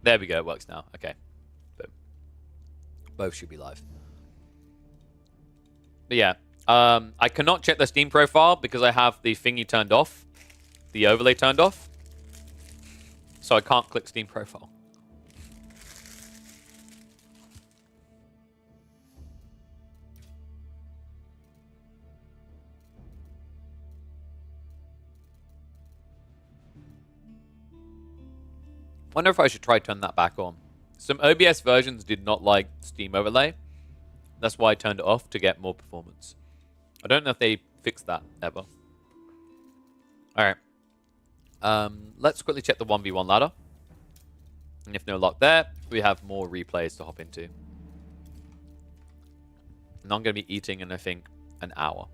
There we go. It works now. Okay. Boom. Both should be live. But yeah. I cannot check the Steam profile because I have the thingy turned off. The overlay turned off. So I can't click Steam profile. Wonder if I should try turn that back on. Some OBS versions did not like Steam overlay. That's why I turned it off to get more performance. I don't know if they fixed that ever. Alright. Let's quickly check the 1v1 ladder. And if no luck there, we have more replays to hop into. And I'm going to be eating in, I think, an hour.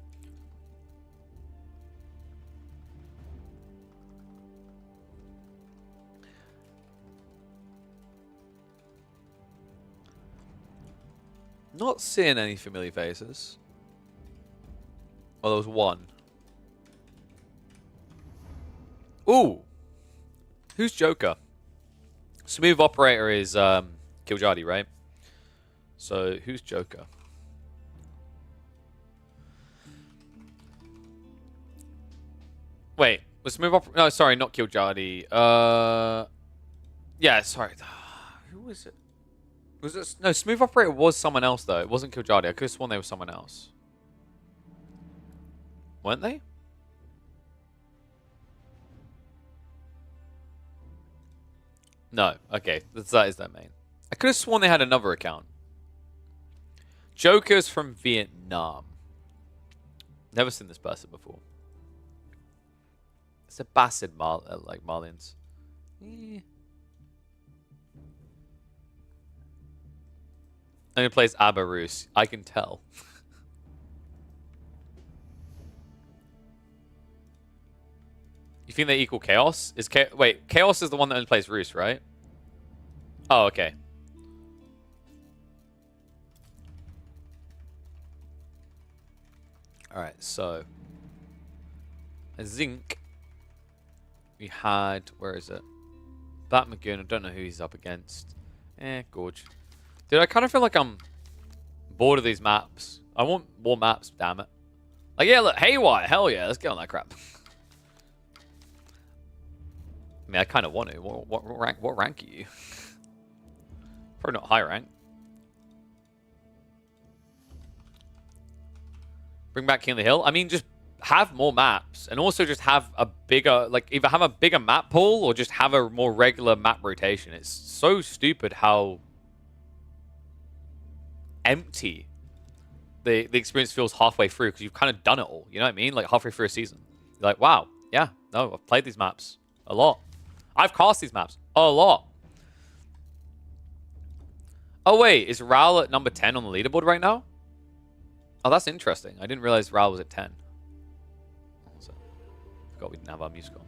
Not seeing any familiar faces. Well, there was one. Ooh! Who's Joker? Smooth Operator is Kiljadi, right? So, who's Joker? Wait, was Smooth Operator... No, sorry, not Kiljadi. Yeah, sorry. Who was it? Was it... No, Smooth Operator was someone else, though. It wasn't Kiljadi. I could have sworn they were someone else. Weren't they? No. Okay. That is their main. I could have sworn they had another account. Joker's from Vietnam. Never seen this person before. It's a Bassett like Marlins. And he plays Abarus. I can tell. You think they equal Chaos? Wait, Chaos is the one that only plays Roos, right? Oh, okay. Alright, so... A Zinc. We had... Where is it? Bat Magoon. I don't know who he's up against. Gorge. Dude, I kind of feel like I'm bored of these maps. I want more maps, damn it. Like, yeah, look, Haywire. Hell yeah, let's get on that crap. I mean, I kind of want to. What rank are you? Probably not high rank. Bring back King of the Hill. I mean, just have more maps. And also just have a bigger... Like, either have a bigger map pool or just have a more regular map rotation. It's so stupid how empty the experience feels halfway through because you've kind of done it all. You know what I mean? Like, halfway through a season. You're like, wow. Yeah. No, I've played these maps a lot. I've cast these maps a lot. Oh, wait. Is Ral at number 10 on the leaderboard right now? Oh, that's interesting. I didn't realize Ral was at 10. Also, forgot we didn't have our music on.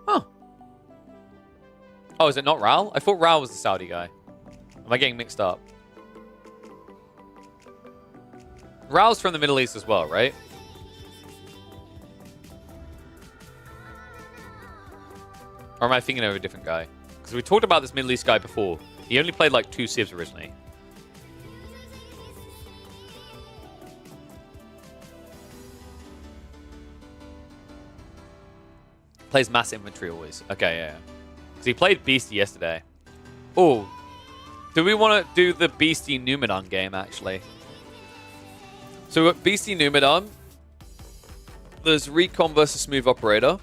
Huh. Oh, is it not Ral? I thought Ral was the Saudi guy. Am I getting mixed up? Ral's from the Middle East as well, right? Or am I thinking of a different guy? Because we talked about this Middle East guy before. He only played like 2 civs originally. Plays mass inventory always. Okay, yeah. Because he played Beastie yesterday. Oh. Do we want to do the Beastie Numenon game, actually? So we've got Beastie Numenon. There's Recon versus Smooth Operator.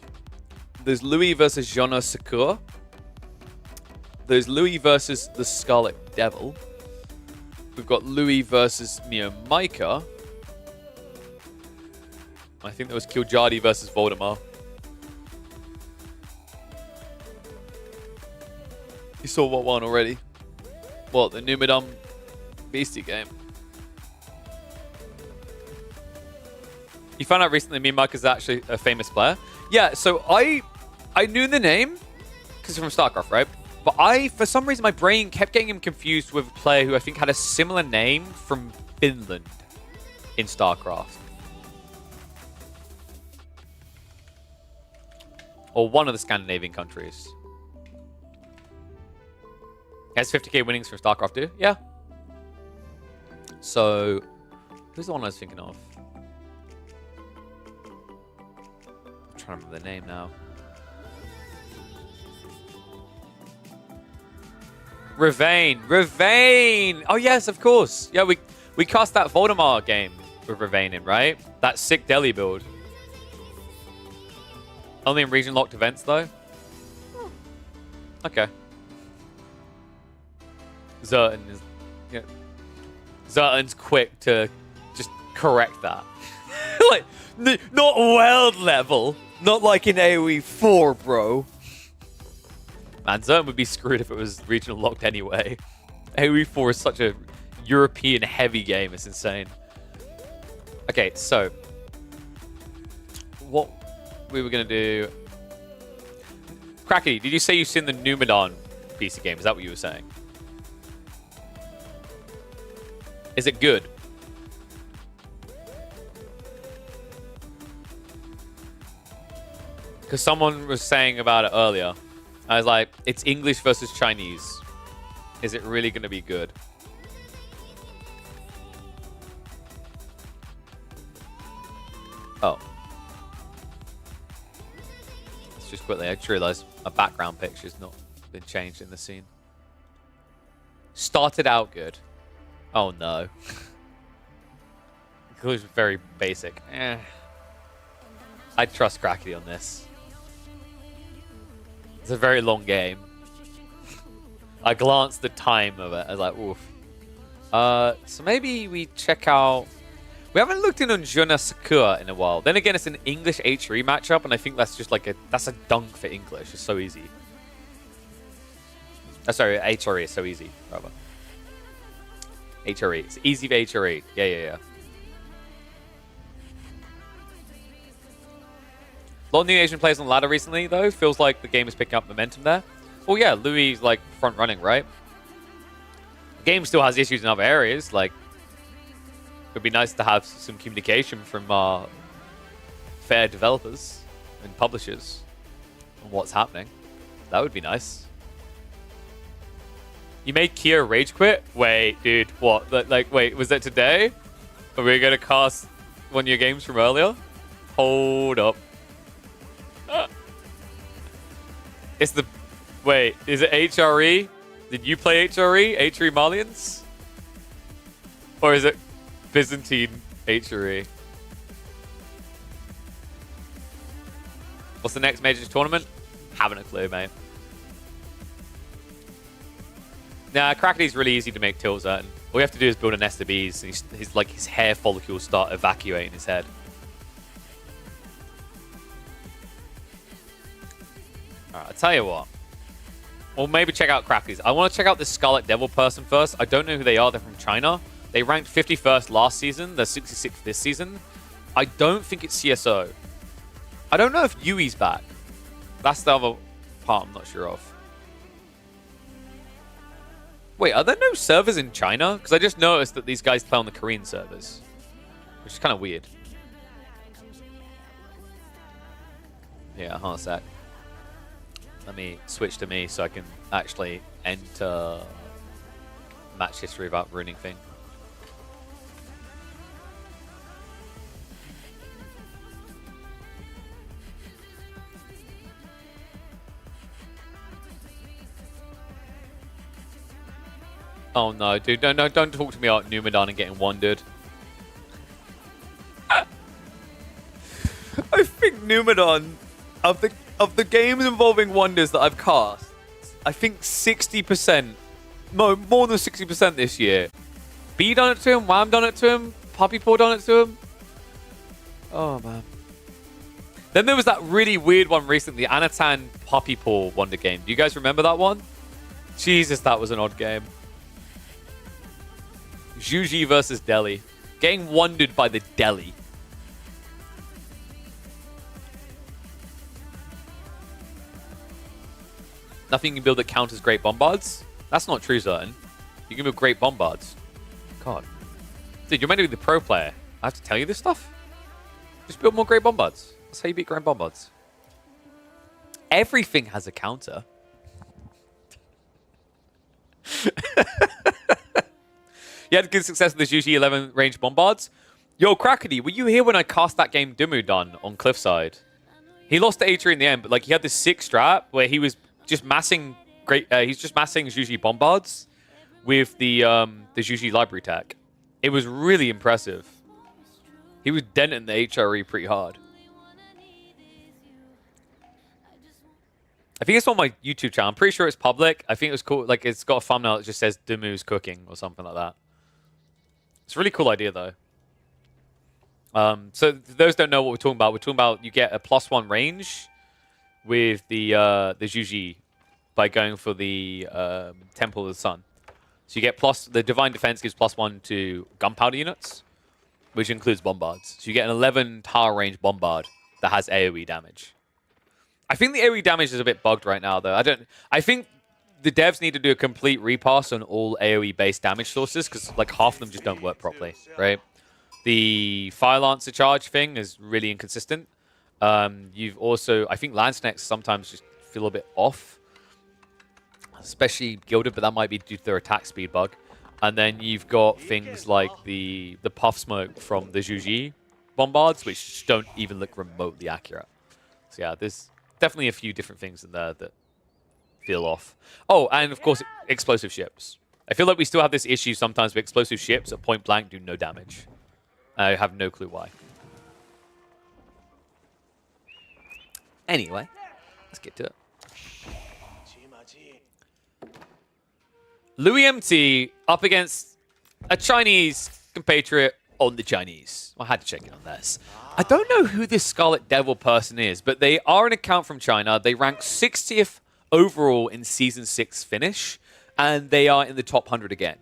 There's Louis versus Jonna Sakura. There's Louis versus the Scarlet Devil. We've got Louis versus Mio Micah. I think there was Kiljadi versus Voldemar. You saw what one already? What, the Numenon Beastie game? You found out recently me Mike is actually a famous player? Yeah, so I knew the name because from StarCraft, right? But for some reason, my brain kept getting him confused with a player who I think had a similar name from Finland in StarCraft. Or one of the Scandinavian countries. Has 50k winnings from StarCraft 2? Yeah. So, who's the one I was thinking of? I'm trying to remember the name now. Ravane! Oh, yes, of course. Yeah, we cast that Voldemort game with Ravane in, right? That sick Delhi build. Only in region-locked events, though? Okay. Zertan is... Yeah. Zertan's quick to just correct that. Like, not world level. Not like in AoE 4, bro. Man, Zertan would be screwed if it was regional locked anyway. AoE 4 is such a European heavy game. It's insane. Okay, so... what we were going to do... Cracky, did you say you've seen the Numenor PC game? Is that what you were saying? Is it good? Because someone was saying about it earlier. I was like, it's English versus Chinese. Is it really going to be good? Oh. Let's just quickly, I just realized my background picture's not been changed in the scene. Started out good. Oh no. It was very basic. I'd trust Crackety on this. It's a very long game. I glanced the time of it. I was like, oof. So maybe we check out... We haven't looked in on Juna Sakura in a while. Then again, it's an English H3 matchup, and I think that's just like that's a dunk for English. It's so easy. Sorry, HRE is so easy, rather. HRE. It's easy for HRE. Yeah. A lot of new Asian players on the ladder recently, though. Feels like the game is picking up momentum there. Well, yeah, Louis is like front running, right? The game still has issues in other areas. Like, it would be nice to have some communication from fair developers and publishers on what's happening. That would be nice. You made Kia rage quit? Wait, dude, what? Like, wait, was that today? Are we going to cast one of your games from earlier? Hold up. It's the... Wait, is it HRE? Did you play HRE? HRE Malians? Or is it Byzantine HRE? What's the next major tournament? Haven't a clue, mate. Nah, Crackety's really easy to make tilt Zertan. All you have to do is build a nest of bees, and his hair follicles start evacuating his head. Alright, I'll tell you what. Or maybe check out Crackety's. I want to check out this Scarlet Devil person first. I don't know who they are. They're from China. They ranked 51st last season. They're 66th this season. I don't think it's CSO. I don't know if Yui's back. That's the other part I'm not sure of. Wait, are there no servers in China? Because I just noticed that these guys play on the Korean servers. Which is kind of weird. Yeah, hold on a sec. Let me switch to me so I can actually enter match history without ruining thing. Oh no, dude, no, don't talk to me about Numenor and getting wondered. I think Numenor, of the games involving wonders that I've cast, I think 60%, more than 60% this year. B done it to him, Wham done it to him, Puppy Paw done it to him. Oh man. Then there was that really weird one recently, the Anatan Puppy Paw wonder game. Do you guys remember that one? Jesus, that was an odd game. Juji versus Delhi. Getting wondered by the Delhi. Nothing you can build that counters great bombards? That's not true, Zertan. You can build great bombards. God. Dude, you're meant to be the pro player. I have to tell you this stuff? Just build more great bombards. That's how you beat great bombards. Everything has a counter. You had good success with the Juji 11 range bombards. Yo, Crackety, were you here when I cast that game Dimu done on Cliffside? He lost to Atri in the end, but like he had this sick strat where he was just massing he's just massing Juji bombards with the Juji library tech. It was really impressive. He was denting the HRE pretty hard. I think it's on my YouTube channel. I'm pretty sure it's public. I think it was cool. Like it's got a thumbnail that just says Dimu's cooking or something like that. It's a really cool idea though. So those don't know what we're talking about. We're talking about you get a +1 range with the Juji by going for the Temple of the Sun. So you get the Divine Defense gives +1 to gunpowder units, which includes bombards. So you get an 11 tower range bombard that has AoE damage. I think the AoE damage is a bit bugged right now, though. I think the devs need to do a complete repass on all AoE-based damage sources because like half of them just don't work properly, right? The Fire Lancer charge thing is really inconsistent. You've also, I think Lancenets sometimes just feel a bit off, especially Gilded, but that might be due to their attack speed bug. And then you've got things like the puff smoke from the Juji bombards, which don't even look remotely accurate. So yeah, there's definitely a few different things in there that feel off. Oh, and of course, explosive ships. I feel like we still have this issue sometimes with explosive ships at point blank do no damage. I have no clue why. Anyway, let's get to it. Louis MT up against a Chinese compatriot on the Chinese. I had to check in on this. I don't know who this Scarlet Devil person is, but they are an account from China. They rank 60th overall in Season 6 finish, and they are in the top 100 again.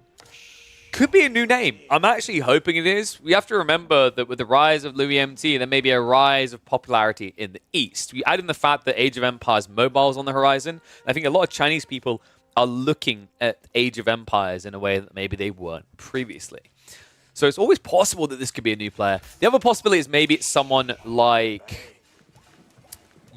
Could be a new name. I'm actually hoping it is. We have to remember that with the rise of Louis MT, there may be a rise of popularity in the East. We add in the fact that Age of Empires Mobile is on the horizon. I think a lot of Chinese people are looking at Age of Empires in a way that maybe they weren't previously. So it's always possible that this could be a new player. The other possibility is maybe it's someone like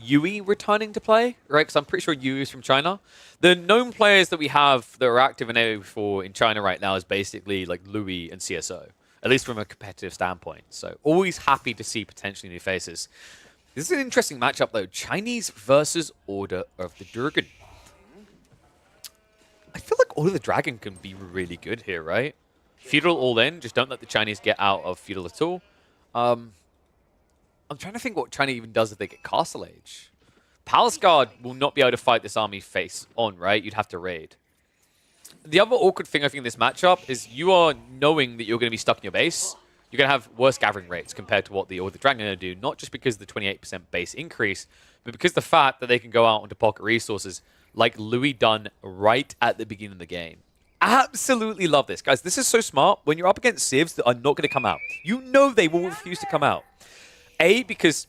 Yui returning to play, right? Because I'm pretty sure Yui is from China. The known players that we have that are active in AO4 in China right now is basically like Louis and CSO, at least from a competitive standpoint. So always happy to see potentially new faces. This is an interesting matchup though. Chinese versus Order of the Dragon. I feel like Order of the Dragon can be really good here, right? Feudal all in. Just don't let the Chinese get out of Feudal at all. I'm trying to think what China even does if they get Castle Age. Palace Guard will not be able to fight this army face on, right? You'd have to raid. The other awkward thing I think in this matchup is you are knowing that you're going to be stuck in your base. You're going to have worse gathering rates compared to what the Order of the Dragon are going to do, not just because of the 28% base increase, but because the fact that they can go out onto pocket resources like Louis done right at the beginning of the game. Absolutely love this. Guys, this is so smart. When you're up against civs that are not going to come out, you know they will refuse to come out. A, because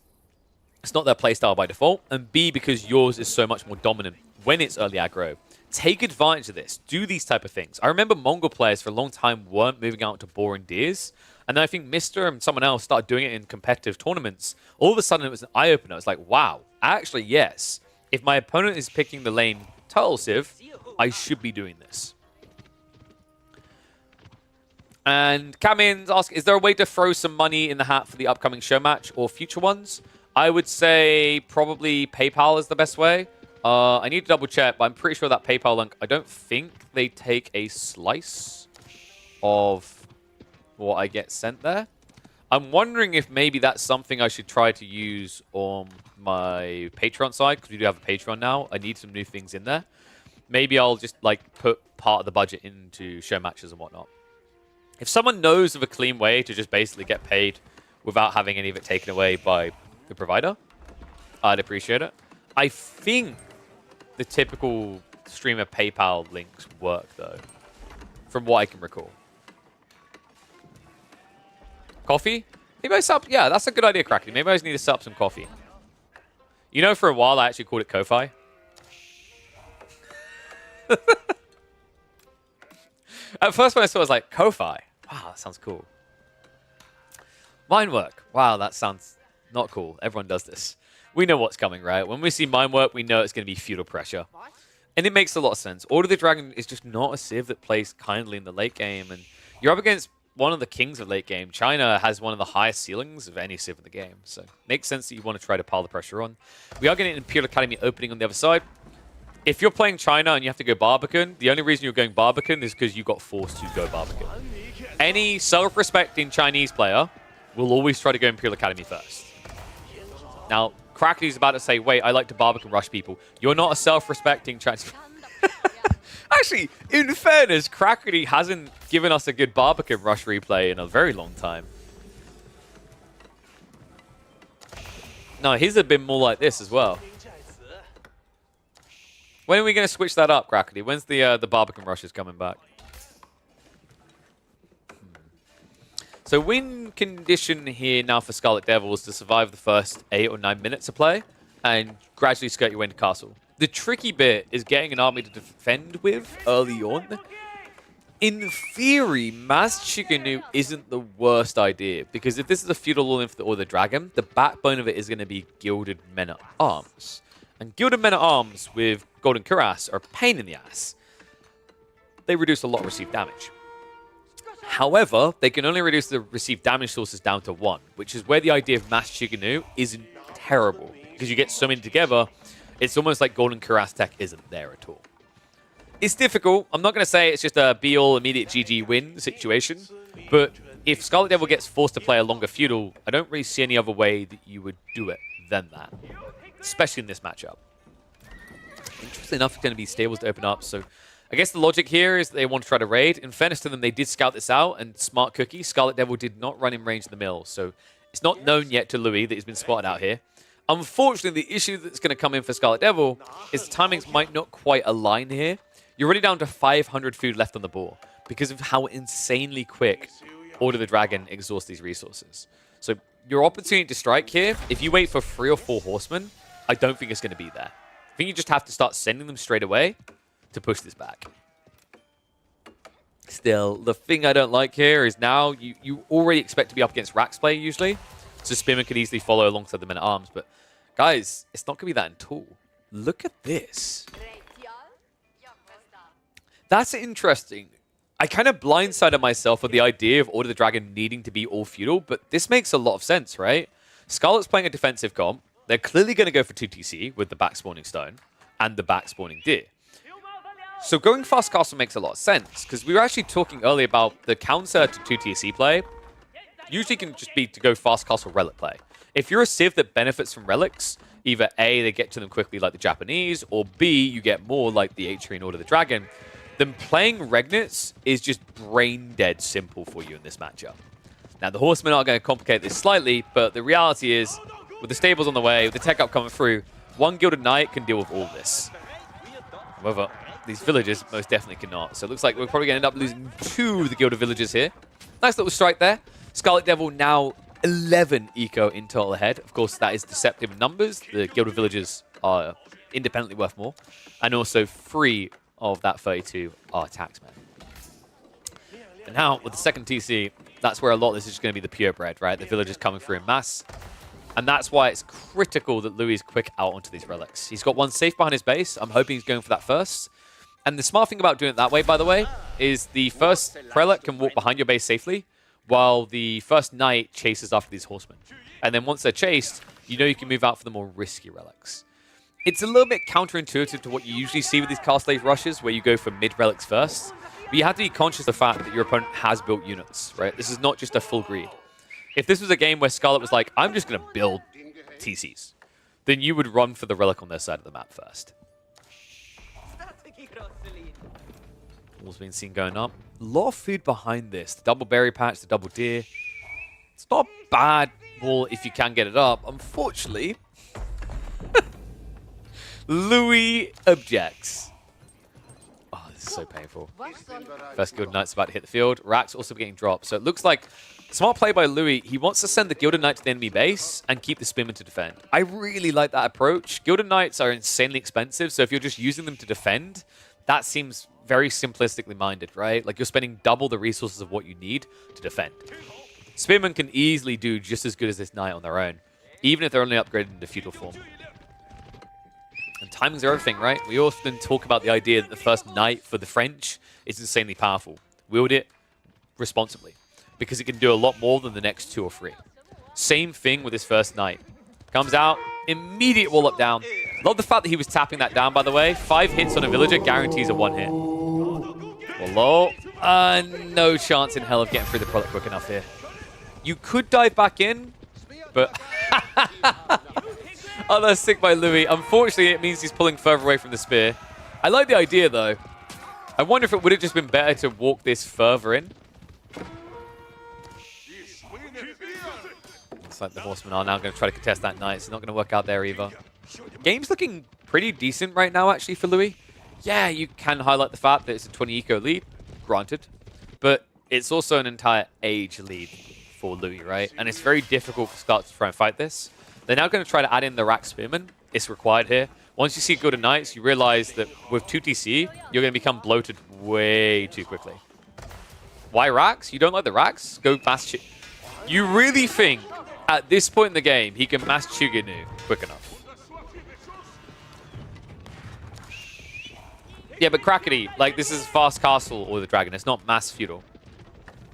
it's not their playstyle by default, and B, because yours is so much more dominant when it's early aggro. Take advantage of this. Do these type of things. I remember Mongol players for a long time weren't moving out to boring deers, and then I think Mr. and someone else started doing it in competitive tournaments. All of a sudden, it was an eye-opener. It's like, wow, actually, yes. If my opponent is picking the lane Turtle Civ, I should be doing this. And Kamins asks, is there a way to throw some money in the hat for the upcoming show match or future ones? I would say probably PayPal is the best way. I need to double check, but I'm pretty sure that PayPal link, I don't think they take a slice of what I get sent there. I'm wondering if maybe that's something I should try to use on my Patreon side, because we do have a Patreon now. I need some new things in there. Maybe I'll just like put part of the budget into show matches and whatnot. If someone knows of a clean way to just basically get paid without having any of it taken away by the provider, I'd appreciate it. I think the typical streamer PayPal links work, though, from what I can recall. Coffee? Maybe I set up... Yeah, that's a good idea, Cracky. Maybe I just need to set up some coffee. You know, for a while, I actually called it Ko-Fi. At first, when I saw it, I was like, Ko-Fi? Wow, that sounds cool. Mine work. Wow, that sounds not cool. Everyone does this. We know what's coming, right? When we see mine work, we know it's going to be feudal pressure. And it makes a lot of sense. Order of the Dragon is just not a civ that plays kindly in the late game. And you're up against one of the kings of late game. China has one of the highest ceilings of any civ in the game. So it makes sense that you want to try to pile the pressure on. We are getting an Imperial Academy opening on the other side. If you're playing China and you have to go Barbican, the only reason you're going Barbican is because you got forced to go Barbican. Any self-respecting Chinese player will always try to go Imperial Academy first. Now, Crackerty's about to say, wait, I like to Barbican rush people. You're not a self-respecting Chinese... Actually, in fairness, Crackerty hasn't given us a good Barbican rush replay in a very long time. No, his have been more like this as well. When are we going to switch that up, Crackerty? When's the Barbican rushes coming back? So win condition here now for Scarlet Devils to survive the first 8 or 9 minutes of play and gradually skirt your way into castle. The tricky bit is getting an army to defend with early on. In theory, Mass Chiganu isn't the worst idea, because if this is a feudal all-in for the Order of the Dragon, the backbone of it is going to be Gilded Men-at-Arms. And Gilded Men-at-Arms with Golden Cuirass are a pain in the ass. They reduce a lot of received damage. However, they can only reduce the received damage sources down to 1, which is where the idea of Mass Chiganu isn't terrible, because you get so many together, it's almost like Golden Cuirass tech isn't there at all. It's difficult. I'm not going to say it's just a be-all immediate GG win situation, but if Scarlet Devil gets forced to play a longer feudal, I don't really see any other way that you would do it than that, especially in this matchup. Interesting enough, it's going to be stables to open up, so I guess the logic here is that they want to try to raid. In fairness to them, they did scout this out, and Smart Cookie, Scarlet Devil, did not run in range in the mill, so it's not known yet to Louis that he's been spotted out here. Unfortunately, the issue that's going to come in for Scarlet Devil is the timings might not quite align here. You're already down to 500 food left on the board because of how insanely quick Order of the Dragon exhausts these resources. So your opportunity to strike here, if you wait for 3 or 4 horsemen, I don't think it's going to be there. I think you just have to start sending them straight away to push this back. Still, the thing I don't like here is now you already expect to be up against Rax play usually, so Spearman could easily follow alongside the Men-at-Arms, but guys, it's not going to be that at all. Look at this. That's interesting. I kind of blindsided myself with the idea of Order of the Dragon needing to be all feudal, but this makes a lot of sense, right? Scarlet's playing a defensive comp. They're clearly going to go for 2 TC with the back spawning stone and the back spawning deer. So going fast castle makes a lot of sense, because we were actually talking earlier about the counter to 2 TC play. Usually can just be to go fast castle relic play. If you're a civ that benefits from relics, either A, they get to them quickly like the Japanese, or B, you get more like the H3 and Order of the Dragon, then playing Regnits is just brain dead simple for you in this matchup. Now, the Horsemen are going to complicate this slightly, but the reality is, with the stables on the way, with the tech up coming through, 1 Gilded Knight can deal with all this. However, these villagers most definitely cannot. So it looks like we're probably going to end up losing 2 of the Gilded Villagers here. Nice little strike there. Scarlet Devil now 11 eco in total ahead. Of course, that is deceptive in numbers. The Gilded Villagers are independently worth more. And also 3 of that 32 are taxmen. And now, with the second TC, that's where a lot of this is just going to be the purebred, right? The villagers coming through in mass. And that's why it's critical that Louis is quick out onto these relics. He's got 1 safe behind his base. I'm hoping he's going for that first. And the smart thing about doing it that way, by the way, is the first prelate can walk behind your base safely, while the first knight chases after these horsemen. And then once they're chased, you know you can move out for the more risky relics. It's a little bit counterintuitive to what you usually see with these Castle Age rushes, where you go for mid-relics first. But you have to be conscious of the fact that your opponent has built units, right? This is not just a full greed. If this was a game where Scarlet was like, I'm just going to build TCs, then you would run for the relic on their side of the map first. All's been seen going up. A lot of food behind this. The double berry patch, the double deer. It's not bad wall if you can get it up. Unfortunately, Louis objects. Oh, this is so painful. First Gilded Knight's about to hit the field. Rax also getting dropped. So it looks like smart play by Louis. He wants to send the Gilded Knight to the enemy base and keep the Spearman to defend. I really like that approach. Gilded Knights are insanely expensive, so if you're just using them to defend, that seems very simplistically minded, right? Like you're spending double the resources of what you need to defend. Spearmen can easily do just as good as this Knight on their own, even if they're only upgraded into feudal form. And timings are everything, right? We often talk about the idea that the first knight for the French is insanely powerful. Wield it responsibly, because it can do a lot more than the next 2 or 3. Same thing with his first knight. Comes out, immediate wall up down. Love the fact that he was tapping that down, by the way. 5 hits on a villager guarantees a 1 hit. Hello? No chance in hell of getting through the product quick enough here. You could dive back in, but... Oh, that's sick by Louis. Unfortunately, it means he's pulling further away from the spear. I like the idea, though. I wonder if it would have just been better to walk this further in. Looks like the Horsemen are now going to try to contest that knight. It's not going to work out there either. Game's looking pretty decent right now, actually, for Louis. Yeah, you can highlight the fact that it's a 20 eco lead, granted. But it's also an entire age lead for Louis, right? And it's very difficult for Scarlet to try and fight this. They're now going to try to add in the Rack Spearman. It's required here. Once you see good Knights, you realize that with 2 TC, you're going to become bloated way too quickly. Why Racks? You don't like the Racks? Go Mass Chi. You really think at this point in the game he can Mass Chuginu quick enough? Yeah, but Crackety, like, this is Fast Castle or the Dragon. It's not Mass Feudal.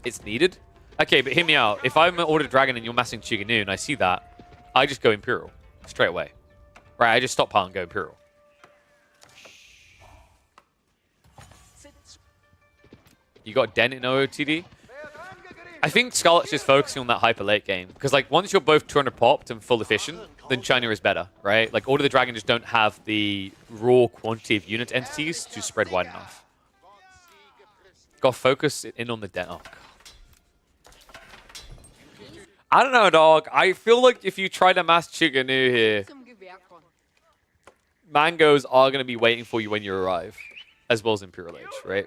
It's needed? Okay, but hear me out. If I'm an Order Dragon and you're massing Chuginu and I see that, I just go Imperial straight away. Right, I just stockpile and go Imperial. You got Dent in OOTD? I think Scarlet's just focusing on that hyper late game. Because, like, once you're both 200 popped and full efficient, then China is better, right? Like, Order of the Dragon just don't have the raw quantity of unit entities to spread wide enough. Got to focus in on the Dent. Oh, God. I don't know, dog. I feel like if you try to mass Chuganu here, mangoes are going to be waiting for you when you arrive, as well as Imperial Age, right?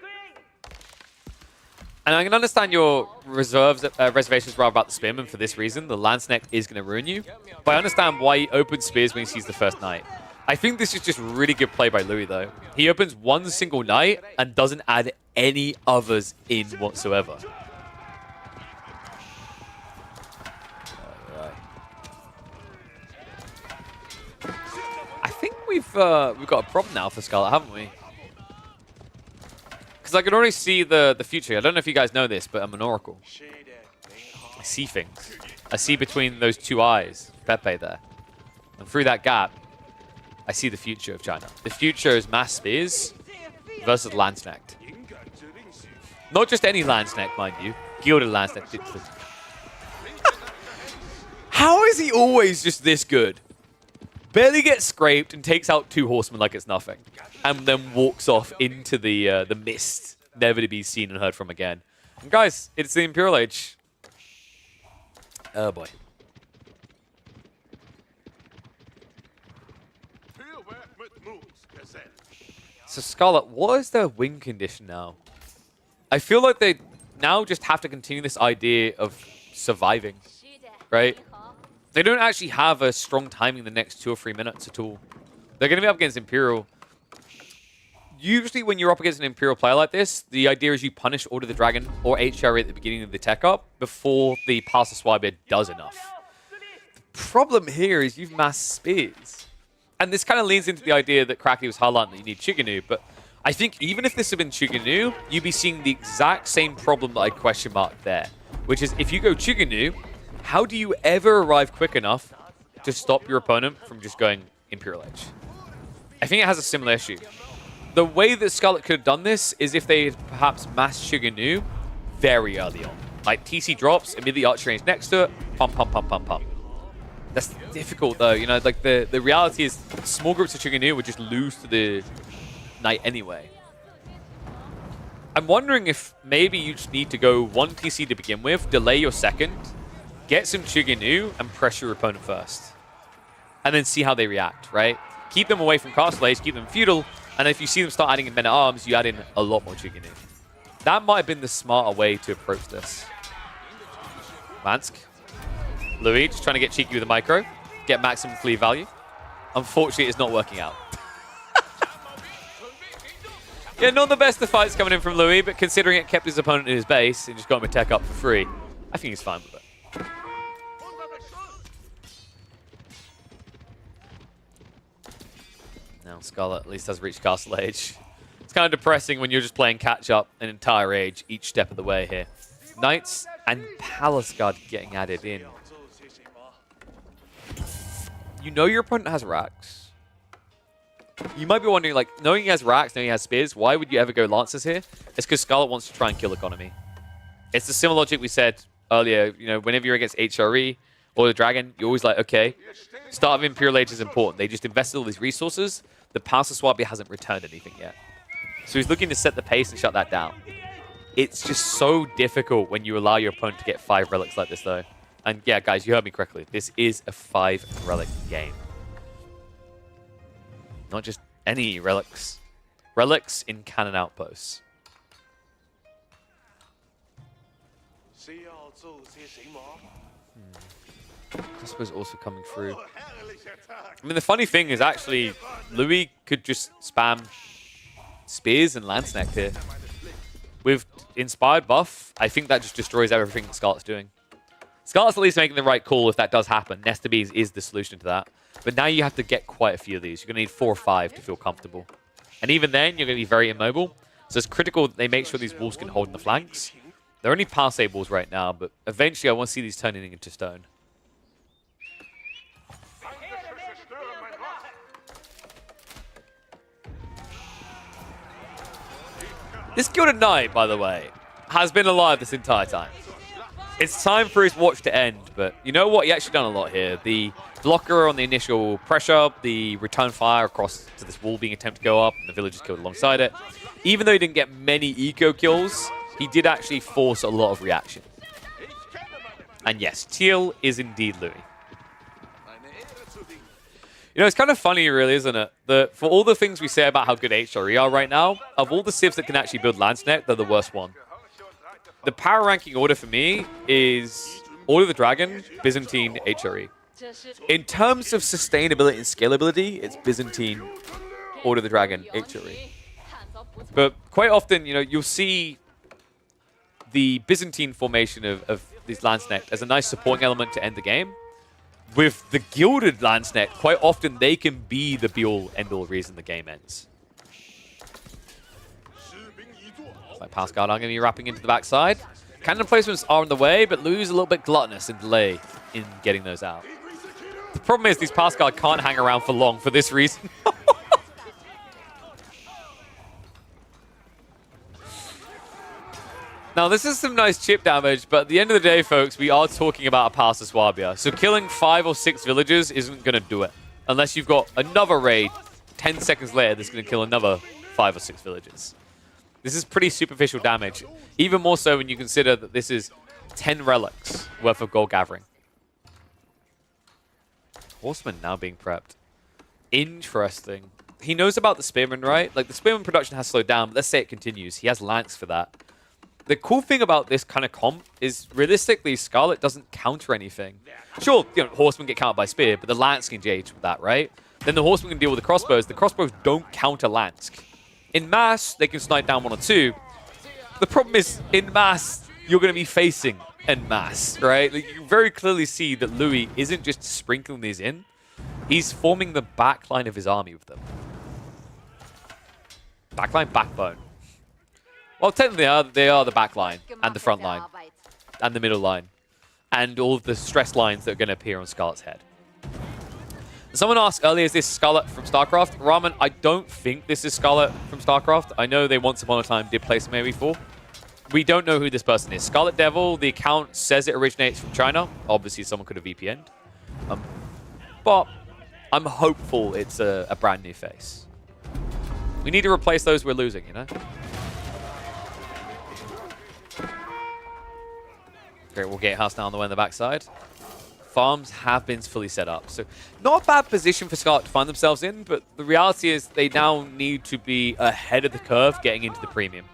And I can understand your reservations rather about the Spearman for this reason. The Lanceneck is going to ruin you. But I understand why he opens Spears when he sees the first Knight. I think this is just really good play by Louis, though. He opens one single Knight and doesn't add any others in whatsoever. I think we've got a problem now for Scarlet, haven't we? Because I can already see the future. I don't know if you guys know this, but I'm an Oracle. I see things. I see between those 2 eyes, Pepe there. And through that gap, I see the future of China. The future is Mass Spears versus Lanceneck. Not just any Lanceneck, mind you. Gilded Lanceneck. How is he always just this good? Barely gets scraped and takes out 2 horsemen like it's nothing. And then walks off into the mist, never to be seen and heard from again. And guys, it's the Imperial Age. Oh boy. So Scarlet, what is their win condition now? I feel like they now just have to continue this idea of surviving, right? They don't actually have a strong timing the next 2 or 3 minutes at all. They're going to be up against Imperial. Usually when you're up against an Imperial player like this, the idea is you punish Order of the Dragon or HRE at the beginning of the tech up before the Pass the Swiber does enough. The problem here is you've massed Spears. And this kind of leans into the idea that Crackety was highlighting that you need Chuganu, but I think even if this had been Chuganu, you'd be seeing the exact same problem that I question marked there, which is if you go Chuganu, how do you ever arrive quick enough to stop your opponent from just going Imperial Edge? I think it has a similar issue. The way that Scarlet could have done this is if they had perhaps massed Chuganu very early on. Like TC drops, immediately archer range next to it, pump, pump, pump, pump, pump. That's difficult though, you know, like the reality is small groups of Chuganu would just lose to the Knight anyway. I'm wondering if maybe you just need to go 1 TC to begin with, delay your second, get some Chuganu, and pressure your opponent first. And then see how they react, right? Keep them away from Castle Age, keep them feudal, and if you see them start adding in Men-at-Arms, you add in a lot more Chuganu. That might have been the smarter way to approach this. Mansk. Louis just trying to get cheeky with the micro, get maximum fleet value. Unfortunately, it's not working out. Yeah, not the best of fights coming in from Louis, but considering it kept his opponent in his base and just got him a tech up for free, I think he's fine with it. Now, Scarlet at least has reached Castle Age. It's kind of depressing when you're just playing catch-up an entire age each step of the way here. Knights and Palace Guard getting added in. You know your opponent has racks. You might be wondering, like, knowing he has racks, knowing he has spears, why would you ever go Lancers here? It's because Scarlet wants to try and kill economy. It's the similar logic we said earlier. You know, whenever you're against HRE or the Dragon, you're always like, okay, start of Imperial Age is important. They just invested all these resources. The Palace of Swabia hasn't returned anything yet. So he's looking to set the pace and shut that down. It's just so difficult when you allow your opponent to get 5 relics like this, though. And yeah, guys, you heard me correctly. This is a 5-relic game. Not just any relics. Relics in cannon outposts. Crossbow's also coming through. I mean, the funny thing is actually, Louis could just spam spears and lance neck here. With Inspired buff, I think that just destroys everything Scarlet's doing. Scarlet's at least making the right call if that does happen. Nesta Bees is the solution to that. But now you have to get quite a few of these. You're going to need 4 or 5 to feel comfortable. And even then, you're going to be very immobile. So it's critical that they make sure these walls can hold in the flanks. They're only pass walls right now, but eventually I want to see these turning into stone. This Gilded Knight, by the way, has been alive this entire time. It's time for his watch to end, but you know what? He actually done a lot here. The blocker on the initial pressure, the return fire across to this wall being attempted to go up, and the villagers killed alongside it. Even though he didn't get many eco kills, he did actually force a lot of reaction. And yes, Teal is indeed Louis. You know, it's kind of funny, really, isn't it? That for all the things we say about how good HRE are right now, of all the civs that can actually build Lancenet, they're the worst one. The power ranking order for me is Order of the Dragon, Byzantine, HRE. In terms of sustainability and scalability, it's Byzantine, Order of the Dragon, HRE. But quite often, you know, you'll see the Byzantine formation of these Lancenet as a nice supporting element to end the game. With the Gilded Lancenet, quite often they can be the be-all, end-all reason the game ends. Like Palace Guard are going to be wrapping into the backside. Cannon placements are in the way, but lose a little bit gluttonous and delay in getting those out. The problem is these Palace Guard can't hang around for long for this reason. Now, this is some nice chip damage, but at the end of the day, folks, we are talking about a Palace of Swabia. So killing 5 or 6 villagers isn't going to do it. Unless you've got another raid 10 seconds later that's going to kill another 5 or 6 villagers. This is pretty superficial damage. Even more so when you consider that this is 10 relics worth of gold gathering. Horseman now being prepped. Interesting. He knows about the Spearman, right? Like, the Spearman production has slowed down, but let's say it continues. He has Lance for that. The cool thing about this kind of comp is, realistically, Scarlet doesn't counter anything. Sure, you know, Horsemen get countered by Spear, but the Lance can engage with that, right? Then the Horsemen can deal with the crossbows. The crossbows don't counter Lance. In mass, they can snipe down 1 or 2. The problem is, in mass, you're going to be facing en masse, right? Like, you very clearly see that Louis isn't just sprinkling these in. He's forming the backline of his army with them. Backline, backbone. Well, technically, they are the back line, and the front line, and the middle line, and all of the stress lines that are going to appear on Scarlet's head. Someone asked earlier, is this Scarlet from StarCraft? Ramen, I don't think this is Scarlet from StarCraft. I know they once upon a time did play some AoE4. We don't know who this person is. Scarlet Devil, the account says it originates from China. Obviously, someone could have VPN'd. But I'm hopeful it's a brand new face. We need to replace those we're losing, you know? Great, we'll get House now on the way on the backside. Farms have been fully set up. So not a bad position for Scarlet to find themselves in, but the reality is they now need to be ahead of the curve getting into the premium.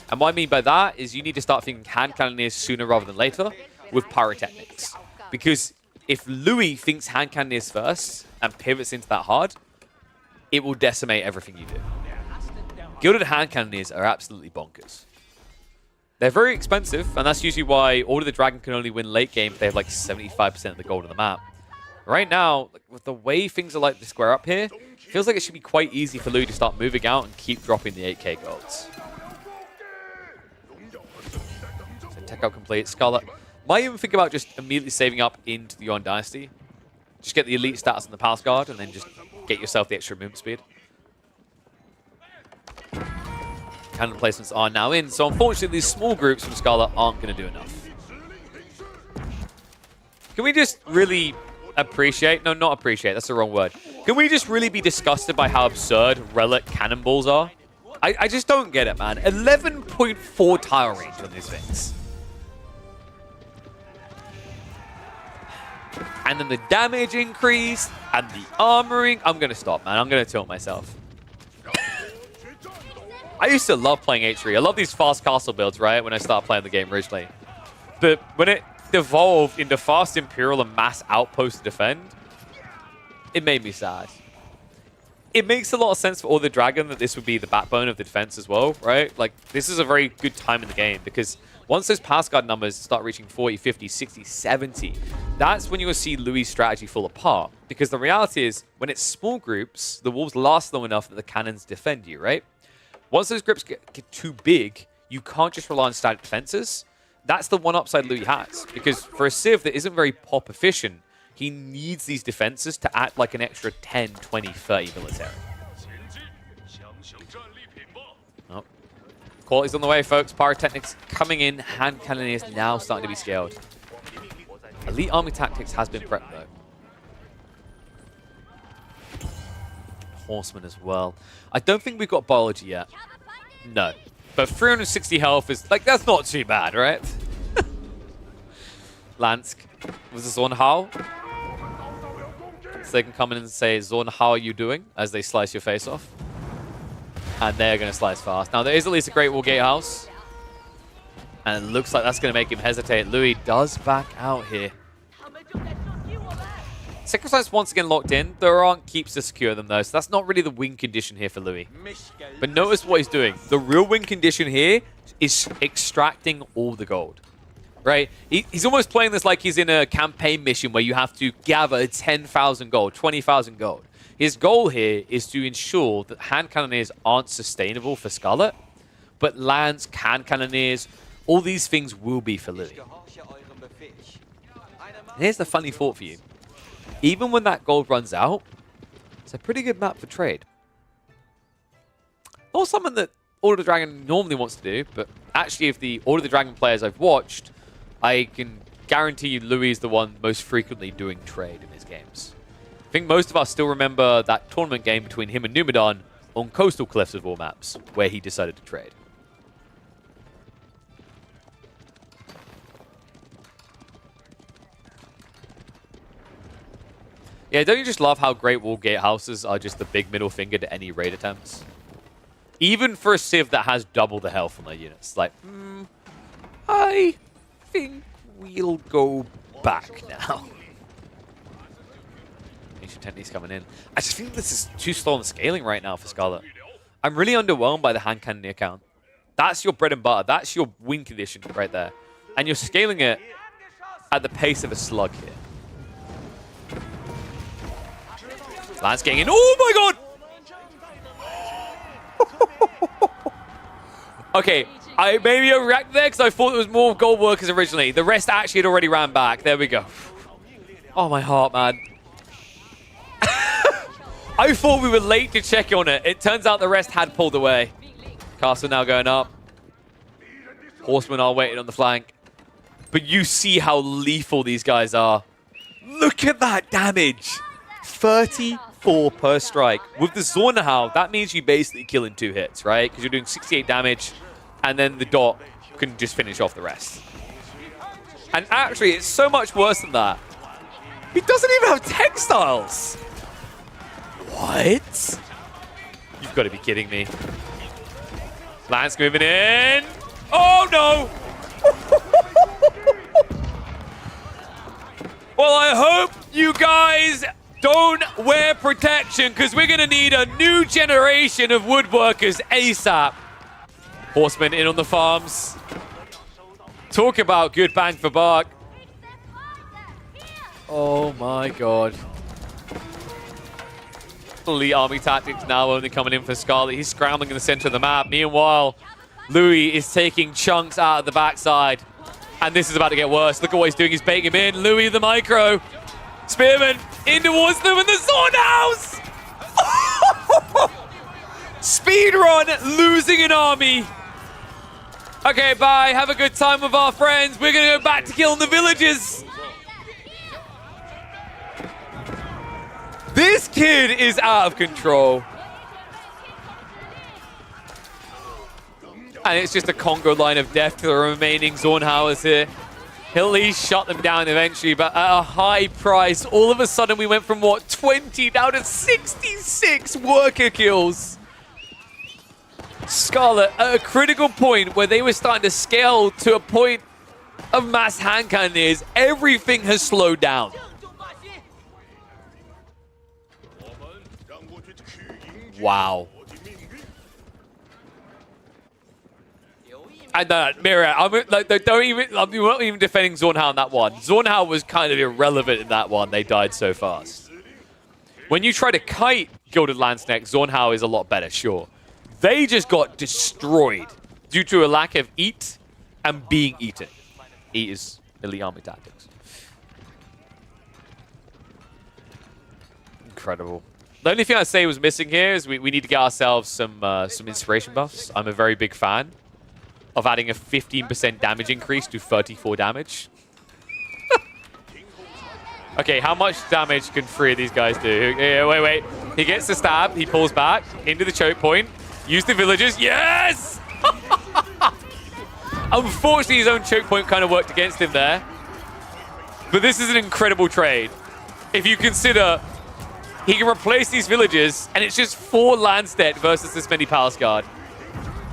And what I mean by that is you need to start thinking hand cannoneers sooner rather than later with pyrotechnics. Because if Louis thinks hand cannoneers first and pivots into that hard, it will decimate everything you do. Gilded hand cannoneers are absolutely bonkers. They're very expensive, and that's usually why Order of the Dragon can only win late game if they have like 75% of the gold on the map. Right now, like, with the way things are like to square up here, it feels like it should be quite easy for Louis to start moving out and keep dropping the 8k golds. So tech out complete. Scarlet might even think about just immediately saving up into the Yuan Dynasty. Just get the elite stats on the Palace Guard and then just get yourself the extra movement speed. Cannon placements are now in, so unfortunately these small groups from Scarlet aren't going to do enough. Can we just really appreciate? No, not appreciate. That's the wrong word. Can we just really be disgusted by how absurd relic cannonballs are? I just don't get it, man. 11.4 tile range on these things. And then the damage increase and the armoring. I'm going to stop, man. I'm going to tilt myself. I used to love playing H3. I love these fast castle builds, right? When I started playing the game originally. But when it devolved into fast Imperial and mass outpost to defend, it made me sad. It makes a lot of sense for All the Dragon that this would be the backbone of the defense as well, right? Like, this is a very good time in the game because once those pass guard numbers start reaching 40, 50, 60, 70, that's when you'll see Louis' strategy fall apart. Because the reality is, when it's small groups, the wolves last long enough that the cannons defend you, right? Once those groups get too big, you can't just rely on static defenses. That's the one upside Louis has. Because for a Civ that isn't very pop efficient, he needs these defenses to act like an extra 10, 20, 30 military. Oh. Quality's on the way, folks. Pyrotechnics coming in. Hand Cannoneers now starting to be scaled. Elite Army Tactics has been prepped, though. Horseman as well. I don't think we've got biology yet. No. But 360 health is, like, that's not too bad, right? Lansk. Was this Zorn How? So they can come in and say, Zorn, how are you doing? As they slice your face off. And they're going to slice fast. Now, there is at least a Great Wall Gatehouse. And it looks like that's going to make him hesitate. Louis does back out here. Sacrifice once again locked in. There aren't keeps to secure them, though. So that's not really the win condition here for Louis. But notice what he's doing. The real win condition here is extracting all the gold. Right? He's almost playing this like he's in a campaign mission where you have to gather 10,000 gold, 20,000 gold. His goal here is to ensure that hand cannoneers aren't sustainable for Scarlet, but lands, hand cannoneers, all these things will be for Louis. And here's the funny thought for you. Even when that gold runs out, it's a pretty good map for trade. Not something that Order of the Dragon normally wants to do, but actually if the Order of the Dragon players I've watched, I can guarantee you Louis is the one most frequently doing trade in his games. I think most of us still remember that tournament game between him and Numidan on Coastal Cliffs of all maps, where he decided to trade. Yeah, don't you just love how Great Wall Gatehouses are just the big middle finger to any raid attempts? Even for a Civ that has double the health on their units. Like, I think we'll go back now. Ancient Techniques coming in. I just think this is too slow on scaling right now for Scarlet. I'm really underwhelmed by the hand cannoneer count. That's your bread and butter. That's your win condition right there. And you're scaling it at the pace of a slug here. Lance getting in. Oh my god! Okay, I maybe overreacted there because I thought it was more gold workers originally. The rest actually had already ran back. There we go. Oh, my heart, man. I thought we were late to check on it. It turns out the rest had pulled away. Castle now going up. Horsemen are waiting on the flank. But you see how lethal these guys are. Look at that damage. 34 per strike. With the Zornahau, that means you basically kill in 2 hits, right? Because you're doing 68 damage, and then the dot can just finish off the rest. And actually, it's so much worse than that. He doesn't even have textiles! What? You've got to be kidding me. Lance moving in. Oh, no! Well, I hope you guys don't wear protection, because we're going to need a new generation of woodworkers ASAP. Horsemen in on the farms. Talk about good bang for buck. Oh my god. Elite Army Tactics now only coming in for Scarlet. He's scrambling in the center of the map. Meanwhile, Louis is taking chunks out of the backside. And this is about to get worse. Look at what he's doing. He's baiting him in. Louis the micro. Spearman in towards them, and the Zorn House! Speedrun, losing an army. Okay, bye. Have a good time with our friends. We're going to go back to killing the villagers. This kid is out of control. And it's just a Congo line of death to the remaining Zornhauers here. He'll at least shut them down eventually, but at a high price. All of a sudden, we went from, what, 20 down to 66 worker kills. Scarlet, at a critical point where they were starting to scale to a point of mass hand cannoneers, everything has slowed down. Wow. And Mira, I'm not even defending Zornhau in that one. Zornhau was kind of irrelevant in that one. They died so fast. When you try to kite Gilded Landsneck, Zornhau is a lot better, sure. They just got destroyed due to a lack of eat and being eaten. Eat is Elite Army Tactics. Incredible. The only thing I'd say was missing here is we need to get ourselves some inspiration buffs. I'm a very big fan of adding a 15% damage increase to 34 damage. Okay, how much damage can 3 of these guys do? Yeah, wait. He gets the stab. He pulls back into the choke point. Use the villagers. Yes! Unfortunately, his own choke point kind of worked against him there. But this is an incredible trade. If you consider he can replace these villagers, and it's just 4 Landstedt versus this many Palace Guard.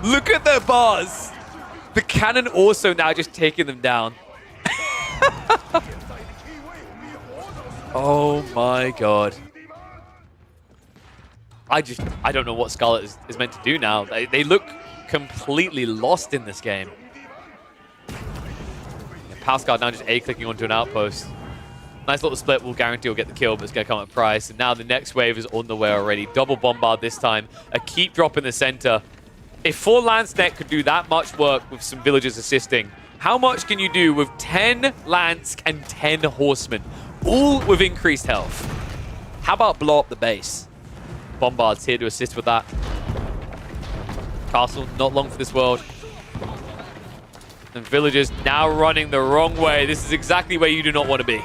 Look at their bars. The cannon also now just taking them down. Oh my god. I don't know what Scarlet is meant to do now. They look completely lost in this game. Palace Guard now just A-clicking onto an outpost. Nice little split will guarantee we'll get the kill, but it's going to come at a price. And now the next wave is on the way already. Double bombard this time. A keep drop in the center. If 4 Landsneck could do that much work with some villagers assisting, how much can you do with 10 Lansk and 10 Horsemen? All with increased health. How about blow up the base? Bombard's here to assist with that. Castle, not long for this world. And villagers now running the wrong way. This is exactly where you do not want to be.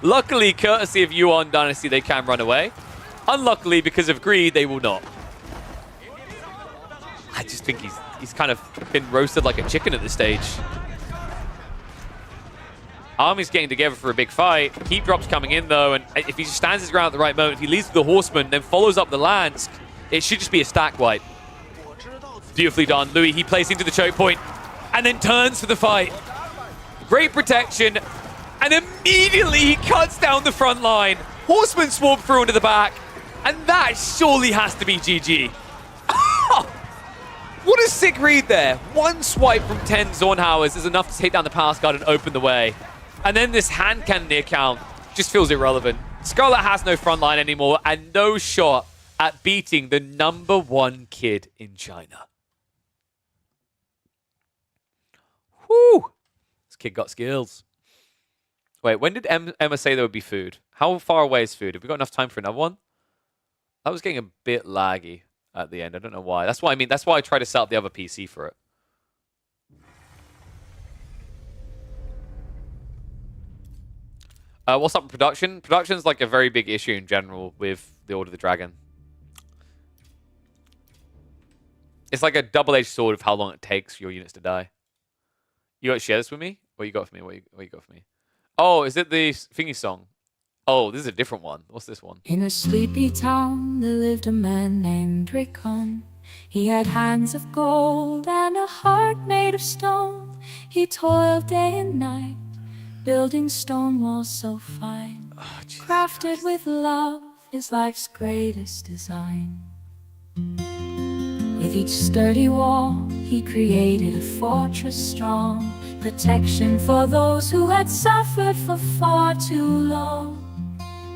Luckily, courtesy of Yuan Dynasty, they can run away. Unluckily, because of greed, they will not. I just think he's kind of been roasted like a chicken at this stage. Army's getting together for a big fight. Keep drops coming in, though, and if he just stands his ground at the right moment, if he leads with the Horseman, then follows up the Lansk, it should just be a stack wipe. Beautifully done. Louis, he plays into the choke point, and then turns for the fight. Great protection. And immediately he cuts down the front line. Horseman swarm through into the back. And that surely has to be GG. What a sick read there. One swipe from 10 Zornhauers is enough to take down the Palace Guard and open the way. And then this hand cannoneer count just feels irrelevant. Scarlet has no front line anymore and no shot at beating the #1 kid in China. Whew. This kid got skills. Wait, when did Emma say there would be food? How far away is food? Have we got enough time for another one? That was getting a bit laggy at the end. I don't know why. That's why I tried to set up the other PC for it. What's up with production? Production's like a very big issue in general with the Order of the Dragon. It's like a double-edged sword of how long it takes for your units to die. You got to share this with me? What you got for me? What you got for me? Oh, is it the thingy song? Oh, this is a different one. What's this one? In a sleepy town there lived a man named Rickon. He had hands of gold and a heart made of stone. He toiled day and night, building stone walls so fine. Oh, crafted with love is life's greatest design. With each sturdy wall, he created a fortress strong. Protection for those who had suffered for far too long.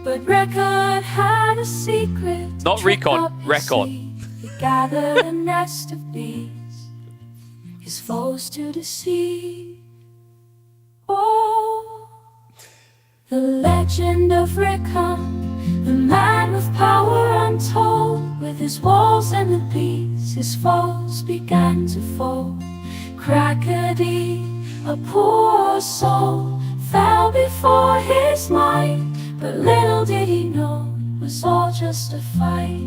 But Recon had a secret. Not Recon, Recon. He gathered a nest of bees, his foes to deceive. Oh, the legend of Recon, the man with power untold. With his walls and the bees, his foes began to fall. Crackety, a poor soul, fell before his might. But little did he know, it was all just a fight.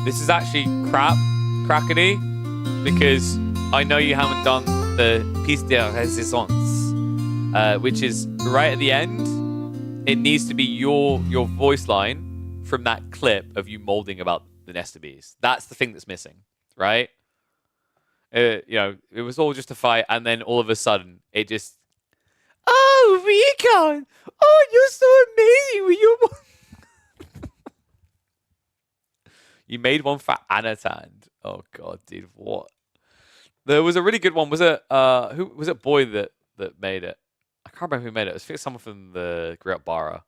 This is actually crap, Crackety, because I know you haven't done the piece de résistance, which is right at the end. It needs to be your voice line from that clip of you molding about the nest of bees. That's the thing that's missing, right? You know, it was all just a fight, and then all of a sudden, it just... Oh, Recon! Oh, you're so amazing with your... You made one for Anatand. Oh god, dude, what? There was a really good one. Was it who was it? Boy that made it. I can't remember who made it. I think someone from the Great Up Bara.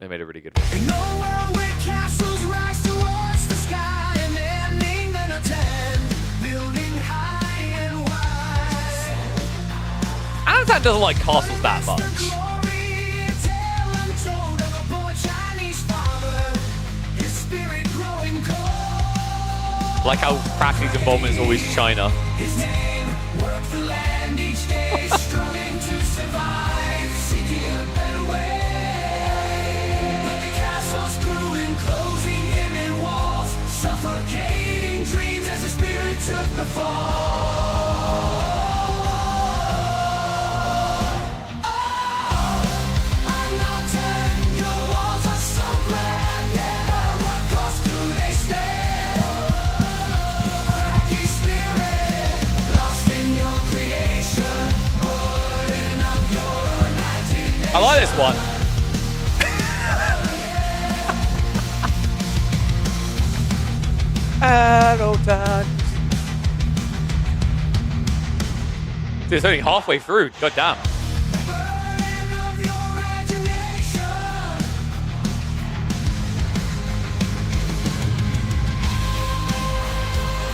They made a really good one. In a world where castles rise towards the sky, and ending then attend, building high and wide. Anatand doesn't like castles that much. Like how Crackley's involvement is always China. His name worked the land each day, struggling to survive, seeking a better way. But the castles grew, enclosing him in walls, suffocating dreams as the spirit took the fall. I like this one. Dude, it's only halfway through. God damn.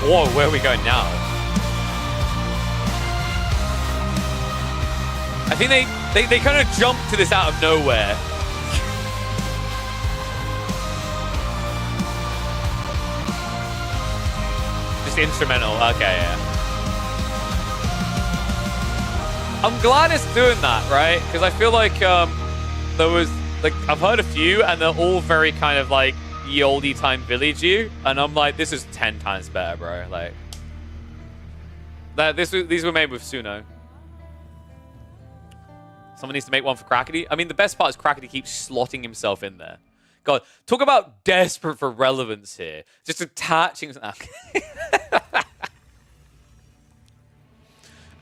Whoa, where are we going now? I think they kind of jumped to this out of nowhere. Just instrumental. Okay, yeah. I'm glad it's doing that, right? Because I feel like there was like I've heard a few, and they're all very kind of like ye oldie time village-y, and I'm like, this is 10 times better, bro. Like that. These were made with Suno. Someone needs to make one for Crackety. I mean, the best part is Crackety keeps slotting himself in there. God, talk about desperate for relevance here. Just attaching...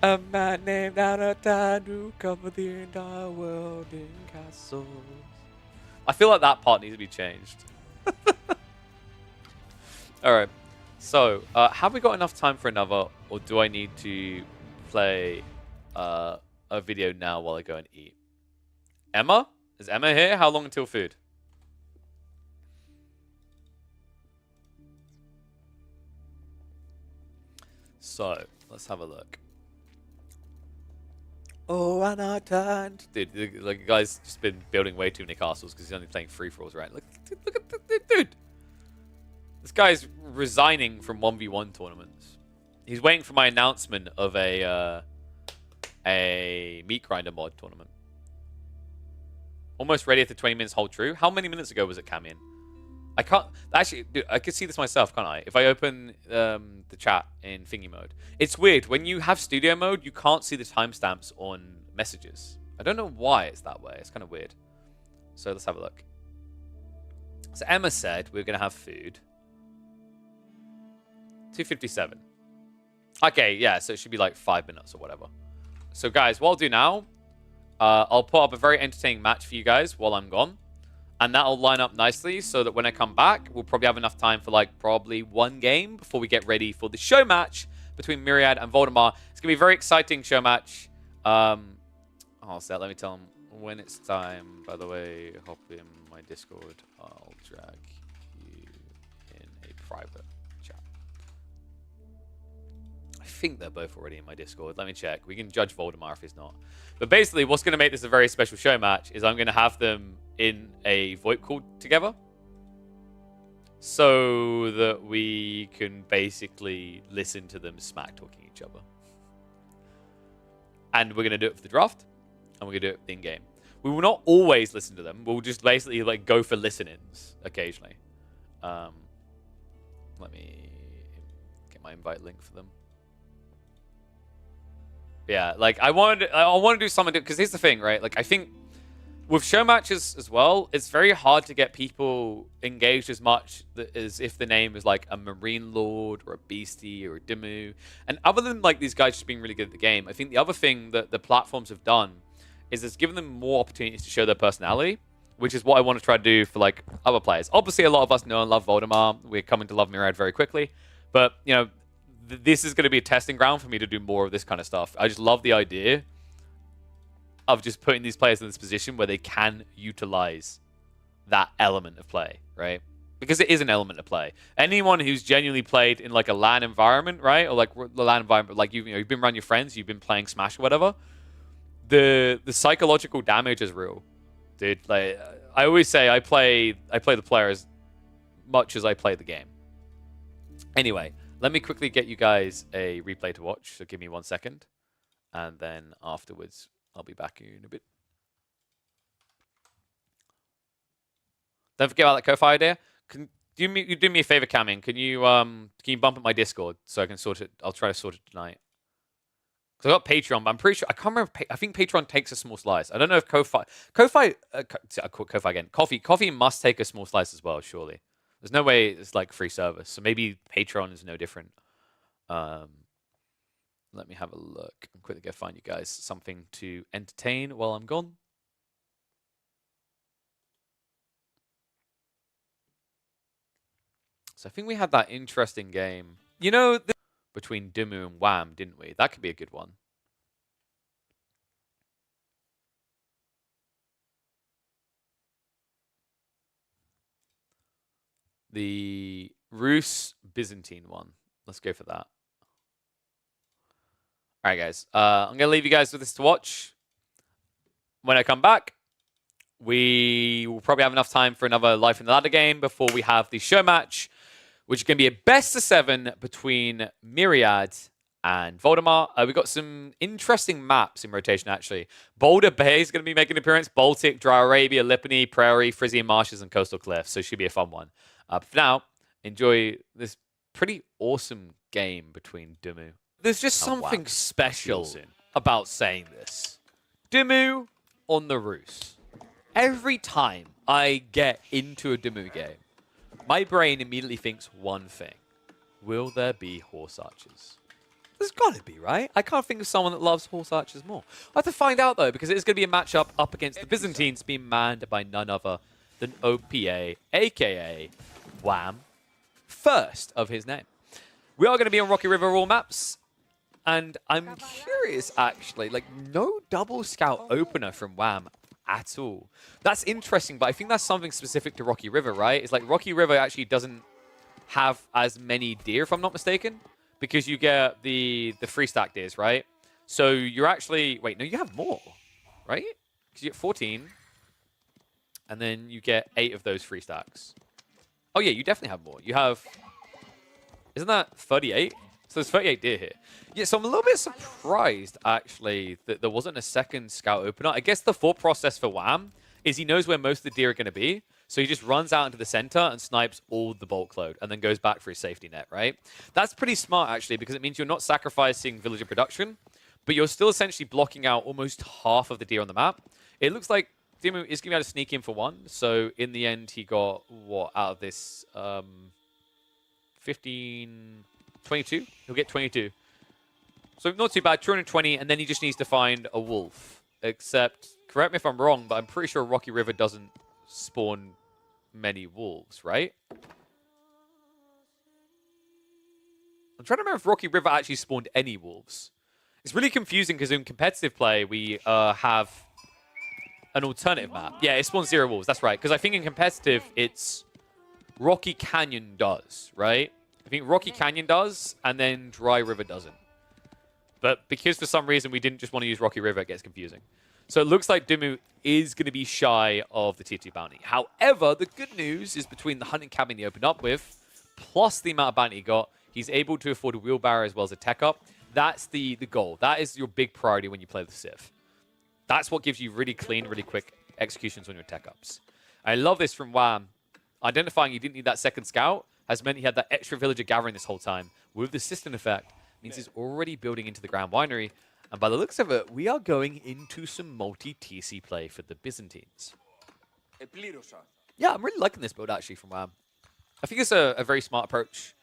A man named Anatand who covered the entire world in castles. I feel like that part needs to be changed. Alright. So, have we got enough time for another, or do I need to play... a video now while I go and eat? Emma? Is Emma here? How long until food? So, let's have a look. Oh, Anatand. Dude, like, the guy's just been building way too many castles because he's only playing free-for-alls, right? Look at the dude. This guy's resigning from 1v1 tournaments. He's waiting for my announcement of a meat grinder mod tournament. Almost ready after 20 minutes hold true. How many minutes ago was it came in? I can't actually, dude, I could see this myself, can't I? If I open the chat in thingy mode. It's weird when you have studio mode, you can't see the timestamps on messages. I don't know why it's that way. It's kind of weird. So let's have a look. So Emma said we're gonna have food. 2:57. Okay, yeah, so it should be like 5 minutes or whatever. So guys, what I'll do now, I'll put up a very entertaining match for you guys while I'm gone. And that'll line up nicely so that when I come back, we'll probably have enough time for like probably one game before we get ready for the show match between Myriad and Voldemar. It's going to be a very exciting show match. Oh, so let me tell them when it's time, by the way, hop in my Discord. I'll drag you in a private chat. I think they're both already in my Discord. Let me check. We can judge Voldemar if he's not. But basically, what's going to make this a very special show match is I'm going to have them in a VoIP call together, so that we can basically listen to them smack talking each other. And we're going to do it for the draft, and we're going to do it in-game. We will not always listen to them. We'll just basically like go for listen-ins occasionally. Let me get my invite link for them. Yeah, like I want to do something, because here's the thing, right? Like I think with show matches as well, it's very hard to get people engaged as much as if the name is like a Marine Lord or a Beastie or a Dimmu. And other than like these guys just being really good at the game, I think the other thing that the platforms have done is it's given them more opportunities to show their personality, which is what I want to try to do for like other players. Obviously, a lot of us know and love Voldemar. We're coming to love Myriad very quickly. But, you know, this is going to be a testing ground for me to do more of this kind of stuff. I just love the idea of just putting these players in this position where they can utilize that element of play, right? Because it is an element of play. Anyone who's genuinely played in like a LAN environment, right? Or like the LAN environment, like you've been around your friends, you've been playing Smash or whatever. The psychological damage is real, dude. Like I always say, I play the player as much as I play the game. Anyway, let me quickly get you guys a replay to watch. So give me 1 second, and then afterwards I'll be back in a bit. Don't forget about that Ko-Fi idea. Do me a favor, Camin? Can you bump up my Discord so I can sort it? I'll try to sort it tonight. Because I got Patreon, but I'm pretty sure I can't remember. I think Patreon takes a small slice. I don't know if Ko-Fi again. Coffee must take a small slice as well. Surely, there's no way it's like free service. So maybe Patreon is no different. Let me have a look. I'm quickly gonna find you guys something to entertain while I'm gone. So I think we had that interesting game, you know, between Dimmu and Wham, didn't we? That could be a good one. The Rus Byzantine one. Let's go for that. All right, guys. I'm going to leave you guys with this to watch. When I come back, we will probably have enough time for another Life in the Ladder game before we have the show match, which is going to be a best of 7 between Myriad and Voldemar. We've got some interesting maps in rotation, actually. Boulder Bay is going to be making an appearance. Baltic, Dry Arabia, Lipany, Prairie, Frisian Marshes, and Coastal Cliffs. So it should be a fun one. But for now, enjoy this pretty awesome game between Dimmu. There's just something special about saying this. Dimmu on the Rus. Every time I get into a Dimmu game, my brain immediately thinks one thing. Will there be horse archers? There's got to be, right? I can't think of someone that loves horse archers more. I have to find out, though, because it's going to be a matchup up against the Byzantines being manned by none other than OPA, a.k.a. Wham, first of his name. We are going to be on Rocky River all maps, and I'm curious, actually, like, no double scout opener from Wham at all. That's interesting, but I think that's something specific to Rocky River, right? It's like Rocky River actually doesn't have as many deer, if I'm not mistaken, because you get the free stack deers, right? So you're actually... Wait, no, you have more, right? Because you get 14, and then you get 8 of those free stacks. Oh, yeah, you definitely have more. You have... Isn't that 38? So there's 38 deer here. Yeah, so I'm a little bit surprised, actually, that there wasn't a second scout opener. I guess the thought process for Wham is he knows where most of the deer are going to be, so he just runs out into the center and snipes all the bulk load and then goes back for his safety net, right? That's pretty smart, actually, because it means you're not sacrificing villager production, but you're still essentially blocking out almost half of the deer on the map. It looks like Dimmu is going to be able to sneak in for 1, so in the end, he got, what, out of this, 15... 22? He'll get 22. So not too bad, 220, and then he just needs to find a wolf. Except, correct me if I'm wrong, but I'm pretty sure Rocky River doesn't spawn many wolves, right? I'm trying to remember if Rocky River actually spawned any wolves. It's really confusing because in competitive play, we have an alternative map. Yeah, it spawns 0 walls. That's right. Because I think in competitive, it's Rocky Canyon does, right? I think Rocky Canyon does, and then Dry River doesn't. But because for some reason we didn't just want to use Rocky River, it gets confusing. So it looks like Dumu is going to be shy of the Tier 2 bounty. However, the good news is between the hunting cabin he opened up with, plus the amount of bounty he got, he's able to afford a wheelbarrow as well as a tech up. That's the goal. That is your big priority when you play the Civ. That's what gives you really clean, really quick executions on your tech ups. I love this from Wham. Identifying you didn't need that second scout has meant he had that extra villager gathering this whole time. With the system effect, means he's already building into the Grand Winery. And by the looks of it, we are going into some multi-TC play for the Byzantines. Yeah, I'm really liking this build, actually, from Wham. I think it's a very smart approach.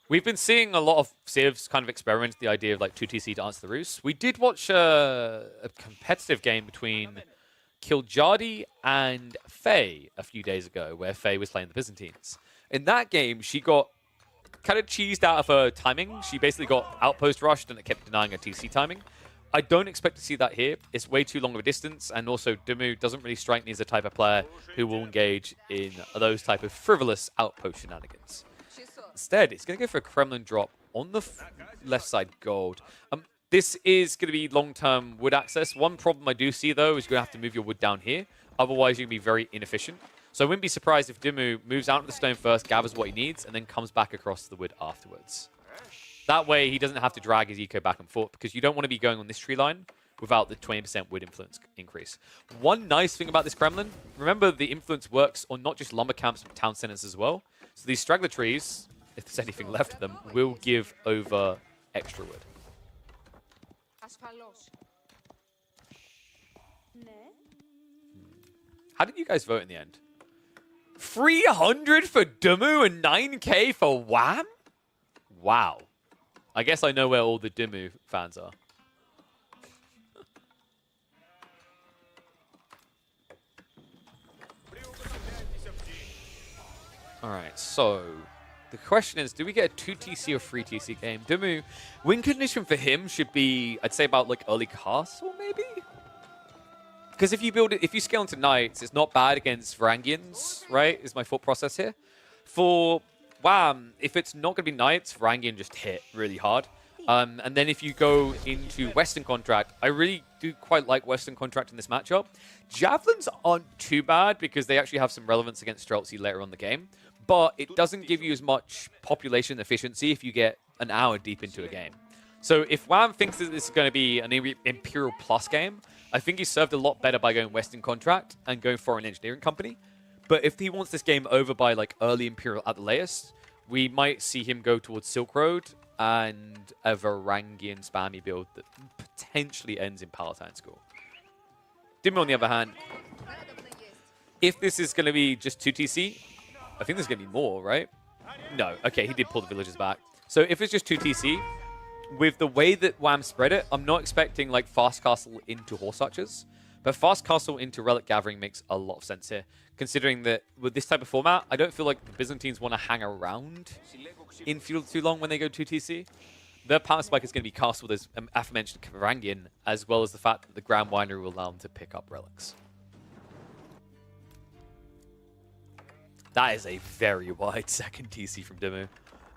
We've been seeing a lot of Civs kind of experiment the idea of like 2TC to answer the Rus. We did watch a competitive game between Kiljadi and Faye a few days ago, where Faye was playing the Byzantines. In that game, she got kind of cheesed out of her timing. She basically got outpost rushed and it kept denying her TC timing. I don't expect to see that here. It's way too long of a distance, and also Dumu doesn't really strike me as the type of player who will engage in those type of frivolous outpost shenanigans. Instead, it's going to go for a Kremlin drop on the left side gold. This is going to be long-term wood access. One problem I do see, though, is you're going to have to move your wood down here. Otherwise, you're going to be very inefficient. So I wouldn't be surprised if Dumu moves out of the stone first, gathers what he needs, and then comes back across the wood afterwards. That way, he doesn't have to drag his eco back and forth, because you don't want to be going on this tree line without the 20% wood influence increase. One nice thing about this Kremlin, remember the influence works on not just lumber camps, but town centers as well. So these straggler trees, if there's anything left of them, will give over extra wood. How did you guys vote in the end? 300 for Dumu and 9k for Wham? Wow. I guess I know where all the Dumu fans are. Alright, so the question is, do we get a 2TC or 3TC game? Dumu, win condition for him should be, I'd say about like early castle, maybe? Because if you build it, if you scale into knights, it's not bad against Varangians, right? Is my thought process here. For Wham, if it's not going to be knights, Varangian just hit really hard. And then if you go into Western Contract, I really do quite like Western Contract in this matchup. Javelins aren't too bad because they actually have some relevance against Streltsy later on in the game. But it doesn't give you as much population efficiency if you get an hour deep into a game. So if Wham thinks that this is going to be an Imperial Plus game, I think he's served a lot better by going Western Contract and going Foreign Engineering Company. But if he wants this game over by like early Imperial at the latest, we might see him go towards Silk Road and a Varangian spammy build that potentially ends in Palatine School. Dim, on the other hand, if this is going to be just 2TC, I think there's going to be more, right? No. Okay, he did pull the villagers back. So if it's just 2TC, with the way that Wham spread it, I'm not expecting like Fast Castle into Horse Archers. But Fast Castle into Relic Gathering makes a lot of sense here. Considering that with this type of format, I don't feel like the Byzantines want to hang around in field too long when they go 2TC. Their power spike is going to be cast with this aforementioned Varangian, as well as the fact that the Grand Winery will allow them to pick up relics. That is a very wide second TC from Dumu.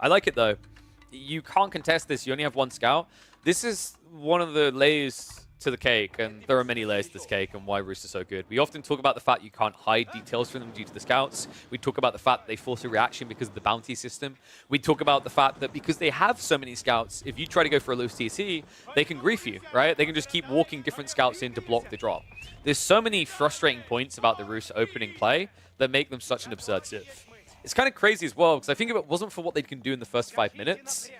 I like it though. You can't contest this. You only have one scout. This is one of the layers to the cake, and there are many layers to this cake and why Roost is so good. We often talk about the fact you can't hide details from them due to the scouts. We talk about the fact that they force a reaction because of the bounty system. We talk about the fact that because they have so many scouts, if you try to go for a loose TC, they can grief you, right? They can just keep walking different scouts in to block the drop. There's so many frustrating points about the Roost opening play that make them such an absurd Civ. It's kind of crazy as well, because I think if it wasn't for what they can do in the first 5 minutes,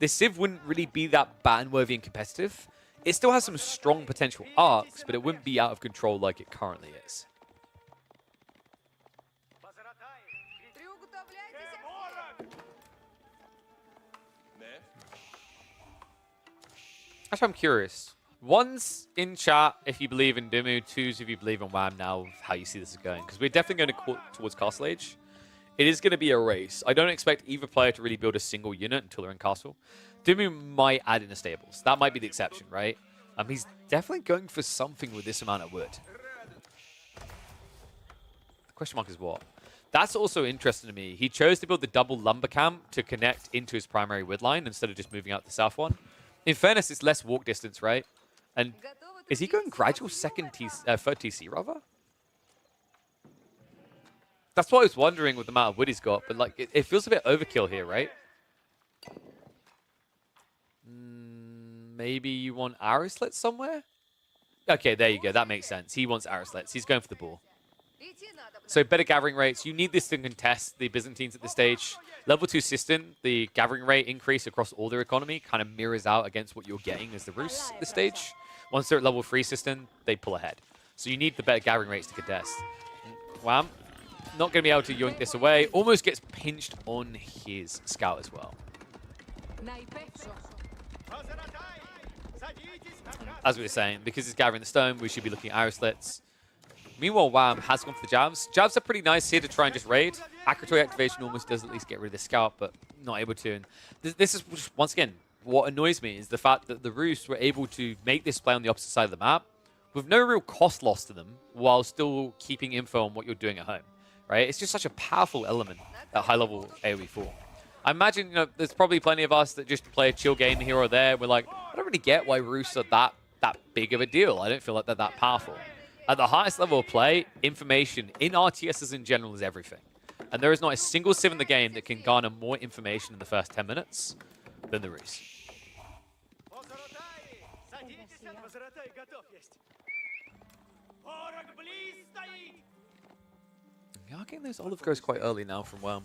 this Civ wouldn't really be that ban-worthy and competitive. It still has some strong potential arcs, but it wouldn't be out of control like it currently is. Actually, I'm curious. One's in chat if you believe in Dumu, two's if you believe in Wham now, how you see this is going. Because we're definitely going to go towards Castle Age. It is going to be a race. I don't expect either player to really build a single unit until they're in Castle. Dumu might add in the stables. That might be the exception, right? He's definitely going for something with this amount of wood. Question mark is what? That's also interesting to me. He chose to build the double lumber camp to connect into his primary wood line instead of just moving out the south one. In fairness, it's less walk distance, right? And is he going gradual third TC, rather? That's what I was wondering with the amount of wood he's got, but like it feels a bit overkill here, right? Maybe you want arrow slits somewhere? Okay, there you go. That makes sense. He wants arrow slits. He's going for the ball. So better gathering rates. You need this to contest the Byzantines at this stage. Level 2 Sistine, the gathering rate increase across all their economy kind of mirrors out against what you're getting as the Rus at this stage. Once they're at level 3 Sistine, they pull ahead. So you need the better gathering rates to contest. Wham. Not going to be able to yoink this away. Almost gets pinched on his scout as well. As we were saying, because he's gathering the stone, we should be looking at arrow slits. Meanwhile, Wham has gone for the jabs. Jabs are pretty nice here to try and just raid. Accuratory activation almost does at least get rid of the scout, but not able to. And this is, just, once again, what annoys me is the fact that the Rus were able to make this play on the opposite side of the map with no real cost loss to them while still keeping info on what you're doing at home, right? It's just such a powerful element at high-level AoE 4. I imagine, you know, there's probably plenty of us that just play a chill game here or there. We're like, I don't really get why Rus are that big of a deal. I don't feel like they're that powerful. At the highest level of play, information in RTSs in general is everything. And there is not a single civ in the game that can garner more information in the first 10 minutes than the Rus. We are getting those olive grows quite early now from Whelm.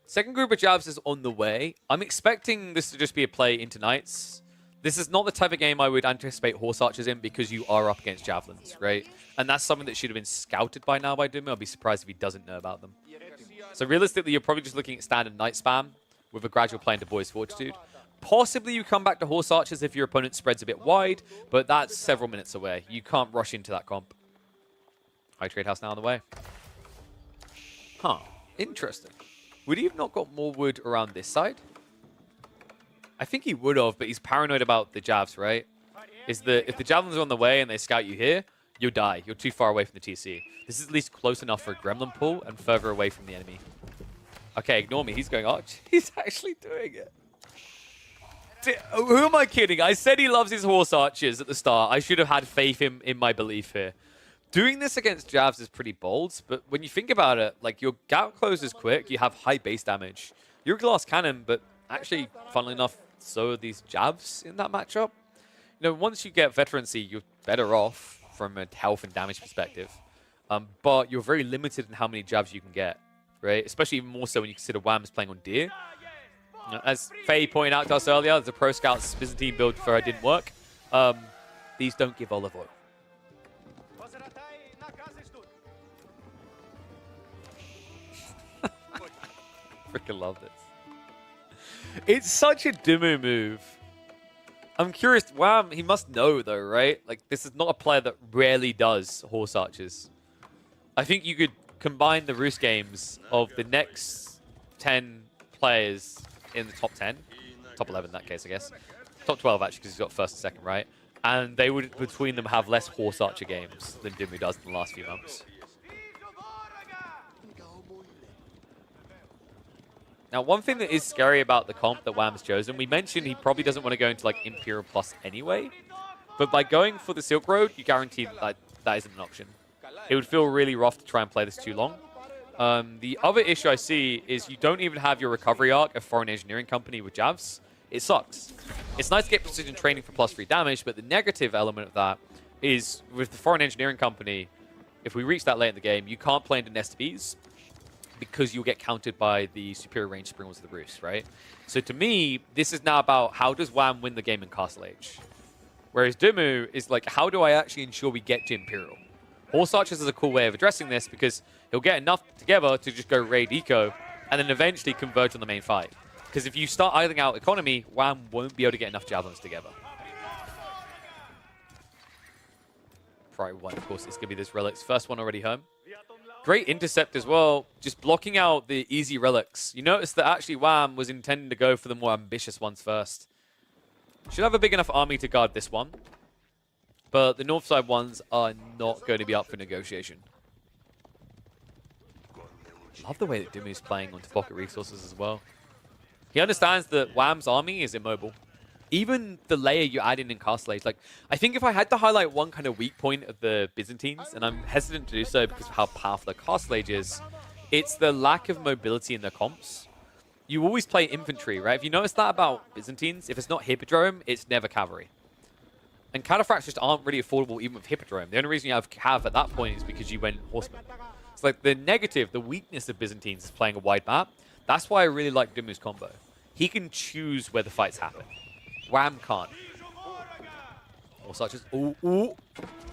Second group of jabs is on the way. I'm expecting this to just be a play into knights. This is not the type of game I would anticipate horse archers in because you are up against javelins, right? And that's something that should have been scouted by now by Duma. I'll be surprised if he doesn't know about them. So realistically, you're probably just looking at standard knight spam with a gradual play into Boy's Fortitude. Possibly you come back to horse archers if your opponent spreads a bit wide, but that's several minutes away. You can't rush into that comp. High trade house now on the way. Huh. Interesting. Would he have not got more wood around this side? I think he would have, but he's paranoid about the jabs, right? If the javelins are on the way and they scout you here, you'll die. You're too far away from the TC. This is at least close enough for a gremlin pull and further away from the enemy. Okay, ignore me. He's going arch. He's actually doing it. Who am I kidding? I said he loves his horse archers at the start. I should have had faith in my belief here. Doing this against jabs is pretty bold, but when you think about it, like your gap close is quick, you have high base damage. You're a glass cannon, but actually, funnily enough, so are these jabs in that matchup. You know, once you get veterancy, you're better off from a health and damage perspective. But you're very limited in how many jabs you can get, right? Especially even more so when you consider Wham's playing on Deer. You know, as Faye pointed out to us earlier, the Pro Scouts Byzantine build for her didn't work. These don't give olive oil. Freaking love this. It's such a Dimu move. I'm curious, Wham, he must know though, right? Like, this is not a player that rarely does horse archers. I think you could combine the Rus games of the next 10 players in the top 10. Top 11 in that case, I guess. Top 12 actually, because he's got first and second, right? And they would, between them, have less horse archer games than Dimu does in the last few months. Now, one thing that is scary about the comp that Wham's chosen, we mentioned he probably doesn't want to go into like Imperial Plus anyway, but by going for the Silk Road, you guarantee that that isn't an option. It would feel really rough to try and play this too long. The other issue I see is you don't even have your recovery arc of Foreign Engineering Company with jabs. It sucks. It's nice to get precision training for +3 damage, but the negative element of that is with the Foreign Engineering Company, if we reach that late in the game, you can't play into Nest Bs, because you'll get countered by the superior range Spring Wheels of the Rus, right? So to me, this is now about how does Wham win the game in Castle Age? Whereas Dimu is like, how do I actually ensure we get to Imperial? Horse Archers is a cool way of addressing this because he'll get enough together to just go raid eco and then eventually converge on the main fight. Because if you start idling out economy, Wham won't be able to get enough javelins together. Priority 1, of course, is going to be this Relic's first one already home. Great intercept as well, just blocking out the easy relics. You notice that actually Wham was intending to go for the more ambitious ones first. Should have a big enough army to guard this one. But the north side ones are not going to be up for negotiation. Love the way that Dimu's playing onto pocket resources as well. He understands that Wham's army is immobile. Even the layer you add in Castle Age, like, I think if I had to highlight one kind of weak point of the Byzantines, and I'm hesitant to do so because of how powerful the Castle Age is, it's the lack of mobility in their comps. You always play infantry, right? If you notice that about Byzantines, if it's not Hippodrome, it's never cavalry. And cataphracts just aren't really affordable even with Hippodrome. The only reason you have cav at that point is because you went horseman. It's like the negative, the weakness of Byzantines is playing a wide map. That's why I really like Dimu's combo. He can choose where the fights happen. Wham can't. Or such as... Ooh, ooh,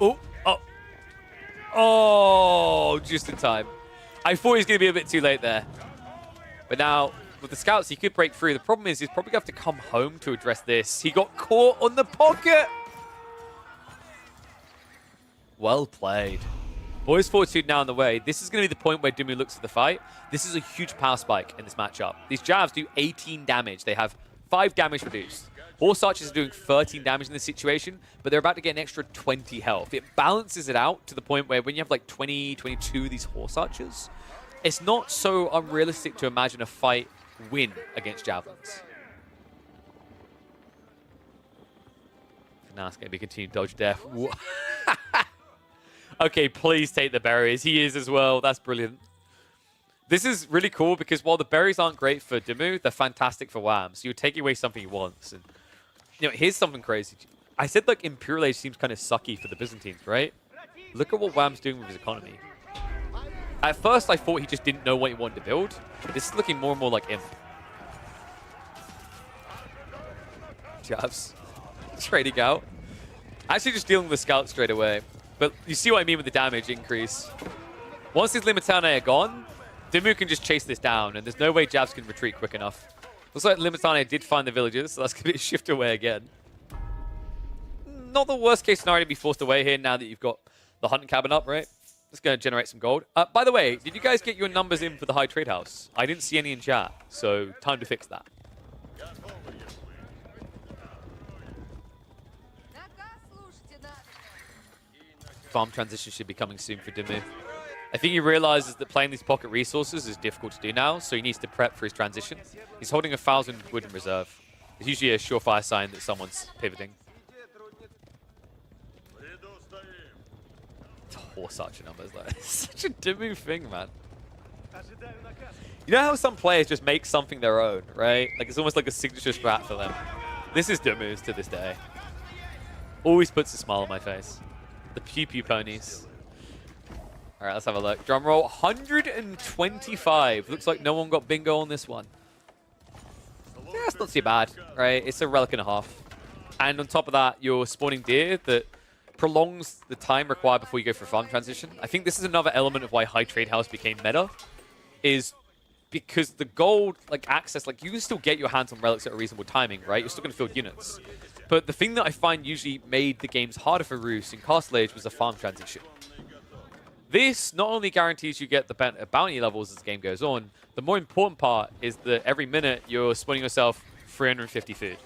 ooh, oh. Oh, just in time. I thought he was going to be a bit too late there. But now, with the scouts, he could break through. The problem is he's probably going to have to come home to address this. He got caught on the pocket. Well played. Boys Fortitude now on the way. This is going to be the point where Dimu looks at the fight. This is a huge power spike in this matchup. These jabs do 18 damage. They have 5 damage reduced. Horse Archers are doing 13 damage in this situation, but they're about to get an extra 20 health. It balances it out to the point where when you have like 20, 22 of these Horse Archers, it's not so unrealistic to imagine a fight win against Javelins. Now it's going to be continued dodge death. Okay, please take the berries. He is as well. That's brilliant. This is really cool because while the berries aren't great for Dimu, they're fantastic for Wham. So you're taking away something he wants. And you know, here's something crazy. I said like Imperial Age seems kind of sucky for the Byzantines, right? Look at what Wham's doing with his economy. At first, I thought he just didn't know what he wanted to build. This is looking more and more like Imp. Jabs. Trading out. Actually just dealing with the scouts straight away. But you see what I mean with the damage increase. Once these Limitane are gone, Dimu can just chase this down, and there's no way Jabs can retreat quick enough. Looks like Limitane did find the villagers, so that's going to be a shift away again. Not the worst case scenario to be forced away here now that you've got the hunting cabin up, right? Just going to generate some gold. By the way, did you guys get your numbers in for the high trade house? I didn't see any in chat, so time to fix that. Farm transition should be coming soon for Dimu. I think he realizes that playing these pocket resources is difficult to do now, so he needs to prep for his transition. He's holding 1,000 wood in reserve. It's usually a surefire sign that someone's pivoting. Horse archer numbers, like, it's such a Dimu thing, man. You know how some players just make something their own, right? Like it's almost like a signature strat for them. This is Dimu's to this day. Always puts a smile on my face. The Pew Pew ponies. All right, let's have a look. Drum roll, 125. Looks like no one got bingo on this one. Yeah, it's not too bad, right? It's a relic and a half. And on top of that, you're spawning deer that prolongs the time required before you go for farm transition. I think this is another element of why High Trade House became meta, is because the gold, like access, like you can still get your hands on relics at a reasonable timing, right? You're still going to field units. But the thing that I find usually made the games harder for Roos in Castle Age was the farm transition. This not only guarantees you get the bounty levels as the game goes on, the more important part is that every minute you're spawning yourself 350 food.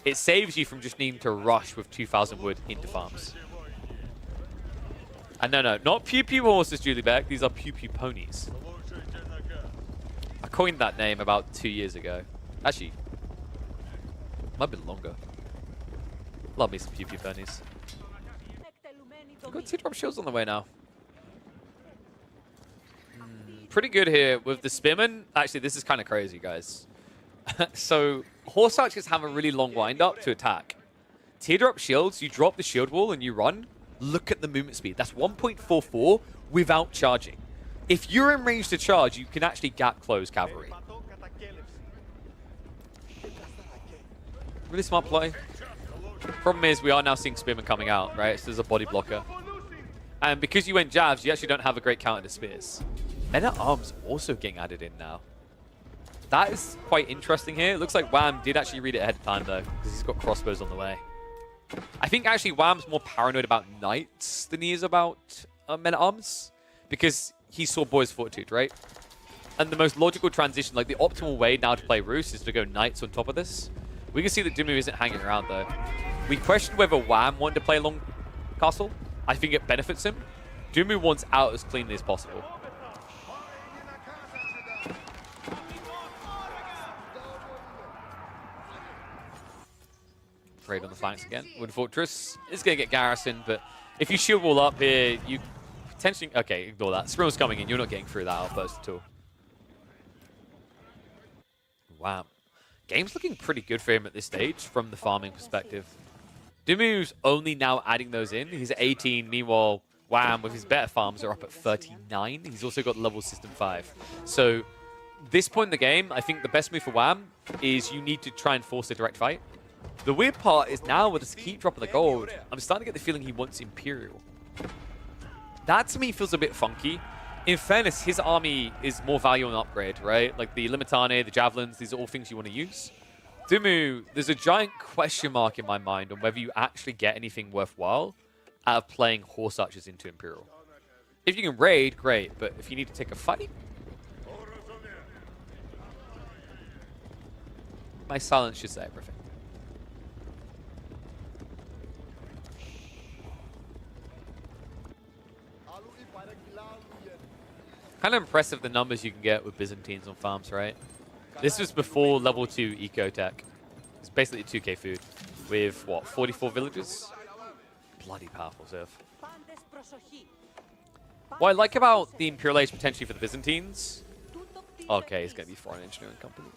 It saves you from just needing to rush with 2,000 wood into farms. And no, not Pew Pew horses, Julie Beck. These are Pew Pew ponies. I coined that name about 2 years ago. Actually, might have been longer. Love me some Pew Pew ponies. We've got 2-drop shields on the way now. Pretty good here with the Spearman. Actually, this is kind of crazy, guys. So, Horse Archers have a really long wind-up to attack. Teardrop shields, you drop the shield wall and you run. Look at the movement speed. That's 1.44 without charging. If you're in range to charge, you can actually gap close cavalry. Really smart play. Problem is, we are now seeing Spearman coming out, right? So there's a body blocker. And because you went jabs, you actually don't have a great counter to spears. Men at Arms also getting added in now. That is quite interesting here. It looks like Wham did actually read it ahead of time, though, because he's got crossbows on the way. I think actually Wham's more paranoid about knights than he is about men at Arms, because he saw Boys Fortitude, right? And the most logical transition, like the optimal way now to play Roos is to go knights on top of this. We can see that Dimu isn't hanging around, though. We questioned whether Wham wanted to play long castle. I think it benefits him. Dimu wants out as cleanly as possible. raid on the flanks again. Wood Fortress is going to get garrisoned, but if you shield wall up here, you potentially... Okay, ignore that. Skrill's coming in. You're not getting through that outpost at all. Wow. Game's looking pretty good for him at this stage from the farming perspective. Dumu's only now adding those in. He's at 18. Meanwhile, Wham, with his better farms, are up at 39. He's also got level system 5. So, this point in the game, I think the best move for Wham is you need to try and force a direct fight. The weird part is now with this keep dropping the gold, I'm starting to get the feeling he wants Imperial. That to me feels a bit funky. In fairness, his army is more value on upgrade, right? Like the Limitane, the Javelins, these are all things you want to use. Dumu, there's a giant question mark in my mind on whether you actually get anything worthwhile out of playing Horse Archers into Imperial. If you can raid, great, but if you need to take a fight... My silence should say everything. Kind of impressive the numbers you can get with Byzantines on farms, right? This was before level 2 eco-tech. It's basically 2k food with, what, 44 villages? Bloody powerful, Zev. What I like about the Imperial Age potentially for the Byzantines... Okay, it's going to be Foreign Engineering Company.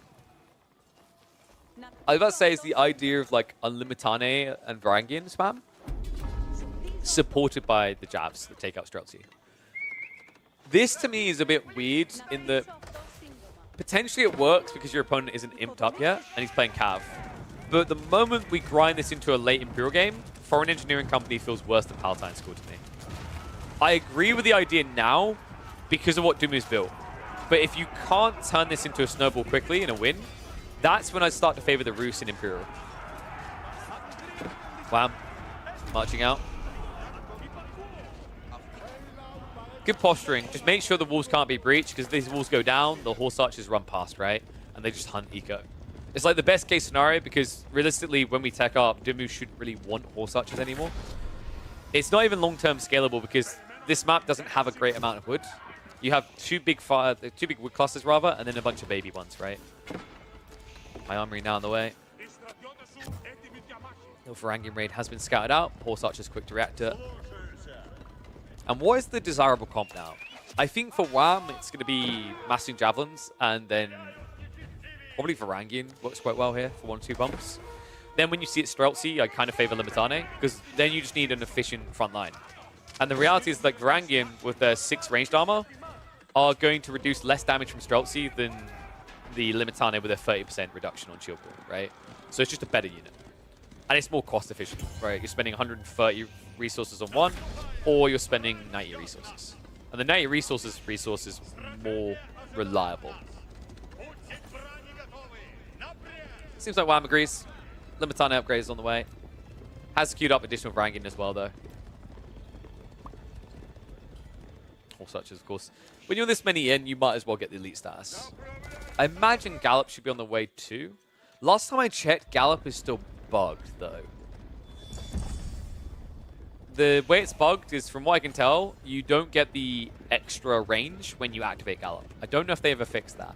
I was about to say is the idea of like Unlimitane and Varangian spam supported by the jabs that take out Streltsy. This to me is a bit weird in that potentially it works because your opponent isn't imped up yet and he's playing Cav. But the moment we grind this into a late Imperial game, Foreign Engineering Company feels worse than Palatine School to me. I agree with the idea now because of what Dumu's built. But if you can't turn this into a snowball quickly in a win, that's when I start to favor the Rus in Imperial. Wham. Marching out. Good posturing. Just make sure the walls can't be breached, because these walls go down, the Horse Archers run past, right? And they just hunt eco. It's like the best case scenario, because realistically, when we tech up, Dumu shouldn't really want Horse Archers anymore. It's not even long-term scalable, because this map doesn't have a great amount of wood. You have two big wood clusters, rather, and then a bunch of baby ones, right? My armory now on the way. The Varangian raid has been scouted out. Horse Archer's quick to react to it. And what is the desirable comp now? I think for Wham, it's going to be Massing Javelins, and then probably Varangian works quite well here for 1-2 bumps. Then when you see it Streltsy, I kind of favor Limitane, because then you just need an efficient front line. And the reality is like Varangian with their 6 ranged armor are going to reduce less damage from Streltsy than the Limitane with a 30% reduction on shield ball, right? So it's just a better unit. And it's more cost efficient, right? You're spending 130 resources on one, or you're spending 90 resources. And the 90 resource is more reliable. Seems like Wham agrees. Limitane upgrade is on the way. Has queued up additional Varangian as well, though. All such as, of course. When you're this many in, you might as well get the elite status. I imagine Gallop should be on the way too. Last time I checked, Gallop is still bugged, though. The way it's bugged is, from what I can tell, you don't get the extra range when you activate Gallop. I don't know if they ever fixed that.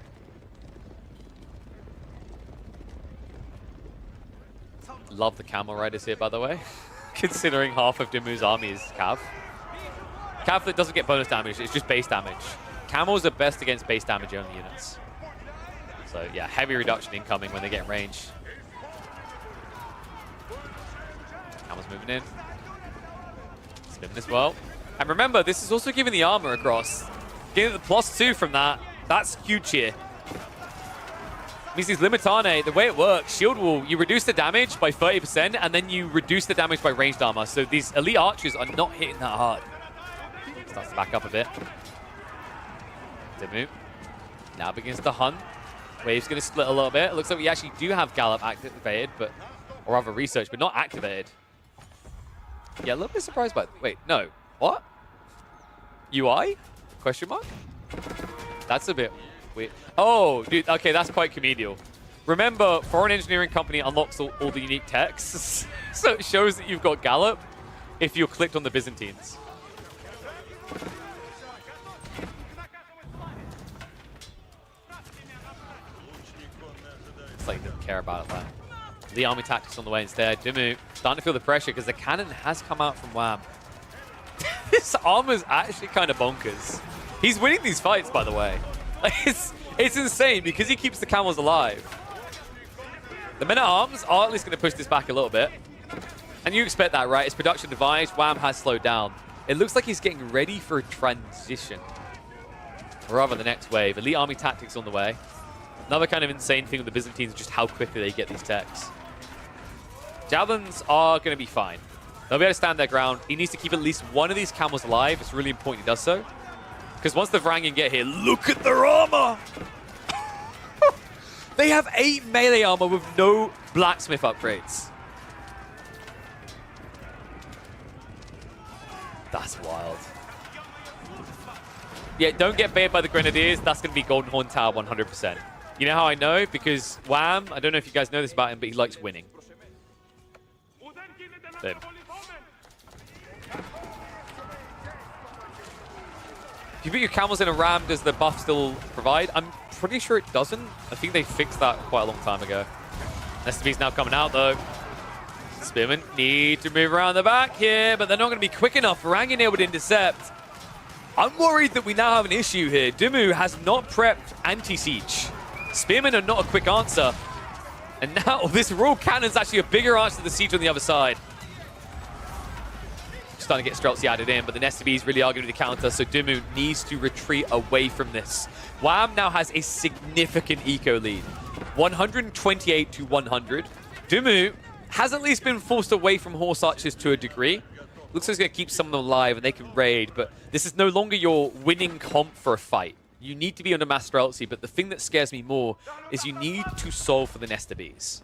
Love the Camel Riders here, by the way. Considering half of Dumu's army is Cav. Cav that doesn't get bonus damage, it's just base damage. Camels are best against base damage only units. So yeah, heavy reduction incoming when they get in range. Camel's moving in. Spinning as well. And remember, this is also giving the armor across. Getting the +2 from that. That's huge here. Means these Limitane, the way it works, shield wall, you reduce the damage by 30%, and then you reduce the damage by ranged armor. So these elite archers are not hitting that hard. Starts to back up a bit. Dumu now begins to hunt. Wave's going to split a little bit. It looks like we actually do have Gallop activated, but, or rather research, but not activated. Yeah, a little bit surprised by it. Wait, no. What? UI? Question mark? That's a bit weird. Oh, dude, okay, that's quite comedial. Remember, Foreign Engineering Company unlocks all the unique texts, so it shows that you've got Gallop if you're clicked on the Byzantines. It's like they didn't care about it, like. The army tactics on the way instead. Dimu starting to feel the pressure because the cannon has come out from Wham. This armor's actually kind of bonkers. He's winning these fights, by the way. Like, it's insane because he keeps the camels alive. The men-at-arms are at least going to push this back a little bit. And you expect that, right? It's production device. Wham has slowed down. It looks like he's getting ready for a transition. Or rather, the next wave. Elite army tactics on the way. Another kind of insane thing with the Byzantines is just how quickly they get these techs. Javelins are going to be fine. They'll be able to stand their ground. He needs to keep at least one of these camels alive. It's really important he does so. Because once the Varangian get here, look at their armor! They have 8 melee armor with no blacksmith upgrades. That's wild. Yeah, don't get baited by the Grenadiers. That's going to be Golden Horn Tower 100%. You know how I know? Because Wham, I don't know if you guys know this about him, but he likes winning. Boom. If you put your camels in a ram, does the buff still provide? I'm pretty sure it doesn't. I think they fixed that quite a long time ago. STB's now coming out, though. Spearmen need to move around the back here, but they're not going to be quick enough. Varangian able to intercept. I'm worried that we now have an issue here. Dimu has not prepped anti-siege. Spearmen are not a quick answer. And now this Royal Cannon's actually a bigger answer to the siege on the other side. Starting to get Streltsy added in, but the STBs really are going to be the counter, so Dimu needs to retreat away from this. Wham now has a significant eco lead. 128 to 100. Dimu has at least been forced away from horse archers to a degree. Looks like he's going to keep some of them alive and they can raid, but this is no longer your winning comp for a fight. You need to be under mass Streltsy, but the thing that scares me more is you need to solve for the STBs.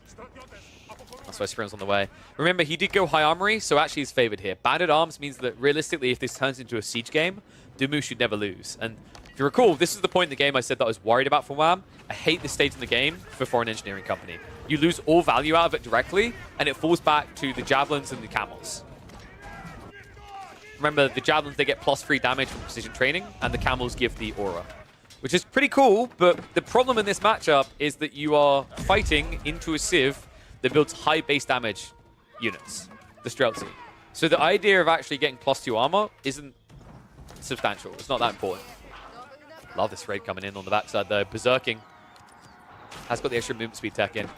That's why Spearman's on the way. Remember, he did go high armory, so actually he's favored here. Banded arms means that realistically, if this turns into a siege game, Dimu should never lose. And if you recall, this is the point in the game I said that I was worried about for Wham. I hate this stage in the game for Foreign Engineering Company. You lose all value out of it directly, and it falls back to the javelins and the camels. Remember, the javelins, they get +3 damage from precision training, and the camels give the aura, which is pretty cool, but the problem in this matchup is that you are fighting into a civ that builds high base damage units, the Streltsy. So the idea of actually getting +2 armor isn't substantial. It's not that important. Love this raid coming in on the backside, though. Berserking has got the extra movement speed tech in.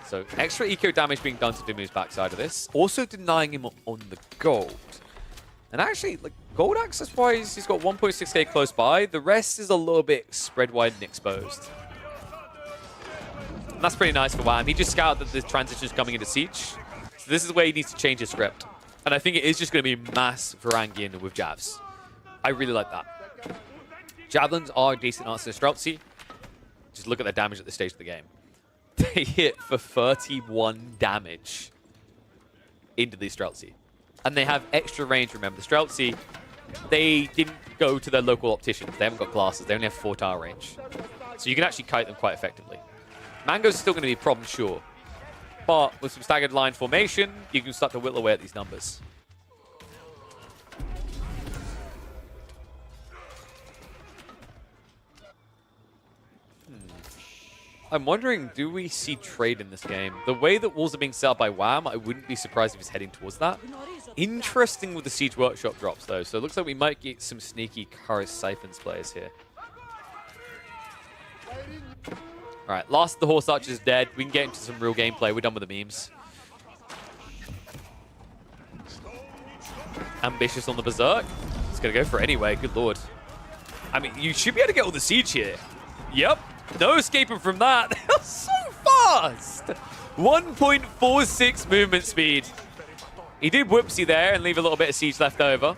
So extra eco damage being done to Dimu's backside of this. Also denying him on the gold. And actually, like, gold access-wise, he's got 1.6k close by. The rest is a little bit spread wide and exposed. And that's pretty nice for Wham. He just scouted that the transition is coming into siege. So this is where he needs to change his script. And I think it is just going to be mass Varangian with Javs. I really like that. Javelins are a decent answer to Streltsy. Just look at their damage at this stage of the game. They hit for 31 damage into the Streltsy. And they have extra range, remember. The Streltsy, they didn't go to their local opticians. They haven't got glasses. They only have 4 tower range. So you can actually kite them quite effectively. Mango's still going to be a problem, sure. But with some staggered line formation, you can start to whittle away at these numbers. I'm wondering, do we see trade in this game? The way that walls are being set up by Wham, I wouldn't be surprised if he's heading towards that. Interesting with the Siege Workshop drops, though. So it looks like we might get some sneaky Karis Siphons players here. All right, last of the Horse Archers is dead. We can get into some real gameplay. We're done with the memes. Ambitious on the Berserk. He's going to go for it anyway. Good lord. I mean, you should be able to get all the siege here. Yep. No escaping from that. They're so fast. 1.46 movement speed. He did whoopsie there and leave a little bit of siege left over.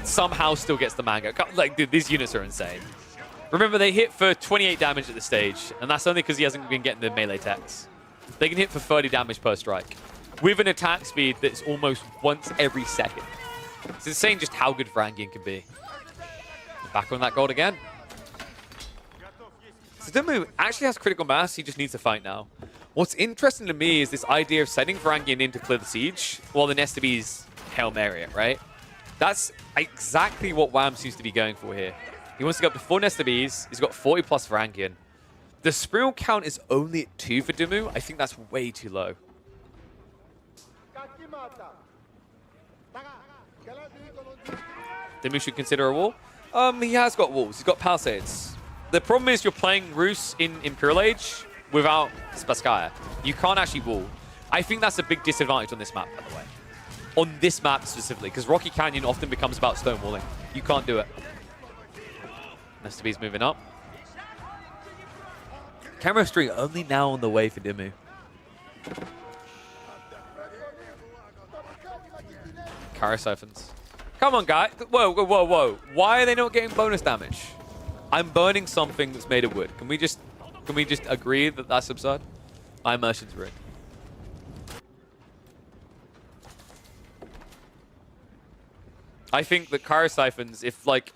Somehow still gets the mango. Like, dude, these units are insane. Remember, they hit for 28 damage at this stage, and that's only because he hasn't been getting the melee attacks. They can hit for 30 damage per strike, with an attack speed that's almost once every second. It's insane just how good Varangian can be. Back on that gold again. So Dimu actually has critical mass, he just needs to fight now. What's interesting to me is this idea of sending Varangian in to clear the siege, while the STBs Hail Mary it, right? That's exactly what Wham seems to be going for here. He wants to go up to 4 STBs, he's got 40 plus Varangian. The Sprint count is only at 2 for Dumu. I think that's way too low. Dumu should consider a wall. He has got walls. He's got palisades. The problem is you're playing Rus in Imperial Age without Spasskaya. You can't actually wall. I think that's a big disadvantage on this map, by the way. On this map specifically, because Rocky Canyon often becomes about stonewalling. You can't do it. Mr. B's moving up. Chemistry only now on the way for Dumu. Kara siphons. Come on, guy. Whoa, whoa, whoa, whoa. Why are they not getting bonus damage? I'm burning something that's made of wood. Can we just agree that that's absurd? My immersion's ruined. I think that Kara siphons, if like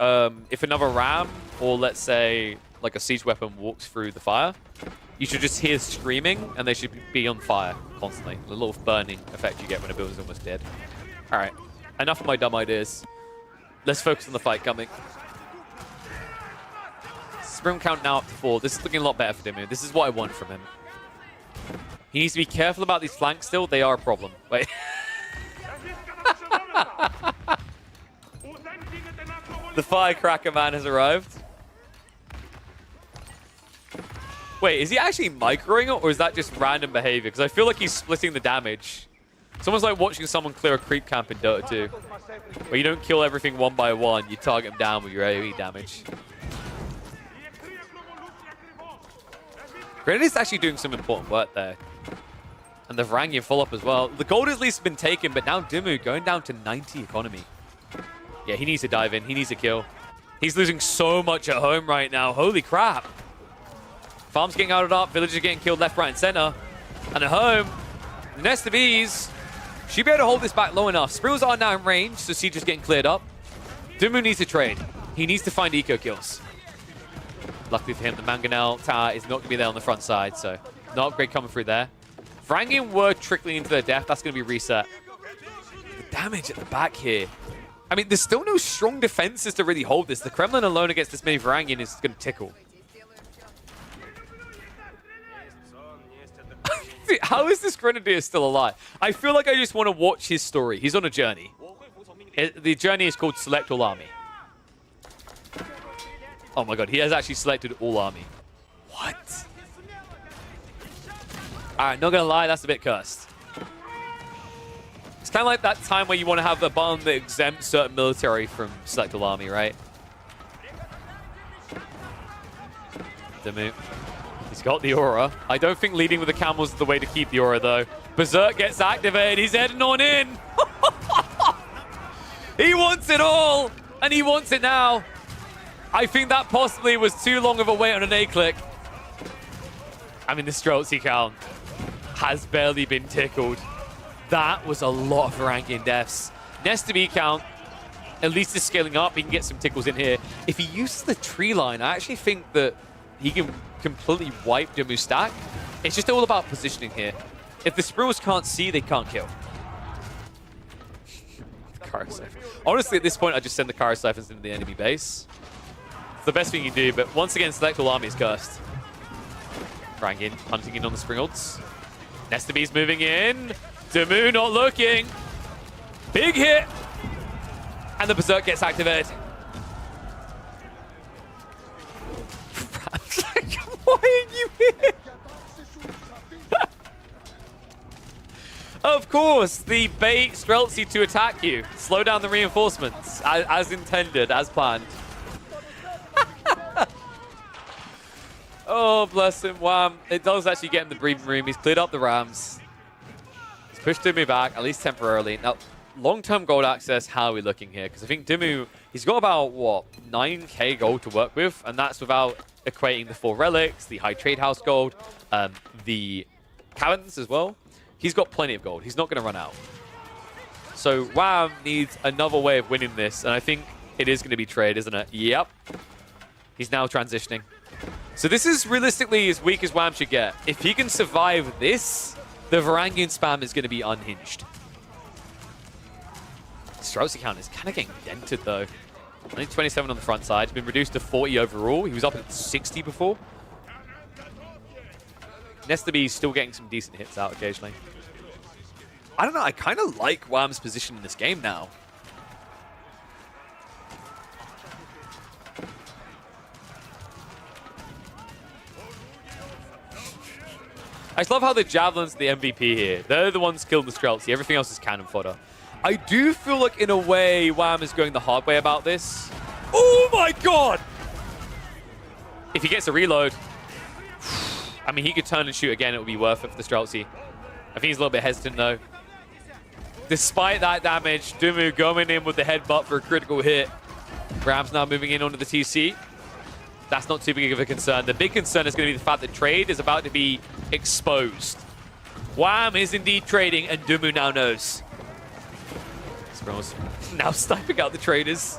if another ram or let's say like a siege weapon walks through the fire, you should just hear screaming and they should be on fire constantly. The little burning effect you get when a building's almost dead. All right, enough of my dumb ideas. Let's focus on the fight coming. Sprint count now up to 4. This is looking a lot better for Dumu. This is what I want from him. He needs to be careful about these flanks still. They are a problem. Wait. The firecracker man has arrived. Wait, is he actually microing it, or is that just random behavior? Because I feel like he's splitting the damage. It's almost like watching someone clear a creep camp in Dota 2, where you don't kill everything one by one, you target them down with your AoE damage. Grenadier's actually doing some important work there. And the Varangian full up as well. The gold has at least been taken, but now Dumu going down to 90 economy. Yeah, he needs to dive in. He needs to kill. He's losing so much at home right now. Holy crap. Farm's getting out up. Villagers are getting killed left, right, and center. And at home, the nest of bees should be able to hold this back low enough. Sprills are now in range, so Siege is getting cleared up. Dumu needs to trade. He needs to find eco kills. Luckily for him, the Mangonel tower is not going to be there on the front side, so no upgrade coming through there. Varangian were trickling into their death. That's going to be reset. The damage at the back here. I mean, there's still no strong defenses to really hold this. The Kremlin alone against this many Varangian is going to tickle. How is this Grenadier still alive? I feel like I just want to watch his story. He's on a journey. The journey is called Select All Army. Oh my god, he has actually selected all army. What? Alright, not gonna lie, that's a bit cursed. It's kind of like that time where you want to have a button that exempts certain military from Select All Army, right? Dumu. He's got the aura. I don't think leading with the camels is the way to keep the aura, though. Berserk gets activated. He's heading on in. He wants it all, and he wants it now. I think that possibly was too long of a wait on an A-click. I mean, the Streltsy count has barely been tickled. That was a lot of Varangian deaths. Nest of E count, at least is scaling up. He can get some tickles in here. If he uses the tree line, I actually think that he can completely wipe Dumu's stack. It's just all about positioning here. If the Spruels can't see, they can't kill. Honestly, at this point, I just send the Kara Siphons into the enemy base. It's the best thing you do, but once again, Select All Army is cursed. Varangian hunting in on the Springolds. Nest of Bees moving in. Dumu not looking. Big hit. And the Berserk gets activated. Why are you here? Of course, the bait Streltsy to attack you. Slow down the reinforcements, as intended, as planned. Oh, bless him. Wow. It does actually get in the breathing room. He's cleared up the Rams. He's pushed Dumu back, at least temporarily. Now, long-term gold access, how are we looking here? Because I think Dumu, he's got about, what, 9k gold to work with, and that's without equating the 4 relics, the high trade house gold, the cabins as well. He's got plenty of gold. He's not going to run out. So WAM needs another way of winning this, and I think it is going to be trade, isn't it? Yep. He's now transitioning. So this is realistically as weak as WAM should get. If he can survive this, the Varangian spam is going to be unhinged. Strauss account is kind of getting dented, though. Only 27 on the front side. He's been reduced to 40 overall. He was up at 60 before. Nesta B's still getting some decent hits out occasionally. I don't know, I kind of like Wham's position in this game now. I just love how the Javelin's the MVP here. They're the ones killing the Streltsy. Everything else is cannon fodder. I do feel like, in a way, Wham is going the hard way about this. Oh my god! If he gets a reload, I mean, he could turn and shoot again. It would be worth it for the Streltsy. I think he's a little bit hesitant, though. Despite that damage, Dumu going in with the headbutt for a critical hit. Rams now moving in onto the TC. That's not too big of a concern. The big concern is going to be the fact that trade is about to be exposed. Wham is indeed trading, and Dumu now knows. Sproles now sniping out the traders.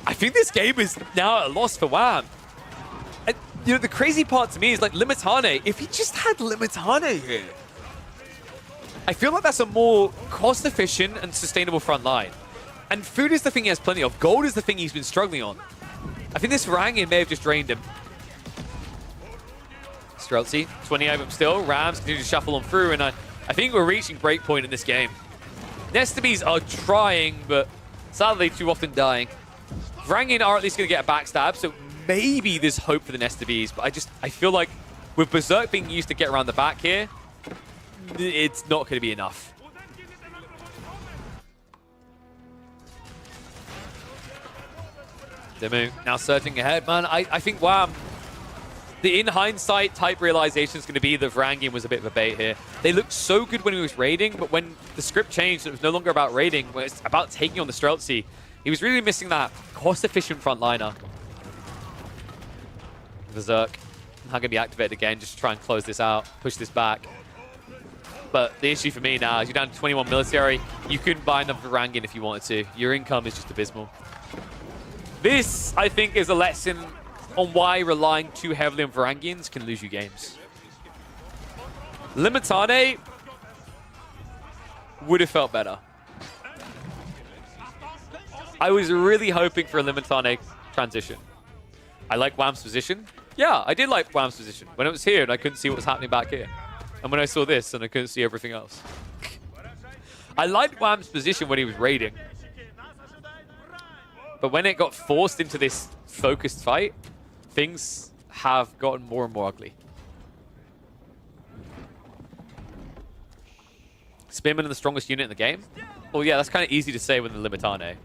I think this game is now at a loss for Wham. And, you know, the crazy part to me is, like, Limitane. If he just had Limitane here, I feel like that's a more cost-efficient and sustainable front line. And food is the thing he has plenty of. Gold is the thing he's been struggling on. I think this Varangian may have just drained him. Streltsy, 20 of them still. Rams continue to shuffle on through, and I think we're reaching breakpoint in this game. Nesta Bs are trying, but sadly too often dying. Varangian are at least going to get a backstab, so maybe there's hope for the Nesta Bs, but I feel like with Berserk being used to get around the back here, it's not going to be enough. Demu now surging ahead, man. I think Wham, the in hindsight type realization is going to be that Varangian was a bit of a bait here. They looked so good when he was raiding, but when the script changed, it was no longer about raiding, when it's about taking on the Streltsy. He was really missing that cost-efficient frontliner. Berserk not going to be activated again, just to try and close this out, push this back. But the issue for me now is you're down to 21 military. You couldn't buy another Varangian if you wanted to. Your income is just abysmal. This, I think, is a lesson on why relying too heavily on Varangians can lose you games. Limitane would have felt better. I was really hoping for a Limitane transition. I like Wham's position. Yeah, I did like Wham's position. When it was here and I couldn't see what was happening back here. And when I saw this and I couldn't see everything else. I liked Wham's position when he was raiding. But when it got forced into this focused fight, things have gotten more and more ugly. Spearman are the strongest unit in the game? Well, yeah, that's kind of easy to say with the Limitane.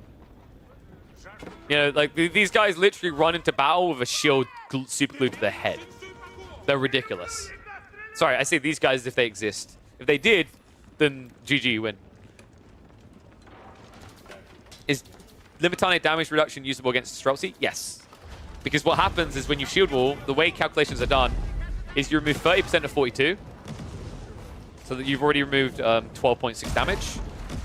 You know, like, these guys literally run into battle with a shield super glued to their head. They're ridiculous. Sorry, I say these guys if they exist. If they did, then GG, you win. Is Limitane damage reduction usable against Streltsy? Yes. Because what happens is when you shield wall, the way calculations are done is you remove 30% of 42. So that you've already removed 12.6 damage.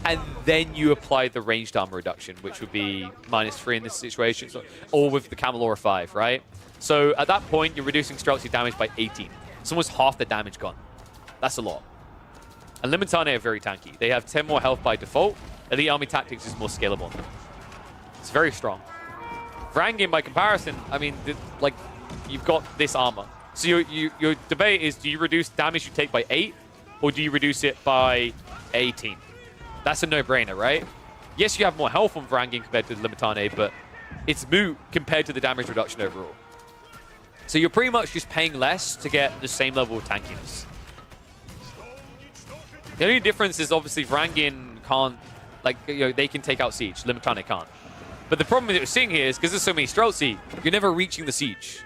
And then you apply the ranged armor reduction, which would be -3 in this situation. So, or with the Camelora 5, right? So at that point, you're reducing Streltsy damage by 18. It's almost half the damage gone. That's a lot. And Limitane are very tanky. They have 10 more health by default. Elite Army Tactics is more scalable. It's very strong. Varangian, by comparison, I mean, like, you've got this armor. So your debate is, do you reduce damage you take by 8, or do you reduce it by 18? That's a no-brainer, right? Yes, you have more health on Varangian compared to Limitane, but it's moot compared to the damage reduction overall. So you're pretty much just paying less to get the same level of tankiness. The only difference is obviously Varangian can't, like, you know, they can take out Siege. Limitane can't. But the problem that we're seeing here is because there's so many Streltsy, you're never reaching the Siege.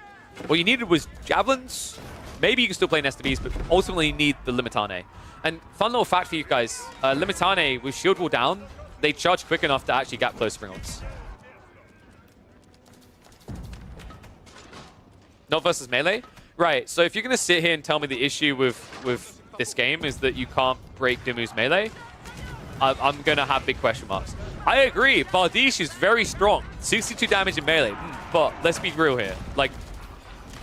What you needed was Javelins. Maybe you can still play Nesta Bs, but ultimately you need the Limitane. And fun little fact for you guys, Limitane with shield wall down, they charge quick enough to actually gap close spring ults. Not versus melee? Right, so if you're going to sit here and tell me the issue with this game is that you can't break Dumu's melee, I'm going to have big question marks. I agree, Bardiche is very strong. 62 damage in melee, but let's be real here. Like,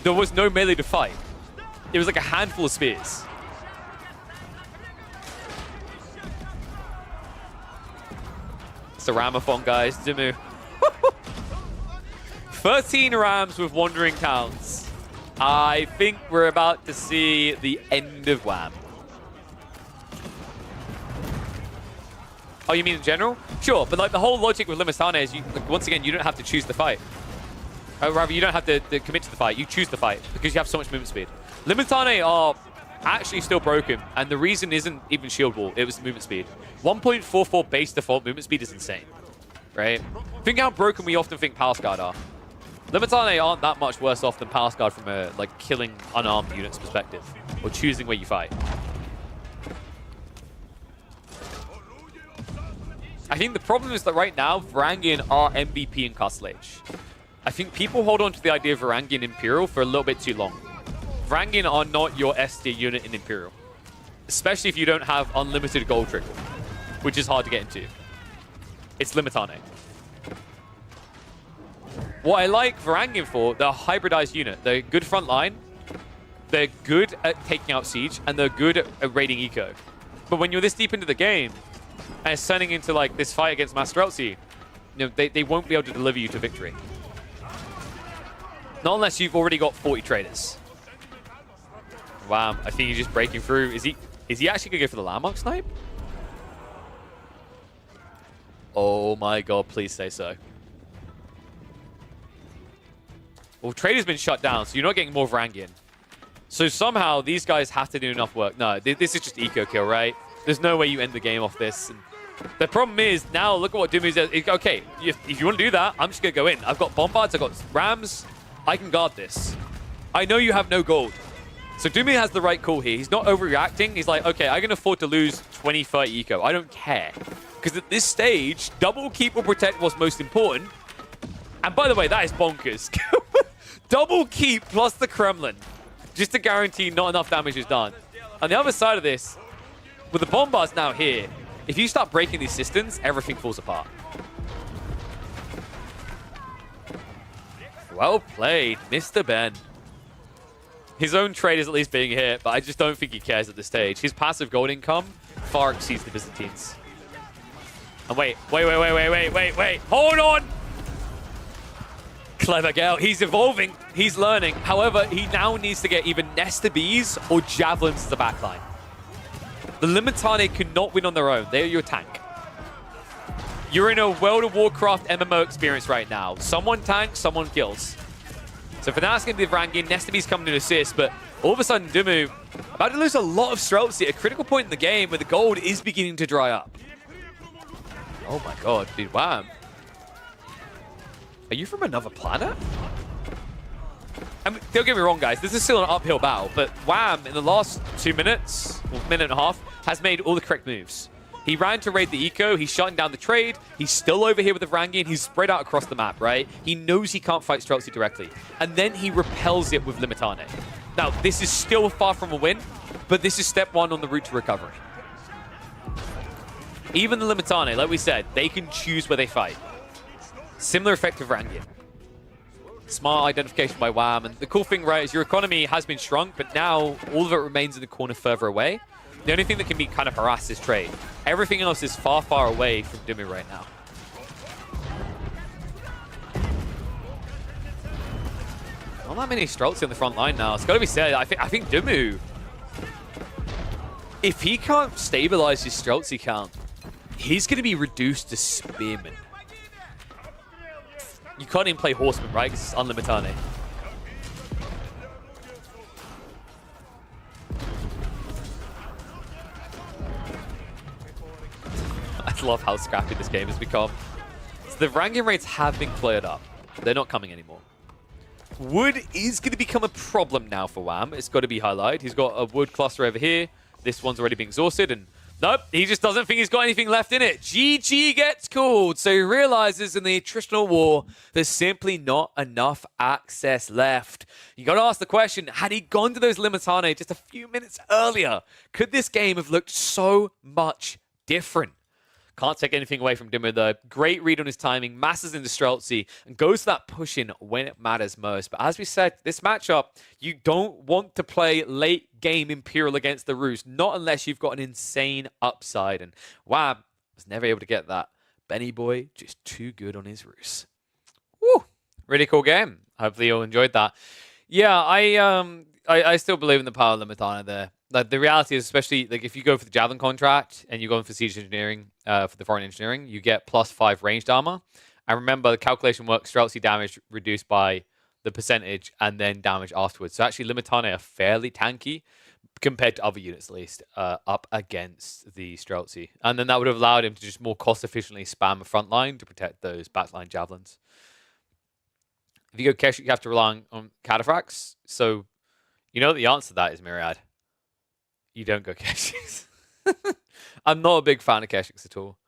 there was no melee to fight. It was like a handful of spears. It's a Ramathon, guys. Dumu. 13 Rams with Wandering Towns. I think we're about to see the end of Wham. Oh, you mean in general? Sure, but like the whole logic with Limitane is, once again, you don't have to choose the fight. Or rather, you don't have to commit to the fight. You choose the fight because you have so much movement speed. Limitane are actually still broken, and the reason isn't even shield wall. It was the movement speed. 1.44 base default movement speed is insane, right? Think how broken we often think Palace Guard are. Limitane aren't that much worse off than Palace Guard from a like killing unarmed units perspective, or choosing where you fight. I think the problem is that right now, Varangian are MVP in Castle Age. I think people hold on to the idea of Varangian Imperial for a little bit too long. Varangian are not your S tier unit in Imperial. Especially if you don't have unlimited gold trickle, which is hard to get into. It's Limitane. What I like Varangian for, they're a hybridized unit. They're good front line, they're good at taking out siege, and they're good at raiding eco. But when you're this deep into the game, and it's turning into like this fight against Master Elsie, you know, they won't be able to deliver you to victory. Not unless you've already got 40 traders. Wow, I think he's just breaking through. Is he actually gonna go for the landmark snipe? Oh my god, please say so. Well, trader's been shut down, so you're not getting more Varangian. So somehow these guys have to do enough work. No, this is just eco kill, right? There's no way you end the game off this. And the problem is, now look at what Dumu says. Okay, if you want to do that, I'm just going to go in. I've got bombards, I've got rams. I can guard this. I know you have no gold. So Dumu has the right call here. He's not overreacting. He's like, okay, I can afford to lose 20, 30 eco. I don't care. Because at this stage, double keep or protect was most important. And by the way, that is bonkers. Double keep plus the Kremlin. Just to guarantee not enough damage is done. On the other side of this, with the bombards now here, if you start breaking these systems, everything falls apart. Well played, Mr. Ben. His own trade is at least being hit, but I just don't think he cares at this stage. His passive gold income far exceeds the Byzantines. And wait. Hold on! Clever girl. He's evolving. He's learning. However, he now needs to get either Nesta Bees or Javelins to the backline. The Limitane cannot win on their own. They are your tank. You're in a World of Warcraft MMO experience right now. Someone tanks, someone kills. So for now, it's going to be Varangian. Nesta Bees coming to assist, but all of a sudden, Dumu about to lose a lot of Streltsy at a critical point in the game where the gold is beginning to dry up. Oh my god, dude, Wham. Are you from another planet? I mean, don't get me wrong, guys. This is still an uphill battle, but Wham, in the last 2 minutes, or minute and a half, has made all the correct moves. He ran to raid the eco. He's shutting down the trade. He's still over here with the Varangian. He's spread out across the map, right? He knows he can't fight Streltsy directly. And then he repels it with Limitane. Now, this is still far from a win, but this is step one on the route to recovery. Even the Limitane, like we said, they can choose where they fight. Similar effect to Varangian. Smart identification by Wham. And the cool thing, right, is your economy has been shrunk, but now all of it remains in the corner further away. The only thing that can be kind of harassed is trade. Everything else is far, far away from Dumu right now. Not that many Streltsy on the front line now. It's got to be said, I think Dumu, if he can't stabilize his Streltsy count, he's going to be reduced to Spearman. You can't even play Horseman, right? Because it's Unlimitane. I love how scrappy this game has become. So the Varangian raids have been cleared up. They're not coming anymore. Wood is going to become a problem now for Wham. It's got to be highlighted. He's got a wood cluster over here. This one's already been exhausted, and nope, he just doesn't think he's got anything left in it. GG gets called, so he realizes in the attritional war, there's simply not enough access left. You got to ask the question, had he gone to those Limitane just a few minutes earlier, could this game have looked so much different? Can't take anything away from Dimmer, though. Great read on his timing, masses into Streltsy, and goes to that push-in when it matters most. But as we said, this matchup, you don't want to play late-game Imperial against the Rus, not unless you've got an insane upside. And Wham was never able to get that. Benny Boy, just too good on his Rus. Woo! Really cool game. Hopefully you all enjoyed that. Yeah, I still believe in the power of Limitana there. Like the reality is, especially like if you go for the Javelin contract and you go in for Siege Engineering, for the Foreign Engineering, you get +5 ranged armor. And remember, the calculation works streltsy damage reduced by the percentage and then damage afterwards. So actually, Limitana are fairly tanky compared to other units, at least, up against the streltsy. And then that would have allowed him to just more cost efficiently spam a front line to protect those backline javelins. If you go Keshik, you have to rely on cataphracts. So, you know what the answer to that is, Myriad? You don't go Keshiks. I'm not a big fan of Keshiks at all.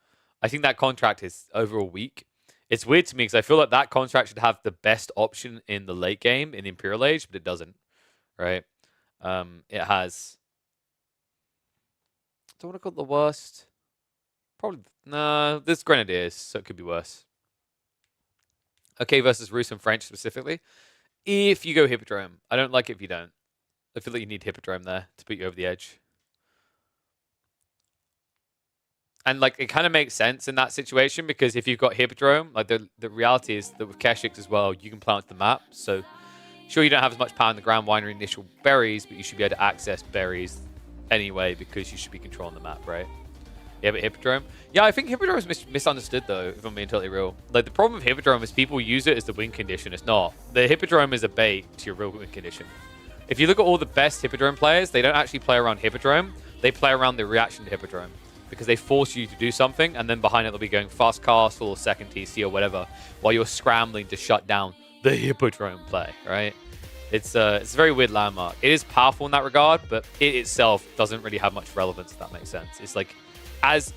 I think that contract is overall weak. It's weird to me because I feel like that contract should have the best option in the late game in the Imperial Age, but it doesn't, right? It has... Don't want to call it the worst. Probably... No, this Grenadiers, so it could be worse. Okay, versus Rus and French specifically. If you go Hippodrome, I don't like it if you don't. I feel like you need Hippodrome there to put you over the edge. And like it kind of makes sense in that situation because if you've got Hippodrome, like the reality is that with Keshiks as well, you can plant the map. So sure, you don't have as much power in the ground winery initial berries, but you should be able to access berries anyway because you should be controlling the map, right? Yeah, but Hippodrome? Yeah, I think Hippodrome is misunderstood, though, if I'm being totally real. Like, the problem with Hippodrome is people use it as the win condition. It's not. The Hippodrome is a bait to your real win condition. If you look at all the best Hippodrome players, they don't actually play around Hippodrome. They play around the reaction to Hippodrome. Because they force you to do something, and then behind it they'll be going fast castle or second TC or whatever, while you're scrambling to shut down the Hippodrome play, right? It's a very weird landmark. It is powerful in that regard, but it itself doesn't really have much relevance, if that makes sense. It's like, as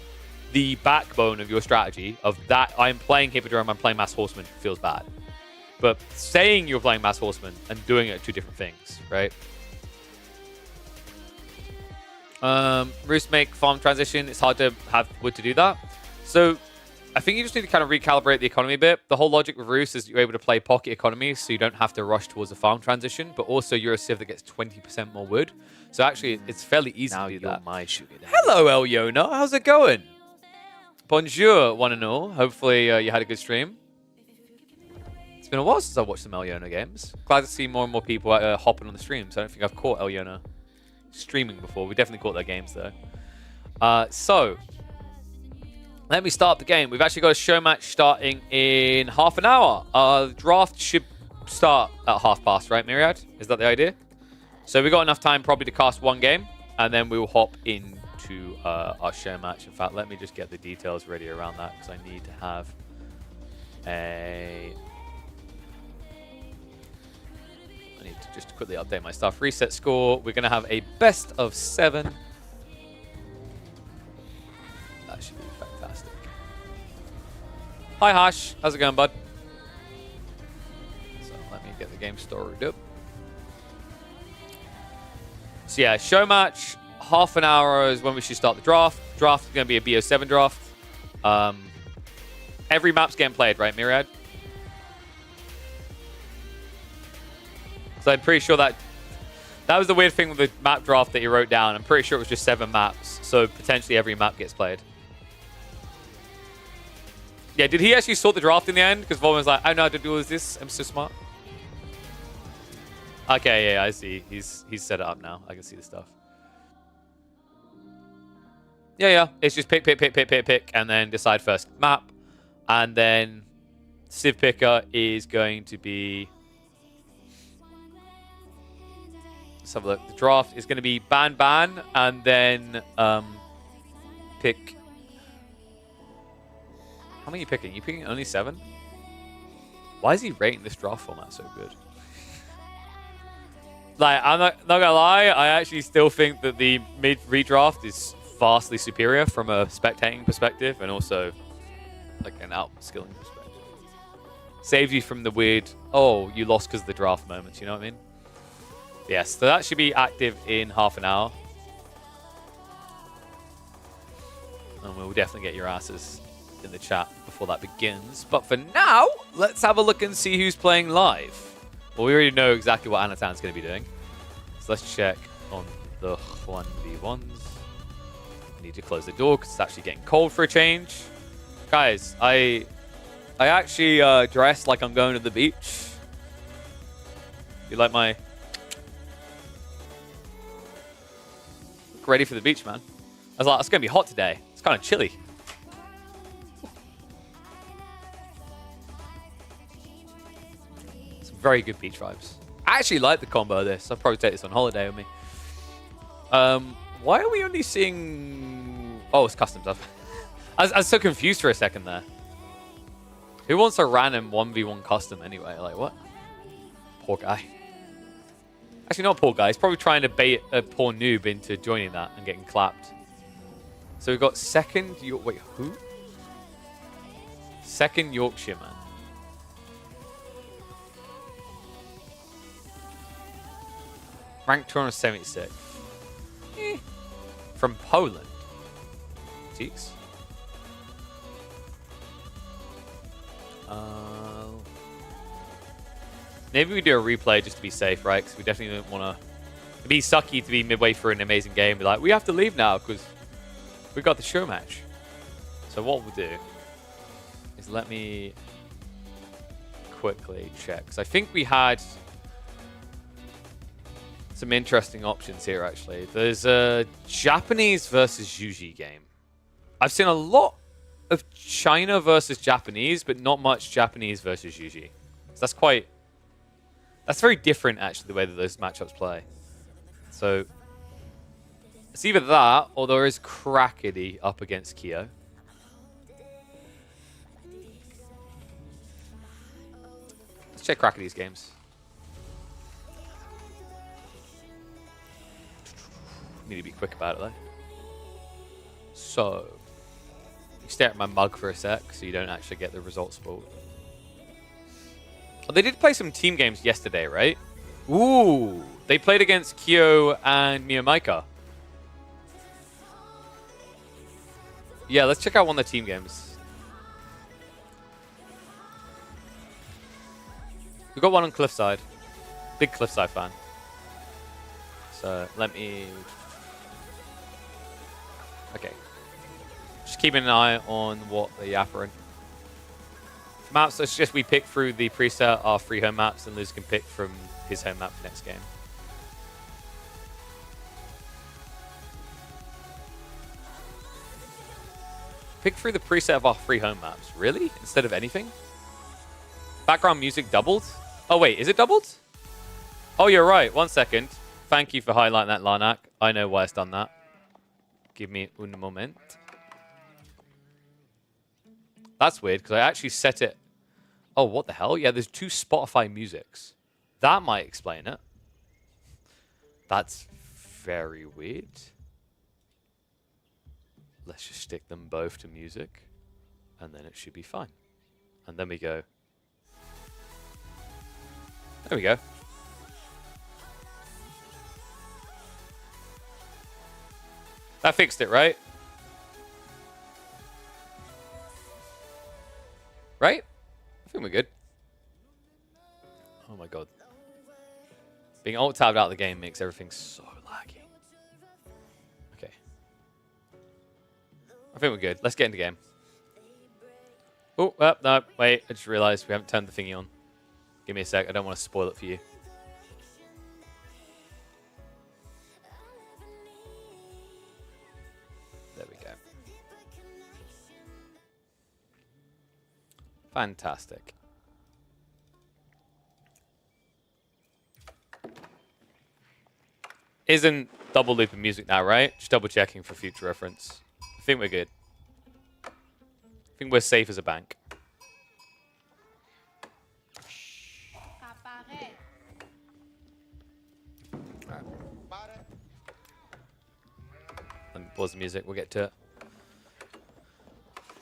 the backbone of your strategy of that, I'm playing Hippodrome, I'm playing Mass Horseman, feels bad. But saying you're playing Mass Horseman and doing it are two different things, right? Roost make farm transition. It's hard to have wood to do that. So I think you just need to kind of recalibrate the economy a bit. The whole logic with Roost is you're able to play pocket economy, so you don't have to rush towards a farm transition, but also you're a civ that gets 20% more wood. So actually, it's fairly easy to do that. My sugar daddy. Hello, Eliona. How's it going? Bonjour, one and all. Hopefully you had a good stream. It's been a while since I watched some Eliona games. Glad to see more and more people hopping on the streams. I don't think I've caught Eliona streaming before. We definitely caught their games, though. So, let me start the game. We've actually got a show match starting in half an hour. The draft should start at past, right, Myriad? Is that the idea? So we got enough time probably to cast one game, and then we will hop into our show match. In fact, let me just get the details ready around that, because I need to have a... I need to just quickly update my stuff. Reset score. We're going to have a best of 7. That should be fantastic. Hi, Hash. How's it going, bud? So let me get the game started up. So yeah, show match, half an hour is when we should start the draft. Draft is going to be a BO7 draft. Every map's getting played, right, Myriad? So I'm pretty sure that was the weird thing with the map draft that you wrote down. I'm pretty sure it was just 7 maps, so potentially every map gets played. Yeah, did he actually sort the draft in the end? Because Volman was like, I know how to do this. I'm so smart. Okay, yeah, I see. He's set it up now. I can see the stuff. Yeah. It's just pick, and then decide first map. And then Civ Picker is going to be... Let's have a look. The draft is going to be ban, and then pick... How many are you picking? You picking only 7? Why is he rating this draft format so good? Like, I'm not gonna lie, I actually still think that the mid-redraft is vastly superior from a spectating perspective and also like an out-skilling perspective. Saves you from the weird, oh, you lost because of the draft moments, you know what I mean? Yes, so that should be active in half an hour. And we'll definitely get your asses in the chat before that begins. But for now, let's have a look and see who's playing live. Well, we already know exactly what Anatan's going to be doing. So let's check on the 1v1s. I need to close the door because it's actually getting cold for a change. Guys, I actually dressed like I'm going to the beach. You like my... Look ready for the beach, man. I was like, it's going to be hot today. It's kind of chilly. Some very good beach vibes. I actually like the combo of this. I'll probably take this on holiday with me. Why are we only seeing... Oh, it's custom stuff. I was so confused for a second there. Who wants a random 1v1 custom anyway? Like, what? Poor guy. Actually, not poor guy. He's probably trying to bait a poor noob into joining that and getting clapped. So we've got second... Wait, who? Second Yorkshire, man. Rank 276. From Poland. Jeez. Maybe we do a replay just to be safe, right? Because we definitely don't want to... It'd be sucky to be midway through an amazing game and be like, we have to leave now because we got the show match. So what we'll do is let me quickly check. Because I think we had some interesting options here, actually. There's a Japanese versus Yuji game. I've seen a lot of China versus Japanese, but not much Japanese versus Yuji. So that's quite... That's very different, actually, the way that those matchups play. So it's either that, or there is Crackety up against Kyo. Let's check Crackety's games. Need to be quick about it, though. So, you stare at my mug for a sec, so you don't actually get the results spoiled. Oh, they did play some team games yesterday, right? Ooh, they played against Kyo and Miyamaika. Yeah, let's check out one of the team games. We've got one on Cliffside. Big Cliffside fan. So, let me... Okay. Just keeping an eye on what the offering. Maps, let's just we pick through the preset our free home maps, and Liz can pick from his home map for next game. Pick through the preset of our free home maps. Really? Instead of anything? Background music doubled? Oh wait, is it doubled? Oh, you're right. 1 second. Thank you for highlighting that, Larnak. I know why it's done that. Give me un moment. That's weird, because I actually set it... Oh, what the hell? Yeah, there's 2 Spotify musics. That might explain it. That's very weird. Let's just stick them both to music, and then it should be fine. And then we go... There we go. That fixed it, right? Right? I think we're good. Oh my god. Being alt-tabbed out of the game makes everything so laggy. Okay. I think we're good. Let's get into game. Oh, no, wait. I just realized we haven't turned the thingy on. Give me a sec. I don't want to spoil it for you. There we go. Fantastic. Isn't double looping music now, right? Just double checking for future reference. I think we're good. I think we're safe as a bank. Let me pause the music. We'll get to it.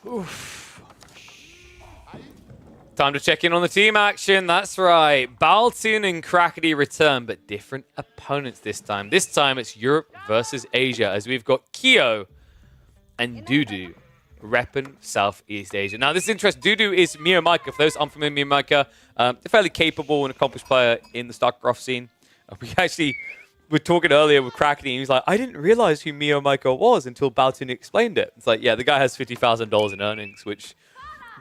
Oof. Time to check in on the team action. That's right. Baltoon and Crackety return, but different opponents this time. This time it's Europe versus Asia, as we've got Kyo and Dudu repping Southeast Asia. Now, this is interesting. Dudu is Miyamaika. For those unfamiliar, Miyamaika, a fairly capable and accomplished player in the StarCraft scene. We actually were talking earlier with Crackety, and he was like, I didn't realize who Miyamaika was until Baltoon explained it. It's like, yeah, the guy has $50,000 in earnings, which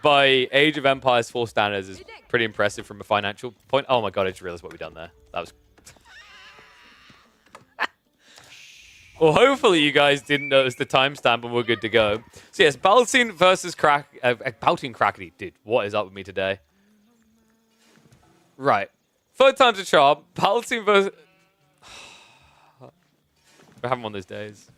by Age of Empires 4 standards is pretty impressive from a financial point. Oh my god, I just realized what we've done there. That was... Well, hopefully you guys didn't notice the timestamp and we're good to go. So yes, Baltine versus Baltine Crackety. Dude, what is up with me today? Right. Third time's a charm. Baltine versus... We're having one of those days.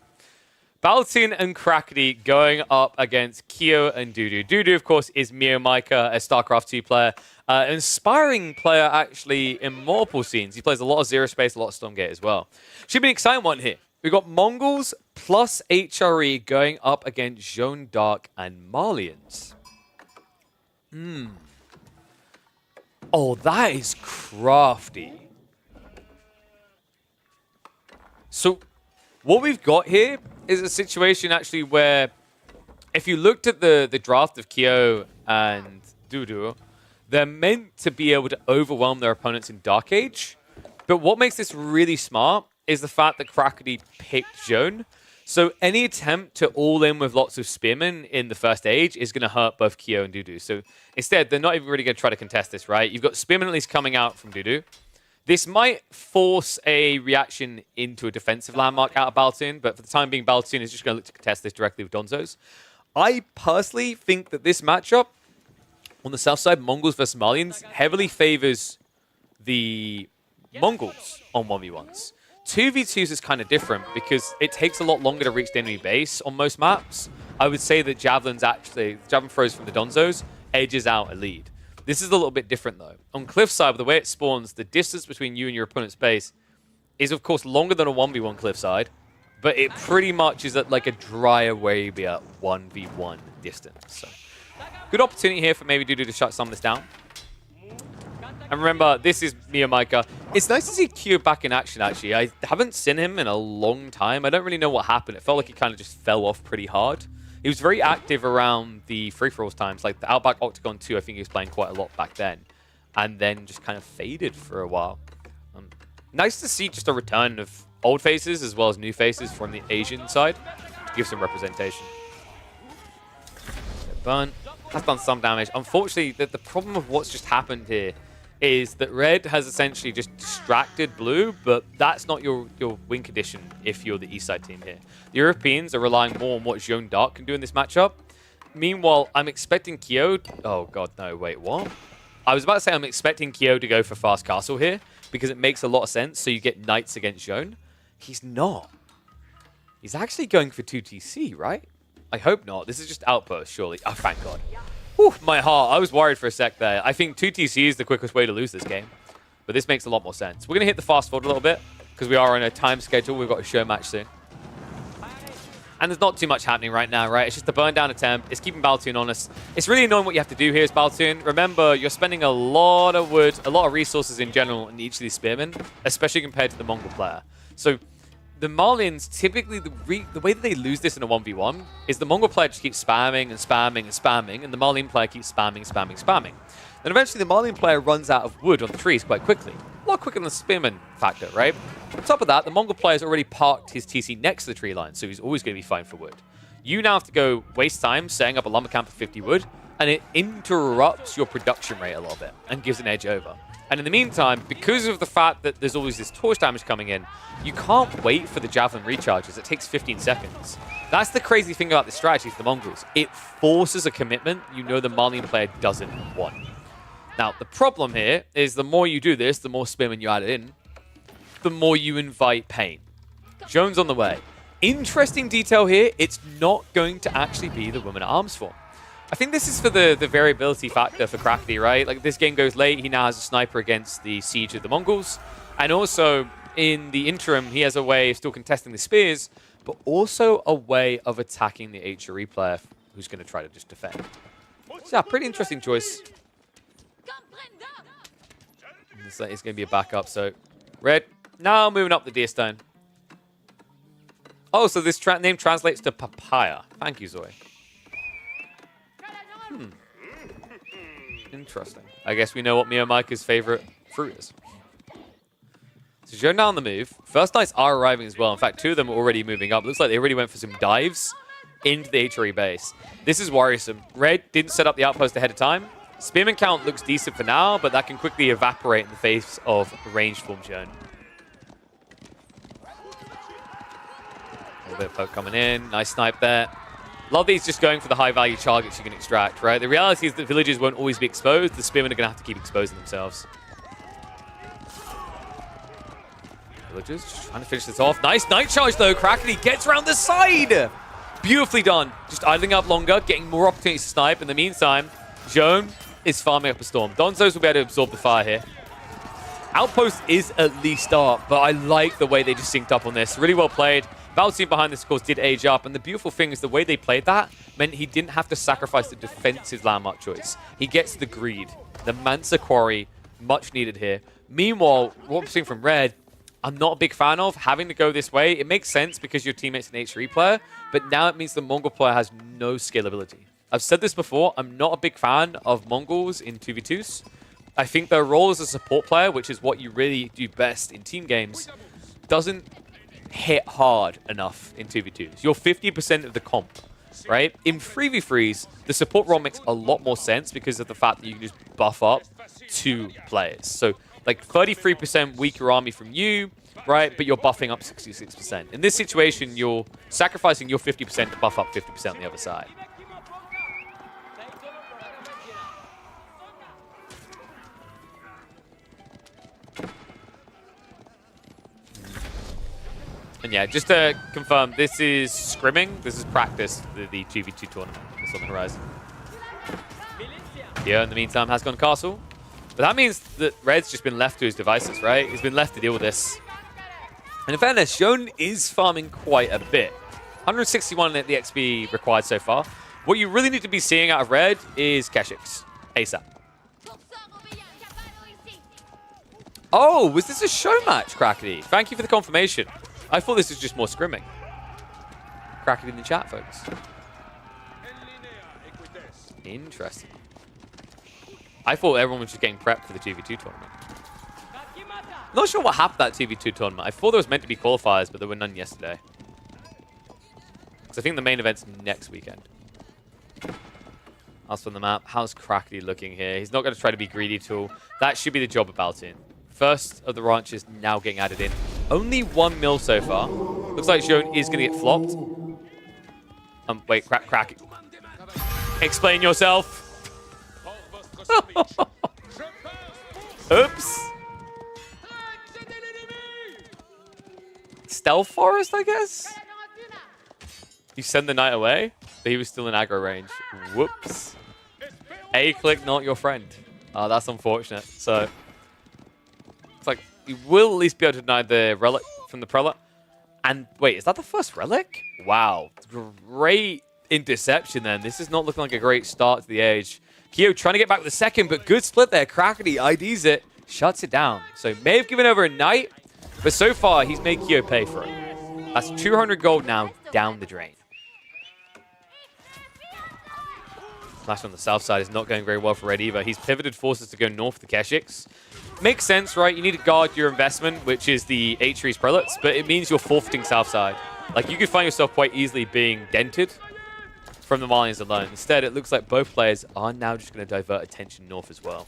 Baltine and Crackety going up against Kyo and Dudu. Dudu, of course, is Mio Micah, a StarCraft 2 player. Inspiring player, actually, in multiple scenes. He plays a lot of Zero Space, a lot of Stormgate as well. Should be an exciting one here. We've got Mongols plus HRE going up against Jeanne d'Arc and Malians. Oh, that is crafty. So, what we've got here is a situation actually where if you looked at the draft of Kyo and Dudu, they're meant to be able to overwhelm their opponents in Dark Age. But what makes this really smart is the fact that Crackety picked Jeanne. So any attempt to all in with lots of spearmen in the first age is going to hurt both Kyo and Dudu. So instead, they're not even really going to try to contest this, right? You've got spearmen at least coming out from Dudu. This might force a reaction into a defensive landmark out of Baltine, but for the time being, Baltine is just going to look to contest this directly with Donzos. I personally think that this matchup on the south side, Mongols versus Malians, heavily favors the Mongols on 1v1s. 2v2s is kind of different because it takes a lot longer to reach the enemy base on most maps. I would say that Javelin throws from the Donzos edges out a lead. This is a little bit different though. On Cliffside, the way it spawns, the distance between you and your opponent's base is of course longer than a 1v1 Cliffside, but it pretty much is at like a dry Arabia 1v1 distance. So good opportunity here for maybe Dudu to shut some of this down. And remember, this is Mio Micah. It's nice to see Q back in action, actually. I haven't seen him in a long time. I don't really know what happened. It felt like he kind of just fell off pretty hard. He was very active around the free-for-alls times. Like the Outback Octagon 2, I think he was playing quite a lot back then. And then just kind of faded for a while. Nice to see just a return of old faces as well as new faces from the Asian side to give some representation. Burn. Has done some damage. Unfortunately, the problem of what's just happened here is that red has essentially just distracted blue, but that's not your win condition if you're the east side team here. The Europeans are relying more on what Jeanne d'Arc can do in this matchup. Meanwhile, I'm expecting Kyo... Oh god, no, wait, what? I was about to say I'm expecting Kyo to go for fast castle here because it makes a lot of sense, so you get knights against Jeanne. He's not. He's actually going for 2TC, right? I hope not. This is just outpost, surely. Oh, thank god. Whew, my heart. I was worried for a sec there. I think 2TC is the quickest way to lose this game. But this makes a lot more sense. We're going to hit the fast forward a little bit because we are on a time schedule. We've got a show match soon. And there's not too much happening right now, right? It's just a burn down attempt. It's keeping Baltune honest. It's really annoying what you have to do here is Baltune. Remember, you're spending a lot of wood, a lot of resources in general in each of these spearmen, especially compared to the Mongol player. So the Malians, typically, the way that they lose this in a 1v1 is the Mongol player just keeps spamming and spamming and spamming, and the Malian player keeps spamming, spamming, spamming. Then eventually the Malian player runs out of wood on the trees quite quickly. A lot quicker than the spearman factor, right? On top of that, the Mongol player's already parked his TC next to the tree line, so he's always going to be fine for wood. You now have to go waste time setting up a lumber camp of 50 wood, and it interrupts your production rate a little bit and gives an edge over. And in the meantime, because of the fact that there's always this torch damage coming in, you can't wait for the Javelin recharges. It takes 15 seconds. That's the crazy thing about this strategy for the Mongols. It forces a commitment you know the Malian player doesn't want. Now, the problem here is the more you do this, the more spearmen you add in, the more you invite pain. Jeanne's on the way. Interesting detail here, it's not going to actually be the woman at arms form. I think this is for the variability factor for Crackety, right? Like, this game goes late, he now has a sniper against the siege of the Mongols. And also, in the interim, he has a way of still contesting the spears, but also a way of attacking the HRE player who's going to try to just defend. So, yeah, pretty interesting choice. It's going to be a backup, so red, now moving up the deer stone. Oh, so this name translates to papaya. Thank you, Zoe. Interesting. I guess we know what Mio Micah's favorite fruit is. So Jeanne now on the move. First knights are arriving as well. In fact, two of them are already moving up. Looks like they already went for some dives into the HRE base. This is worrisome. Red didn't set up the outpost ahead of time. Spearman count looks decent for now, but that can quickly evaporate in the face of ranged form zone. A little bit of poke coming in. Nice snipe there. A lot of these just going for the high-value targets you can extract, right? The reality is that villagers won't always be exposed. The spearmen are going to have to keep exposing themselves. Villagers just trying to finish this off. Nice night charge, though. Krakeny gets around the side. Beautifully done. Just idling up longer, getting more opportunities to snipe. In the meantime, Joan is farming up a storm. Donzos will be able to absorb the fire here. Outpost is at least up, but I like the way they just synced up on this. Really well played. Valtine behind this, of course, did age up, and the beautiful thing is the way they played that meant he didn't have to sacrifice the defensive landmark choice. He gets the greed. The Mansa Quarry, much needed here. Meanwhile, what we're seeing from Red, I'm not a big fan of having to go this way. It makes sense because your teammate's an HRE player, but now it means the Mongol player has no scalability. I've said this before, I'm not a big fan of Mongols in 2v2s. I think their role as a support player, which is what you really do best in team games, doesn't hit hard enough in 2v2s. You're 50% of the comp, right? In 3v3s, the support role makes a lot more sense because of the fact that you can just buff up 2 players. So like 33% weaker army from you, right? But you're buffing up 66%. In this situation, you're sacrificing your 50% to buff up 50% on the other side. And yeah, just to confirm, this is scrimming. This is practice, the 2v2 tournament that's on the horizon. Here, in the meantime, has gone castle. But that means that Red's just been left to his devices, right? He's been left to deal with this. And in fairness, Shone is farming quite a bit. 161 at the XP required so far. What you really need to be seeing out of Red is Keshiks. ASAP. Oh, was this a Showmatch, Krakeny? Thank you for the confirmation. I thought this was just more scrimming. Krakeny in the chat, folks. Interesting. I thought everyone was just getting prepped for the 2v2 tournament. Not sure what happened at that 2v2 tournament. I thought there was meant to be qualifiers, but there were none yesterday. Because I think the main event's next weekend. As for the map, how's Krakeny looking here? He's not going to try to be greedy at all. That should be the job of Baltin. First of the ranches now getting added in. Only 1 mil so far. Looks like Joan is going to get flopped. Wait, Krakeny. Explain yourself. Oops. Stealth Forest, I guess? You send the knight away, but he was still in aggro range. Whoops. A-click, not your friend. Oh, that's unfortunate. So, it's like, you will at least be able to deny the relic from the prelate. And wait, is that the first relic? Wow. Great interception then. This is not looking like a great start to the age. Kyo trying to get back with the second, but good split there. Krakeny IDs it, shuts it down. So may have given over a knight, but so far he's made Kyo pay for it. That's 200 gold now down the drain. Flash on the south side is not going very well for Red either. He's pivoted forces to go north to Keshiks. Makes sense, right? You need to guard your investment, which is the HRE's prelates, but it means you're forfeiting south side. Like, you could find yourself quite easily being dented from the Malians alone. Instead, it looks like both players are now just going to divert attention north as well.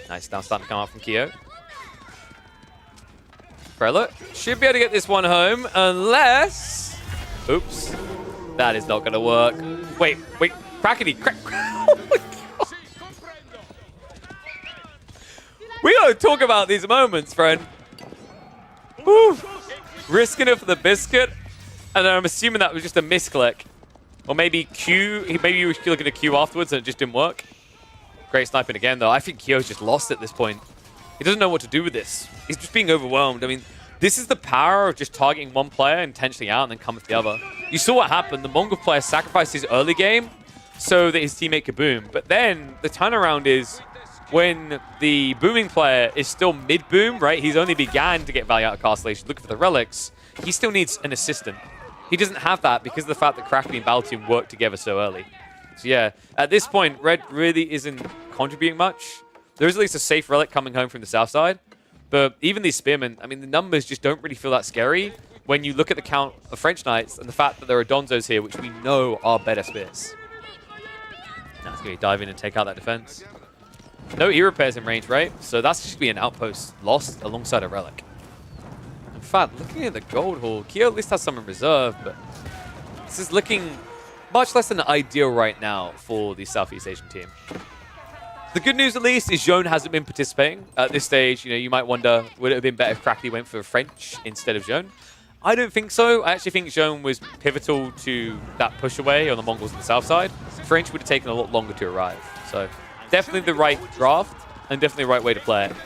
Nice, now starting to come out from Kyo. Prelate should be able to get this one home, unless... Oops. That is not going to work. Wait, Krakeny. Oh my God. We gotta talk about these moments, friend. Woo. Risking it for the biscuit. And I'm assuming that was just a misclick. Or maybe Q, maybe you were looking at Q afterwards and it just didn't work. Great sniping again, though. I think Kyo's just lost at this point. He doesn't know what to do with this. He's just being overwhelmed. I mean, this is the power of just targeting one player, intentionally out, and then coming for the other. You saw what happened. The Mongol player sacrificed his early game so that his teammate could boom. But then the turnaround is when the booming player is still mid-boom, right? He's only began to get value out of Constellation, looking for the relics. He still needs an assistant. He doesn't have that because of the fact that Krakeny and Baltune work together so early. So yeah, at this point, Red really isn't contributing much. There is at least a safe relic coming home from the south side. But even these spearmen, I mean, the numbers just don't really feel that scary. when you look at the count of French Knights and the fact that there are Donzos here, which we know are better spears. Now it's going to dive in and take out that defense. No E repairs in range, right? So that's just be an outpost lost alongside a relic. In fact, looking at the gold haul, Kyo at least has some in reserve, but this is looking much less than ideal right now for the Southeast Asian team. The good news, at least, is Joan hasn't been participating. At this stage, you know, you might wonder, would it have been better if Crackly went for French instead of Joan? I don't think so. I actually think Joan was pivotal to that push away on the Mongols on the south side. French would have taken a lot longer to arrive. So definitely the right draft and definitely the right way to play it.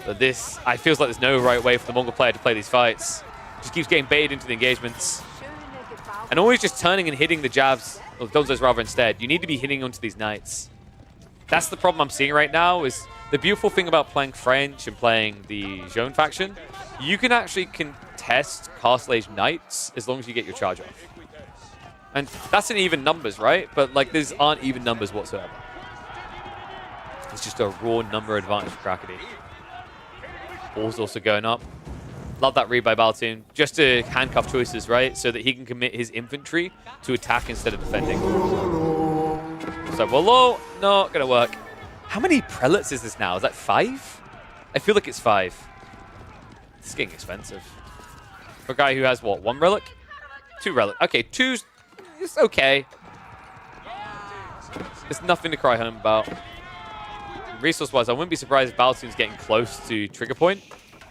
But this, I feels like there's no right way for the Mongol player to play these fights. Just keeps getting baited into the engagements. And always just turning and hitting the jabs, or Donzos rather instead. You need to be hitting onto these knights. That's the problem I'm seeing right now, is the beautiful thing about playing French and playing the Joan faction, you can actually contest Castle Age Knights as long as you get your charge off. And that's in even numbers, right? But like, these aren't even numbers whatsoever. It's just a raw number advantage for Crackety. Ball's also going up. Love that read by Baltoon. Just to handcuff choices, right? So that he can commit his infantry to attack instead of defending. So, well, low, not going to work. How many prelates is this now? Is that 5? I feel like it's 5. It's getting expensive. For a guy who has, what, 1 relic? 2 relic. Okay, 2's it's okay. There's nothing to cry home about. Resource-wise, I wouldn't be surprised if Baltoon's getting close to trigger point.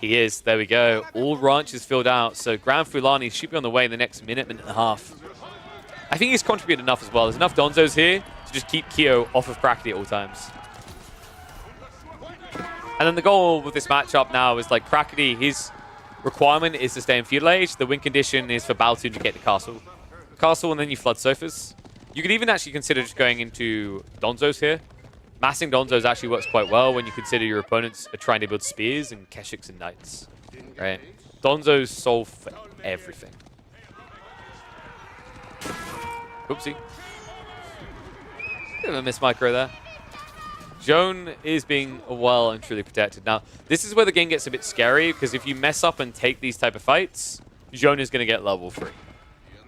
He is. There we go. All ranches filled out. So Grand Fulani should be on the way in the next minute and a half. I think he's contributed enough as well. There's enough Donzos here to just keep Kyo off of Crackety at all times. And then the goal with this matchup now is like Crackety, his requirement is to stay in feudal age. The win condition is for Baltoon to get the castle. Castle, and then you flood Sofas. You could even actually consider just going into Donzos here. Massing Donzos actually works quite well when you consider your opponents are trying to build spears and Keshiks and knights. Right? Donzos solve for everything. Oopsie. Bit of a miss micro there. Joan is being well and truly protected. Now, this is where the game gets a bit scary, because if you mess up and take these type of fights, Joan is going to get level 3.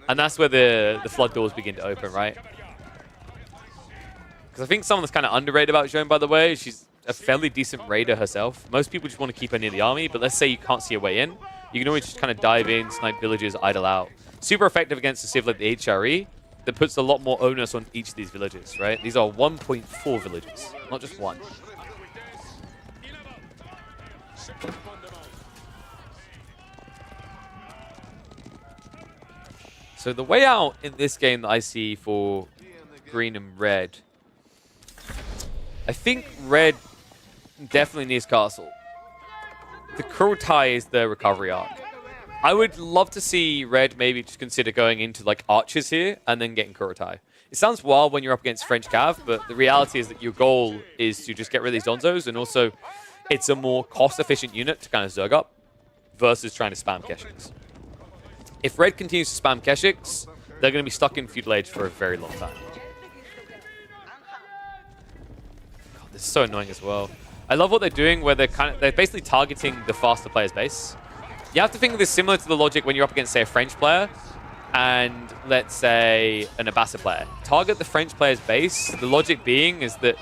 And that's where the flood doors begin to open, right? Because I think someone that's kind of underrated about Joan, by the way, she's a fairly decent raider herself. Most people just want to keep her near the army, but let's say you can't see a way in. You can always just kind of dive in, snipe villages, idle out. Super effective against a civ like the HRE that puts a lot more onus on each of these villages, right? These are 1.4 villages, not just 1. So the way out in this game that I see for green and red, I think red definitely needs castle. The Kurultai is the recovery arc. I would love to see red maybe just consider going into like archers here and then getting Kurultai. It sounds wild when you're up against French Cav, but the reality is that your goal is to just get rid of these Donzos, and also it's a more cost-efficient unit to kind of zerg up versus trying to spam Keshiks. If red continues to spam Keshiks, they're going to be stuck in feudal age for a very long time. God, this is so annoying as well. I love what they're doing, where they're basically targeting the faster player's base. You have to think of this similar to the logic when you're up against, say, a French player and, let's say, an Abbasid player. Target the French player's base. The logic being is that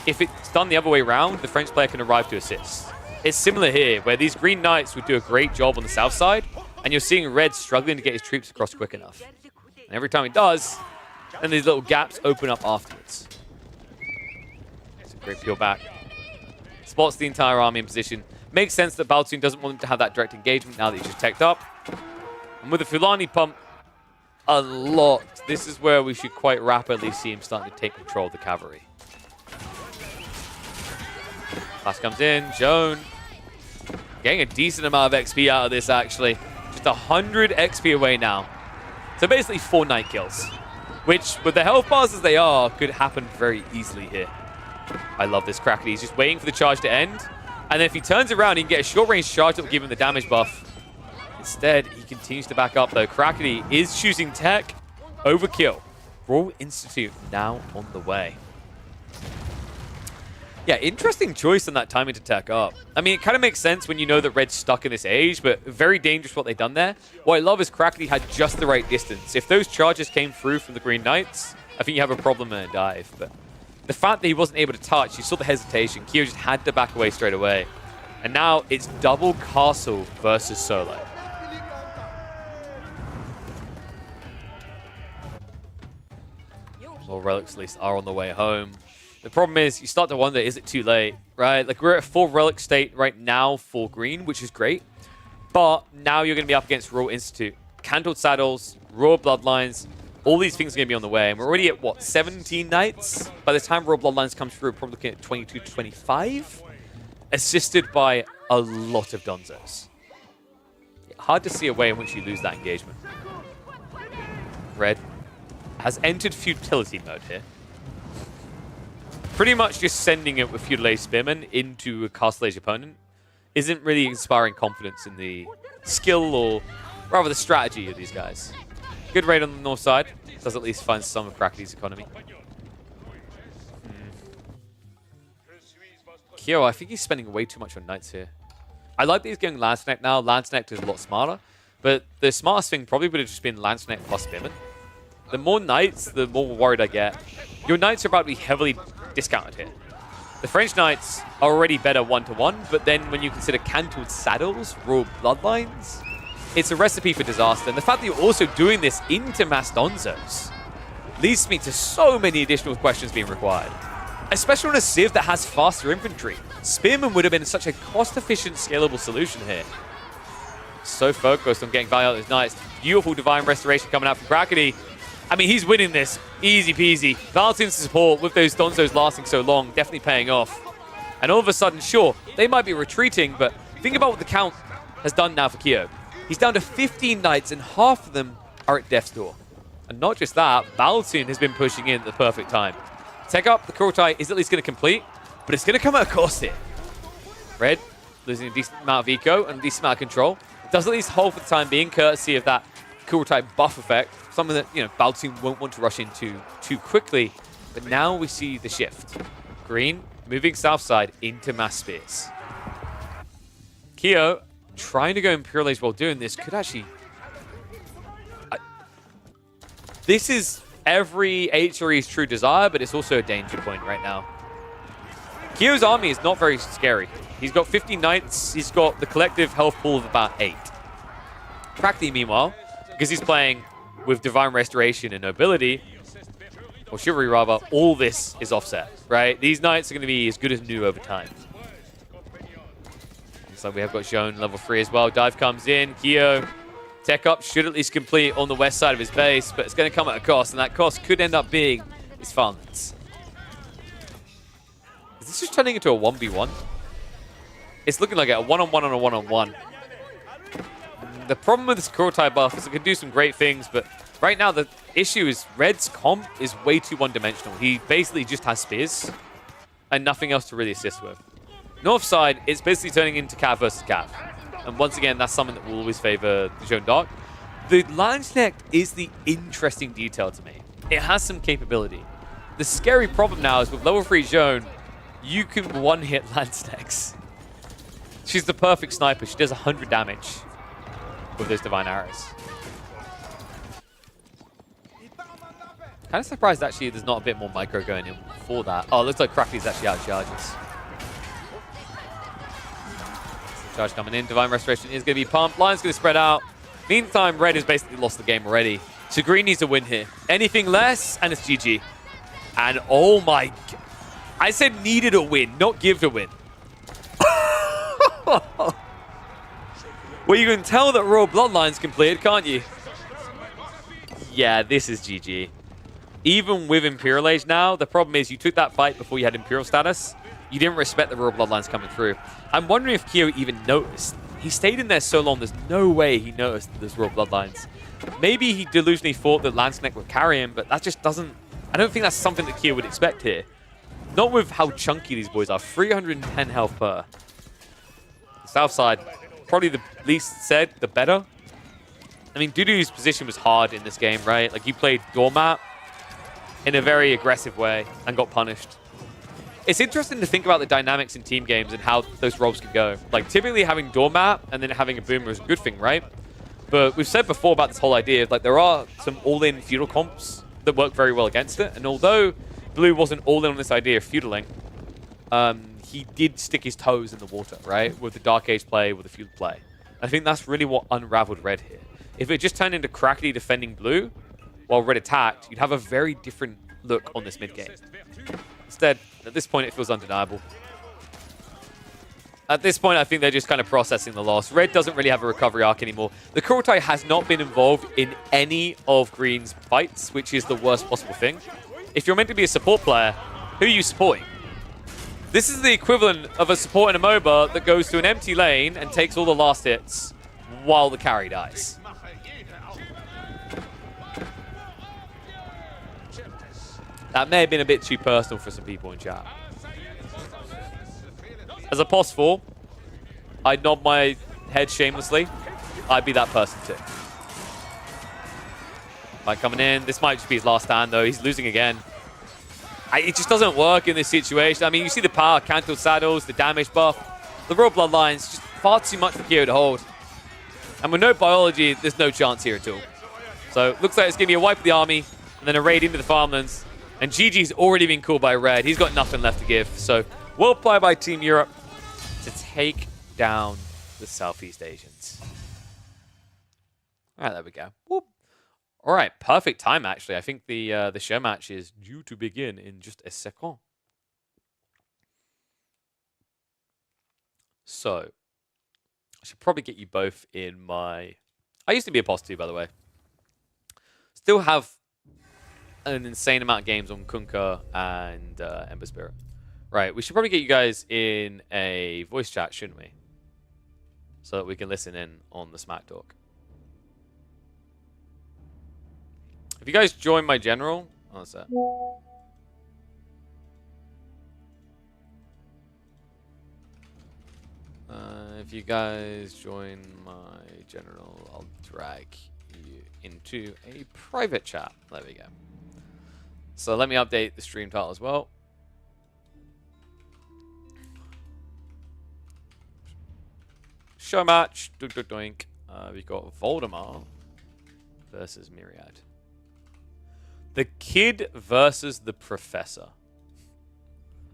if it's done the other way around, the French player can arrive to assist. It's similar here, where these Green Knights would do a great job on the south side, and you're seeing red struggling to get his troops across quick enough. And every time he does, then these little gaps open up afterwards. It's a great peel back. Spots the entire army in position. Makes sense that Baltoon doesn't want him to have that direct engagement now that he's just teched up. And with the Fulani pump unlocked, this is where we should quite rapidly see him starting to take control of the cavalry. Pass comes in. Joan getting a decent amount of XP out of this, actually. Just 100 XP away now. So basically 4 night kills, which, with the health bars as they are, could happen very easily here. I love this Crackety. He's just waiting for the charge to end. And then if he turns around, he can get a short-range charge that will give him the damage buff. Instead, he continues to back up, though. Crackety is choosing tech over kill. Royal Institute now on the way. Yeah, interesting choice on that timing to tech up. I mean, it kind of makes sense when you know that Red's stuck in this age, but very dangerous what they've done there. What I love is Crackly had just the right distance. If those charges came through from the Green Knights, I think you have a problem in a dive. But the fact that he wasn't able to touch, you saw the hesitation. Kyo just had to back away straight away. And now it's double castle versus solo. More relics at least are on the way home. The problem is, you start to wonder, is it too late, right? Like, we're at full relic state right now for green, which is great. But now you're going to be up against Royal Institute. Cantled Saddles, Royal Bloodlines, all these things are going to be on the way. And we're already at, what, 17 Knights? By the time Royal Bloodlines comes through, we're probably looking at 22 to 25. Assisted by a lot of Donzos. Hard to see a way in which you lose that engagement. Red has entered futility mode here. Pretty much just sending it with Feudal Age Spearman into a Castle Age opponent isn't really inspiring confidence in the skill or rather the strategy of these guys. Good raid on the north side. Does at least find some of Crackly's economy. Kyo, I think he's spending way too much on Knights here. I like that he's going Landsneck now. Landsneck is a lot smarter. But the smartest thing probably would have just been Landsneck plus Spearman. The more Knights, the more worried I get. Your Knights are about to be heavily discounted here. The French Knights are already better one-to-one, but then when you consider Cantled Saddles, Royal Bloodlines, it's a recipe for disaster. And the fact that you're also doing this into Mass Donzos leads me to so many additional questions being required. Especially on a Civ that has faster infantry. Spearman would have been such a cost-efficient, scalable solution here. So focused on getting value out of those Knights. Beautiful Divine Restoration coming out from Crackety. I mean, he's winning this. Easy peasy. Valentin's support with those Donzos lasting so long, definitely paying off. And all of a sudden, sure, they might be retreating, but think about what the Count has done now for Kyo. He's down to 15 Knights, and half of them are at death's door. And not just that, Valentin has been pushing in at the perfect time. Tech up, the Kurultai is at least going to complete, but it's going to come at a cost here. Red losing a decent amount of eco and a decent amount of control. Does at least hold for the time being, courtesy of that Kurultai buff effect. Something that, you know, Valentin won't want to rush into too quickly. But now we see the shift. Green moving south side into Mass Spears. Kyo trying to go Imperial Age while doing this could actually... This is every HRE's true desire, but it's also a danger point right now. Kyo's army is not very scary. He's got 50 Knights. He's got the collective health pool of about 8. Crackly, meanwhile, because he's playing with Divine Restoration and Nobility, or Chivalry rather, all this is offset, right? These Knights are going to be as good as new over time. So we have got Joan level 3 as well. Dive comes in. Kyo, tech up, should at least complete on the west side of his base, but it's going to come at a cost, and that cost could end up being his farmlands. Is this just turning into a 1v1? It's looking like a one-on-one on a one-on-one. The problem with this Kurultai buff is it can do some great things, but right now the issue is Red's comp is way too one-dimensional. He basically just has spears and nothing else to really assist with. North side, it's basically turning into Cav versus Cav. And once again, that's something that will always favor the Joan d'Arc. The Landsneck is the interesting detail to me. It has some capability. The scary problem now is with level 3 Joan, you can one-hit Landsnecks. She's the perfect sniper. She does 100 damage with those Divine Arrows. Kind of surprised, actually, there's not a bit more micro going in for that. Oh, it looks like Crackly's actually out of charges. Charge coming in. Divine Restoration is going to be pumped. Line's going to spread out. Meantime, Red has basically lost the game already. So Green needs a win here. Anything less, and it's GG. And oh my... I said needed a win, not give a win. Well, you can tell that Royal Bloodline's completed, can't you? Yeah, this is GG. Even with Imperial Age now, the problem is you took that fight before you had Imperial status. You didn't respect the Royal Bloodlines coming through. I'm wondering if Kyo even noticed. He stayed in there so long, there's no way he noticed those Royal Bloodlines. Maybe he delusionally thought that Landsneck would carry him, but that just doesn't... I don't think that's something that Kyo would expect here. Not with how chunky these boys are. 310 health per. The south side, probably the least said, the better. I mean, Dudu's position was hard in this game, right? Like, he played doormat in a very aggressive way and got punished. it's interesting to think about the dynamics in team games and how those roles can go. Like, typically having doormat and then having a boomer is a good thing, right? But we've said before about this whole idea of, like, there are some all-in feudal comps that work very well against it. And although Blue wasn't all-in on this idea of feudaling, he did stick his toes in the water, right? With the Dark Age play, with the feudal play. I think that's really what unraveled Red here. If it just turned into Crackety defending Blue while Red attacked, you'd have a very different look on this mid-game. Instead, at this point, it feels undeniable. At this point, I think they're just kind of processing the loss. Red doesn't really have a recovery arc anymore. The Kurultai has not been involved in any of Green's fights, which is the worst possible thing. If you're meant to be a support player, who are you supporting? This is the equivalent of a support in a MOBA that goes to an empty lane and takes all the last hits while the carry dies. That may have been a bit too personal for some people in chat. As a POS 4, I'd nod my head shamelessly. I'd be that person too. Mike coming in. This might just be his last stand, though. He's losing again. It just doesn't work in this situation. I mean, you see the power, canceled saddles, the damage buff. The Royal Bloodlines, just far too much for Kyo to hold. And with no biology, there's no chance here at all. So, looks like it's going to be a wipe of the army, and then a raid into the farmlands. And GG's already been called by Red. He's got nothing left to give. So, well played by Team Europe to take down the Southeast Asians. All right, there we go. Whoop. All right, perfect time, actually. I think the show match is due to begin in just a second. So, I should probably get you both in my... I used to be a POS 2, by the way. Still have an insane amount of games on Kunkka and Ember Spirit. Right, we should probably get you guys in a voice chat, shouldn't we? So that we can listen in on the Smack Talk. If you guys join my general... Oh, what's that? If you guys join my general, I'll drag you into a private chat. There we go. So let me update the stream title as well. Show match. Doink, doink, doink. We've got Voldemar versus Myriad. The Kid versus the Professor.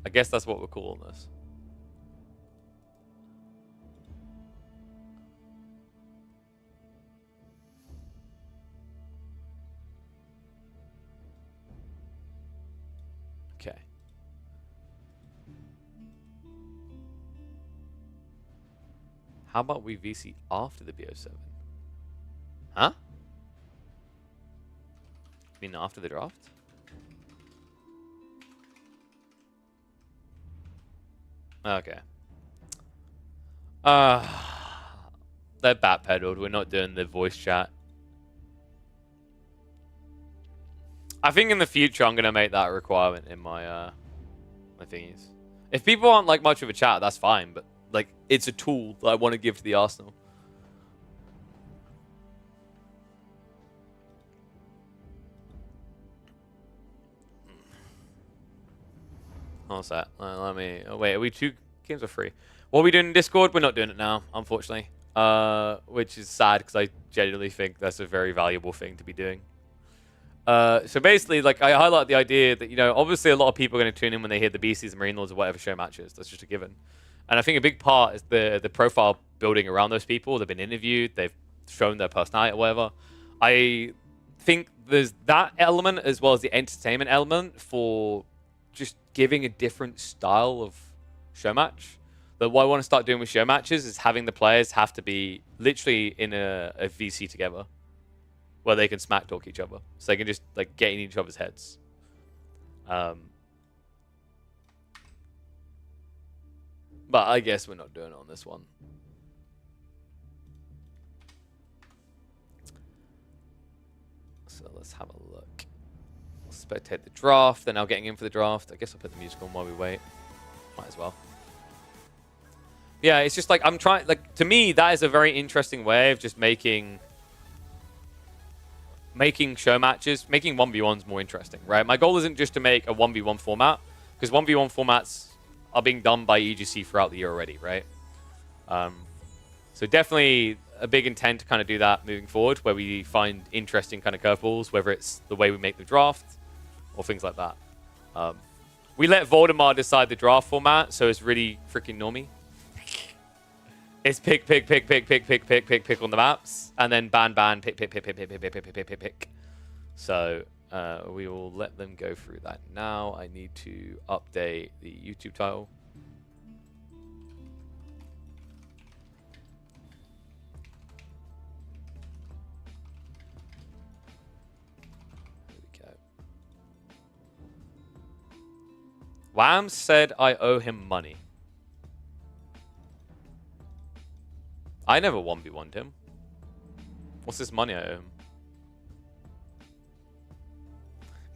I guess that's what we're calling this. Okay. How about we VC after the BO7? Huh? You mean after the draft? Okay. They're backpedaled. We're not doing the voice chat. I think in the future I'm gonna make that a requirement in my my thingies. If people aren't like much of a chat, that's fine. But like, it's a tool that I want to give to the Arsenal. What's that? Let me... Oh, wait, are we 2 games or 3? What are we doing in Discord? We're not doing it now, unfortunately. Which is sad, because I genuinely think that's a very valuable thing to be doing. So basically, like, I highlight the idea that, you know, obviously a lot of people are going to tune in when they hear the Beasties and Marine Lords or whatever show matches. That's just a given. And I think a big part is the profile building around those people. They've been interviewed. They've shown their personality or whatever. I think there's that element as well as the entertainment element for just giving a different style of show match. But what I want to start doing with show matches is having the players have to be literally in a VC together where they can smack talk each other. So they can just like get in each other's heads. But I guess we're not doing it on this one. So let's have a look. We'll spectate the draft. They're now getting in for the draft. I guess I'll put the music on while we wait. Might as well. Yeah, it's just like I'm trying... Like, to me, that is a very interesting way of just making show matches, making 1v1s more interesting, right? My goal isn't just to make a 1v1 format, because 1v1 formats are being done by EGC throughout the year already, right? So definitely a big intent to kind of do that moving forward, where we find interesting kind of curveballs, whether it's the way we make the draft or things like that. We let Voldemort decide the draft format, so it's really freaking normie. It's pick on the maps, and then ban, pick. So we will let them go through that now. I need to update the YouTube title. There we go. Wham said I owe him money. I never 1v1'd him. What's this money I owe him?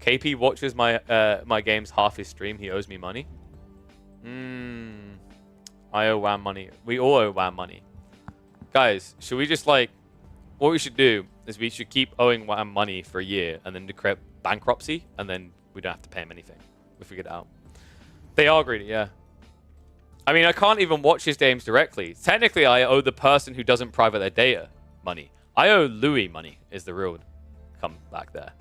KP watches my my games half his stream. He owes me money. I owe Wham money. We all owe Wham money. Guys, should we just like... What we should do is we should keep owing Wham money for a year and then declare bankruptcy, and then we don't have to pay him anything. We figured it out. They are greedy, yeah. I mean, I can't even watch his games directly. Technically, I owe the person who doesn't private their data money. I owe Louis money, is the real come back there.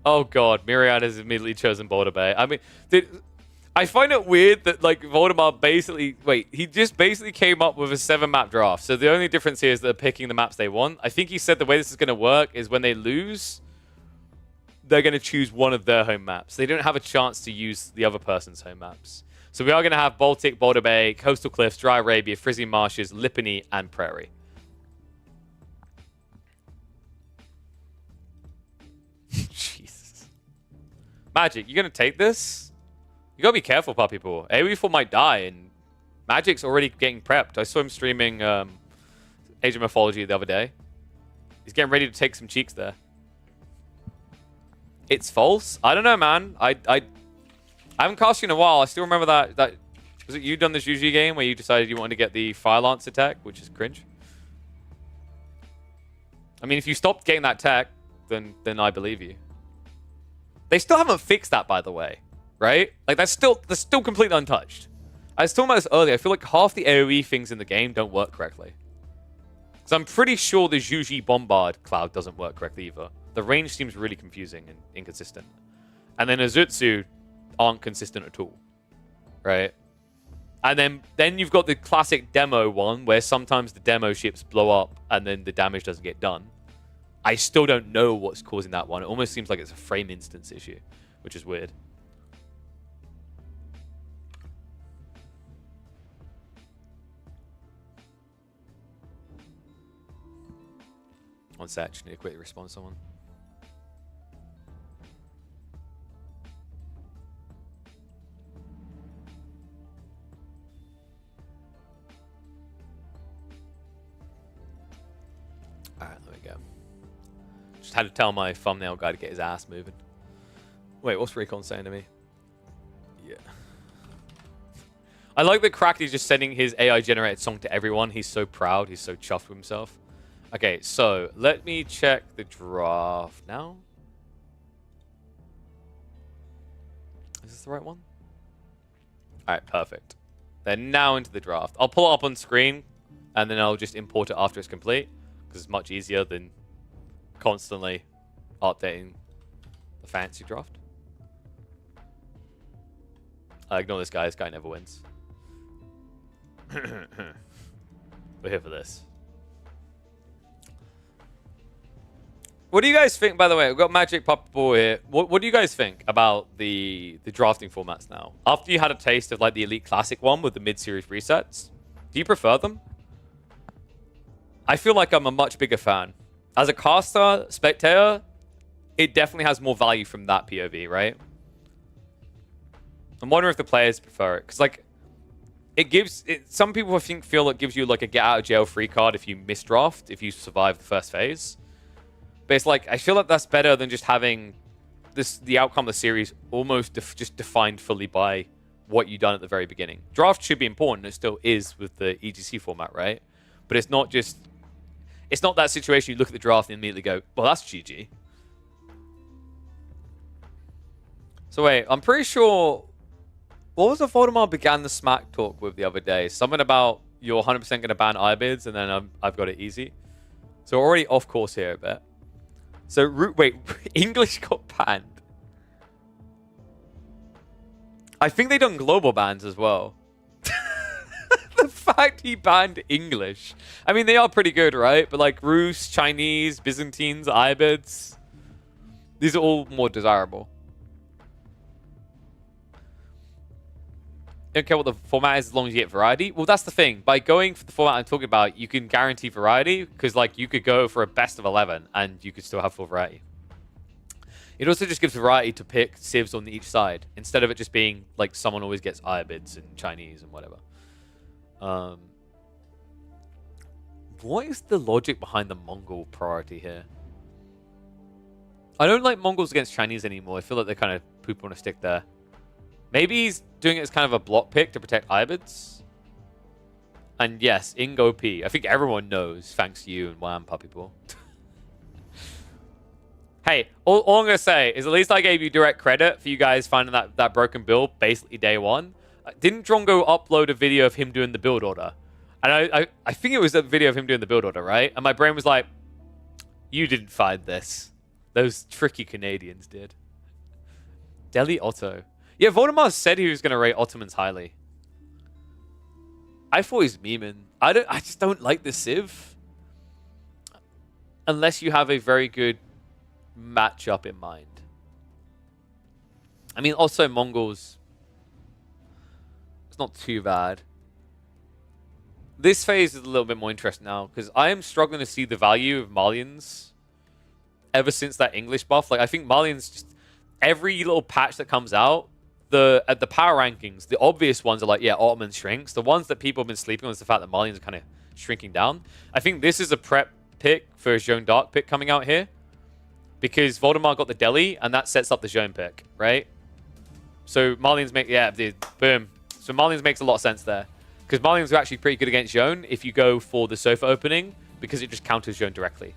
Oh god, Myriad has immediately chosen Boulder Bay. I mean, I find it weird that like Voldemort basically... Wait, he just basically came up with a 7-map draft. So the only difference here is they're picking the maps they want. I think he said the way this is going to work is when they lose, they're going to choose one of their home maps. They don't have a chance to use the other person's home maps. So we are going to have Baltic, Boulder Bay, Coastal Cliffs, Dry Arabia, Frizzy Marshes, Lipany, and Prairie. Jesus. Magic, you going to take this? You gotta be careful, puppy pool. AoE4 might die, and Magic's already getting prepped. I saw him streaming Age of Mythology the other day. He's getting ready to take some cheeks there. It's false? I don't know, man. I haven't cast you in a while. I still remember that... Was it you done this Yuji game where you decided you wanted to get the Fire Lance attack, which is cringe? I mean, if you stopped getting that tech, then I believe you. They still haven't fixed that, by the way. Right? Like, that's still completely untouched. I was talking about this earlier. I feel like half the AoE things in the game don't work correctly. So I'm pretty sure the Juji Bombard Cloud doesn't work correctly either. The range seems really confusing and inconsistent. And then Azutsu aren't consistent at all. Right? And then you've got the classic demo one, where sometimes the demo ships blow up and then the damage doesn't get done. I still don't know what's causing that one. It almost seems like it's a frame instance issue, which is weird. One sec, just need to quickly respond to someone. Alright, there we go. Just had to tell my thumbnail guy to get his ass moving. Wait, what's Recon saying to me? Yeah. I like that Cracky's just sending his AI-generated song to everyone. He's so proud. He's so chuffed with himself. Okay, so let me check the draft now. Is this the right one? All right, perfect. They're now into the draft. I'll pull it up on screen, and then I'll just import it after it's complete, because it's much easier than constantly updating the fancy draft. Ignore this guy. This guy never wins. We're here for this. What do you guys think, by the way? We've got Magic Puppy Boy here. What do you guys think about the drafting formats now? After you had a taste of like the Elite Classic one with the mid-series resets, do you prefer them? I feel like I'm a much bigger fan. As a caster, spectator, it definitely has more value from that POV, right? I'm wondering if the players prefer it. Because like, it gives... some people I think feel it gives you like a get-out-of-jail-free card if you misdraft, if you survive the first phase. But it's like, I feel like that's better than just having the outcome of the series almost just defined fully by what you've done at the very beginning. Draft should be important. It still is with the EGC format, right? But it's not just... It's not that situation you look at the draft and immediately go, well, that's GG. So wait, I'm pretty sure... What was the Voldemort began the smack talk with the other day? Something about you're 100% going to ban Ibids, and then I've got it easy. So already off course here a bit. So, wait, English got banned. I think they done global bans as well. The fact he banned English. I mean, they are pretty good, right? But like Rus, Chinese, Byzantines, Ibids. These are all more desirable. Don't care what the format is as long as you get variety. Well, that's the thing. By going for the format I'm talking about, you can guarantee variety because, like, you could go for a best of 11 and you could still have full variety. It also just gives variety to pick civs on each side instead of it just being like someone always gets Ibids and Chinese and whatever. What is the logic behind the Mongol priority here? I don't like Mongols against Chinese anymore. I feel like they kind of poop on a stick there. Maybe he's doing it as kind of a block pick to protect Ibids. And yes, Ing OP. I think everyone knows, thanks to you and Wham Puppy Ball. Hey, all I'm going to say is at least I gave you direct credit for you guys finding that broken build basically day one. Didn't Drongo upload a video of him doing the build order? And I think it was a video of him doing the build order, right? And my brain was like, you didn't find this. Those tricky Canadians did. Delhi Otto. Yeah, Voldemort said he was going to rate Ottomans highly. I thought he was memeing. I just don't like the Civ. Unless you have a very good matchup in mind. I mean, also Mongols. It's not too bad. This phase is a little bit more interesting now because I am struggling to see the value of Malians ever since that English buff. Like, I think Malians just every little patch that comes out. At the power rankings, the obvious ones are like, yeah, Ottoman shrinks. The ones that people have been sleeping on is the fact that Malians are kind of shrinking down. I think this is a prep pick for a Jeanne d'Arc pick coming out here. Because Voldemort got the Delhi, and that sets up the Jeanne pick, right? So Malians make, yeah, dude, boom. So Malians makes a lot of sense there. Because Malians are actually pretty good against Jeanne if you go for the sofa opening, because it just counters Jeanne directly.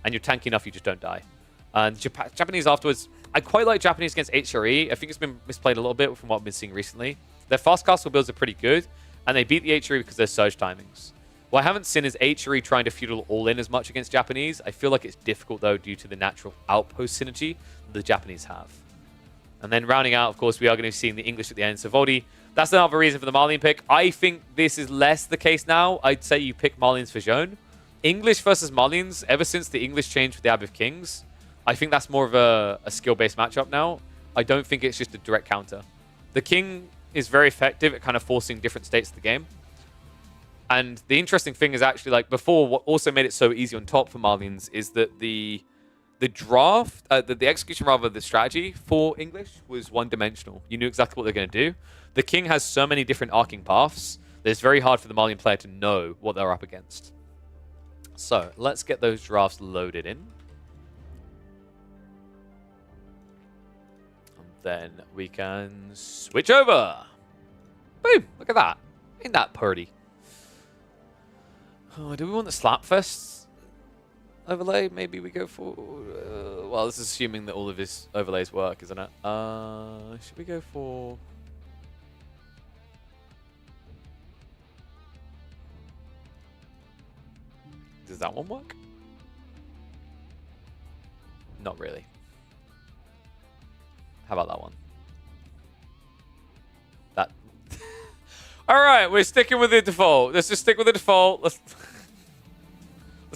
And you're tanky enough, you just don't die. And Japanese afterwards, I quite like Japanese against HRE. I think it's been misplayed a little bit from what I've been seeing recently. Their fast castle builds are pretty good, and they beat the HRE because of their surge timings. What I haven't seen is HRE trying to feudal all in as much against Japanese. I feel like it's difficult, though, due to the natural outpost synergy the Japanese have. And then rounding out, of course, we are going to be seeing the English at the end. So Voldy, that's another reason for the Malian pick. I think this is less the case now. I'd say you pick Malians for Jeanne. English versus Malians, ever since the English changed with the Abbey of Kings, I think that's more of a skill-based matchup now. I don't think it's just a direct counter. The King is very effective at kind of forcing different states of the game. And the interesting thing is actually, like, before, what also made it so easy on top for Malians is that the draft, the execution, rather, the strategy for English was one-dimensional. You knew exactly what they're going to do. The King has so many different arcing paths that it's very hard for the Malian player to know what they're up against. So, let's get those drafts loaded in. Then we can switch over. Boom! Look at that. Ain't that pretty? Oh, do we want the Slapfest overlay? Maybe we go for... well, this is assuming that all of his overlays work, isn't it? Should we go for... Does that one work? Not really. How about that one? That. All right, we're sticking with the default. Let's just stick with the default. Let's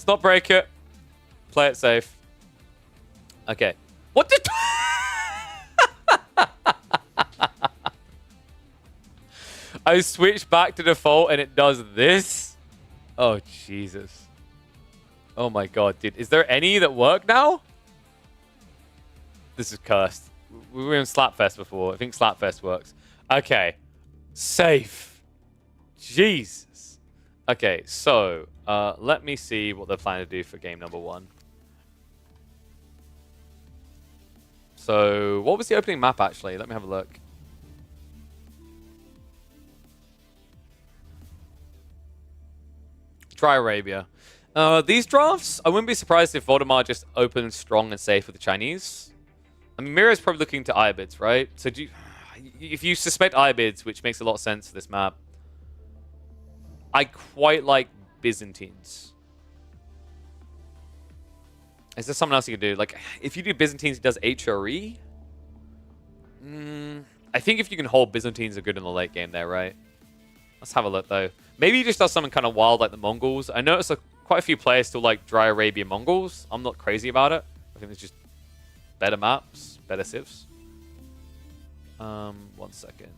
not break it. Play it safe. Okay. What did? I switched back to default and it does this. Oh Jesus. Oh my God, dude. Is there any that work now? This is cursed. We were in Slapfest before. I think Slapfest works. Okay. Safe. Jesus. Okay, so let me see what they're planning to do for game number 1. So, what was the opening map, actually? Let me have a look. Try Arabia. These drafts, I wouldn't be surprised if Voldemar just opens strong and safe with the Chinese. I mean, Mira's probably looking to Ibids, right? So if you suspect Ibids, which makes a lot of sense for this map, I quite like Byzantines. Is there something else you can do? Like, if you do Byzantines, it does HRE. I think if you can hold Byzantines are good in the late game there, right? Let's have a look, though. Maybe he just does something kind of wild like the Mongols. I noticed quite a few players still like Dry Arabian Mongols. I'm not crazy about it. I think it's just better maps, better civs. 1 second.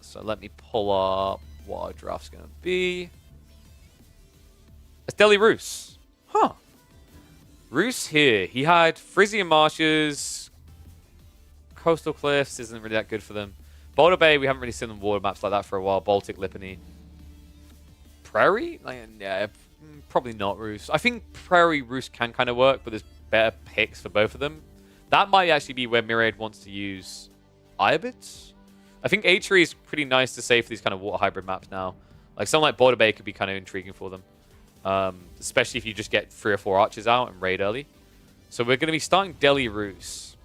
So let me pull up what our draft's going to be. It's Delhi Roos. Huh. Roos here. He had Frisian Marshes. Coastal Cliffs isn't really that good for them. Boulder Bay, we haven't really seen them water maps like that for a while. Baltic, Lipany. Prairie? Yeah, probably not Roos. I think Prairie Roos can kind of work, but there's better picks for both of them. That might actually be where Myriad wants to use Iobits. I think Atri is pretty nice to say for these kind of water hybrid maps now. Like something like Boulder Bay could be kind of intriguing for them. Especially if you just get 3 or 4 archers out and raid early. So we're going to be starting Delhi Roos.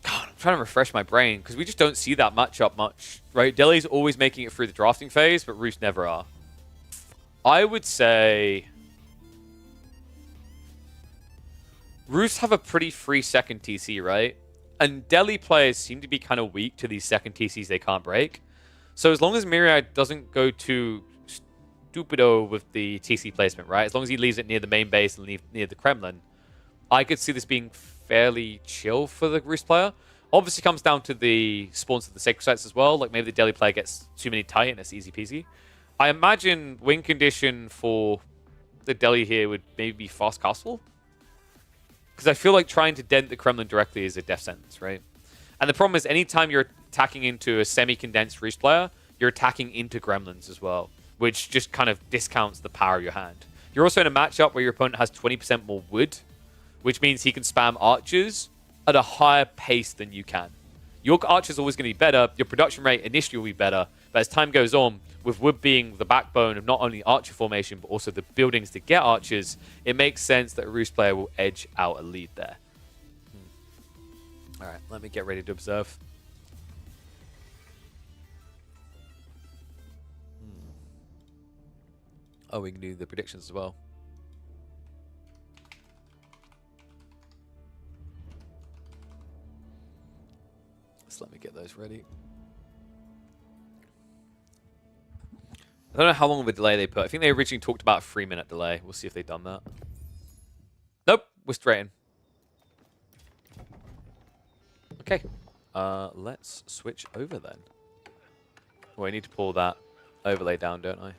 God, I'm trying to refresh my brain because we just don't see that matchup much, right? Delhi's always making it through the drafting phase, but Roos never are. I would say Roos have a pretty free second TC, right? And Delhi players seem to be kind of weak to these second TCs they can't break. So as long as Myriad doesn't go too stupido with the TC placement, right? As long as he leaves it near the main base and near the Kremlin, I could see this being fairly chill for the Roos player. Obviously comes down to the spawns of the sacred sites as well. Like maybe the Delhi player gets too many tight and it's easy peasy. I imagine win condition for the Delhi here would maybe be fast castle. Because I feel like trying to dent the Kremlin directly is a death sentence, right? And the problem is anytime you're attacking into a semi-condensed Roos player, you're attacking into gremlins as well, which just kind of discounts the power of your hand. You're also in a matchup where your opponent has 20% more wood, which means he can spam archers at a higher pace than you can. Your archer's always going to be better. Your production rate initially will be better. But as time goes on, with wood being the backbone of not only archer formation, but also the buildings to get archers, it makes sense that a Roos player will edge out a lead there. All right, let me get ready to observe. Oh, we can do the predictions as well. So let me get those ready. I don't know how long of a delay they put. I think they originally talked about a 3-minute delay. We'll see if they've done that. Nope, we're straight in. Okay, let's switch over then. Oh, I need to pull that overlay down, don't I?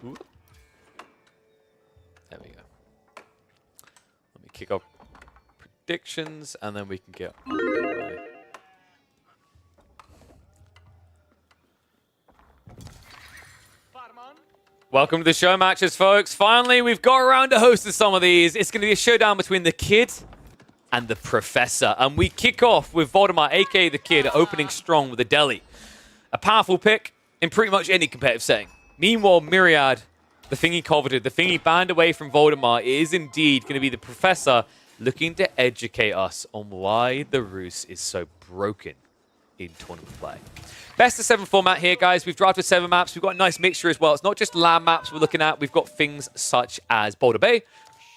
Ooh. There we go. Let me kick off predictions, and then we can get underway. Welcome to the show matches, folks. Finally, we've got around to hosting some of these. It's going to be a showdown between the Kid and the Professor. And we kick off with Voldemar, a.k.a. the Kid, opening strong with a Delhi. A powerful pick in pretty much any competitive setting. Meanwhile, Myriad, the thing he coveted, the thing he banned away from Voldemar, is indeed going to be the Professor looking to educate us on why the Roos is so broken in tournament play. Best of 7 format here, guys. We've drafted 7 maps. We've got a nice mixture as well. It's not just land maps we're looking at. We've got things such as Boulder Bay.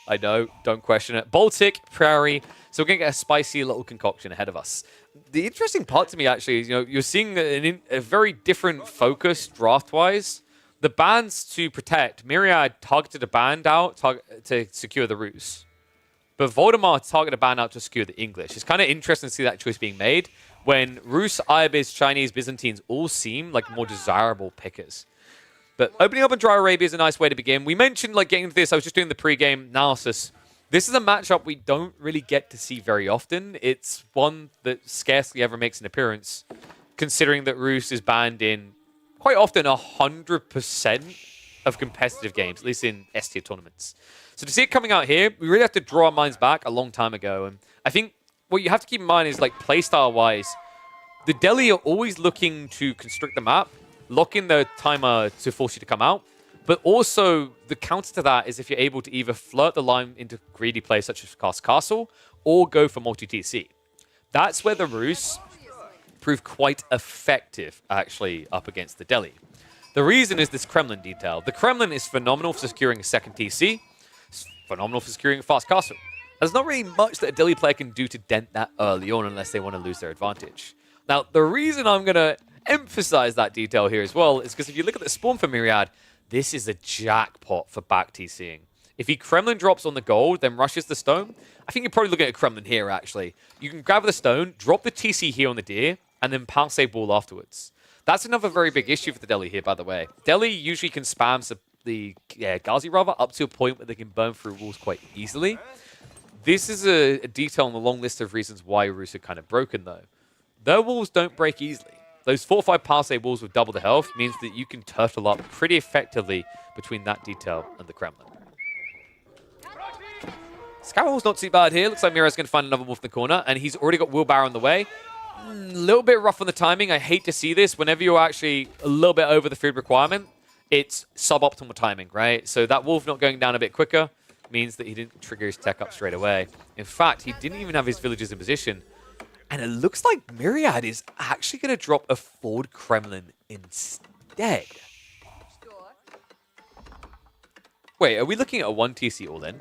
I know, don't question it. Baltic, Prairie. So we're going to get a spicy little concoction ahead of us. The interesting part to me, actually, is you're seeing a very different focus draft-wise. The bans to protect, Myriad targeted a band out to secure the Roos. But Voldemar targeted a band out to secure the English. It's kind of interesting to see that choice being made when Roos, Ibis, Chinese, Byzantines all seem like more desirable pickers. But opening up in Dry Arabia is a nice way to begin. We mentioned getting into this. I was just doing the pre-game analysis. This is a matchup we don't really get to see very often. It's one that scarcely ever makes an appearance, considering that Roos is banned in quite often 100% of competitive games, at least in S-tier tournaments. So to see it coming out here, we really have to draw our minds back a long time ago. And I think what you have to keep in mind is, playstyle-wise, the Delhi are always looking to constrict the map, lock in the timer to force you to come out. But also, the counter to that is if you're able to either flirt the line into greedy plays such as Cast Castle, or go for multi-TC. That's where the Rus prove quite effective, actually, up against the Deli. The reason is this Kremlin detail. The Kremlin is phenomenal for securing a second TC. It's phenomenal for securing a fast castle. There's not really much that a Deli player can do to dent that early on unless they want to lose their advantage. Now, the reason I'm going to emphasize that detail here as well is because if you look at the spawn for Myriad, this is a jackpot for back TCing. If he Kremlin drops on the gold, then rushes the stone, I think you're probably looking at a Kremlin here, actually. You can grab the stone, drop the TC here on the deer, and then pounce a ball afterwards. That's another very big issue for the Deli here, by the way. Deli usually can spam the Ghazi rather up to a point where they can burn through walls quite easily. This is a detail on the long list of reasons why Rus are kind of broken, though. Their walls don't break easily. Those 4-5 pass walls with double the health means that you can turtle up pretty effectively between that detail and the Kremlin. Scowl's not too bad here. Looks like Mira's going to find another wolf in the corner, and he's already got Wheelbarrow on the way. A little bit rough on the timing. I hate to see this. Whenever you're actually a little bit over the food requirement, it's suboptimal timing, right? So that wolf not going down a bit quicker means that he didn't trigger his tech up straight away. In fact, he didn't even have his villagers in position. And it looks like Myriad is actually going to drop a forward Kremlin instead. Wait, are we looking at a 1 TC all-in?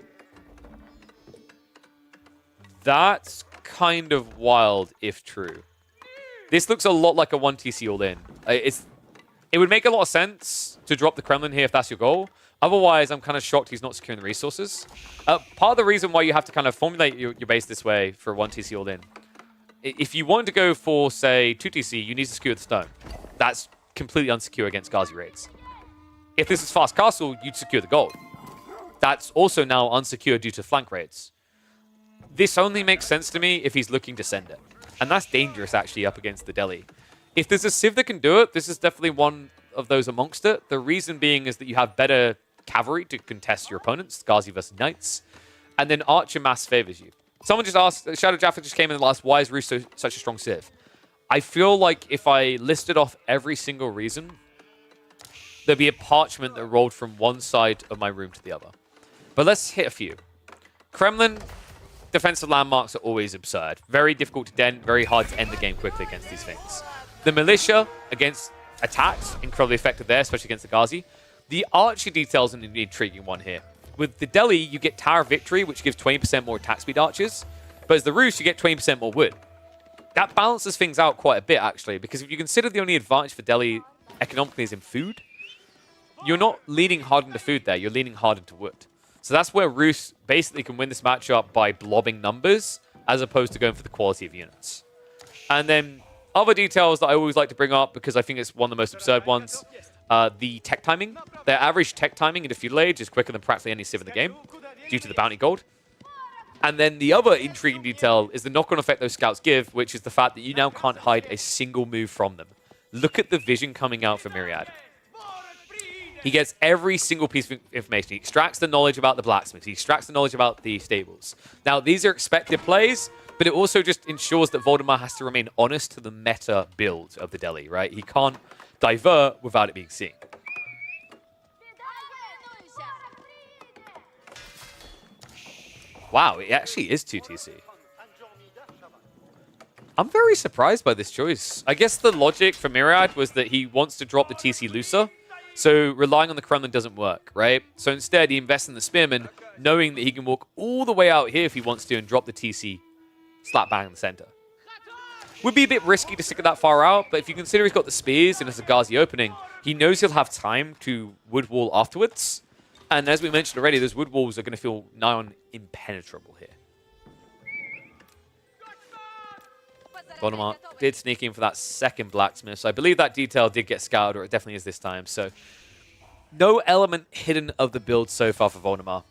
That's kind of wild if true. This looks a lot like a 1 TC all-in. It would make a lot of sense to drop the Kremlin here if that's your goal. Otherwise, I'm kind of shocked he's not securing the resources. Part of the reason why you have to kind of formulate your base this way for a 1 TC all-in, if you wanted to go for, say, 2 TC, you need to secure the stone. That's completely unsecure against Ghazi raids. If this is fast castle, you'd secure the gold. That's also now unsecure due to flank raids. This only makes sense to me if he's looking to send it. And that's dangerous, actually, up against the Deli. If there's a Civ that can do it, this is definitely one of those amongst it. The reason being is that you have better cavalry to contest your opponents, Ghazi versus Knights, and then Archer Mass favors you. Someone just asked, Shadow Jaffa just came in the last, why is Rus such a strong Civ? I feel like if I listed off every single reason, there'd be a parchment that rolled from one side of my room to the other. But let's hit a few. Kremlin, defensive landmarks are always absurd. Very difficult to dent, very hard to end the game quickly against these things. The militia against attacks, incredibly effective there, especially against the Ghazi. The archer details an intriguing one here. With the Deli, you get Tower of Victory, which gives 20% more attack speed archers. But as the Rus, you get 20% more wood. That balances things out quite a bit, actually, because if you consider the only advantage for Deli economically is in food, you're not leaning hard into food there, you're leaning hard into wood. So that's where Rus basically can win this matchup by blobbing numbers, as opposed to going for the quality of units. And then other details that I always like to bring up, because I think it's one of the most absurd ones, the tech timing. Their average tech timing into Feudal Age is quicker than practically any Civ in the game, due to the bounty gold. And then the other intriguing detail is the knock-on effect those scouts give, which is the fact that you now can't hide a single move from them. Look at the vision coming out for Myriad. He gets every single piece of information. He extracts the knowledge about the blacksmiths. He extracts the knowledge about the stables. Now, these are expected plays, but it also just ensures that Voldemar has to remain honest to the meta build of the Deli, right? He can't divert without it being seen. Wow, it actually is 2 TC. I'm very surprised by this choice. I guess the logic for Myriad was that he wants to drop the TC looser, so relying on the Kremlin doesn't work, right? So instead, he invests in the Spearman, knowing that he can walk all the way out here if he wants to and drop the TC slap bang in the center. Would be a bit risky to stick it that far out, but if you consider he's got the spears and it's a Ghazi opening, he knows he'll have time to wood wall afterwards. And as we mentioned already, those wood walls are going to feel nigh on impenetrable here. Voldemort did sneak in for that second blacksmith, so I believe that detail did get scouted, or it definitely is this time. So no element hidden of the build so far for Voldemort.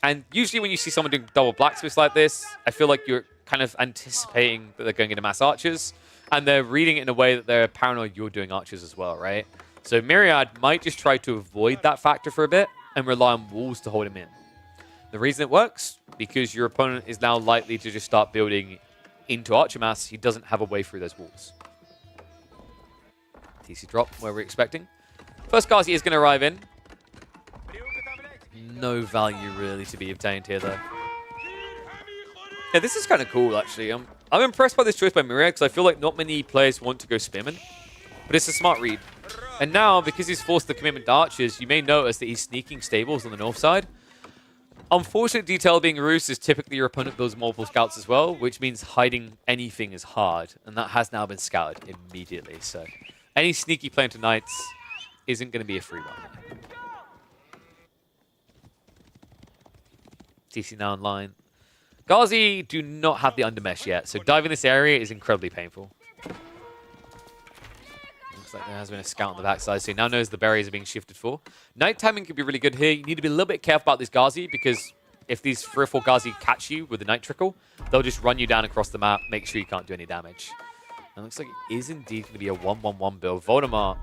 And usually when you see someone doing double blacksmiths like this, I feel like you're kind of anticipating that they're going into mass archers, and they're reading it in a way that they're paranoid you're doing archers as well, right? So Myriad might just try to avoid that factor for a bit and rely on walls to hold him in. The reason it works, because your opponent is now likely to just start building into archer mass. He doesn't have a way through those walls. TC drop where we're expecting. First Ghazi is going to arrive in. No value really to be obtained here, though. Yeah, this is kind of cool, actually. I'm impressed by this choice by Myriad, because I feel like not many players want to go spamming. But it's a smart read. And now, because he's forced the commitment to archers, you may notice that he's sneaking stables on the north side. Unfortunate detail being Roos is typically your opponent builds multiple scouts as well, which means hiding anything is hard. And that has now been scouted immediately. So any sneaky play into Knights isn't going to be a free one. TC now online. Ghazi do not have the undermesh yet, so diving this area is incredibly painful. Looks like there has been a scout on the backside, so he now knows the berries are being shifted for. Night timing could be really good here. You need to be a little bit careful about this Ghazi, because if these 3 or 4 Ghazi catch you with the Night Trickle, they'll just run you down across the map, make sure you can't do any damage. And it looks like it is indeed going to be a 1-1-1 build. Voldemort,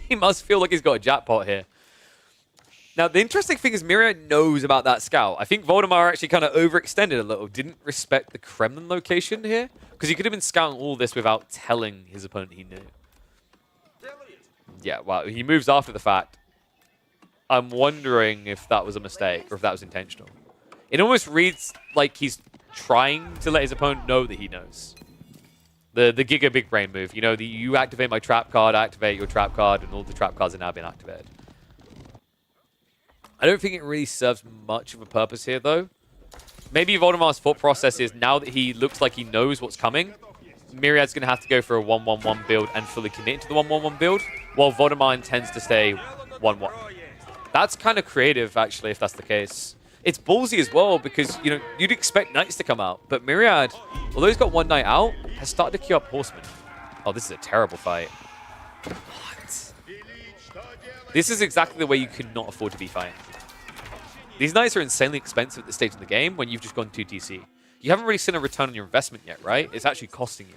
he must feel like he's got a jackpot here. Now, the interesting thing is Myriad knows about that scout. I think Voldemar actually kind of overextended a little. Didn't respect the Kremlin location here. Because he could have been scouting all this without telling his opponent he knew. Yeah, well, he moves after the fact. I'm wondering if that was a mistake or if that was intentional. It almost reads like he's trying to let his opponent know that he knows. The Giga Big Brain move. You know, you activate my trap card, I activate your trap card, and all the trap cards are now being activated. I don't think it really serves much of a purpose here, though. Maybe Voldemar's thought process is, now that he looks like he knows what's coming, Myriad's going to have to go for a 1-1-1 build and fully commit to the 1-1-1 build, while Voldemar intends to stay 1-1. That's kind of creative, actually, if that's the case. It's ballsy as well, because, you know, you'd expect Knights to come out, but Myriad, although he's got one Knight out, has started to queue up Horsemen. Oh, this is a terrible fight. What? This is exactly the way you could not afford to be fighting. These Knights are insanely expensive at this stage in the game when you've just gone 2 TC. You haven't really seen a return on your investment yet, right? It's actually costing you.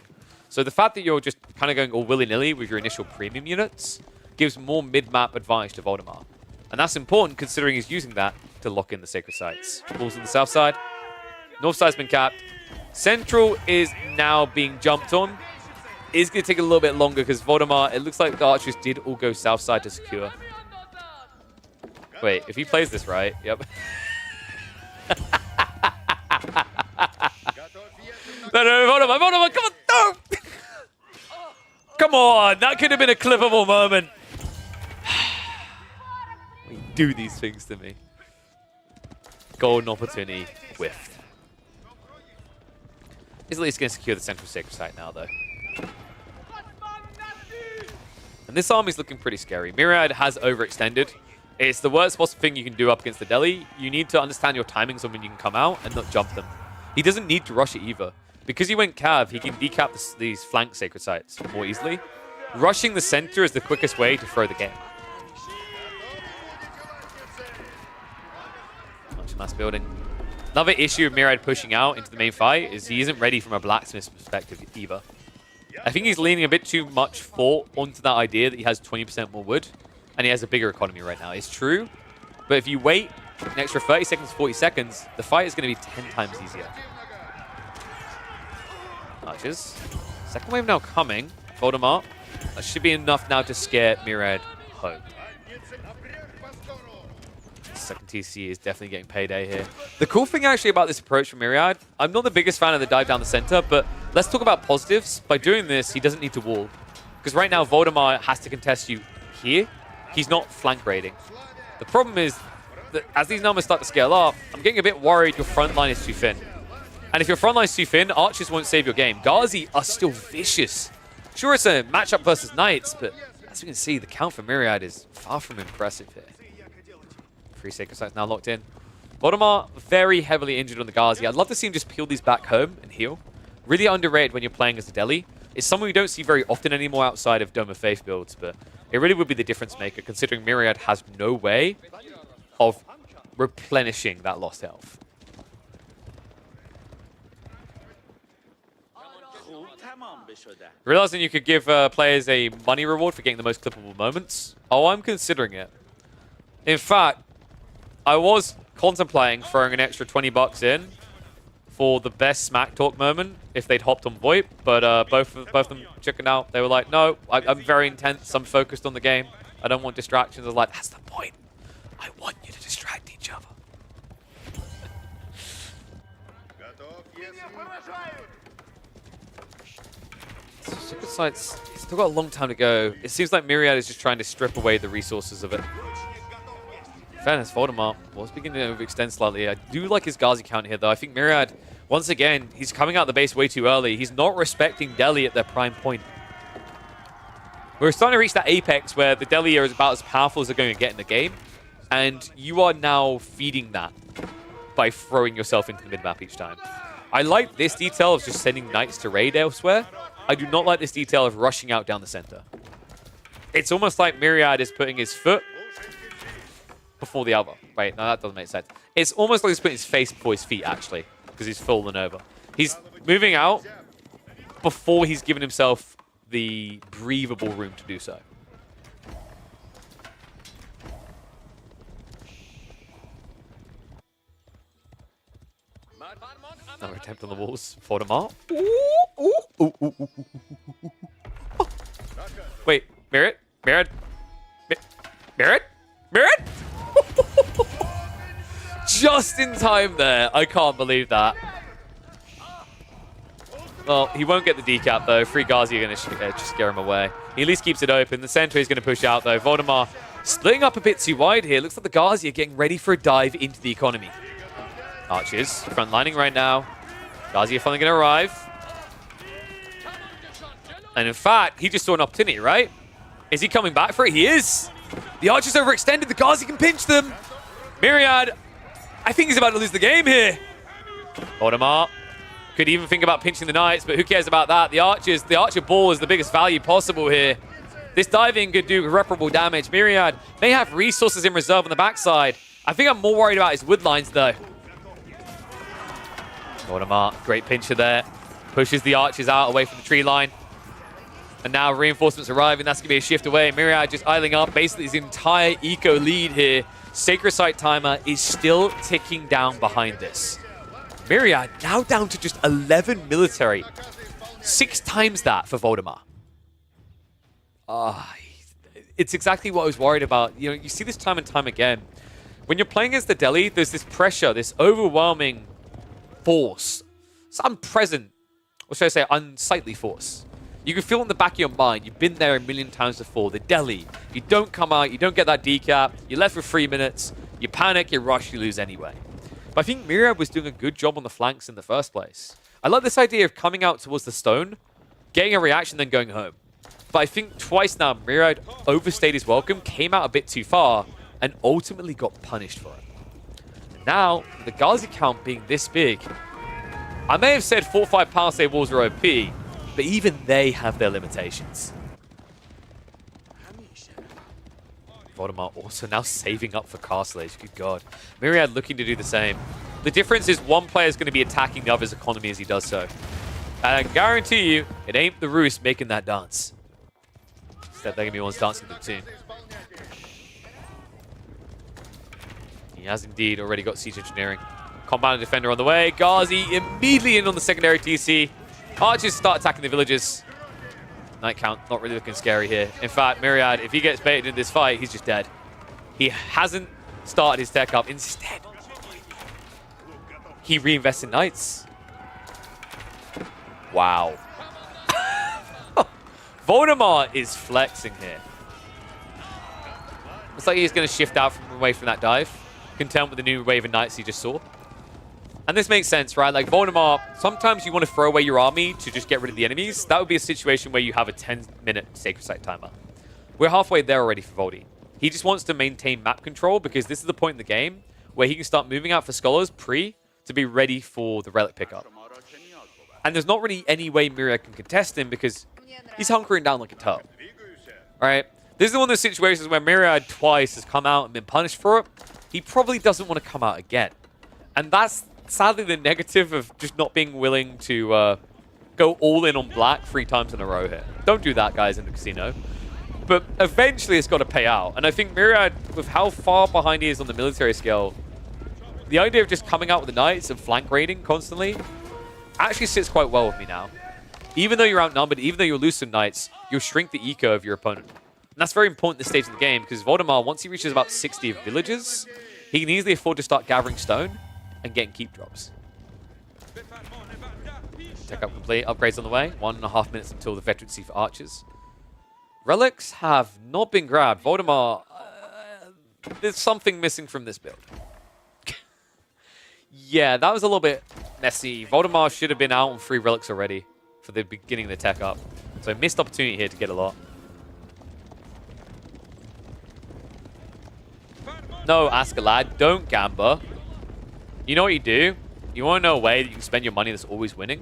So the fact that you're just kind of going all willy-nilly with your initial premium units gives more mid-map advantage to Voldemar. And that's important considering he's using that to lock in the Sacred Sites. Balls on the south side. North side's been capped. Central is now being jumped on. It's going to take a little bit longer because Voldemar, it looks like the archers did all go south side to secure. Wait, if he plays this right, yep. No, Voldemar, come on, no! Come on, that could have been a clippable moment. We do these things to me. Golden opportunity, whiffed. He's at least going to secure the central sacred site now, though. And this army's looking pretty scary. Myriad has overextended. It's the worst possible thing you can do up against the Delhi. You need to understand your timings on when you can come out and not jump them. He doesn't need to rush it either. Because he went Cav, he can decap these flank sacred sites more easily. Rushing the center is the quickest way to throw the game. Much mass building. Another issue of Myriad pushing out into the main fight is he isn't ready from a blacksmith's perspective either. I think he's leaning a bit too much thought onto that idea that he has 20% more wood. And he has a bigger economy right now. It's true. But if you wait an extra 30 seconds, 40 seconds, the fight is going to be 10 times easier. Archers. Second wave now coming. Voldemar. That should be enough now to scare Myriad home. Second TC is definitely getting payday here. The cool thing actually about this approach from Myriad, I'm not the biggest fan of the dive down the center, but let's talk about positives. By doing this, he doesn't need to wall. Because right now, Voldemar has to contest you here. He's not flank raiding. The problem is that as these numbers start to scale up, I'm getting a bit worried your front line is too thin. And if your front line is too thin, archers won't save your game. Ghazi are still vicious. Sure, it's a matchup versus Knights, but as we can see, the count for Myriad is far from impressive here. 3 sacred sites now locked in. Voldemar very heavily injured on the Ghazi. I'd love to see him just peel these back home and heal. Really underrated when you're playing as a Delhi. It's someone we don't see very often anymore outside of Dome of Faith builds, but it really would be the difference maker, considering Myriad has no way of replenishing that lost health. Realizing you could give players a money reward for getting the most clippable moments. Oh, I'm considering it. In fact, I was contemplating throwing an extra 20 bucks in for the best smack talk moment if they'd hopped on VoIP, but both of them chickened out. They were like, no, I'm very intense. I'm focused on the game. I don't want distractions. I was like, that's the point. I want you to distract each other. Secret Sight's still got a long time to go. It seems like Myriad is just trying to strip away the resources of it. In fairness, Voldemort was beginning to overextend slightly. I do like his Ghazi count here, though. I think Myriad, once again, he's coming out the base way too early. He's not respecting Delhi at their prime point. We're starting to reach that apex where the Delhi are about as powerful as they're going to get in the game. And you are now feeding that by throwing yourself into the mid-map each time. I like this detail of just sending knights to raid elsewhere. I do not like this detail of rushing out down the center. It's almost like Myriad is putting his foot before the other. Wait, no, that doesn't make sense. It's almost like he's putting his face before his feet, actually, because he's fallen over. He's moving out before he's given himself the breathable room to do so. Another attempt on the walls. Voldemort. Wait, Merit? Merit? Merit? Merit? Just in time there. I can't believe that. Well, he won't get the decap, though. Free Ghazi are going to just scare him away. He at least keeps it open. The center is going to push out, though. Voldemort splitting up a bit too wide here. Looks like the Ghazi are getting ready for a dive into the economy. Archers frontlining right now. Ghazi are finally going to arrive. And in fact, he just saw an opportunity, right? Is he coming back for it? He is. The Archers overextended. The Ghazi can pinch them. Myriad, I think he's about to lose the game here. Voldemort could even think about pinching the Knights, but who cares about that? The Archer ball is the biggest value possible here. This diving could do irreparable damage. Myriad may have resources in reserve on the backside. I think I'm more worried about his wood lines, though. Voldemort, great pincher there. Pushes the Archers out away from the tree line. And now reinforcements arriving. That's going to be a shift away. Myriad just idling up basically his entire eco lead here. Sacred Site timer is still ticking down behind this. Myriad now down to just 11 military. 6 times that for Voldemort. It's exactly what I was worried about. You know, you see this time and time again. When you're playing against the Delhi, there's this pressure, this overwhelming force. It's unpresent, or should I say unsightly force. You can feel it in the back of your mind. You've been there a million times before. The Delhi. You don't come out. You don't get that decap. You're left with 3 minutes. You panic. You rush. You lose anyway. But I think Myriad was doing a good job on the flanks in the first place. I like this idea of coming out towards the stone, getting a reaction, then going home. But I think twice now, Myriad overstayed his welcome, came out a bit too far, and ultimately got punished for it. And now, the Ghazi count being this big, I may have said 4 or 5 Palisade walls are OP, but even they have their limitations. Voldemort also now saving up for Castle Age. Good God. Myriad looking to do the same. The difference is one player is going to be attacking the other's economy as he does so. And I guarantee you, it ain't the Roost making that dance. Instead, they're going to be ones dancing to the tune. He has indeed already got Siege Engineering. Compound Defender on the way. Ghazi immediately in on the secondary TC. Archers start attacking the villages. Knight count not really looking scary here. In fact, Myriad, if he gets baited in this fight, he's just dead. He hasn't started his tech up. Instead, he reinvests in Knights. Wow. Voldemort is flexing here. Looks like he's going to shift out away from that dive. Content with the new wave of Knights he just saw. And this makes sense, right? Like Voldemort, sometimes you want to throw away your army to just get rid of the enemies. That would be a situation where you have a 10-minute Sacred Site timer. We're halfway there already for Voldy. He just wants to maintain map control because this is the point in the game where he can start moving out for Scholars pre to be ready for the Relic pickup. And there's not really any way Myriad can contest him because he's hunkering down like a tub. Right? This is one of those situations where Myriad twice has come out and been punished for it. He probably doesn't want to come out again. And that's sadly the negative of just not being willing to go all in on black 3 times in a row here. Don't do that, guys, in the casino. But eventually it's got to pay out. And I think Myriad, with how far behind he is on the military scale, the idea of just coming out with the Knights and flank raiding constantly actually sits quite well with me now. Even though you're outnumbered, even though you'll lose some Knights, you'll shrink the eco of your opponent. And that's very important at this stage of the game, because Voldemar, once he reaches about 60 villages, he can easily afford to start gathering stone and getting keep drops. Tech up complete. Upgrades on the way. 1.5 minutes until the veterancy for archers. Relics have not been grabbed. Voldemar, there's something missing from this build. Yeah, that was a little bit messy. Voldemar should have been out on 3 relics already for the beginning of the tech up. So missed opportunity here to get a lot. No, Askeladd, don't gamble. You know what you do? You want to know a way that you can spend your money that's always winning?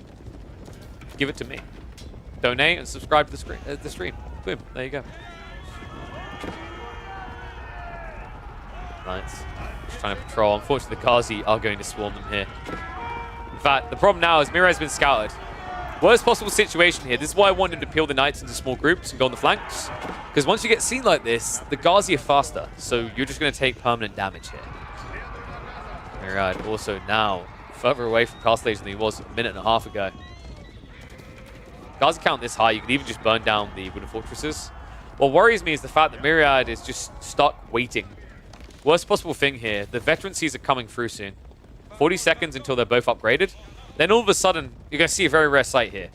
Give it to me. Donate and subscribe to the stream. Boom, there you go. Nice. Just trying to patrol. Unfortunately, the Ghazi are going to swarm them here. In fact, the problem now is Mirai has been scouted. Worst possible situation here. This is why I wanted to peel the Knights into small groups and go on the flanks. Because once you get seen like this, the Ghazi are faster. So you're just going to take permanent damage here. Mirai also now further away from Castle Age than he was a minute and a half ago. Ghazi count this high, you could even just burn down the wooden fortresses. What worries me is the fact that Myriad is just stuck waiting. Worst possible thing here, the veterancies are coming through soon. 40 seconds until they're both upgraded. Then all of a sudden, you're going to see a very rare sight here.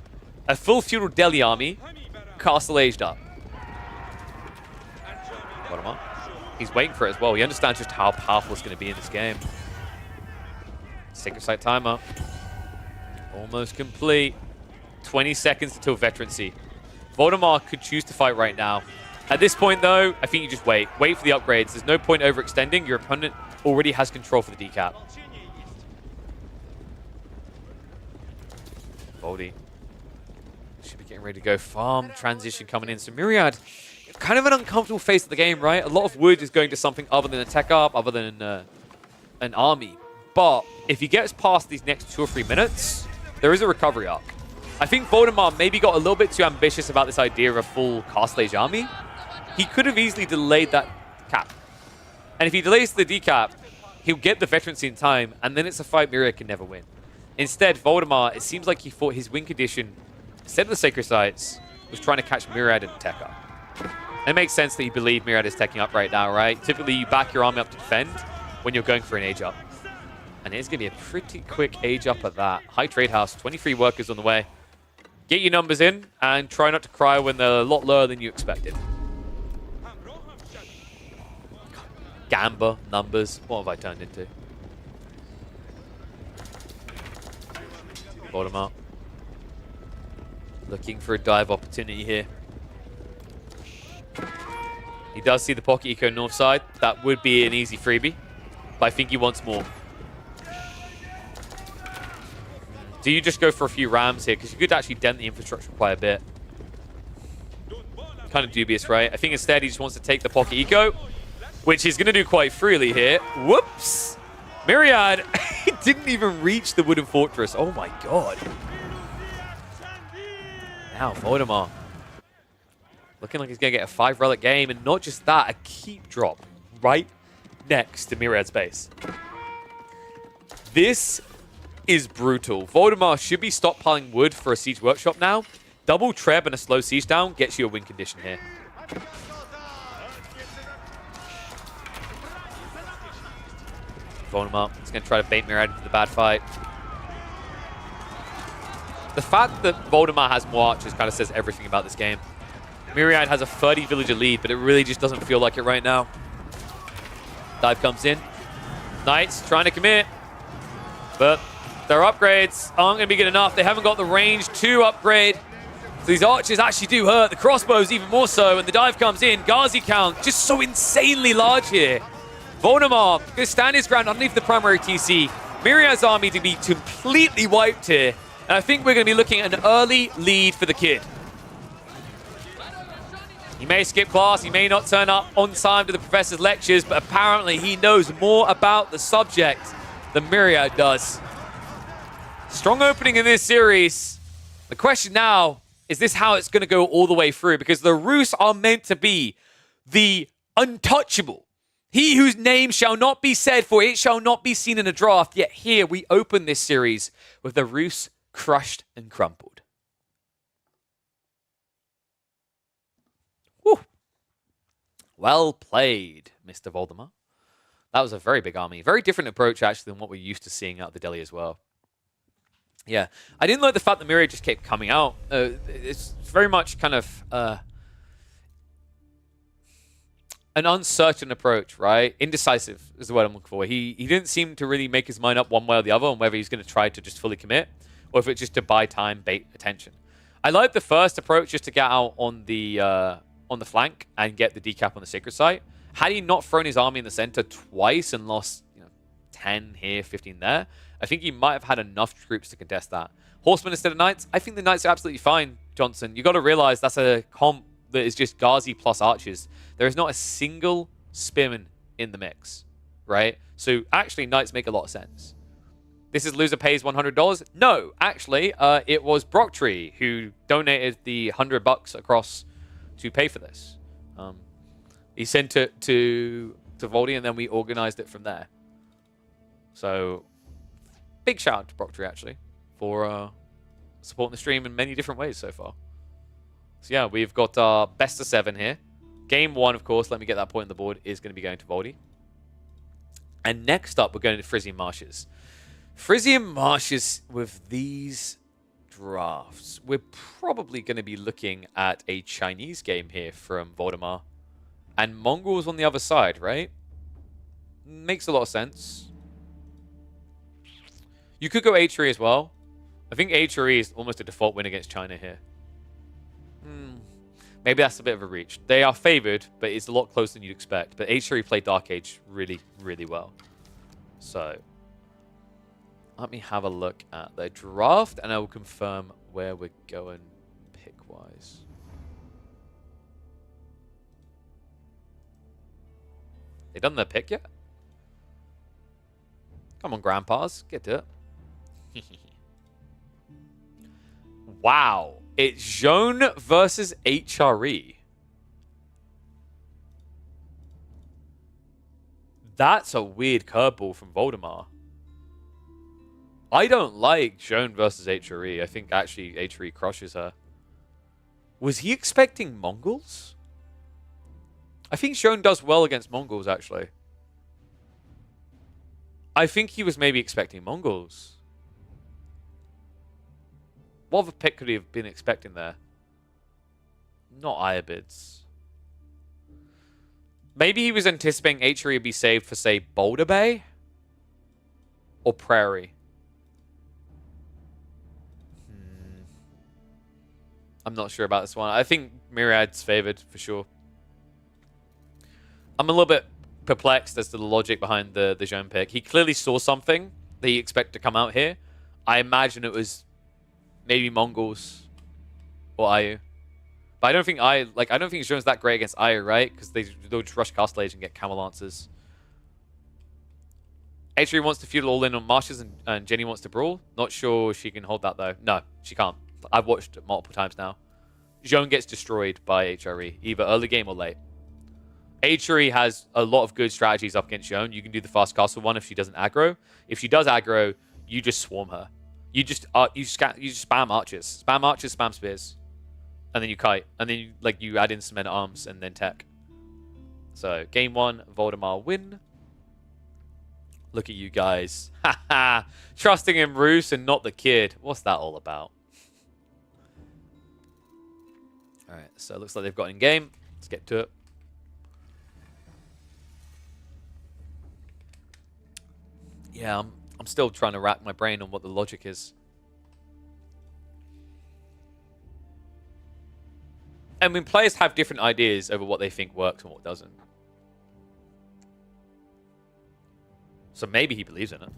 A full feudal Delhi army, castle aged up. Voldemar. He's waiting for it as well. He understands just how powerful it's going to be in this game. Sacred Site timer. Almost complete. 20 seconds until veterancy. Voldemar could choose to fight right now. At this point, though, I think you just wait. Wait for the upgrades. There's no point overextending. Your opponent already has control for the decap. Voldy should be getting ready to go farm. Transition coming in. So Myriad, kind of an uncomfortable phase of the game, right? A lot of wood is going to something other than a tech up, other than an army. But if he gets past these next 2 or 3 minutes, there is a recovery arc. I think Voldemar maybe got a little bit too ambitious about this idea of a full Castle Age army. He could have easily delayed that cap. And if he delays the decap, he'll get the veterancy in time, and then it's a fight Myriad can never win. Instead, Voldemar, it seems like he thought his win condition, instead of the Sacred Sites, was trying to catch Myriad in the tech up. It makes sense that you believe Myriad is teching up right now, right? Typically, you back your army up to defend when you're going for an age up. And it's going to be a pretty quick age up at that. High Trade House, 23 workers on the way. Get your numbers in and try not to cry when they're a lot lower than you expected. Gamba, numbers. What have I turned into? Voldemar. Looking for a dive opportunity here. He does see the Pocket Eco north side. That would be an easy freebie. But I think he wants more. Do you just go for a few rams here? Because you could actually dent the infrastructure quite a bit. Kind of dubious, right? I think instead he just wants to take the Pocket Eco, which he's going to do quite freely here. Whoops! Myriad didn't even reach the wooden fortress. Oh my god. Now Voldemar. Looking like he's going to get a 5 relic game. And not just that, a keep drop right next to Myriad's base. This is brutal. Voldemar should be stockpiling wood for a siege workshop now. Double treb and a slow siege down gets you a win condition here. Voldemar is going to try to bait Myriad into the bad fight. The fact that Voldemar has more archers kind of says everything about this game. Myriad has a 30 villager lead, but it really just doesn't feel like it right now. Dive comes in. Knights trying to commit, but their upgrades aren't going to be good enough. They haven't got the range to upgrade. So these archers actually do hurt. The crossbows even more so, and the dive comes in. Ghazi count just so insanely large here. Voldemar going to stand his ground underneath the primary TC. Myriad's army to be completely wiped here. And I think we're going to be looking at an early lead for the kid. He may skip class, he may not turn up on time to the professor's lectures, but apparently he knows more about the subject than Myriad does. Strong opening in this series. The question now, is this how it's going to go all the way through? Because the Rus are meant to be the untouchable. He whose name shall not be said, for it shall not be seen in a draft. Yet here we open this series with the Rus crushed and crumpled. Whew. Well played, Mr. Voldemort. That was a very big army. Very different approach, actually, than what we're used to seeing out of the Delhi as well. Yeah. I didn't like the fact that Myriad just kept coming out. It's very much kind of an uncertain approach, right? Indecisive is the word I'm looking for. He didn't seem to really make his mind up one way or the other on whether he's going to try to just fully commit or if it's just to buy time, bait attention. I like the first approach just to get out on the flank and get the decap on the sacred site. Had he not thrown his army in the center twice and lost 10 here, 15 there, I think he might have had enough troops to contest that. Horsemen instead of knights? I think the knights are absolutely fine, Johnson. You got to realize that's a comp that is just Ghazi plus archers. There is not a single spearman in the mix, right? So actually, knights make a lot of sense. This is loser pays $100? No, actually, it was Brocktree who donated the $100 across to pay for this. He sent it to Voldy, and then we organized it from there. So, big shout out to Brocktree, actually, for supporting the stream in many different ways so far. So yeah, we've got our best of 7 here. Game 1, of course, let me get that point on the board, is going to be going to Voldy. And next up, we're going to Frisian Marshes. Frisian Marshes with these drafts. We're probably going to be looking at a Chinese game here from Voldemar. And Mongols on the other side, right? Makes a lot of sense. You could go HRE as well. I think HRE is almost a default win against China here. Maybe that's a bit of a reach. They are favored, but it's a lot closer than you'd expect. But HRE played Dark Age really, really well. So, let me have a look at their draft, and I will confirm where we're going pick-wise. They done their pick yet? Come on, grandpas. Get to it. Wow. It's Zhone versus HRE. That's a weird curveball from Voldemar. I don't like Zhone versus HRE. I think actually HRE crushes her. Was he expecting Mongols? I think Zhone does well against Mongols, actually. I think he was maybe expecting Mongols. What other pick could he have been expecting there? Not Iobids. Maybe he was anticipating HRE would be saved for, say, Boulder Bay? Or Prairie? I'm not sure about this one. I think Myriad's favored, for sure. I'm a little bit perplexed as to the logic behind the Zhone pick. He clearly saw something that he expected to come out here. I imagine it was maybe Mongols or Ayu. But I don't think Zhone's that great against Ayu, right? Because they'll just rush Castle Age and get Camel Lancers. HRE wants to feudal all in on Marshes and Jenny wants to brawl. Not sure she can hold that though. No, she can't. I've watched it multiple times now. Zhone gets destroyed by HRE, either early game or late. HRE has a lot of good strategies up against Zhone. You can do the fast castle one if she doesn't aggro. If she does aggro, you just swarm her. You just spam archers. Spam archers, spam spears. And then you kite. And then you add in some men at arms and then tech. So, game 1, Voldemar win. Look at you guys. Haha. Trusting in Roos and not the kid. What's that all about? Alright, so it looks like they've got in game. Let's get to it. Yeah, I'm still trying to rack my brain on what the logic is. I mean, players have different ideas over what they think works and what doesn't. So maybe he believes in it.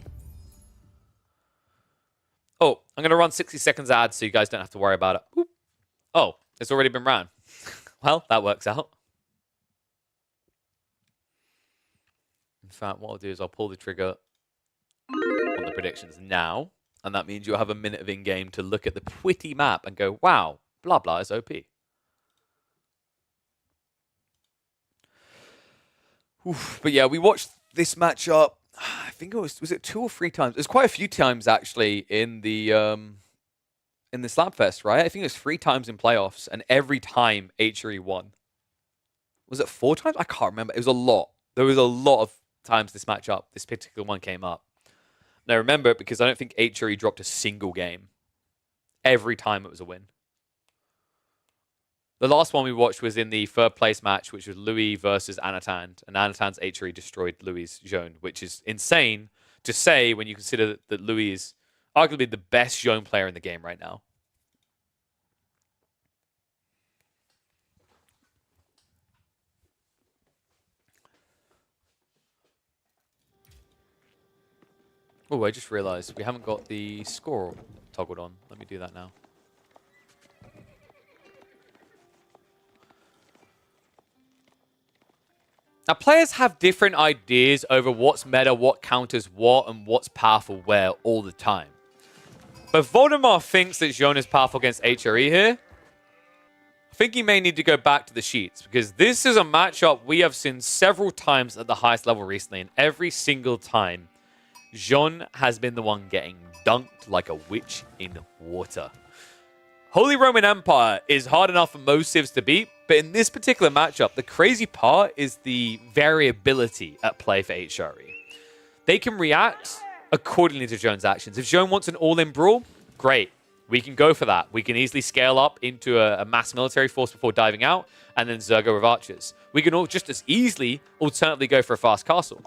Oh, I'm going to run 60 seconds ads so you guys don't have to worry about it. Oop. Oh, it's already been ran. Well, that works out. In fact, what I'll do is I'll pull the trigger on the predictions now. And that means you'll have a minute of in-game to look at the pretty map and go, wow, blah, blah is OP. Oof, but yeah, we watched this matchup. I think it was it 2 or 3 times? It was quite a few times actually in the Slabfest, right? I think it was 3 times in playoffs, and every time HRE won. Was it 4 times? I can't remember. It was a lot. There was a lot of times this particular one came up. Now remember, because I don't think HRE dropped a single game. Every time it was a win. The last one we watched was in the third place match, which was Louis versus Anatan. And Anatan's HRE destroyed Louis' Zhone, which is insane to say when you consider that Louis is arguably the best Zhone player in the game right now. Oh, I just realized we haven't got the score toggled on. Let me do that now. Now, players have different ideas over what's meta, what counters what, and what's powerful where all the time. But Voldemar thinks that Zhone is powerful against HRE here. I think he may need to go back to the sheets, because this is a matchup we have seen several times at the highest level recently, and every single time, Zhone has been the one getting dunked like a witch in water. Holy Roman Empire is hard enough for most civs to beat, but in this particular matchup, the crazy part is the variability at play for HRE. They can react accordingly to Zhone's actions. If Zhone wants an all-in brawl, great. We can go for that. We can easily scale up into a mass military force before diving out, and then Zergo with archers. We can all just as easily alternatively go for a fast castle.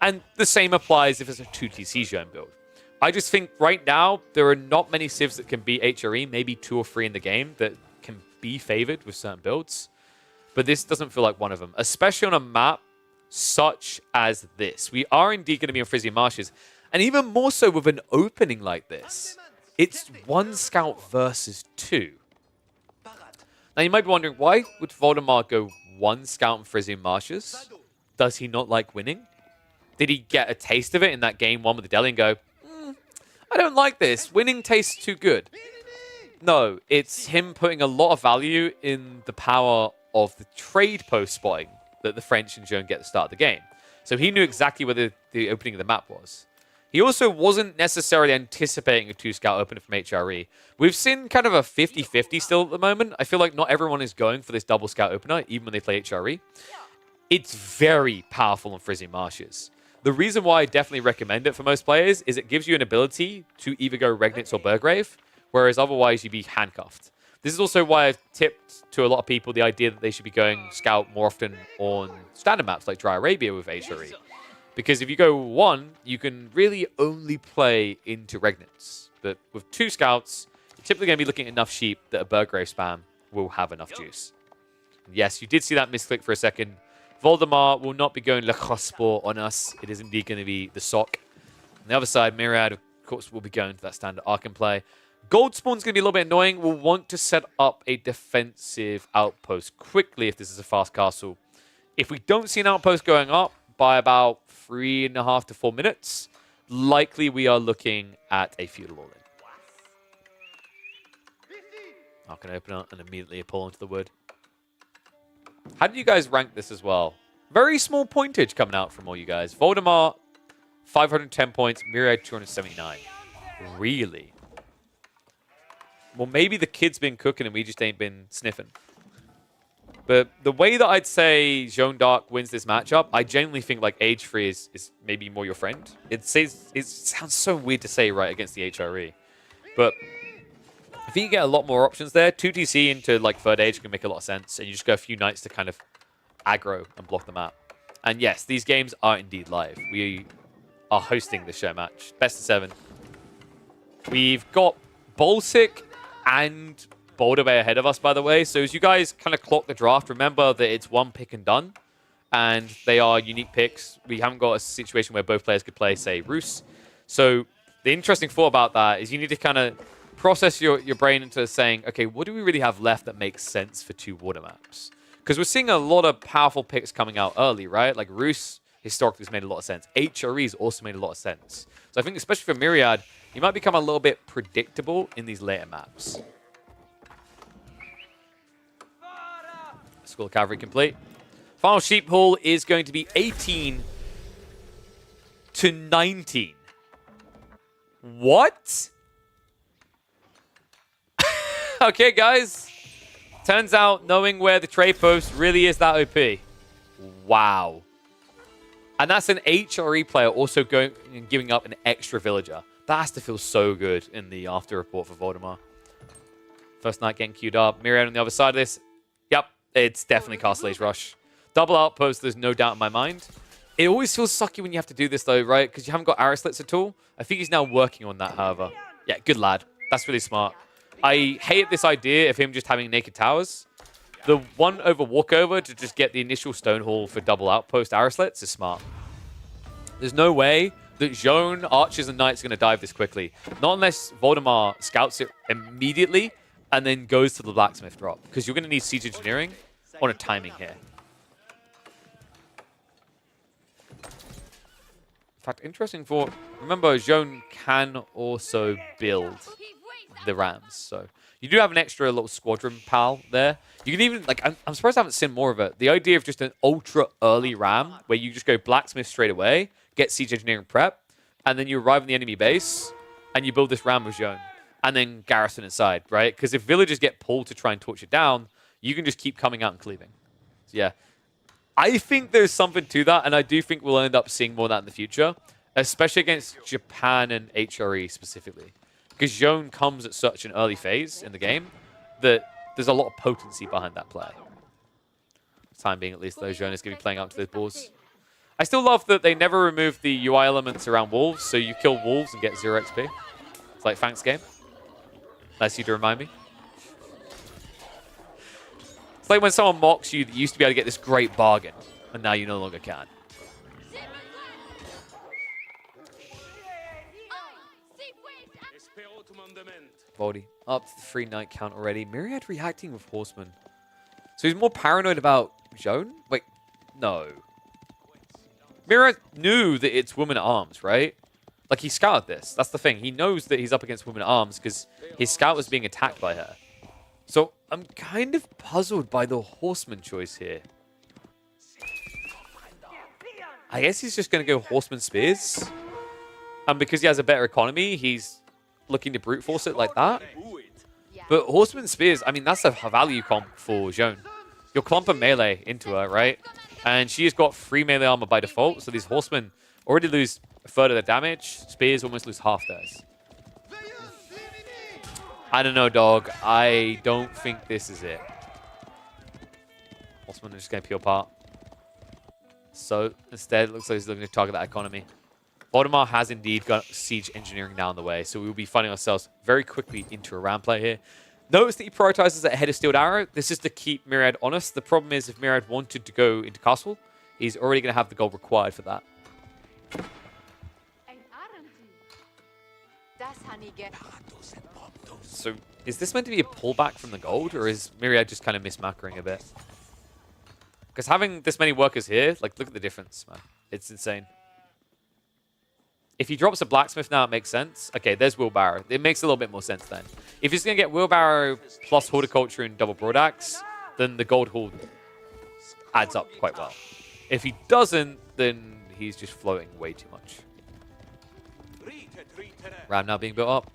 And the same applies if it's a 2TC Zhone build. I just think right now, there are not many civs that can beat HRE, maybe 2 or 3 in the game that can be favored with certain builds. But this doesn't feel like one of them, especially on a map such as this. We are indeed going to be on Frisian Marshes, and even more so with an opening like this. It's 1 scout versus 2. Now you might be wondering, why would Voldemar go 1 scout in Frisian Marshes? Does he not like winning? Did he get a taste of it in that game 1 with the Deli and go, I don't like this. Winning tastes too good. No, it's him putting a lot of value in the power of the trade post spotting that the French and Zhone get at the start of the game. So he knew exactly where the opening of the map was. He also wasn't necessarily anticipating a 2-scout opener from HRE. We've seen kind of a 50-50 still at the moment. I feel like not everyone is going for this double scout opener, even when they play HRE. It's very powerful on Frisian Marshes. The reason why I definitely recommend it for most players is it gives you an ability to either go Regnitz or Burgrave, whereas otherwise you'd be handcuffed. This is also why I've tipped to a lot of people the idea that they should be going Scout more often on standard maps like Dry Arabia with HRE. Because if you go 1, you can really only play into Regnitz. But with 2 Scouts, you're typically going to be looking at enough sheep that a Burgrave spam will have enough juice. And yes, you did see that misclick for a second. Voldemar will not be going Le Crosport on us. It is indeed going to be the Sock. On the other side, Myriad, of course, will be going to that standard Archon play. Goldspawn's going to be a little bit annoying. We'll want to set up a defensive outpost quickly if this is a fast castle. If we don't see an outpost going up by about 3.5 to 4 minutes, likely we are looking at a feudal all-in. Archon open up and immediately pull into the wood. How do you guys rank this as well? Very small pointage coming out from all you guys. Voldemar, 510 points. Myriad, 279. Really? Well, maybe the kid's been cooking and we just ain't been sniffing. But the way that I'd say Zhone Dark wins this matchup, I genuinely think like Age 3 is maybe more your friend. It sounds so weird to say right against the HRE. But I think you get a lot more options there. 2TC into like 3rd Age can make a lot of sense. And you just go a few knights to kind of aggro and block the map. And yes, these games are indeed live. We are hosting the show match. Best of 7. We've got Bolsic and Boulder Bay ahead of us, by the way. So as you guys kind of clock the draft, remember that it's 1 pick and done. And they are unique picks. We haven't got a situation where both players could play, say, Roos. So the interesting thought about that is you need to kind of process your brain into saying, okay, what do we really have left that makes sense for 2 water maps? Because we're seeing a lot of powerful picks coming out early, right? Like Roos historically has made a lot of sense. HRE's also made a lot of sense. So I think especially for Myriad, you might become a little bit predictable in these later maps. School of Cavalry complete. Final sheep haul is going to be 18 to 19. What? Okay, guys. Turns out knowing where the trade post really is that OP. Wow. And that's an HRE player also going and giving up an extra villager. That has to feel so good in the after report for Voldemar. First night getting queued up. Myriad on the other side of this. Yep, it's definitely Castle Age Rush. Double outpost, there's no doubt in my mind. It always feels sucky when you have to do this though, right? Because you haven't got arrow slits at all. I think he's now working on that, however. Yeah, good lad. That's really smart. I hate this idea of him just having naked towers. The one over walkover to just get the initial stone hall for double outpost arrow slits is smart. There's no way that Joan, archers, and knights are going to dive this quickly. Not unless Voldemar scouts it immediately and then goes to the blacksmith drop. Because you're going to need siege engineering on a timing here. In fact, interesting for... Remember, Joan can also build the rams. So you do have an extra little squadron pal there. You can even... like, I'm surprised I haven't seen more of it. The idea of just an ultra early ram where you just go blacksmith straight away, get siege engineering prep, and then you arrive in the enemy base and you build this ram with Joan. And then garrison inside, right? Because if villagers get pulled to try and torch it down, you can just keep coming out and cleaving. So yeah. I think there's something to that, and I do think we'll end up seeing more of that in the future, especially against Japan and HRE specifically. Because Joan comes at such an early phase in the game that there's a lot of potency behind that play. For the time being, at least, though, Joan is going to be playing up to those balls. I still love that they never removed the UI elements around wolves, so you kill wolves and get 0 XP. It's like Fank's game. Nice of you to remind me. It's like when someone mocks you that you used to be able to get this great bargain, and now you no longer can. Voldy up to the 3 night count already. Myriad reacting with Horseman. So he's more paranoid about Joan? Wait, no. Myriad knew that it's woman at arms, right? Like, he scouted this. That's the thing. He knows that he's up against women at arms because his scout was being attacked by her. So I'm kind of puzzled by the Horseman choice here. I guess he's just going to go Horseman Spears. And because he has a better economy, he's looking to brute force it like that. But Horseman Spears, I mean, that's a value comp for Joan. You'll clump a melee into her, right? And she has got 3 melee armor by default, so these Horsemen already lose a third of their damage. Spears almost lose half theirs. I don't know, dog. I don't think this is it. Horsemen are just going to peel apart. So, instead, it looks like he's looking to target that economy. Voldemar has indeed got siege engineering now on the way, so we will be finding ourselves very quickly into a ram play here. Notice that he prioritizes ahead of Steeled Arrow. This is to keep Myriad honest. The problem is if Myriad wanted to go into Castle, he's already going to have the gold required for that. So, is this meant to be a pullback from the gold, or is Myriad just kind of mismacroing a bit? Because having this many workers here, like, look at the difference, man. It's insane. If he drops a blacksmith now, it makes sense. Okay, there's wheelbarrow. It makes a little bit more sense then. If he's going to get wheelbarrow plus horticulture and double broadaxe, then the gold haul adds up quite well. If he doesn't, then he's just floating way too much. Ram now being built up.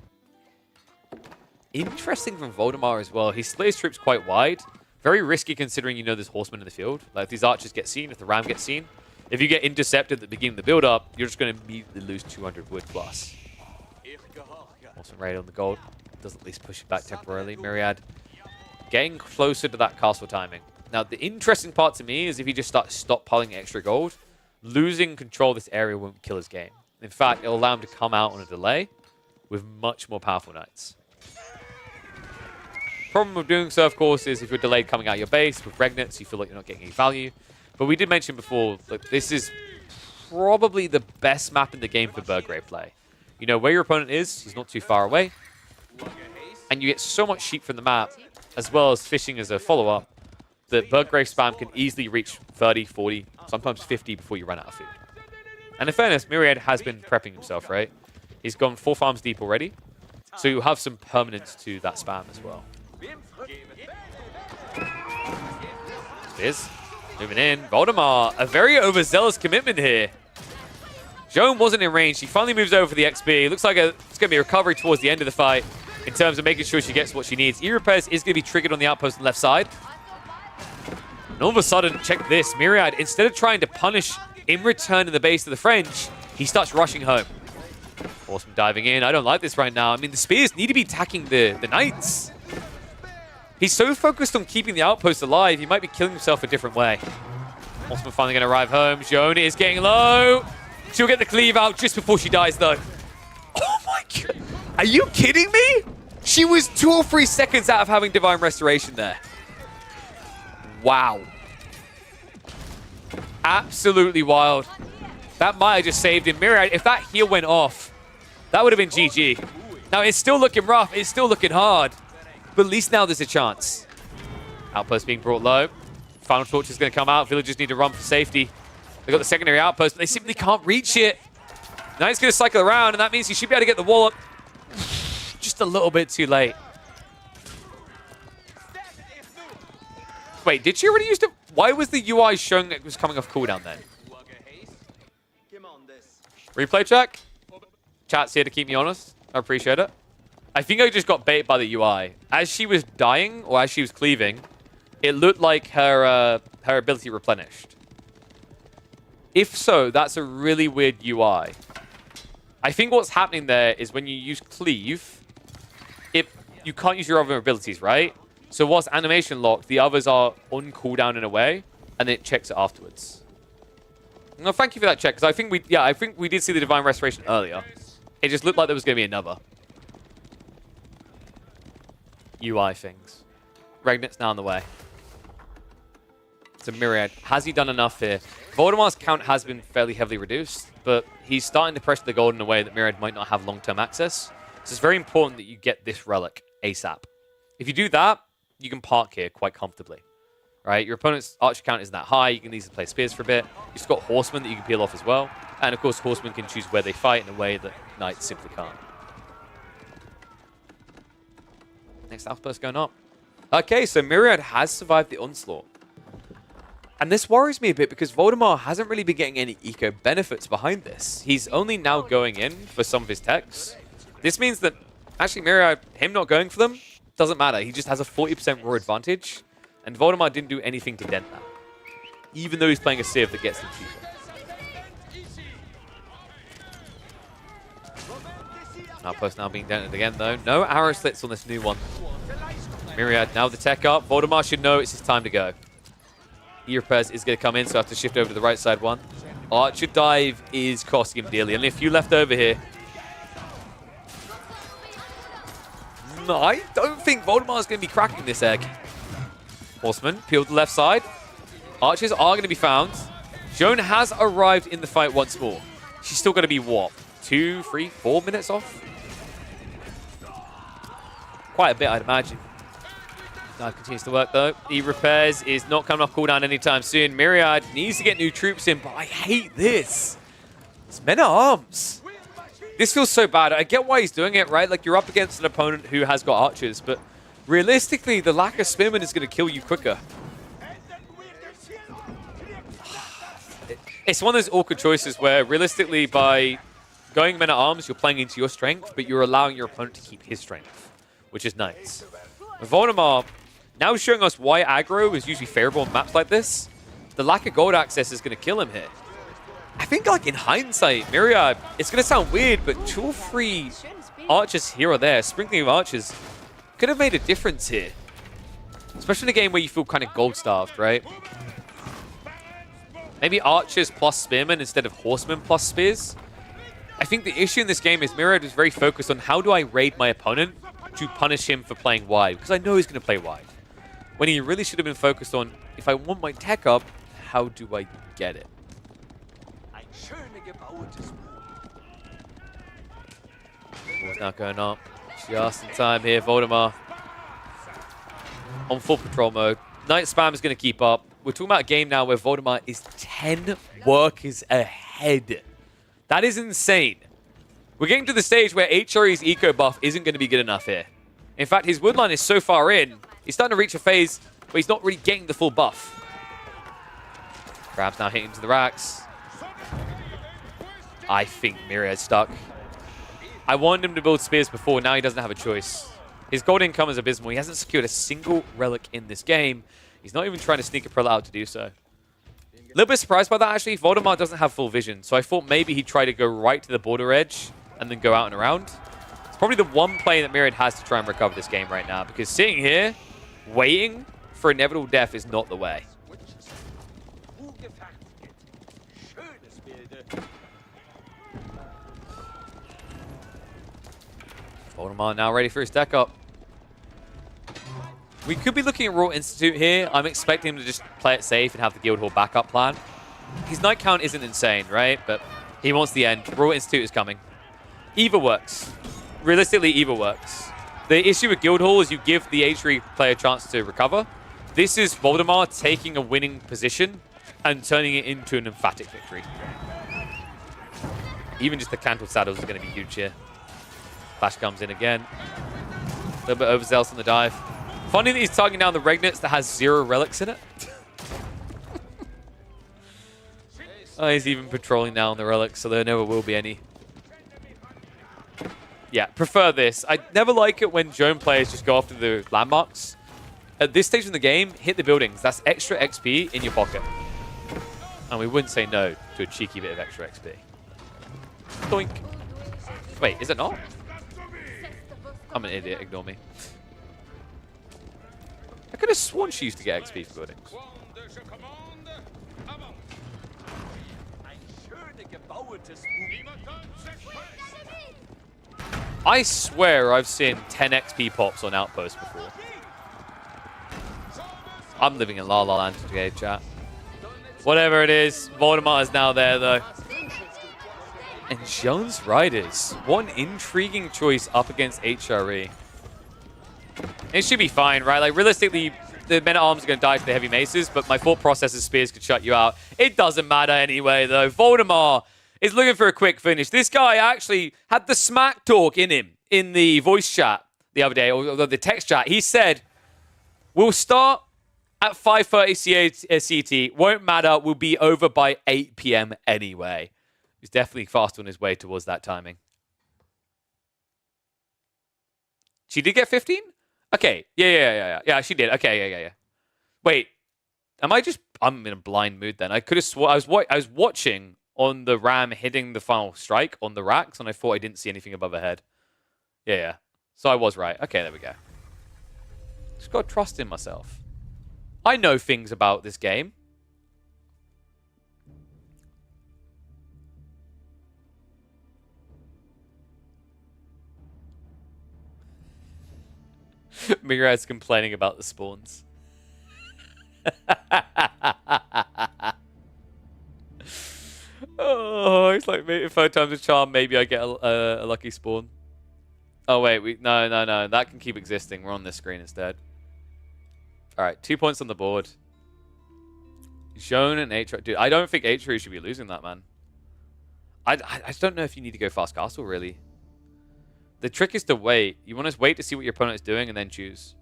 Interesting from Voldemar as well. He split his troops quite wide. Very risky considering you know there's horsemen in the field. Like if these archers get seen, if the ram gets seen, if you get intercepted at the beginning of the build-up, you're just going to immediately lose 200 wood plus. Horseman raid on the gold. Does at least push it back temporarily. Myriad getting closer to that castle timing. Now, the interesting part to me is if he just starts stockpiling extra gold, losing control of this area won't kill his game. In fact, it'll allow him to come out on a delay with much more powerful knights. Problem with doing so, of course, is if you're delayed coming out of your base with Regnants, you feel like you're not getting any value. But we did mention before, like, this is probably the best map in the game for Burgrave play. You know where your opponent is, he's not too far away. And you get so much sheep from the map, as well as fishing as a follow-up, that Burgrave spam can easily reach 30, 40, sometimes 50 before you run out of food. And in fairness, Myriad has been prepping himself, right? He's gone 4 farms deep already, so you'll have some permanence to that spam as well. Spears. Moving in. Voldemar, a very overzealous commitment here. Joan wasn't in range. She finally moves over for the XP. Looks like it's going to be a recovery towards the end of the fight in terms of making sure she gets what she needs. E-Repairs is going to be triggered on the outpost on the left side. And all of a sudden, check this. Myriad, instead of trying to punish in return in the base of the French, he starts rushing home. Horseman diving in. I don't like this right now. I mean, the spears need to be attacking the Knights. He's so focused on keeping the outpost alive, he might be killing himself a different way. Horseman finally going to arrive home. Joan is getting low. She'll get the cleave out just before she dies, though. Oh my god. Are you kidding me? She was 2 or 3 seconds out of having Divine Restoration there. Wow. Absolutely wild. That might have just saved him. Myriad, if that heal went off, that would have been GG. Now, it's still looking rough. It's still looking hard. But at least now there's a chance. Outpost being brought low. Final Torch is going to come out. Villagers need to run for safety. They've got the secondary outpost, but they simply can't reach it. Now he's going to cycle around, and that means he should be able to get the wall up just a little bit too late. Wait, did she already use it? Why was the UI showing it was coming off cooldown then? Replay check. Chat's here to keep me honest. I appreciate it. I think I just got bait by the UI. As she was dying, or as she was cleaving, it looked like her ability replenished. If so, that's a really weird UI. I think what's happening there is when you use cleave, you can't use your other abilities, right? So whilst animation locked, the others are on cooldown in a way, and it checks it afterwards. No, thank you for that check, because I think we did see the Divine Restoration earlier. It just looked like there was going to be another. UI things. Regnant's now on the way. So Myriad, has he done enough here? Voldemar's count has been fairly heavily reduced, but he's starting to pressure the gold in a way that Myriad might not have long-term access. So it's very important that you get this relic ASAP. If you do that, you can park here quite comfortably. Right? Your opponent's archer count isn't that high. You can easily play spears for a bit. You've got horsemen that you can peel off as well. And of course, horsemen can choose where they fight in a way that knights simply can't. Next outpost going up. Okay, so Myriad has survived the onslaught. And this worries me a bit because Voldemar hasn't really been getting any eco benefits behind this. He's only now going in for some of his techs. This means that actually Myriad, him not going for them, doesn't matter. He just has a 40% raw advantage. And Voldemar didn't do anything to dent that. Even though he's playing a Civ that gets him cheaper. Outpost now being dented again though. No arrow slits on this new one. Myriad now with the tech up. Voldemar should know it's his time to go. E-Repairs is going to come in, so I have to shift over to the right side one. Archer dive is costing him dearly. Only a few left over here. No, I don't think Voldemar is going to be cracking this egg. Horseman, peel to the left side. Archers are going to be found. Joan has arrived in the fight once more. She's still going to be, what, 2, 3, 4 minutes off? Quite a bit, I'd imagine. No, continues to work, though. E-Repairs is not coming off cooldown anytime soon. Myriad needs to get new troops in, but I hate this. It's men-at-arms. This feels so bad. I get why he's doing it, right? Like, you're up against an opponent who has got archers, but realistically, the lack of spearmen is going to kill you quicker. It's one of those awkward choices where, realistically, by going men-at-arms, you're playing into your strength, but you're allowing your opponent to keep his strength, which is nice. Voldemar now showing us why aggro is usually favorable on maps like this. The lack of gold access is going to kill him here. I think, like, in hindsight, Myriad, it's going to sound weird, but 2 or 3 archers here or there, sprinkling of archers, could have made a difference here. Especially in a game where you feel kind of gold-starved, right? Maybe archers plus spearmen instead of horsemen plus spears. I think the issue in this game is Myriad is very focused on how do I raid my opponent to punish him for playing wide, because I know he's going to play wide. When he really should have been focused on, if I want my tech up, how do I get it? What's now going up? Just in time here, Voldemar. On full patrol mode. Night spam is going to keep up. We're talking about a game now where Voldemar is 10 workers ahead. That is insane. We're getting to the stage where HRE's eco buff isn't going to be good enough here. In fact, his woodline is so far in, he's starting to reach a phase where he's not really getting the full buff. Crab's now hitting to the racks. I think Myriad's stuck. I wanted him to build spears before, now he doesn't have a choice. His gold income is abysmal. He hasn't secured a single relic in this game. He's not even trying to sneak a prelate out to do so. A little bit surprised by that, actually. Voldemar doesn't have full vision, so I thought maybe he'd try to go right to the border edge and then go out and around. It's probably the one play that Myriad has to try and recover this game right now, because sitting here, waiting for inevitable death is not the way. Voldemar now ready for his deck up. We could be looking at Raw Institute here. I'm expecting him to just play it safe and have the Guildhall backup plan. His Knight count isn't insane, right? But he wants the end. Raw Institute is coming. Either works. Realistically, either works. The issue with Guildhall is you give the H3 player a chance to recover. This is Voldemar taking a winning position and turning it into an emphatic victory. Even just the Cantled Saddles is going to be huge here. Flash comes in again. A little bit overzealous on the dive. Funny that he's targeting down the Regnitz that has 0 relics in it. Oh, he's even patrolling now on the relics, so there never will be any. Yeah, prefer this. I never like it when Joan players just go after the landmarks. At this stage in the game, hit the buildings. That's extra XP in your pocket. And we wouldn't say no to a cheeky bit of extra XP. Doink. Wait, is it not? I'm an idiot, ignore me. I could have sworn she used to get XP for buildings. I swear I've seen 10 XP pops on Outpost before. I'm living in La La Land today, chat. Whatever it is, Voldemar is now there, though. And Jones Riders. What an intriguing choice up against HRE. It should be fine, right? Like, realistically, the men-at-arms are going to die to the heavy maces, but my thought process is spears could shut you out. It doesn't matter anyway, though. Voldemar is looking for a quick finish. This guy actually had the smack talk in him in the voice chat the other day, or the text chat. He said, we'll start at 5:30 CT. Won't matter. We'll be over by 8 p.m. anyway. He's definitely fast on his way towards that timing. She did get 15? Okay. Yeah, she did. Okay, yeah. Wait. I'm in a blind mood then. I could have sworn I was watching on the ram hitting the final strike on the racks, and I thought I didn't see anything above her head. Yeah. So I was right. Okay, there we go. Just got to trust in myself. I know things about this game. Mirad's complaining about the spawns. Oh, it's like maybe 5 times a charm. Maybe I get a lucky spawn. Oh wait, no. That can keep existing. We're on this screen instead. All right, 2 points on the board. Joan and H3. Dude, I don't think H3 should be losing that, man. I just don't know if you need to go fast castle, really. The trick is to wait. You want to wait to see what your opponent is doing and then choose.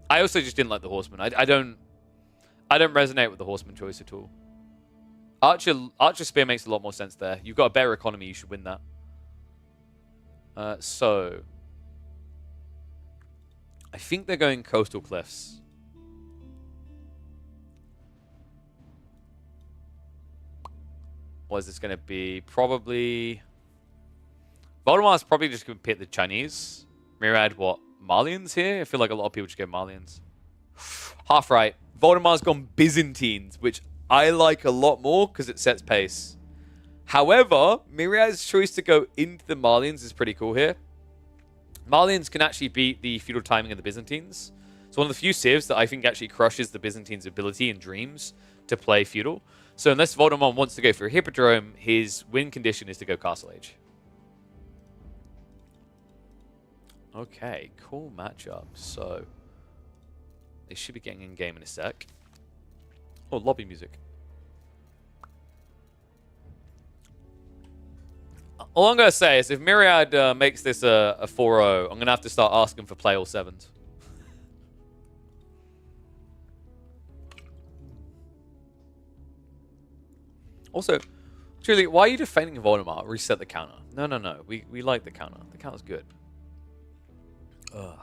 I also just didn't like the horseman. I don't resonate with the horseman choice at all. Archer spear makes a lot more sense there. You've got a better economy. You should win that. So I think they're going coastal cliffs. What is this going to be? Probably... Voldemar's probably just going to pick the Chinese. Murad, what? Malians here? I feel like a lot of people just go Malians. Half right. Voldemar's gone Byzantines, which I like a lot more because it sets pace. However, Myriad's choice to go into the Malians is pretty cool here. Malians can actually beat the feudal timing of the Byzantines. It's one of the few civs that I think actually crushes the Byzantines' ability in Dreams to play feudal. So unless Voldemar wants to go for a Hippodrome, his win condition is to go Castle Age. Okay, cool matchup. So they should be getting in game in a sec. Oh, lobby music. All I'm going to say is if Myriad makes this a 4-0, I'm going to have to start asking for play all 7s. Also, Julie, why are you defending Voldemar? Reset the counter. No. We like the counter. The counter's good. Ugh.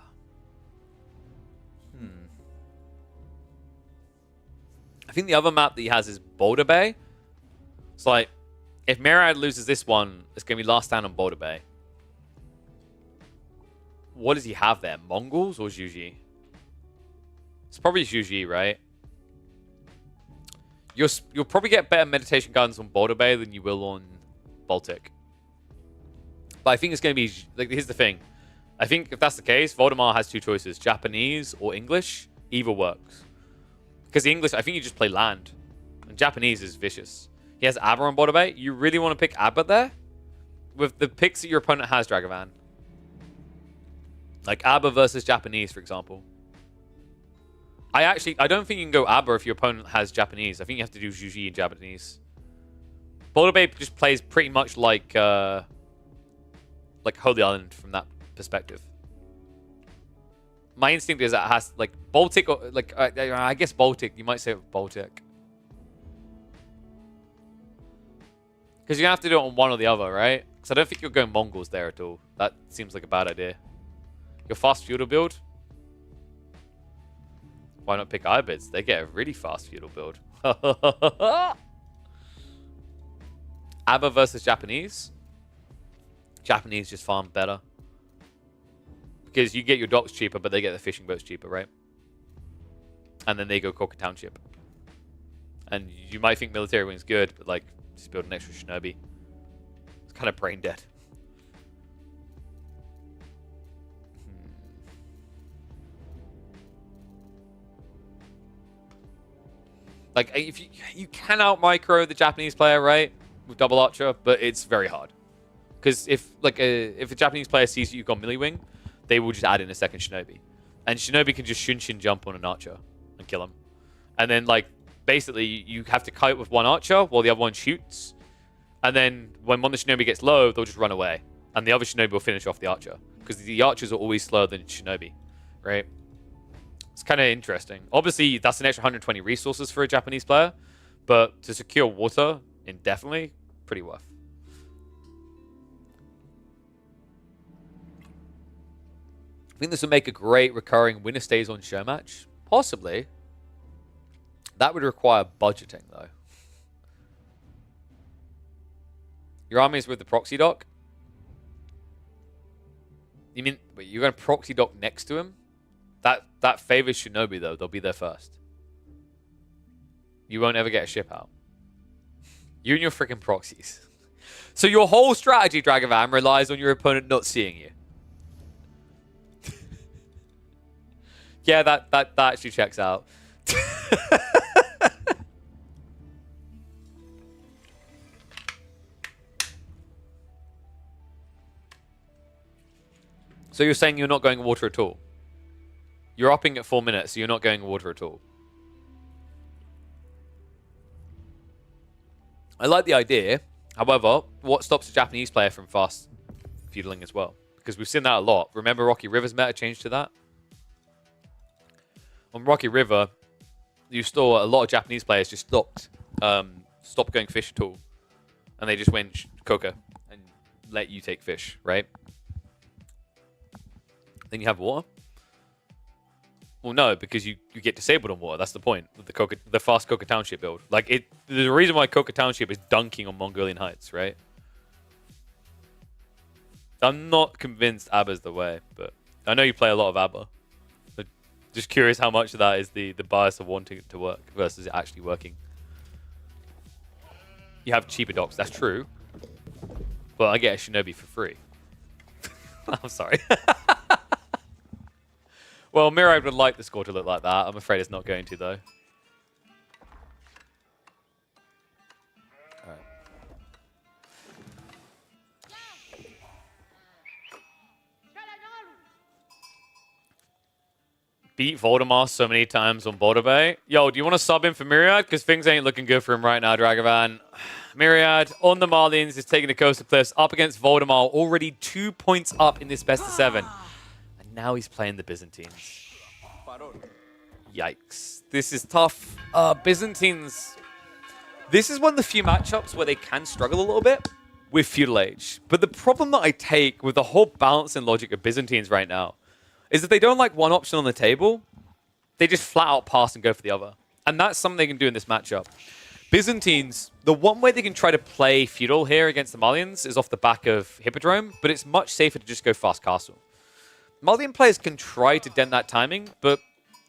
I think the other map that he has is Boulder Bay. It's like, if Myriad loses this one, it's going to be last stand on Boulder Bay. What does he have there? Mongols or Zhuji? It's probably Zhuji, right? You'll probably get better meditation guns on Boulder Bay than you will on Baltic. But I think it's going to be... Like, here's the thing. I think if that's the case, Voldemar has two choices. Japanese or English. Either works. Because the English, I think you just play land. And Japanese is vicious. He has Abba on Boulder Bay. You really want to pick Abba there? With the picks that your opponent has, Dragavan. Like Abba versus Japanese, for example. I don't think you can go Abba if your opponent has Japanese. I think you have to do Zhuji in Japanese. Boulder Bay just plays pretty much like Holy Island from that perspective. My instinct is that it has like Baltic or like I guess Baltic. You might say Baltic because you have to do it on one or the other, right? Because I don't think you're going Mongols there at all. That seems like a bad idea. Your fast feudal build. Why not pick Ibids? They get a really fast feudal build. Abba versus Japanese. Japanese just farm better. Because you get your docks cheaper, but they get the fishing boats cheaper, right? And then they go Coca Township. And you might think military wing's good, but like, just build an extra shinobi. It's kind of brain dead. Like, if you can out micro the Japanese player, right, with double archer, but it's very hard. Because if a Japanese player sees you've got melee wing, they will just add in a second shinobi, and shinobi can just shin jump on an archer and kill him, and then like basically you have to kite with one archer while the other one shoots, and then when one of the shinobi gets low, they'll just run away, and the other shinobi will finish off the archer because the archers are always slower than shinobi, right? It's kind of interesting. Obviously, that's an extra 120 resources for a Japanese player, but to secure water indefinitely, pretty worth. I think this would make a great recurring winner stays on Showmatch. Possibly. That would require budgeting, though. Your army is with the proxy dock? You mean, wait, you're going to proxy dock next to him? That favors Shinobi, though. They'll be there first. You won't ever get a ship out. You and your freaking proxies. So your whole strategy, Dragavan, relies on your opponent not seeing you. Yeah, that actually checks out. So you're saying you're not going water at all? You're upping at 4 minutes, so you're not going water at all. I like the idea. However, what stops a Japanese player from fast feudling as well? Because we've seen that a lot. Remember Rocky River's meta changed to that? On Rocky River, you saw a lot of Japanese players just stopped going fish at all. And they just went coca and let you take fish, right? Then you have water. Well, no, because you get disabled on water. That's the point with the fast Coca Township build. Like the reason why Coca Township is dunking on Mongolian Heights, right? I'm not convinced Abba's the way, but I know you play a lot of Abba. But just curious how much of that is the bias of wanting it to work versus it actually working. You have cheaper docks, that's true. But I get a Shinobi for free. I'm sorry. Well, Mirad would like the score to look like that. I'm afraid it's not going to, though. All right. Beat Voldemar so many times on Boulder Bay. Yo, do you want to sub in for Myriad? Because things ain't looking good for him right now, Dragavan. Myriad on the Marlins is taking the Coastal Cliffs up against Voldemar. Already 2 points up in this best of 7. Now he's playing the Byzantines. Yikes. This is tough. Byzantines. This is one of the few matchups where they can struggle a little bit with Feudal Age. But the problem that I take with the whole balance and logic of Byzantines right now is that they don't like one option on the table. They just flat out pass and go for the other. And that's something they can do in this matchup. Byzantines, the one way they can try to play feudal here against the Malians is off the back of Hippodrome, but it's much safer to just go fast castle. Malian players can try to dent that timing, but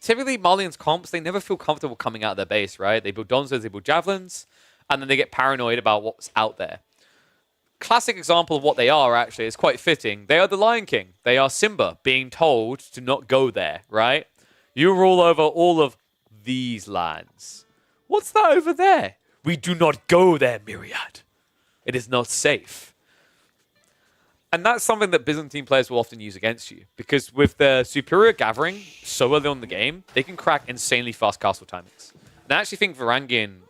typically Malians comps, they never feel comfortable coming out of their base, right? They build Donzos, they build Javelins, and then they get paranoid about what's out there. Classic example of what they are, actually, is quite fitting. They are the Lion King. They are Simba being told to not go there, right? You rule over all of these lands. What's that over there? We do not go there, Myriad. It is not safe. And that's something that Byzantine players will often use against you, because with their superior gathering so early on in the game, they can crack insanely fast castle timings. And I actually think Varangian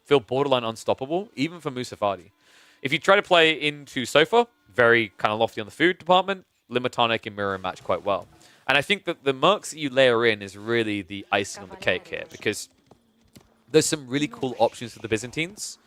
feel borderline unstoppable, even for Musafadi. If you try to play into Sofa, very kind of lofty on the food department, Limitana can mirror and match quite well. And I think that the mercs that you layer in is really the icing on the cake here, because there's some really cool options for the Byzantines.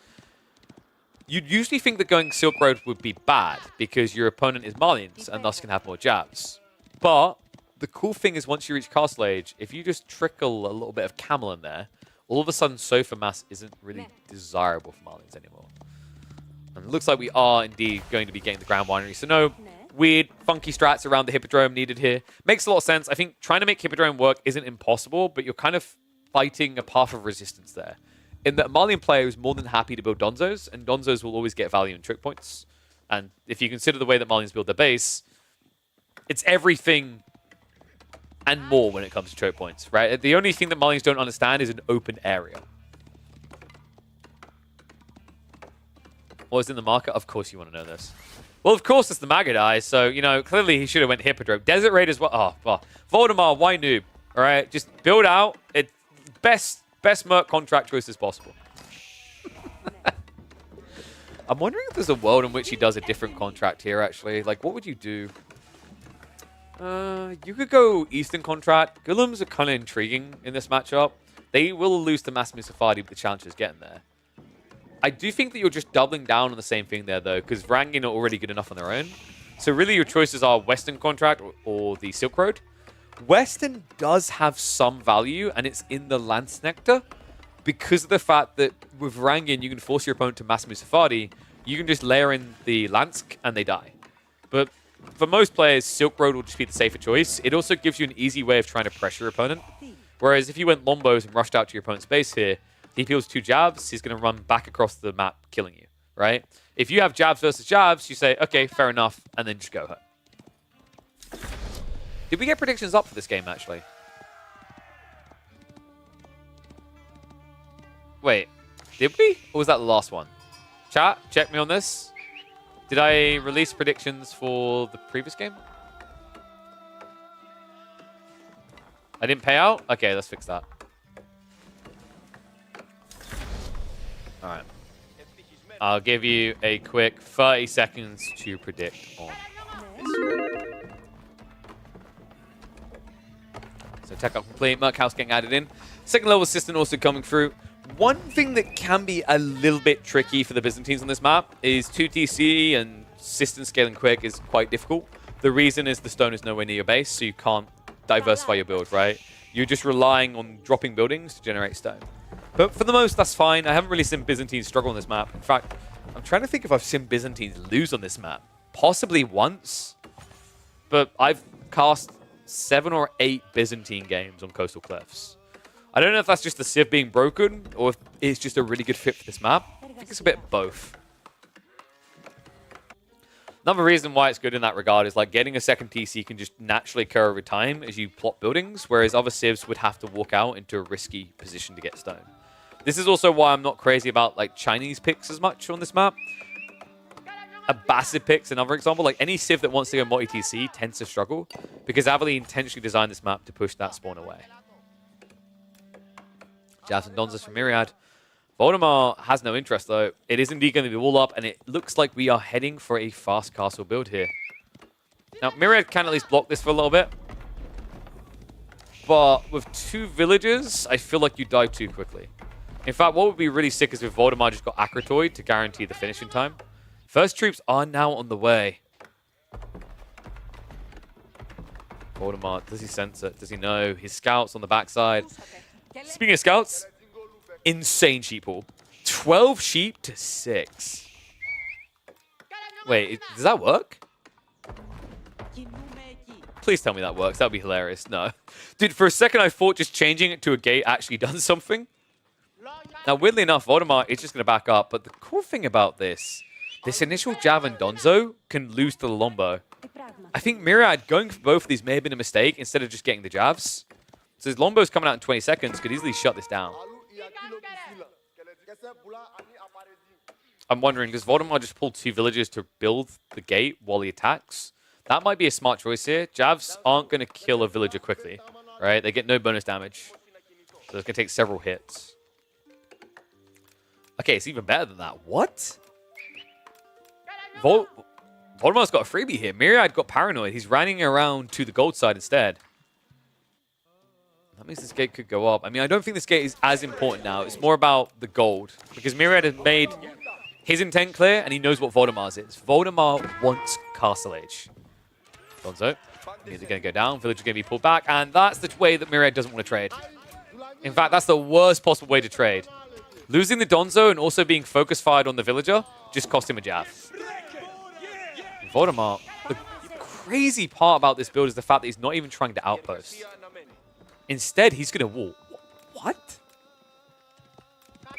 You'd usually think that going Silk Road would be bad, because your opponent is Malians, and thus can have more jabs. But the cool thing is once you reach Castle Age, if you just trickle a little bit of Camel in there, all of a sudden Sofa Mass isn't really desirable for Malians anymore. And it looks like we are indeed going to be getting the Grand Winery. So no weird, funky strats around the Hippodrome needed here. Makes a lot of sense. I think trying to make Hippodrome work isn't impossible, but you're kind of fighting a path of resistance there. In that Malian player is more than happy to build Donzos, and Donzos will always get value in trick points. And if you consider the way that Malians build their base, it's everything and more when it comes to choke points, right? The only thing that Malians don't understand is an open area. What was in the market? Of course you want to know this. Well, of course it's the Magadai, so, you know, clearly he should have went Hippodrome. Desert Raid as well. Oh, well. Voldemar, why noob? All right, just build out. It best merc contract choice as possible. I'm wondering if there's a world in which he does a different contract here, actually. Like, what would you do? You could go Eastern contract. Golems are kind of intriguing in this matchup. They will lose to Mass Musafadi, but the challenge is getting there. I do think that you're just doubling down on the same thing there, though, because Varangian are already good enough on their own. So really your choices are Western contract or the Silk Road. Western does have some value, and it's in the Lance Nectar, because of the fact that with Varangian, you can force your opponent to Mass Musafadi. You can just layer in the Lance, and they die. But for most players, Silk Road will just be the safer choice. It also gives you an easy way of trying to pressure your opponent. Whereas if you went Lombos and rushed out to your opponent's base here, he peels 2 jabs, he's going to run back across the map, killing you, right? If you have jabs versus jabs, you say, okay, fair enough, and then just go home. Did we get predictions up for this game, actually? Wait, did we? Or was that the last one? Chat, check me on this. Did I release predictions for the previous game? I didn't pay out? Okay, let's fix that. Alright. I'll give you a quick 30 seconds to predict on this. So tech up complete, Merc House getting added in. Second level assistant also coming through. One thing that can be a little bit tricky for the Byzantines on this map is 2TC and system scaling quick is quite difficult. The reason is the stone is nowhere near your base, so you can't diversify your build, right? You're just relying on dropping buildings to generate stone. But for the most, that's fine. I haven't really seen Byzantines struggle on this map. In fact, I'm trying to think if I've seen Byzantines lose on this map. Possibly once. But I've cast 7 or 8 Byzantine games on Coastal Cliffs. I don't know if that's just the Civ being broken, or if it's just a really good fit for this map. I think it's a bit of both. Another reason why it's good in that regard is like getting a second TC can just naturally occur over time as you plot buildings, whereas other civs would have to walk out into a risky position to get stone. This is also why I'm not crazy about like Chinese picks as much on this map. Abbasid picks another example. Like any civ that wants to go multi-TC tends to struggle because Avali intentionally designed this map to push that spawn away. Jabs and Donzas from Myriad. Voldemar has no interest, though. It is indeed going to be wall up, and it looks like we are heading for a fast castle build here. Now, Myriad can at least block this for a little bit. But with 2 villagers, I feel like you die too quickly. In fact, what would be really sick is if Voldemar just got Akratoid to guarantee the finishing time. First troops are now on the way. Voldemar, does he sense it? Does he know? His scouts on the backside. Speaking of scouts, Insane sheep haul. 12 sheep to 6. Wait, does that work? Please tell me that works. That would be hilarious. No. Dude, for a second I thought just changing it to a gate actually done something. Now, weirdly enough, Voldemort is just going to back up. But the cool thing about this initial Jav and Donzo can lose to the Lombo. I think Myriad going for both of these may have been a mistake instead of just getting the Javs. So his Lombo's coming out in 20 seconds. Could easily shut this down. I'm wondering, does Voldemort just pull 2 villagers to build the gate while he attacks? That might be a smart choice here. Javs aren't going to kill a villager quickly, right? They get no bonus damage. So it's going to take several hits. Okay, it's even better than that. What? Voldemort's got a freebie here. Myriad got paranoid. He's running around to the gold side instead. That means this gate could go up. I mean, I don't think this gate is as important now. It's more about the gold. Because Myriad has made his intent clear, and he knows what Voldemort's is. Voldemort wants Castle Age. Donzo. These are going to go down. Villager's going to be pulled back. And that's the way that Myriad doesn't want to trade. In fact, that's the worst possible way to trade. Losing the Donzo and also being focus fired on the villager just cost him a Jav. Voldemort, the crazy part about this build is the fact that he's not even trying to outpost. Instead, he's going to wall. What?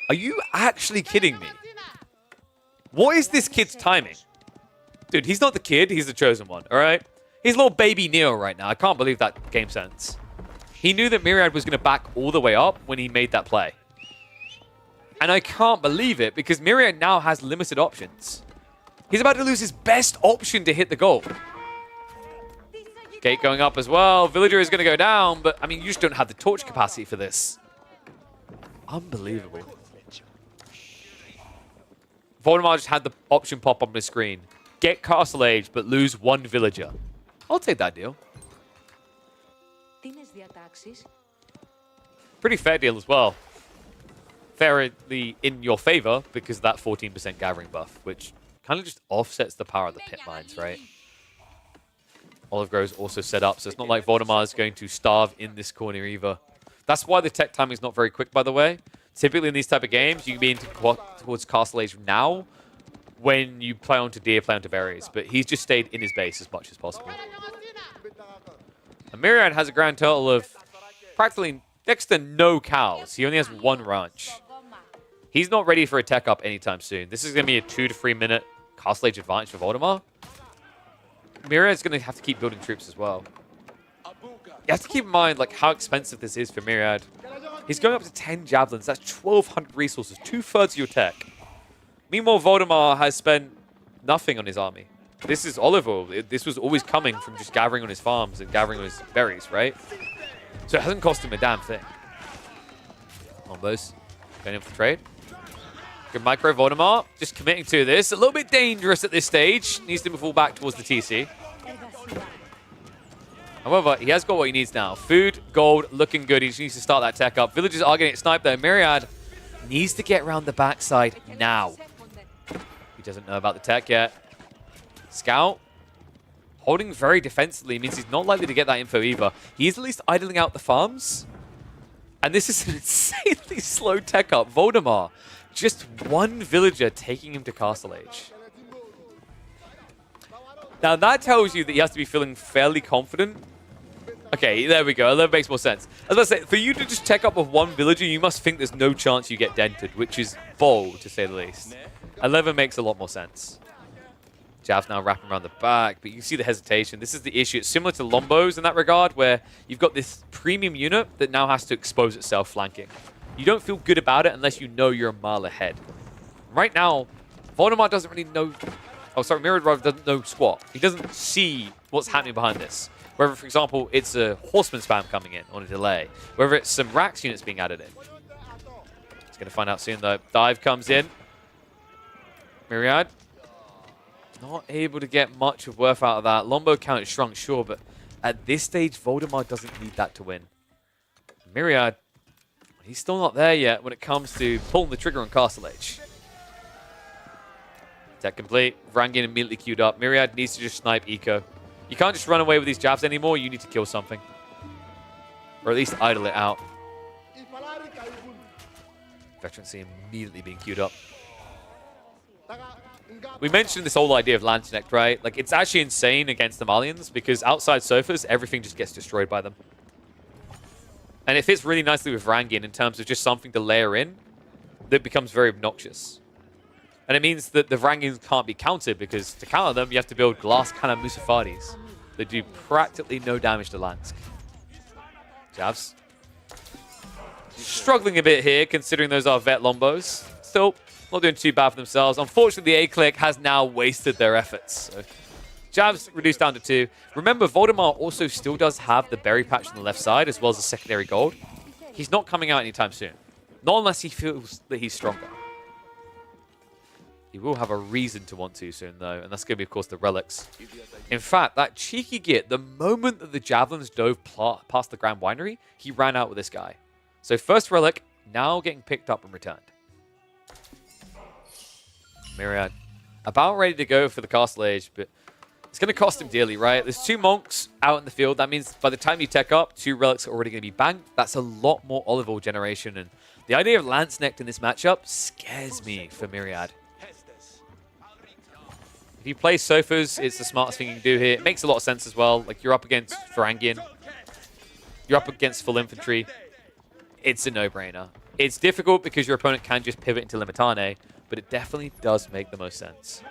Are you actually kidding me? What is this kid's timing? Dude, he's not the kid. He's the chosen one, all right? He's little baby Neo right now. I can't believe that game sense. He knew that Myriad was going to back all the way up when he made that play. And I can't believe it because Myriad now has limited options. He's about to lose his best option to hit the goal. Gate going up as well. Villager is going to go down, but I mean, you just don't have the torch capacity for this. Unbelievable. Voldemort just had the option pop on the screen. Get Castle Age, but lose 1 villager. I'll take that deal. Pretty fair deal as well. Fairly in your favor because of that 14% gathering buff, which kind of just offsets the power of the pit mines, right? Olive Grove's also set up, so it's not like Voldemort is going to starve in this corner either. That's why the tech timing is not very quick, by the way. Typically in these type of games, you can be into towards Castle Age now when you play onto Deer, play onto Berries, but he's just stayed in his base as much as possible. And Myriad has a grand total of practically next to no cows. He only has 1 ranch. He's not ready for a tech up anytime soon. This is going to be a 2 to 3 minute Castle Age advantage for Voldemort. Myriad's going to have to keep building troops as well. You have to keep in mind like how expensive this is for Myriad. He's going up to 10 javelins. That's 1,200 resources, 2/3 of your tech. Meanwhile, Voldemort has spent nothing on his army. This is olive oil. This was always coming from just gathering on his farms and gathering on his berries, right? So it hasn't cost him a damn thing. Lombos going in for trade. Good micro Voldemort, just committing to this. A little bit dangerous at this stage. Needs to fall back towards the TC. However, he has got what he needs now. Food, gold, looking good. He just needs to start that tech up. Villagers are getting sniped though. Myriad needs to get around the backside now. He doesn't know about the tech yet. Scout, holding very defensively means he's not likely to get that info either. He's at least idling out the farms. And this is an insanely slow tech up. Voldemort, just 1 villager taking him to Castle Age. Now that tells you that he has to be feeling fairly confident. Okay, there we go. That makes more sense. As I say, for you to just tech up with 1 villager, you must think there's no chance you get dented, which is bold to say the least. 11 makes a lot more sense. Jav's now wrapping around the back, but you can see the hesitation. This is the issue. It's similar to Lombos in that regard, where you've got this premium unit that now has to expose itself flanking. You don't feel good about it unless you know you're a mile ahead. Right now, Voldemort doesn't really know... Oh, sorry, Myriad doesn't know squat. He doesn't see what's happening behind this. Whether, for example, it's a horseman spam coming in on a delay. Whether it's some Rax units being added in. He's going to find out soon, though. Dive comes in. Myriad. Not able to get much of worth out of that. Lombo count is shrunk, sure, but at this stage, Voldemort doesn't need that to win. Myriad, he's still not there yet when it comes to pulling the trigger on Castle Age. Tech complete. Vrangin immediately queued up. Myriad needs to just snipe Eco. You can't just run away with these jabs anymore. You need to kill something. Or at least idle it out. Veterancy immediately being queued up. We mentioned this whole idea of land connect, right? Like, it's actually insane against the Malians because outside sofas, everything just gets destroyed by them. And it fits really nicely with Rangian in terms of just something to layer in that becomes very obnoxious. And it means that the Rangians can't be countered because to counter them, you have to build glass cannon Musafadis that do practically no damage to Lansk. Javs. Struggling a bit here, considering those are vet Lombos. Still, not doing too bad for themselves. Unfortunately, the A-Click has now wasted their efforts. So, Javs reduced down to 2. Remember, Voldemar also still does have the berry patch on the left side, as well as the secondary gold. He's not coming out anytime soon. Not unless he feels that he's stronger. He will have a reason to want to soon, though, and that's going to be, of course, the relics. In fact, that cheeky git, the moment that the Javelins dove past the Grand Winery, he ran out with this guy. So first relic, now getting picked up and returned. Myriad, about ready to go for the Castle Age, but it's going to cost him dearly, right? There's 2 monks out in the field. That means by the time you tech up, 2 relics are already going to be banked. That's a lot more olive oil generation, and the idea of Lance Necked in this matchup scares me for Myriad. If you play sofas, it's the smartest thing you can do here. It makes a lot of sense as well. Like, you're up against Varangian. You're up against full infantry. It's a no-brainer. It's difficult because your opponent can just pivot into Limitane, but it definitely does make the most sense.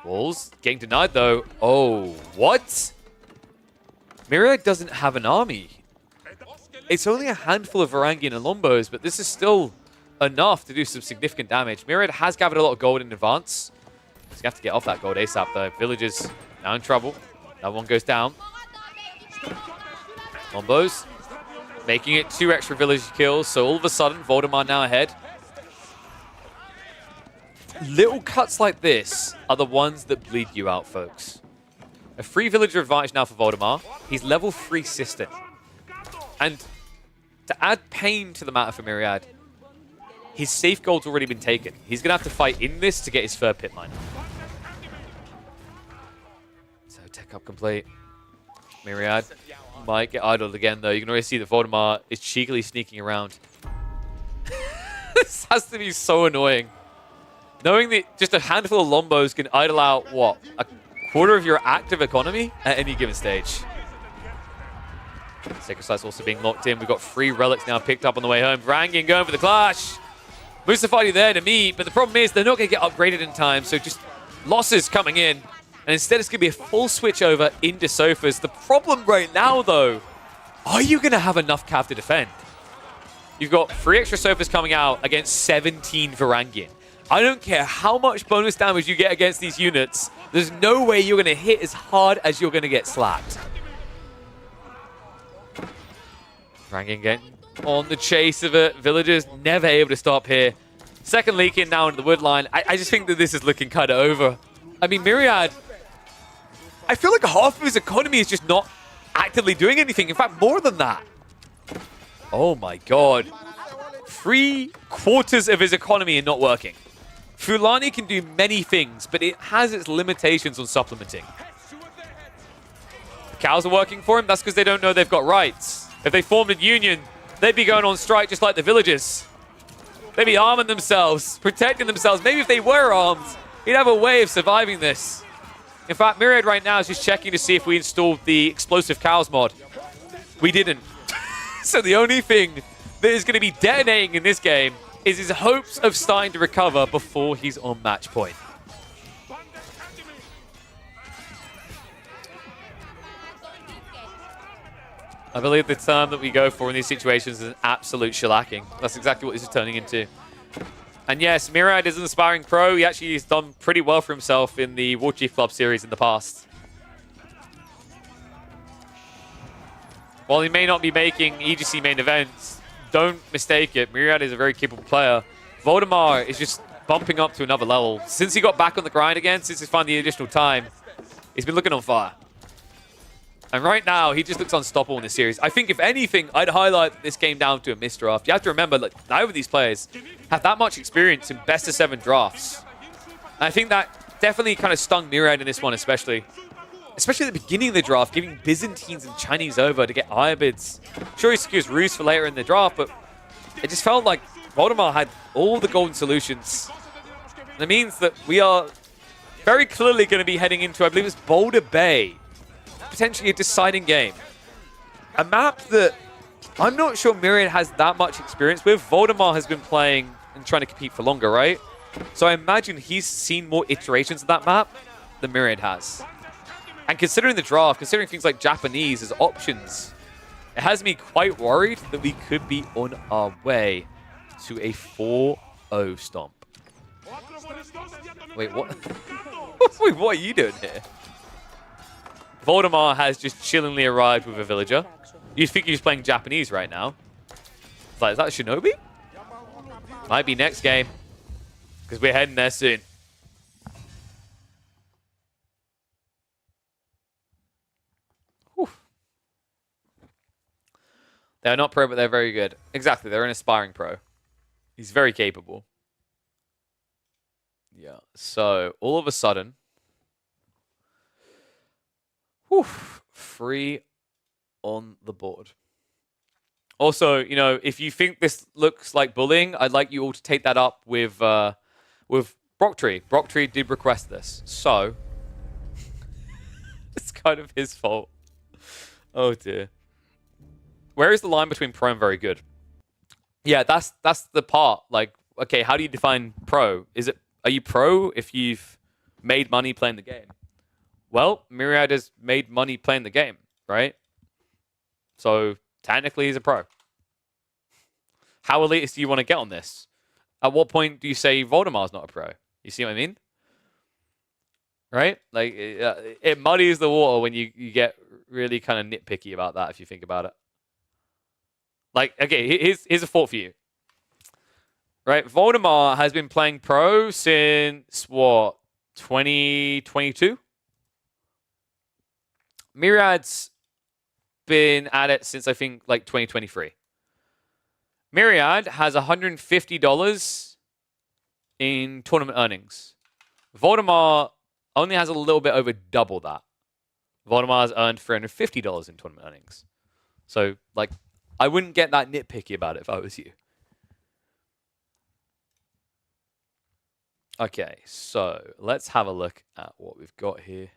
Walls getting denied, though. Oh, what? Myriad doesn't have an army. It's only a handful of Varangian and Lombos, but this is still enough to do some significant damage. Myriad has gathered a lot of gold in advance. He's going to have to get off that gold ASAP, though. Villagers now in trouble. That one goes down. Lombos making it 2 extra village kills, so all of a sudden, Voldemar now ahead. Little cuts like this are the ones that bleed you out, folks. A 3 villager advantage now for Voldemar. He's level 3 System. And to add pain to the matter for Myriad, his safe gold's already been taken. He's going to have to fight in this to get his 3rd pit line. So, tech up complete. Myriad might get idled again, though. You can already see that Voldemar is cheekily sneaking around. This has to be so annoying. Knowing that just a handful of Lombos can idle out, what, a quarter of your active economy at any given stage. Sacred Sight's also being locked in. We've got 3 relics now picked up on the way home. Varangian going for the clash. Mustafadi there to meet, but the problem is they're not going to get upgraded in time, so just losses coming in. And instead it's going to be a full switch over into sofas. The problem right now, though, are you going to have enough cav to defend? You've got 3 extra sofas coming out against 17 Varangian. I don't care how much bonus damage you get against these units, there's no way you're going to hit as hard as you're going to get slapped. Varangian getting on the chase of it. Villagers never able to stop here. Second leak in now into the wood line. I just think that this is looking kind of over. I mean, Myriad, I feel like half of his economy is just not actively doing anything. In fact, more than that. Oh my god. 3/4 of his economy are not working. Fulani can do many things, but it has its limitations on supplementing. The cows are working for him. That's because they don't know they've got rights. If they formed a union, they'd be going on strike just like the villagers. They'd be arming themselves, protecting themselves. Maybe if they were armed, he'd have a way of surviving this. In fact, Myriad right now is just checking to see if we installed the explosive cows mod. We didn't. So the only thing that is going to be detonating in this game is his hopes of starting to recover before he's on match point. I believe the term that we go for in these situations is an absolute shellacking. That's exactly what this is turning into. And yes, Myriad is an aspiring pro. He actually has done pretty well for himself in the War Chief Club series in the past. While he may not be making EGC main events, don't mistake it. Myriad is a very capable player. Voldemar is just bumping up to another level. Since he got back on the grind again, since he's found the additional time, he's been looking on fire. And right now, he just looks unstoppable in this series. I think, if anything, I'd highlight that this came down to a missed draft. You have to remember, like, neither of these players have that much experience in best-of-7 drafts. And I think that definitely kind of stung Myriad in this one, especially. Especially at the beginning of the draft, giving Byzantines and Chinese over to get Irobids. Sure, he secures Ruse for later in the draft, but it just felt like Voldemort had all the golden solutions. And it means that we are very clearly going to be heading into, I believe it's Boulder Bay, potentially a deciding game. A map that I'm not sure Myriad has that much experience with. Voldemort has been playing and trying to compete for longer, right? So I imagine he's seen more iterations of that map than Myriad has. And considering the draft, considering things like Japanese as options, it has me quite worried that we could be on our way to a 4-0 stomp. Wait, what? Wait, what are you doing here? Voldemort has just chillingly arrived with a villager. You'd think he's playing Japanese right now. It's like, is that Shinobi? Might be next game. Because we're heading there soon. Whew. They're not pro, but they're very good. Exactly, they're an aspiring pro. He's very capable. Yeah, so all of a sudden... Whew, free on the board. Also, you know, if you think this looks like bullying, I'd like you all to take that up with Brocktree. Brocktree did request this, so it's kind of his fault. Oh dear. Where is the line between pro and very good? Yeah, that's the part. Like, okay, how do you define pro? Are you pro if you've made money playing the game? Well, Myriad has made money playing the game, right? So technically he's a pro. How elitist do you want to get on this? At what point do you say Voldemort's not a pro? You see what I mean? Right? Like, it muddies the water when you get really kind of nitpicky about that, if you think about it. Like, okay, here's a thought for you. Right? Voldemort has been playing pro since, what, 2022? Myriad's been at it since, I think, like 2023. Myriad has $150 in tournament earnings. Voldemort only has a little bit over double that. Voldemort has earned $350 in tournament earnings. So, like, I wouldn't get that nitpicky about it if I was you. Okay, so let's have a look at what we've got here.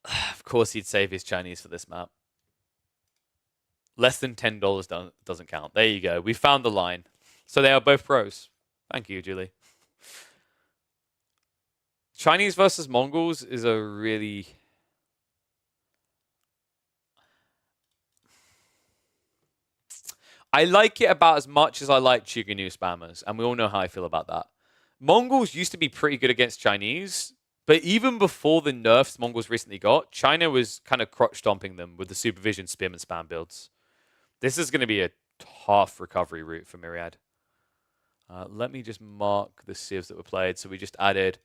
Of course he'd save his Chinese for this map. Less than $10 doesn't count. There you go. We found the line. So they are both pros. Thank you, Julie. Chinese versus Mongols is a really... I like it about as much as I like Chuganu spammers, and we all know how I feel about that. Mongols used to be pretty good against Chinese, but even before the nerfs Mongols recently got, China was kind of crotch stomping them with the supervision spam and spam builds. This is going to be a tough recovery route for Myriad. Let me just mark the civs that were played. So we just added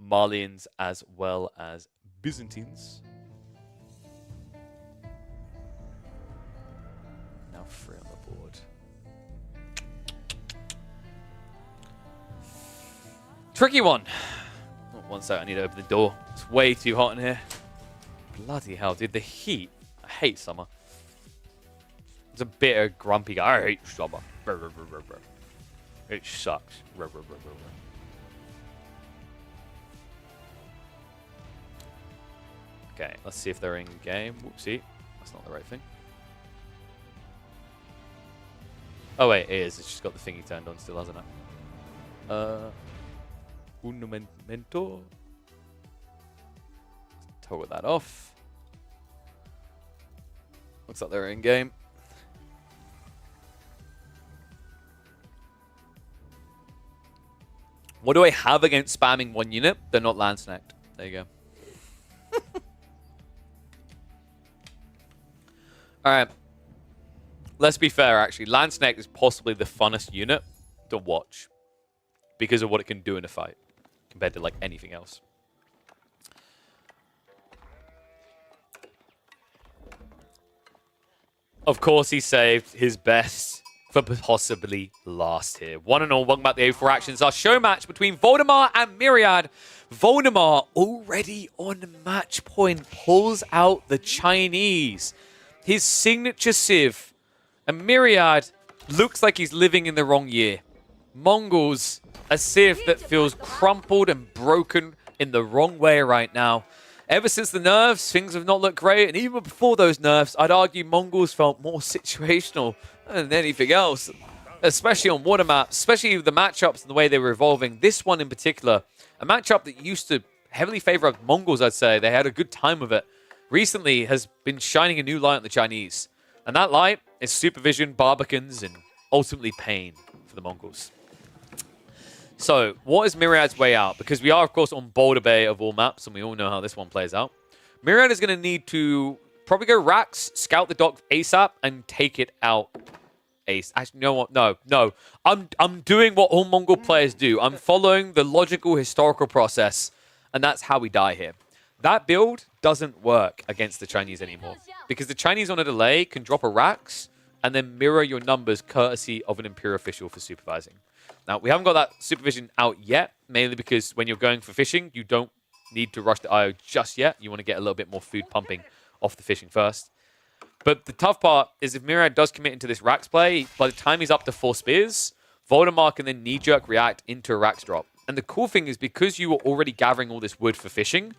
Malians as well as Byzantines. Now free on the board. Tricky one. Oh, one sec, I need to open the door. It's way too hot in here. Bloody hell, dude. The heat. I hate summer. It's a bit of grumpy guy. I hate summer. It sucks. Okay, let's see if they're in game. Whoopsie. That's not the right thing. Oh, wait, it is. It's just got the thingy turned on still, hasn't it? Un momento. Toggle that off. Looks like they're in game. What do I have against spamming one unit? They're not land snacked. There you go. Alright. Let's be fair, actually. Land snack is possibly the funnest unit to watch because of what it can do in a fight compared to like anything else. Of course he saved his best for possibly last here. 1-0, welcome back to the A4 actions. Our show match between Voldemar and Myriad. Voldemar, already on match point, pulls out the Chinese. His signature Civ. And Myriad looks like he's living in the wrong year. Mongols, a Civ that feels crumpled and broken in the wrong way right now. Ever since the nerfs, things have not looked great. And even before those nerfs, I'd argue Mongols felt more situational than anything else. Especially on water maps, especially the matchups and the way they were evolving. This one in particular, a matchup that used to heavily favor Mongols, I'd say. They had a good time with it. Recently has been shining a new light on the Chinese. And that light is supervision, barbicans, and ultimately pain for the Mongols. So, what is Myriad's way out? Because we are, of course, on Boulder Bay of all maps, and we all know how this one plays out. Myriad is going to need to probably go Rax, scout the dock ASAP, and take it out. Actually, you know what? No. I'm doing what all Mongol players do. I'm following the logical historical process, and that's how we die here. That build doesn't work against the Chinese anymore, because the Chinese on a delay can drop a Rax and then mirror your numbers courtesy of an Imperial official for supervising. Now, we haven't got that supervision out yet, mainly because when you're going for fishing, you don't need to rush the IO just yet. You want to get a little bit more food pumping off the fishing first. But the tough part is if Myriad does commit into this Rax play, by the time he's up to 4 spears, Voldemar can then knee-jerk react into a Rax drop. And the cool thing is because you were already gathering all this wood for fishing,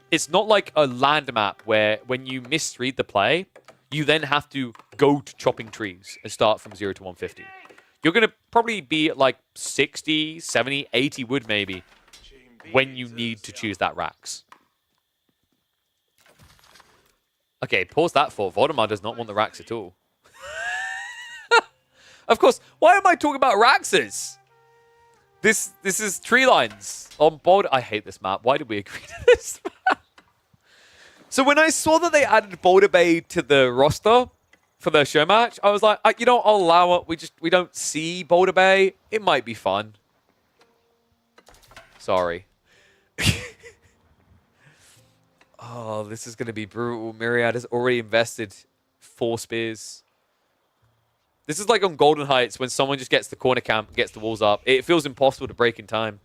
it's not like a land map where when you misread the play, you then have to go to chopping trees and start from 0 to 150. You're going to probably be at like 60, 70, 80 wood maybe when you need to choose that Rax. Okay, pause that for. Voldemar does not want the Rax at all. Of course, why am I talking about Raxes? This is tree lines on Boulder. I hate this map. Why did we agree to this map? So when I saw that they added Boulder Bay to the roster for their show match, I was like, you know, I'll allow it. We don't see Boulder Bay. It might be fun. Sorry. Oh, this is going to be brutal. Myriad has already invested 4 spears. This is like on Golden Heights when someone just gets the corner camp and gets the walls up. It feels impossible to break in time.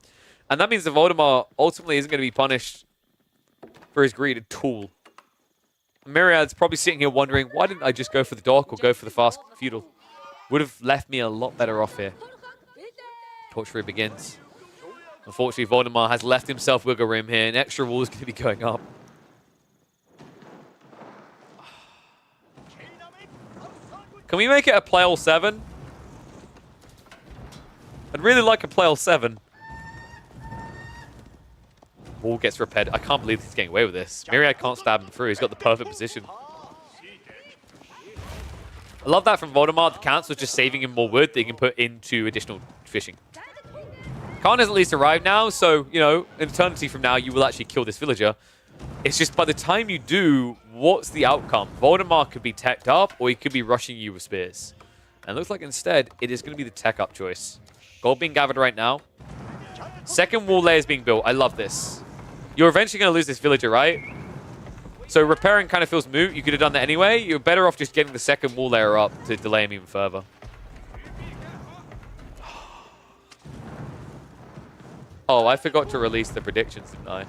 And that means that Voldemar ultimately isn't going to be punished for his greed at all. Myriad's probably sitting here wondering, why didn't I just go for the dock or go for the fast feudal? Would have left me a lot better off here. Torture begins. Unfortunately, Voldemar has left himself wiggle room here. An extra wall is going to be going up. Can we make it a play all 7? I'd really like a play all 7. Wall gets repaired. I can't believe he's getting away with this. Myriad can't stab him through. He's got the perfect position. I love that from Voldemar. The council is just saving him more wood that he can put into additional fishing. Khan has at least arrived now, so, you know, an eternity from now, you will actually kill this villager. It's just by the time you do, what's the outcome? Voldemar could be teched up, or he could be rushing you with spears. And it looks like instead, it is going to be the tech up choice. Gold being gathered right now. Second wall layer is being built. I love this. You're eventually going to lose this villager, right? So repairing kind of feels moot. You could have done that anyway. You're better off just getting the second wall layer up to delay him even further. Oh, I forgot to release the predictions, didn't I?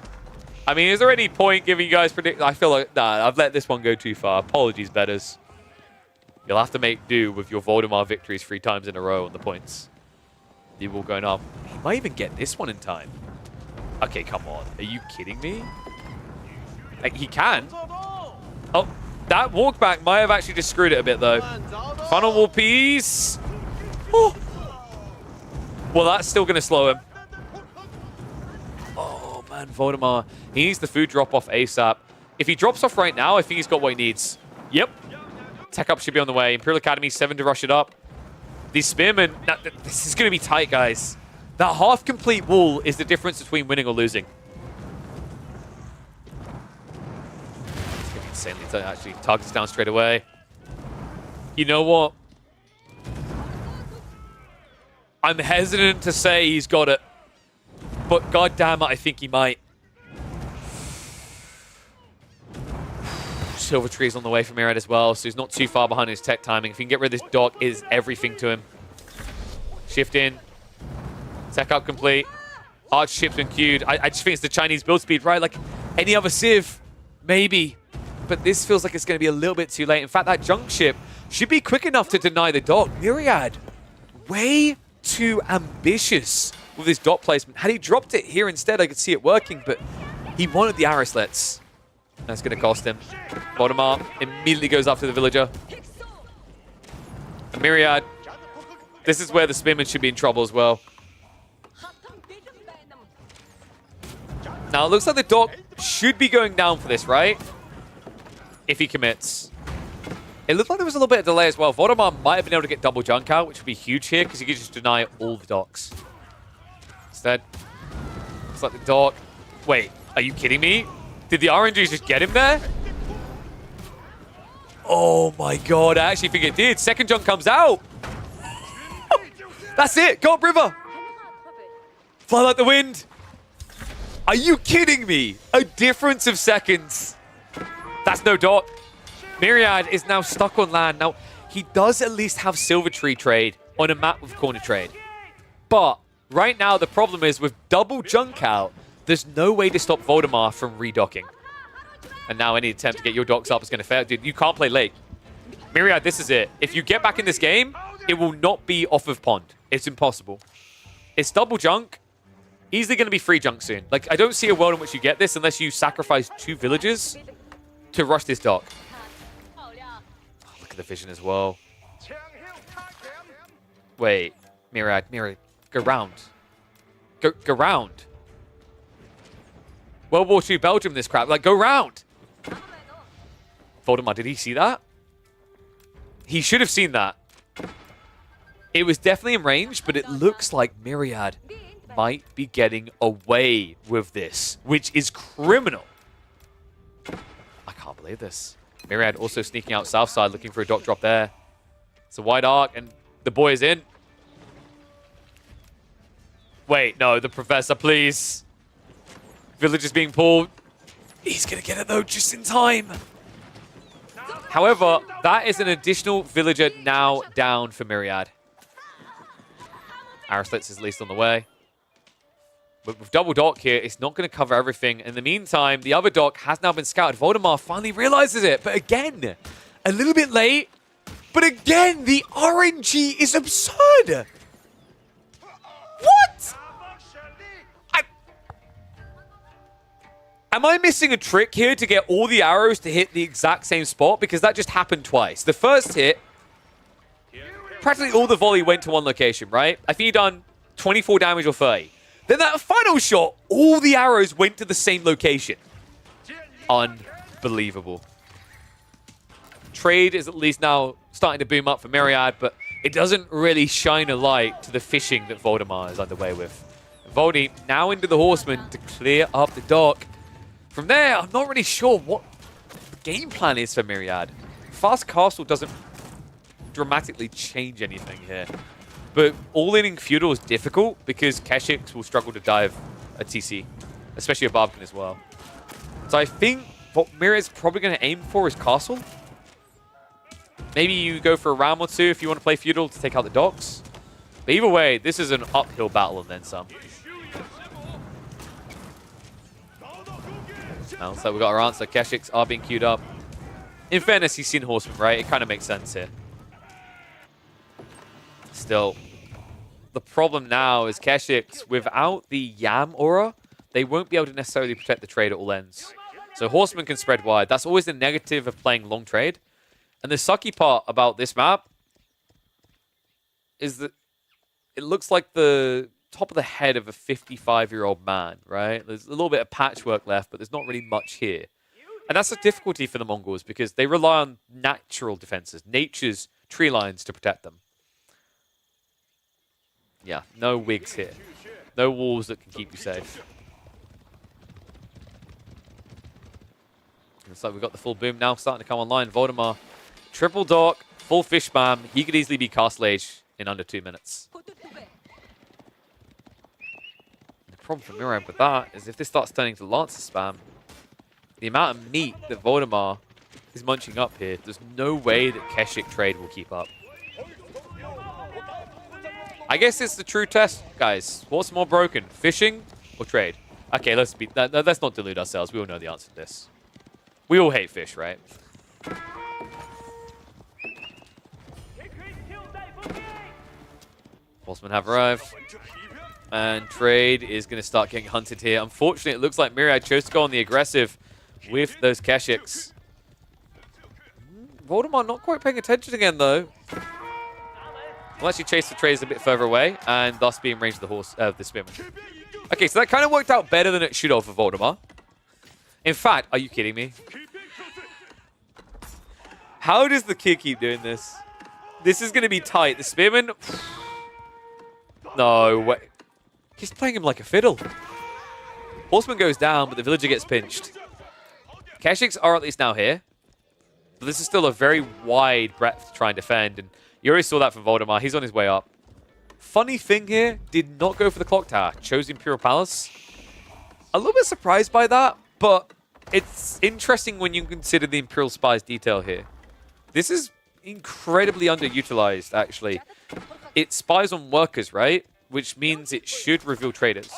I mean, is there any point giving you guys predictions? I feel like, nah, I've let this one go too far. Apologies, betters. You'll have to make do with your Voldemar victories 3 times in a row on the points. The wall going up. He might even get this one in time. Okay, come on. Are you kidding me? Like, he can. Oh, that walk back might have actually just screwed it a bit, though. Final wall piece. Oh. Well, that's still going to slow him. Oh, man, Voldemar. He needs the food drop off ASAP. If he drops off right now, I think he's got what he needs. Yep. Tech up should be on the way. Imperial Academy, 7 to rush it up. These spearmen, this is going to be tight, guys. That half-complete wall is the difference between winning or losing. It's going to be insanely tight, actually. Targets down straight away. You know what? I'm hesitant to say he's got it. But goddamn it, I think he might. Silver Tree's on the way from Myriad as well, so he's not too far behind his tech timing. If he can get rid of this dock, it is everything to him. Shift in. Tech up complete. Arch ship's been queued. I just think it's the Chinese build speed, right? Like any other Civ, maybe. But this feels like it's going to be a little bit too late. In fact, that junk ship should be quick enough to deny the dock. Myriad, way too ambitious with his dot placement. Had he dropped it here instead, I could see it working, but he wanted the arrow slits. That's going to cost him. Voldemort immediately goes after the villager. And Myriad, this is where the Spinman should be in trouble as well. Now, it looks like the dock should be going down for this, right? If he commits. It looked like there was a little bit of delay as well. Voldemort might have been able to get double junk out, which would be huge here, because he could just deny all the docks. Instead, looks like the dock... Wait, are you kidding me? Did the RNGs just get him there? Oh my god, I actually think it did. Second junk comes out. That's it. Go up river. Fly like the wind. Are you kidding me? A difference of seconds. That's no dot. Myriad is now stuck on land. Now, he does at least have Silver Tree trade on a map with corner trade. But right now, the problem is with double junk out, there's no way to stop Voldemort from redocking. And now any attempt to get your docks up is going to fail. Dude, you can't play late. Myriad, this is it. If you get back in this game, it will not be off of pond. It's impossible. It's double junk. Easily going to be free junk soon. Like, I don't see a world in which you get this unless you sacrifice 2 villagers to rush this dock. Oh, look at the vision as well. Wait. Myriad, go round. Go round. World War II Belgium, this crap. Like, go round. Voldemort, did he see that? He should have seen that. It was definitely in range, but it looks like Myriad might be getting away with this, which is criminal. I can't believe this. Myriad also sneaking out south side, looking for a dock drop there. It's a wide arc, and the boy is in. Wait, no, the professor, please. Village is being pulled. He's going to get it, though, just in time. However, that is an additional villager now down for Myriad. Arroslets is at least on the way. But with double dock here, it's not going to cover everything. In the meantime, the other dock has now been scouted. Voldemort finally realizes it. But again, a little bit late. But again, the RNG is absurd. What? Am I missing a trick here to get all the arrows to hit the exact same spot? Because that just happened twice. The first hit, practically all the volley went to one location, right? I think you done 24 damage or 30. Then that final shot, all the arrows went to the same location. Unbelievable. Trade is at least now starting to boom up for Myriad, but it doesn't really shine a light to the fishing that Voldemort is underway with. Voldy now into the Horseman to clear up the dock. From there, I'm not really sure what the game plan is for Myriad. Fast Castle doesn't dramatically change anything here. But all-inning Feudal is difficult because Keshix will struggle to dive a TC, especially a Barbican as well. So I think what Myriad's probably going to aim for is Castle. Maybe you go for a round or two if you want to play Feudal to take out the docks. But either way, this is an uphill battle and then some. Now, so we got our answer. Keshix are being queued up. In fairness, he's seen Horseman, right? It kind of makes sense here. Still, the problem now is Keshix, without the Yam aura, they won't be able to necessarily protect the trade at all ends. So Horseman can spread wide. That's always the negative of playing long trade. And the sucky part about this map is that it looks like the top of the head of a 55-year-old man, right? There's a little bit of patchwork left, but there's not really much here. And that's a difficulty for the Mongols because they rely on natural defenses, nature's tree lines to protect them. Yeah, no wigs here. No walls that can keep you safe. Looks like we've got the full boom now starting to come online. Voldemort, triple dock, full fish spam. He could easily be Castle Age in under 2 minutes. The problem for Myriad with that is if this starts turning to Lancer spam, the amount of meat that Voldemort is munching up here. There's no way that Keshik trade will keep up. I guess it's the true test, guys. What's more broken, fishing or trade? Okay, let's not delude ourselves. We all know the answer to this. We all hate fish, right? Horsemen have arrived. And trade is going to start getting hunted here. Unfortunately, it looks like Myriad chose to go on the aggressive with those Keshiks. Voldemort not quite paying attention again, though. We'll actually chase the trades a bit further away, and thus be in range of the Spearman. Okay, so that kind of worked out better than it should have for Voldemort. In fact, are you kidding me? How does the kid keep doing this? This is going to be tight. The Spearman... No way. He's playing him like a fiddle. Horseman goes down, but the villager gets pinched. Keshiks are at least now here. But this is still a very wide breadth to try and defend, and you already saw that from Voldemort. He's on his way up. Funny thing here, did not go for the clock tower. Chose Imperial Palace. A little bit surprised by that, but it's interesting when you consider the Imperial Spy's detail here. This is incredibly underutilized, actually. It spies on workers, right? Which means it should reveal traders.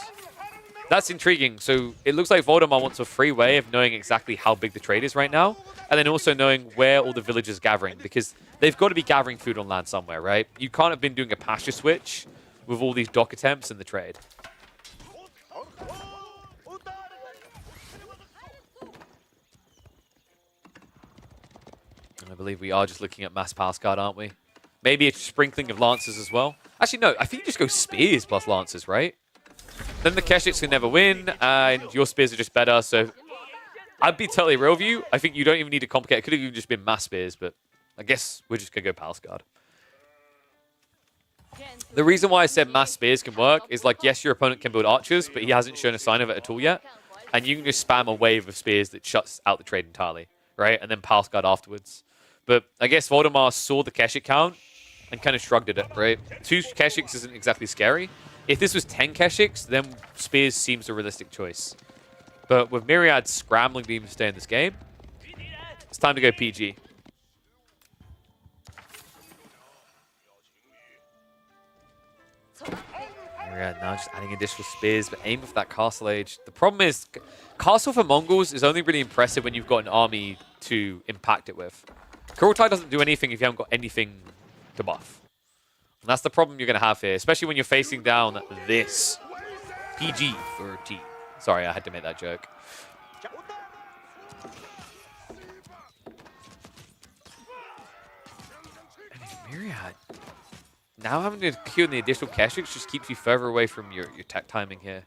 That's intriguing. So it looks like Voldemort wants a free way of knowing exactly how big the trade is right now, and then also knowing where all the villagers are gathering, because they've got to be gathering food on land somewhere, right? You can't have been doing a pasture switch with all these dock attempts in the trade. And I believe we are just looking at mass pass card, aren't we? Maybe a sprinkling of Lancers as well. Actually, no. I think you just go Spears plus Lancers, right? Then the Keshiks can never win, and your Spears are just better. So I'd be totally real with you. I think you don't even need to complicate. It could have even just been Mass Spears, but I guess we're just going to go Palace Guard. The reason why I said Mass Spears can work is, like, yes, your opponent can build Archers, but he hasn't shown a sign of it at all yet. And you can just spam a wave of Spears that shuts out the trade entirely, right? And then Palace Guard afterwards. But I guess Voldemort saw the Keshik count and kind of shrugged at it, right? 2 Keshiks isn't exactly scary. If this was 10 Keshiks, then Spears seems a realistic choice. But with Myriad scrambling to even stay in this game, it's time to go PG. Myriad now just adding additional Spears, but aiming for that Castle Age. The problem is, Castle for Mongols is only really impressive when you've got an army to impact it with. Kurultai doesn't do anything if you haven't got anything to buff. And that's the problem you're going to have here, especially when you're facing down this PG-13. Sorry, I had to make that joke. And Myriad, now having to queue in the additional Keshiks just keeps you further away from your tech timing here.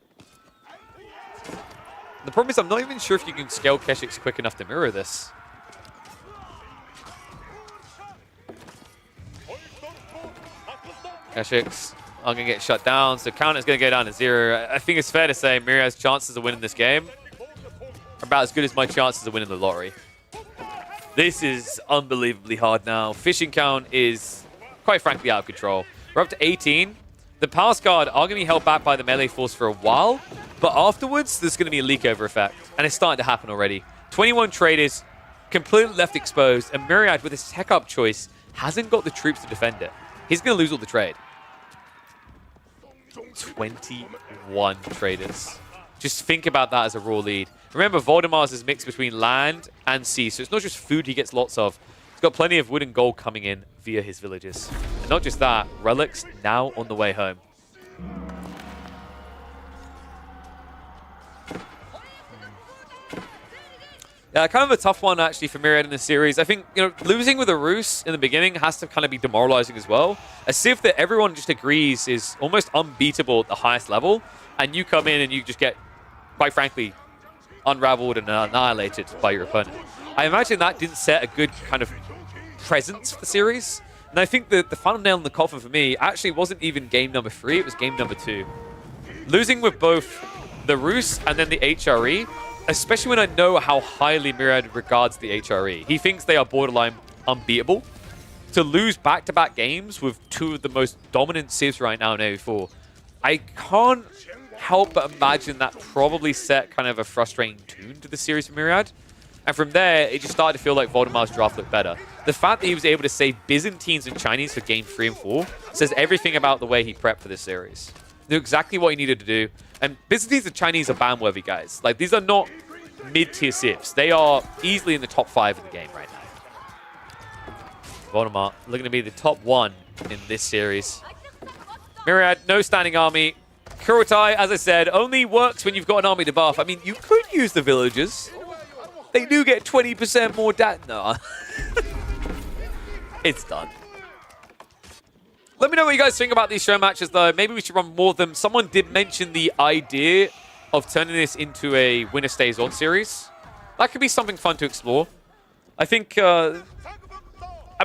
The problem is I'm not even sure if you can scale Keshiks quick enough to mirror this. Keshiks are going to get shut down, so count is going to go down to 0. I think it's fair to say Myriad's chances of winning this game are about as good as my chances of winning the lottery. This is unbelievably hard now. Fishing count is, quite frankly, out of control. We're up to 18. The Palace Guard are going to be held back by the melee force for a while, but afterwards, there's going to be a leak over effect, and it's starting to happen already. 21 traders completely left exposed, and Myriad, with his tech-up choice, hasn't got the troops to defend it. He's going to lose all the trade. 21 traders. Just think about that as a raw lead. Remember, Voldemar's is mixed between land and sea, so it's not just food he gets lots of. He's got plenty of wood and gold coming in via his villages. And not just that, relics now on the way home. Yeah, kind of a tough one, actually, for Myriad in this series. I think, losing with a Rus in the beginning has to kind of be demoralizing as well. A Civ that everyone just agrees is almost unbeatable at the highest level, and you come in and you just get, quite frankly, unraveled and annihilated by your opponent. I imagine that didn't set a good kind of presence for the series. And I think the final nail in the coffin for me actually wasn't even game number 3, it was game number 2. Losing with both the Rus and then the HRE, especially when I know how highly Myriad regards the HRE. He thinks they are borderline unbeatable. To lose back-to-back games with 2 of the most dominant Civs right now in AO4, I can't help but imagine that probably set kind of a frustrating tune to the series for Myriad. And from there, it just started to feel like Voldemar's draft looked better. The fact that he was able to save Byzantines and Chinese for game 3 and 4 says everything about the way he prepped for this series. Knew exactly what he needed to do. And Byzantines and Chinese are ban-worthy, guys. Like, these are not mid-tier civs. They are easily in the top 5 of the game right now. Voldemar looking to be the top 1 in this series. Myriad, no standing army. Kurotai, as I said, only works when you've got an army to buff. I mean, you could use the villagers. They do get 20% more No. It's done. Let me know what you guys think about these show matches, though. Maybe we should run more of them. Someone did mention the idea of turning this into a winner stays on series. That could be something fun to explore. I think I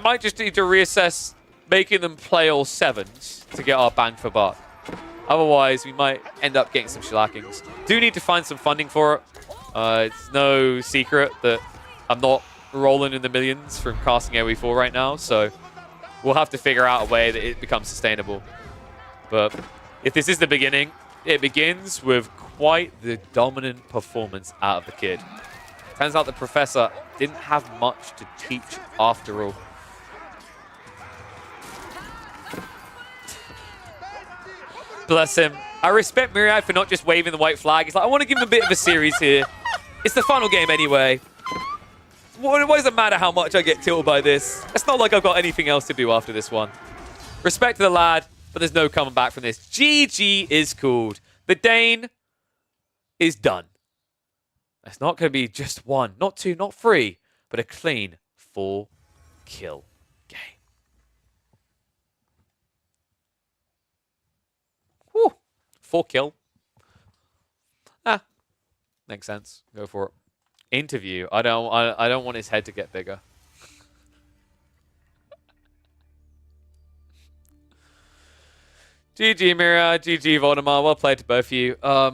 might just need to reassess making them play all 7s to get our bang for buck. Otherwise, we might end up getting some shellackings. Do need to find some funding for it. It's no secret that I'm not rolling in the millions from casting AoE4 right now, so we'll have to figure out a way that it becomes sustainable. But if this is the beginning, it begins with quite the dominant performance out of the kid. Turns out the professor didn't have much to teach after all. Bless him. I respect Myriad for not just waving the white flag. He's like, I want to give him a bit of a series here. It's the final game anyway. Why does it matter how much I get tilted by this? It's not like I've got anything else to do after this one. Respect to the lad, but there's no coming back from this. GG is called. The Dane is done. It's not going to be just 1, not 2, not 3, but a clean 4-kill game. Whew. 4-kill. Makes sense. Go for it. Interview. I don't want his head to get bigger. GG Mira, GG Voldemar. Well played to both of you. I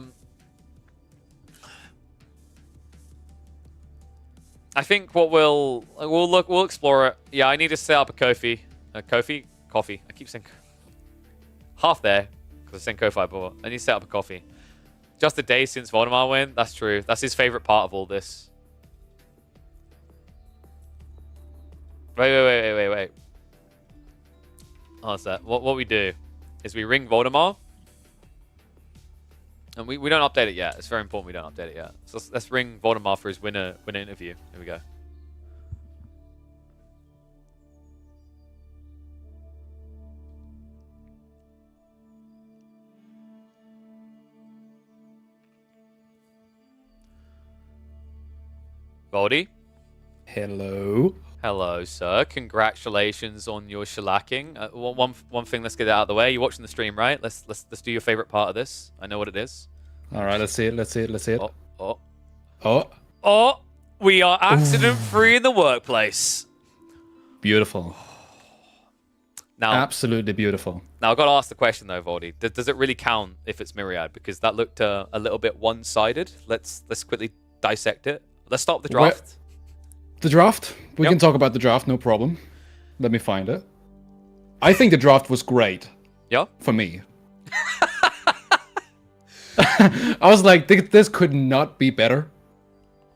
think what we'll explore it. Yeah, I need to set up a Kofi. Coffee. I keep saying half there because I saying Kofi, but I need to set up a coffee. Just a day since Voldemar win? That's true. That's his favorite part of all this. Wait. Oh, that. What we do is we ring Voldemar. And we don't update it yet. It's very important we don't update it yet. So let's ring Voldemar for his winner interview. Here we go. Voldy? Hello. Hello, sir. Congratulations on your shellacking. One thing, let's get it out of the way. You're watching the stream, right? Let's do your favorite part of this. I know what it is. All right, let's see it. Oh, we are accident-free in the workplace. Beautiful. Now, absolutely beautiful. Now, I've got to ask the question, though, Voldy. Does it really count if it's Myriad? Because that looked a little bit one-sided. Let's quickly dissect it. Let's start with the draft. The draft? We can talk about the draft, no problem. Let me find it. I think the draft was great. Yeah? For me. I was like, this could not be better.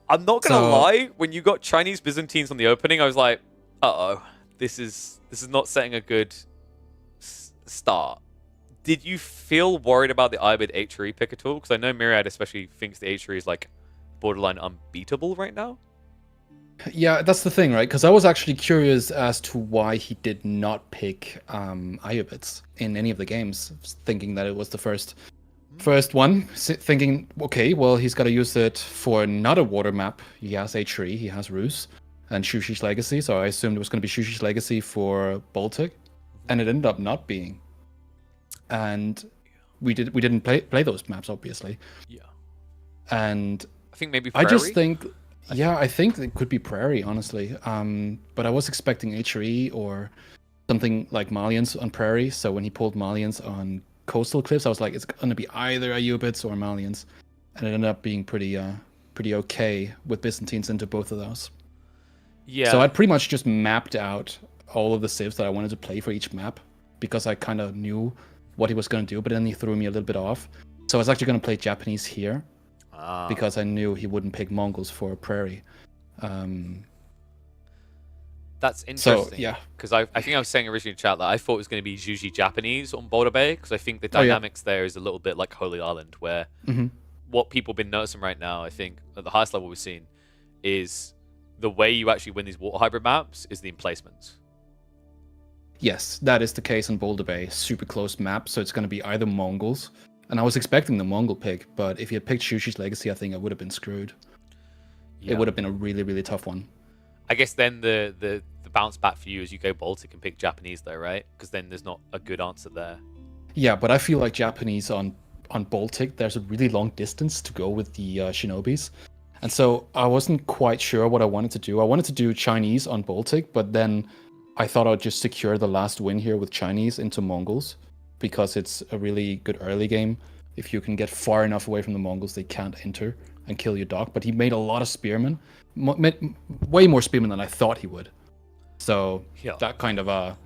I'm not going to lie. When you got Chinese Byzantines on the opening, I was like, uh-oh. This is not setting a good start. Did you feel worried about the Ibid H3 pick at all? Because I know Myriad especially thinks the H3 is like borderline unbeatable right now. Yeah, that's the thing, right? Because I was actually curious as to why he did not pick Iobits in any of the games, thinking that it was the first one. Thinking, okay, well, he's got to use it for another water map. He has H3, he has Ruse, and Shushi's Legacy, so I assumed it was going to be Shushi's Legacy for Baltic, and it ended up not being. And we didn't play those maps, obviously. Yeah. And I think maybe Prairie? I think it could be Prairie, honestly. But I was expecting H3 or something like Malians on Prairie. So when he pulled Malians on Coastal Cliffs, I was like, it's going to be either Iobits or Malians. And it ended up being pretty okay with Byzantines into both of those. Yeah. So I pretty much just mapped out all of the civs that I wanted to play for each map because I kind of knew what he was going to do, but then he threw me a little bit off. So I was actually going to play Japanese here because I knew he wouldn't pick Mongols for Prairie. That's So interesting. yeah, Because I think I was saying originally in chat that I thought it was going to be Juji Japanese on Boulder Bay, because I think the oh yeah, dynamics there is a little bit like Holy Island, where hmm what people have been noticing right now, I think, at the highest level we've seen, is the way you actually win these water hybrid maps is the emplacements. yes, that is the case on Boulder Bay. Super close map, so it's going to be either Mongols, and I was expecting the Mongol pick, but if you had picked Shushi's Legacy, I think I would have been screwed. Yeah. It would have been a really, really tough one. I guess then the bounce back for you is you go Baltic and pick Japanese, though, right? Because then there's not a good answer there. Yeah, but I feel like Japanese on Baltic, there's a really long distance to go with the Shinobis. And so I wasn't quite sure what I wanted to do. I wanted to do Chinese on Baltic, but then I thought I'd just secure the last win here with Chinese into Mongols, because it's a really good early game. If you can get far enough away from the Mongols, they can't enter and kill your dock. But he made a lot of spearmen, way more spearmen than I thought he would. So Yeah. that kind of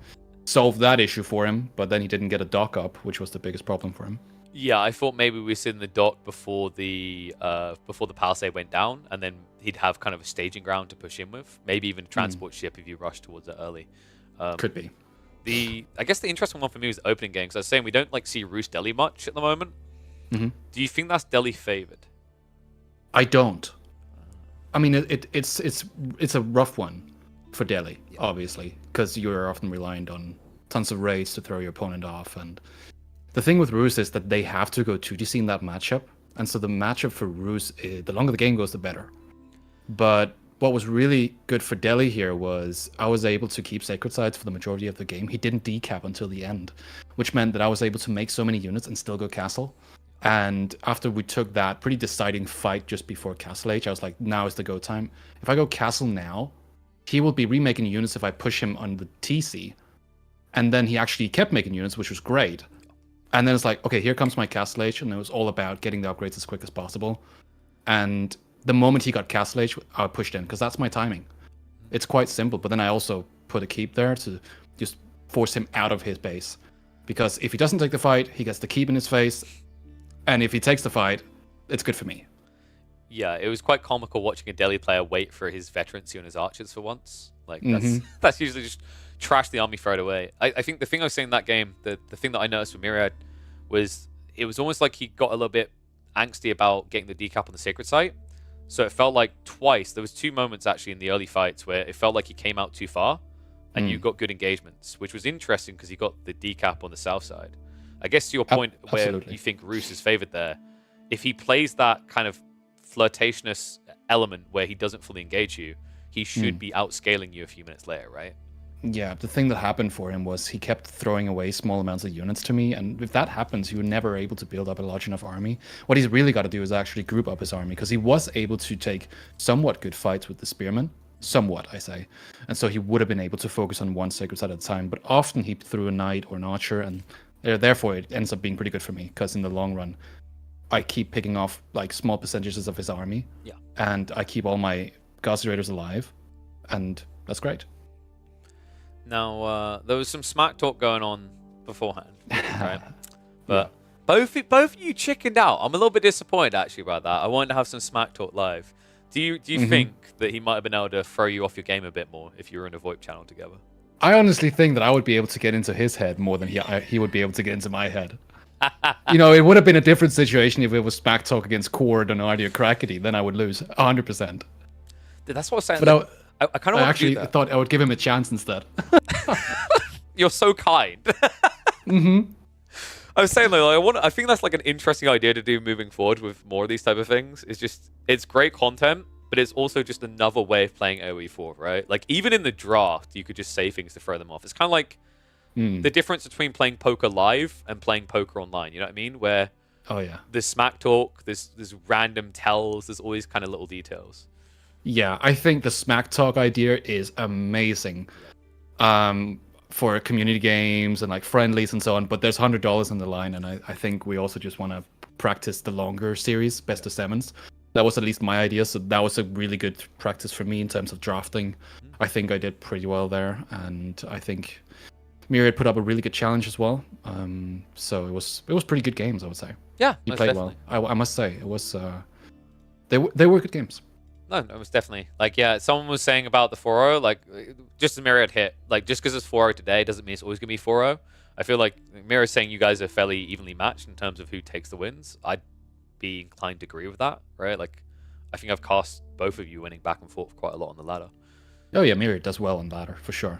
solved that issue for him. But then he didn't get a dock up, which was the biggest problem for him. Yeah, I thought maybe we were sitting in the dock before the palisade went down, and then he'd have kind of a staging ground to push in with. Maybe even a transport ship if you rush towards it early. Could be. I guess the interesting one for me was the opening game, because I was saying we don't like see Roos Delhi much at the moment. Mm-hmm. Do you think that's Delhi favored? I don't. I mean, it's a rough one for Delhi, obviously, because you're often reliant on tons of raids to throw your opponent off. And the thing with Roos is that they have to go 2DC in that matchup. And so the matchup for Roos, the longer the game goes, the better. But what was really good for Delhi here was I was able to keep Sacred Sides for the majority of the game. He didn't decap until the end, which meant that I was able to make so many units and still go castle. And after we took that pretty deciding fight just before Castle Age, I was like, now is the go time. If I go castle now, he will be remaking units if I push him on the TC. And then he actually kept making units, which was great. And then it's like, okay, here comes my Castle Age, and it was all about getting the upgrades as quick as possible. And the moment he got Castle Age, I pushed in, because that's my timing. It's quite simple, but then I also put a keep there to just force him out of his base. Because if he doesn't take the fight, he gets the keep in his face. And if he takes the fight, it's good for me. Yeah, it was quite comical watching a Delhi player wait for his veterancy on his archers for once. Like, that's usually just trash the army, throw it away. I think the thing I was saying in that game, the thing that I noticed with Myriad was it was almost like he got a little bit angsty about getting the decap on the sacred site. So it felt like twice, there was 2 moments actually in the early fights where it felt like he came out too far and you got good engagements, which was interesting because he got the decap on the south side. I guess to your point where you think Roos is favored there, if he plays that kind of flirtatious element where he doesn't fully engage you, he should be outscaling you a few minutes later, right? Yeah, the thing that happened for him was he kept throwing away small amounts of units to me, and if that happens, you're never able to build up a large enough army. What he's really got to do is actually group up his army, because he was able to take somewhat good fights with the spearmen. Somewhat, I say. And so he would have been able to focus on one sacred side at a time, but often he threw a knight or an archer, and therefore it ends up being pretty good for me, because in the long run, I keep picking off like small percentages of his army, and I keep all my Gauss Raiders alive, and that's great. Now, there was some smack talk going on beforehand, right? But both of you chickened out. I'm a little bit disappointed actually about that. I wanted to have some smack talk live. Do you think that he might have been able to throw you off your game a bit more if you were in a VoIP channel together? I honestly think that I would be able to get into his head more than he would be able to get into my head. You know, it would have been a different situation if it was smack talk against Cord and Artie or Crackety. Then I would lose 100%. Dude, that's what I was saying. But I kind of actually thought I would give him a chance instead. You're so kind. I was saying though, I think that's like an interesting idea to do moving forward with more of these type of things. It's great content, but it's also just another way of playing AoE4, right? Like even in the draft, you could just say things to throw them off. It's kind of like the difference between playing poker live and playing poker online. You know what I mean? Where there's smack talk, there's random tells, there's always kind of little details. Yeah, I think the smack talk idea is amazing for community games and like friendlies and so on, but there's $100 on the line, and I think we also just want to practice the longer series, best of sevens. That was at least my idea, so that was a really good practice for me in terms of drafting. I think I did pretty well there, and I think Myriad put up a really good challenge as well. So it was pretty good games, I would say. Yeah, he played definitely well. I must say it was. They were good games. No, no, it was definitely like, yeah. Someone was saying about the 4-0, like just a Myriad hit. Like just because it's 4-0 today doesn't mean it's always gonna be 4-0. I feel like Mira's saying you guys are fairly evenly matched in terms of who takes the wins. I'd be inclined to agree with that, right? Like, I think I've cast both of you winning back and forth quite a lot on the ladder. Oh yeah, Myriad does well on ladder for sure.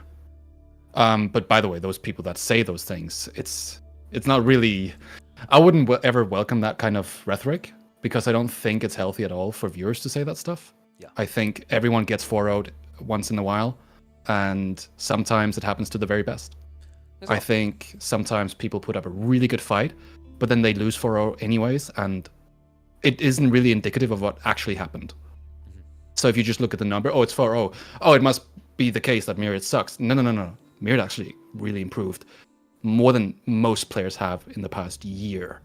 But by the way, those people that say those things, it's not really. I wouldn't ever welcome that kind of rhetoric because I don't think it's healthy at all for viewers to say that stuff. Yeah. I think everyone gets 4-0'd once in a while, and sometimes it happens to the very best. I think sometimes people put up a really good fight, but then they lose 4-0 anyways, and it isn't really indicative of what actually happened. Mm-hmm. So if you just look at the number, oh, it's 4-0. Oh, it must be the case that Myriad sucks. No. Myriad actually really improved more than most players have in the past year.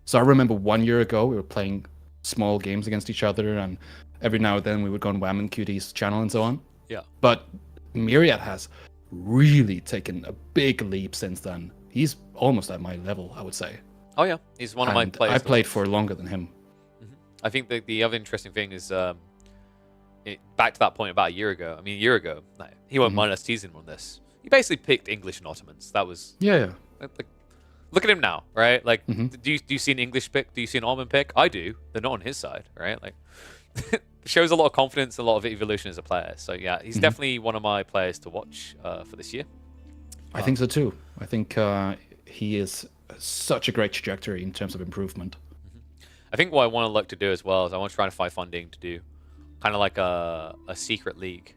So I remember 1 year ago, we were playing small games against each other, and every now and then we would go on Wham and QT's channel and so on. Yeah. But Myriad has really taken a big leap since then. He's almost at my level, I would say. Oh yeah, he's one of my players. I played for longer than him. Mm-hmm. I think the other interesting thing is back to that point about a year ago. I mean, a year ago, he went minus season on this. He basically picked English and Ottomans. That was Like, look at him now, right? Like, do you see an English pick? Do you see an Ottoman pick? I do. They're not on his side, right? Like, shows a lot of confidence, a lot of evolution as a player. So yeah, he's definitely one of my players to watch for this year. I think so too. I think he is such a great trajectory in terms of improvement. I think what I want to look to do as well is I want to try to find funding to do kind of like a secret league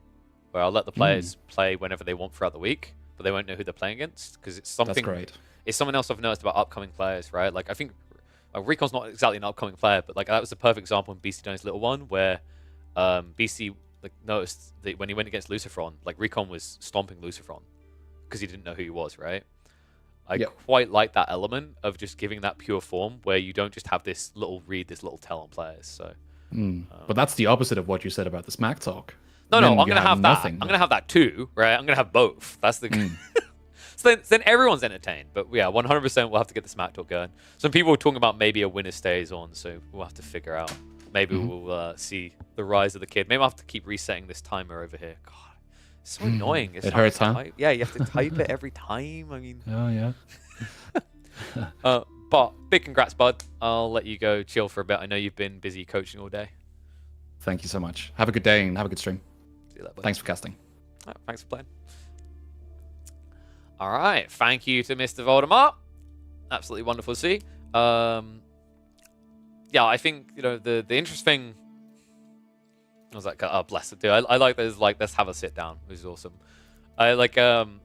where I'll let the players play whenever they want throughout the week, but they won't know who they're playing against because it's something. That's great. It's something else I've noticed about upcoming players, right? Like I think Recon's not exactly an upcoming player, but like that was a perfect example in BC Done's Little One where BC like noticed that when he went against Lucifron, like Recon was stomping Lucifron because he didn't know who he was, right? I quite like that element of just giving that pure form where you don't just have this little read, this little tell on players. So, but that's the opposite of what you said about the smack talk. No, I'm gonna have that. I'm gonna have that too, right? I'm gonna have both. That's the. So then everyone's entertained. But yeah, 100% we'll have to get the smack talk going. Some people were talking about maybe a winner stays on, so we'll have to figure out. Maybe we'll see the rise of the kid. Maybe I'll have to keep resetting this timer over here. God, it's so annoying. It's it hurts, huh? Yeah, you have to type it every time. I mean. Oh yeah. But big congrats, bud. I'll let you go chill for a bit. I know you've been busy coaching all day. Thank you so much. Have a good day and have a good stream. See you later, bud. Thanks for casting. Thanks for playing. All right. Thank you to Mr. Voldemort. Absolutely wonderful to see. Yeah, I think, the interesting... I was like, oh, bless it, dude. I like this, like, let's have a sit down. It was awesome. I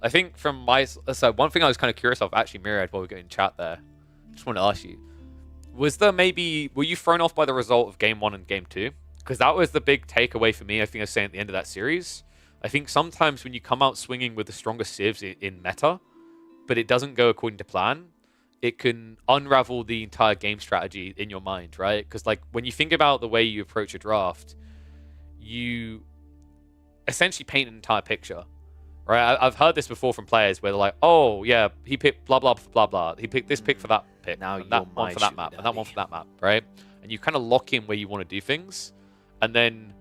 think from my... So one thing I was kind of curious of, actually, Myriad, while we're getting chat there, just want to ask you, were you thrown off by the result of Game 1 and Game 2? Because that was the big takeaway for me, I think I was saying at the end of that series. I think sometimes when you come out swinging with the strongest civs in meta, but it doesn't go according to plan, it can unravel the entire game strategy in your mind, right? Because like when you think about the way you approach a draft, you essentially paint an entire picture, right? I've heard this before from players where they're like, oh yeah, he picked blah blah blah blah. He picked this pick for that pick, now and that one for that map, and that one for that map, right? And you kind of lock in where you want to do things, and then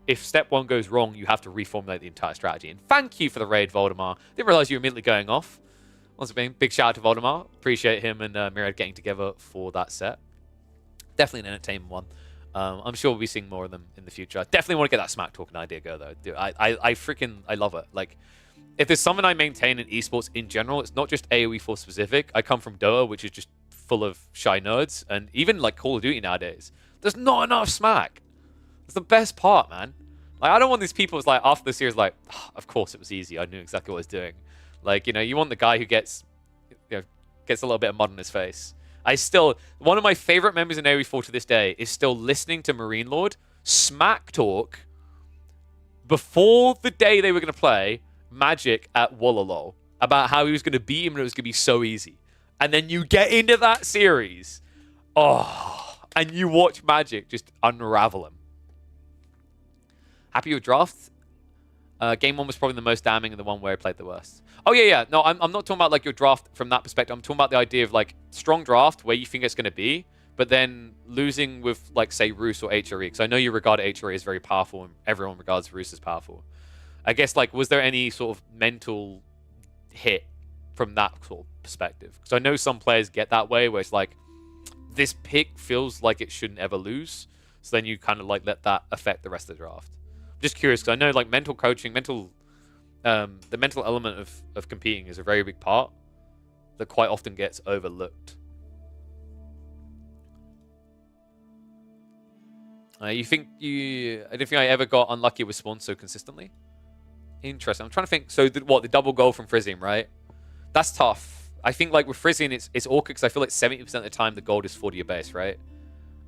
if step one goes wrong, you have to reformulate the entire strategy. And thank you for the raid, Voldemort. Didn't realize you were immediately going off. Once again, big shout out to Voldemort. Appreciate him and Myriad getting together for that set. Definitely an entertainment one. I'm sure we'll be seeing more of them in the future. I definitely want to get that smack talking idea go though. Dude, I love it. Like, if there's something I maintain in esports in general, it's not just AoE for specific. I come from Doa, which is just full of shy nerds, and even like Call of Duty nowadays. There's not enough smack. It's the best part, man. Like, I don't want these people like after the series like, oh, of course it was easy. I knew exactly what I was doing. Like, you want the guy who gets a little bit of mud on his face. One of my favorite members in AoE4 to this day is still listening to Marine Lord smack talk before the day they were going to play Magic at Wollalol about how he was going to beat him and it was going to be so easy. And then you get into that series, and you watch Magic just unravel him. Happy with draft? Game 1 was probably the most damning and the one where I played the worst. Oh, yeah. No, I'm not talking about like your draft from that perspective. I'm talking about the idea of like strong draft where you think it's going to be, but then losing with, like, say, Roos or HRE, because I know you regard HRE as very powerful, and everyone regards Roos as powerful. I guess, like, was there any sort of mental hit from that sort of perspective? Because I know some players get that way, where it's like, this pick feels like it shouldn't ever lose, so then you kind of, like, let that affect the rest of the draft. I'm just curious, because I know, like, mental coaching, the mental element of competing is a very big part that quite often gets overlooked. I don't think I ever got unlucky with spawns so consistently. Interesting. I'm trying to think. So, the double goal from Frisian, right? That's tough. I think, like, with Frisian, it's awkward because I feel like 70% of the time the gold is 40 your base, right?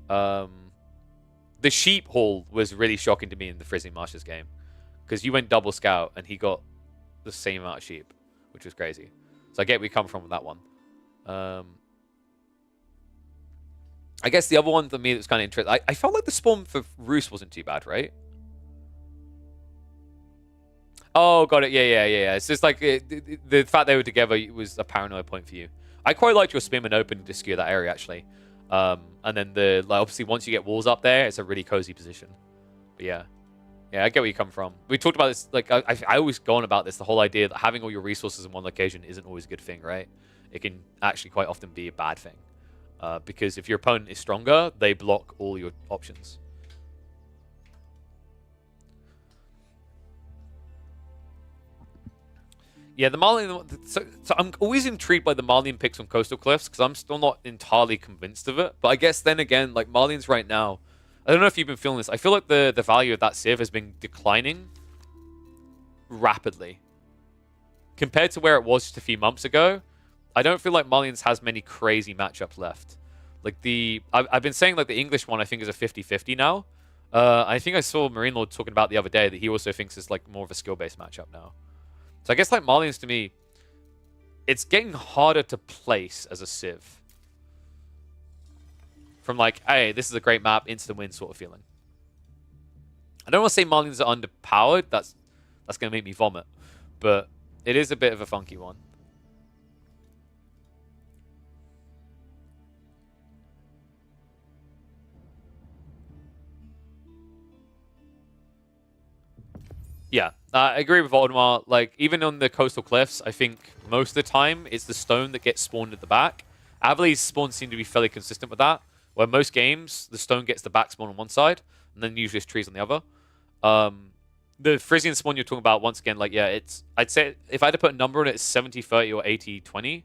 The sheep haul was really shocking to me in the Frisian Masters game, because you went double scout and he got the same amount of sheep, which was crazy. So I get where you come from with that one. I guess the other one for me that was kind of interesting, I felt like the spawn for Roos wasn't too bad, right? Oh, got it. Yeah. It's just like the fact they were together was a paranoid point for you. I quite liked your Spearman open to skew that area, actually. And then obviously once you get walls up there, it's a really cozy position. But yeah, I get where you come from. We talked about this. Like I always go on about this. The whole idea that having all your resources in one location isn't always a good thing, right? It can actually quite often be a bad thing, because if your opponent is stronger, they block all your options. Yeah, the Marlian. So I'm always intrigued by the Marlian picks on Coastal Cliffs, because I'm still not entirely convinced of it. But I guess then again, like, Marlians right now, I don't know if you've been feeling this. I feel like the value of that Civ has been declining rapidly compared to where it was just a few months ago. I don't feel like Marlians has many crazy matchups left. Like I've been saying, like, the English one I think is a 50-50 now. I think I saw Marine Lord talking about the other day that he also thinks it's, like, more of a skill-based matchup now. So I guess, like, Marlians to me, it's getting harder to place as a Civ. From, like, hey, this is a great map, instant win sort of feeling. I don't want to say Marlians are underpowered. That's going to make me vomit. But it is a bit of a funky one. Yeah, I agree with Voldemar. Like, even on the Coastal Cliffs, I think most of the time it's the stone that gets spawned at the back. Avali's spawns seem to be fairly consistent with that, where most games, the stone gets the back spawn on one side, and then usually it's trees on the other. The Frisian spawn you're talking about, once again, like, yeah, I'd say if I had to put a number on it, it's 70-30 or 80-20,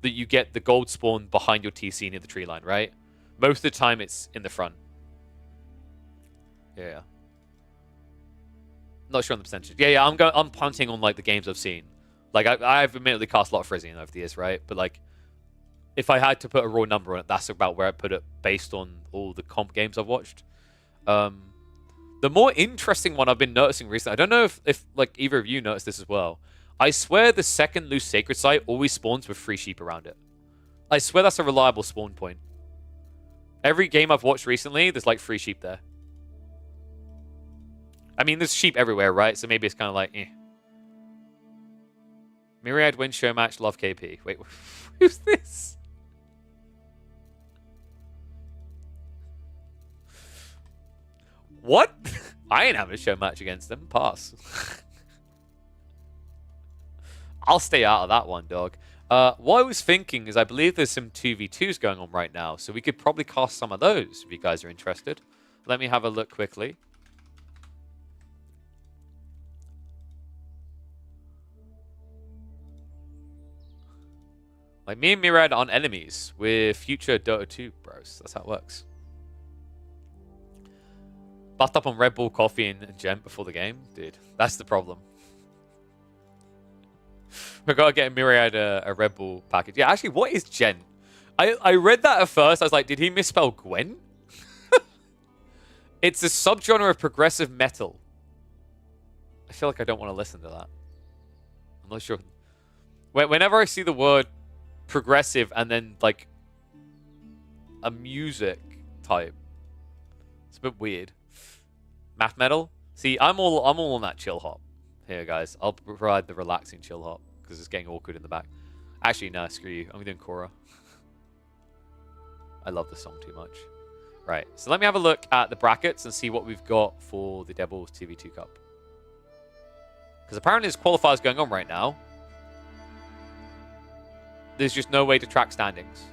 that you get the gold spawn behind your TC near the tree line, right? Most of the time it's in the front. Yeah. Not sure on the percentage. Yeah, I'm punting on, like, the games I've seen. Like, I've admittedly cast a lot of Frisian over the years, right? But, like, if I had to put a raw number on it, that's about where I put it based on all the comp games I've watched. The more interesting one I've been noticing recently, I don't know if like, either of you noticed this as well. I swear the second loose sacred site always spawns with 3 sheep around it. I swear that's a reliable spawn point. Every game I've watched recently, there's, like, 3 sheep there. I mean, there's sheep everywhere, right? So maybe it's kind of like, eh. Myriad wins Showmatch, love KP. Wait, who's this? What? I ain't having a Showmatch against them. Pass. I'll stay out of that one, dog. What I was thinking is I believe there's some 2v2s going on right now, so we could probably cast some of those if you guys are interested. Let me have a look quickly. Like, me and Mirad on enemies with future Dota 2 bros. That's how it works. Buffed up on Red Bull, coffee, and Gent before the game? Dude, that's the problem. We've got to get Myriad a Red Bull package. Yeah, actually, what is Gent? I read that at first. I was like, did he misspell Gwen? It's a subgenre of progressive metal. I feel like I don't want to listen to that. I'm not sure. Whenever I see the word progressive and then, like, a music type, it's a bit weird. Math metal? See, I'm all on that chill hop. Here, guys. I'll provide the relaxing chill hop because it's getting awkward in the back. Actually, no, screw you. I'm doing Korra. I love this song too much. Right, so let me have a look at the brackets and see what we've got for the Devils TV2 Cup. Because apparently there's qualifiers going on right now. There's just no way to track standings.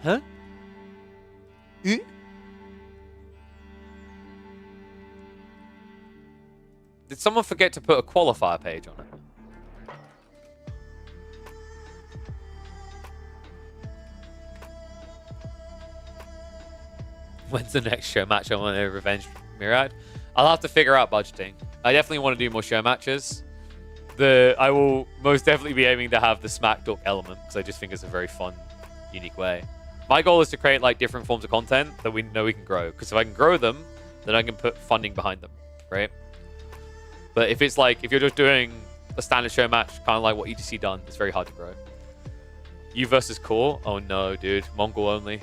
Huh? Eh? Did someone forget to put a qualifier page on it? When's the next show match? I want to revenge Mirad. I'll have to figure out budgeting. I definitely want to do more show matches. I will most definitely be aiming to have the Smack Talk element because I just think it's a very fun, unique way. My goal is to create like different forms of content that we know we can grow. Because if I can grow them, then I can put funding behind them, right? But if it's like, if you're just doing a standard show match, kind of like what ETC done, it's very hard to grow. You versus Core? Oh no, dude. Mongol only.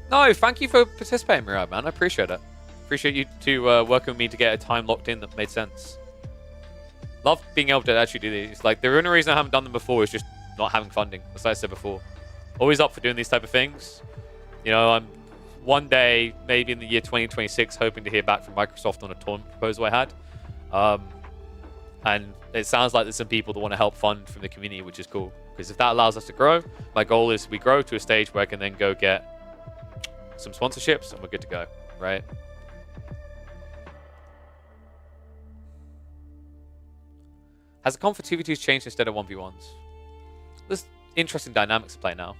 No, thank you for participating, Mirad, man. I appreciate it. Appreciate you to working with me to get a time locked in that made sense. Love being able to actually do these. Like, the only reason I haven't done them before is just not having funding, as I said before. Always up for doing these type of things. You know, I'm one day, maybe in the year 2026, hoping to hear back from Microsoft on a tournament proposal I had. And it sounds like there's some people that want to help fund from the community, which is cool. Because if that allows us to grow, my goal is we grow to a stage where I can then go get some sponsorships and we're good to go, right? Has the comp for 2v2s changed instead of 1v1s? There's interesting dynamics to play now.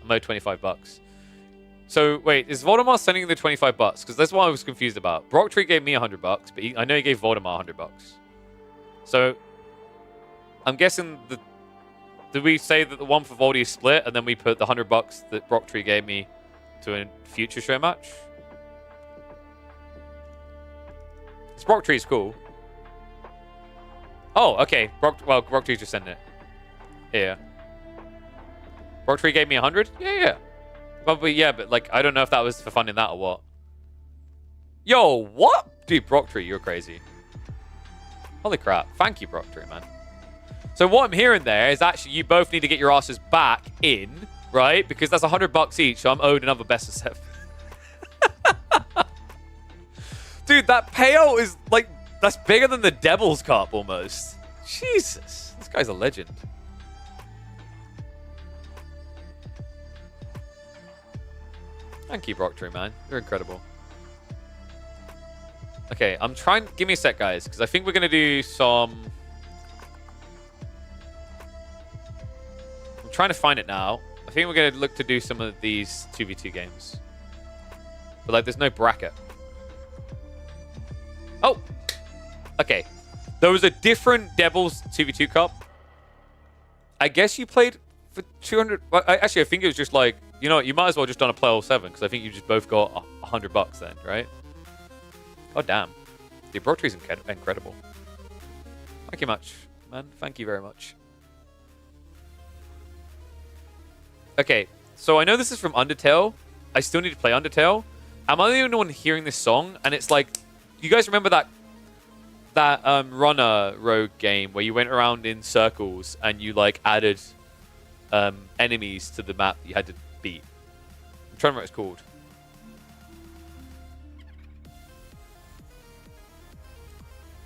I'm owed $25. So, wait, is Voldemort sending the $25? Because that's what I was confused about. Brocktree gave me $100, but I know he gave Voldemort $100. So, I'm guessing did we say that the one for Voldy is split, and then we put the $100 that Brocktree gave me to a future show match? This Brocktree is cool. Oh, okay. Brocktree just sent it. Yeah. Brocktree gave me 100? Yeah. Probably, yeah, but like, I don't know if that was for funding that or what. Yo, what? Dude, Brocktree, you're crazy. Holy crap. Thank you, Brocktree, man. So what I'm hearing there is actually you both need to get your asses back in, right? Because that's $100 each, so I'm owed another best of 7. Dude, that payout is like, that's bigger than the Devil's Cup almost. Jesus. This guy's a legend. Thank you, Brocktree, man. You're incredible. Okay, I'm trying... Give me a sec, guys, because I think we're going to do some... I'm trying to find it now. I think we're going to look to do some of these 2v2 games. But, like, there's no bracket. Oh! Okay. There was a different Devils 2v2 Cup. I guess you played for 200... Actually, I think it was just like... You know what? You might as well just done a play all 7 because I think you just both got $100 then, right? Oh, damn. The Brocktree is incredible. Thank you much, man. Thank you very much. Okay, so I know this is from Undertale. I still need to play Undertale. Am I the only one hearing this song? And it's like, you guys remember that runner rogue game where you went around in circles and you like added enemies to the map that you had to beat? I'm trying to remember what it's called.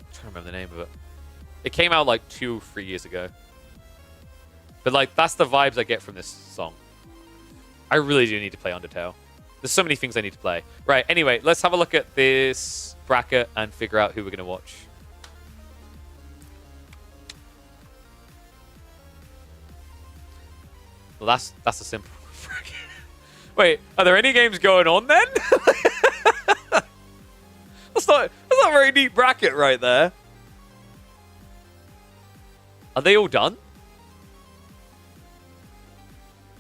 I'm trying to remember the name of it. It came out like 2 or 3 years ago. But like, that's the vibes I get from this song. I really do need to play Undertale. There's so many things I need to play. Right, anyway, let's have a look at this bracket and figure out who we're going to watch. Well, that's a simple bracket. Wait, are there any games going on then? That's not a very deep bracket right there. Are they all done?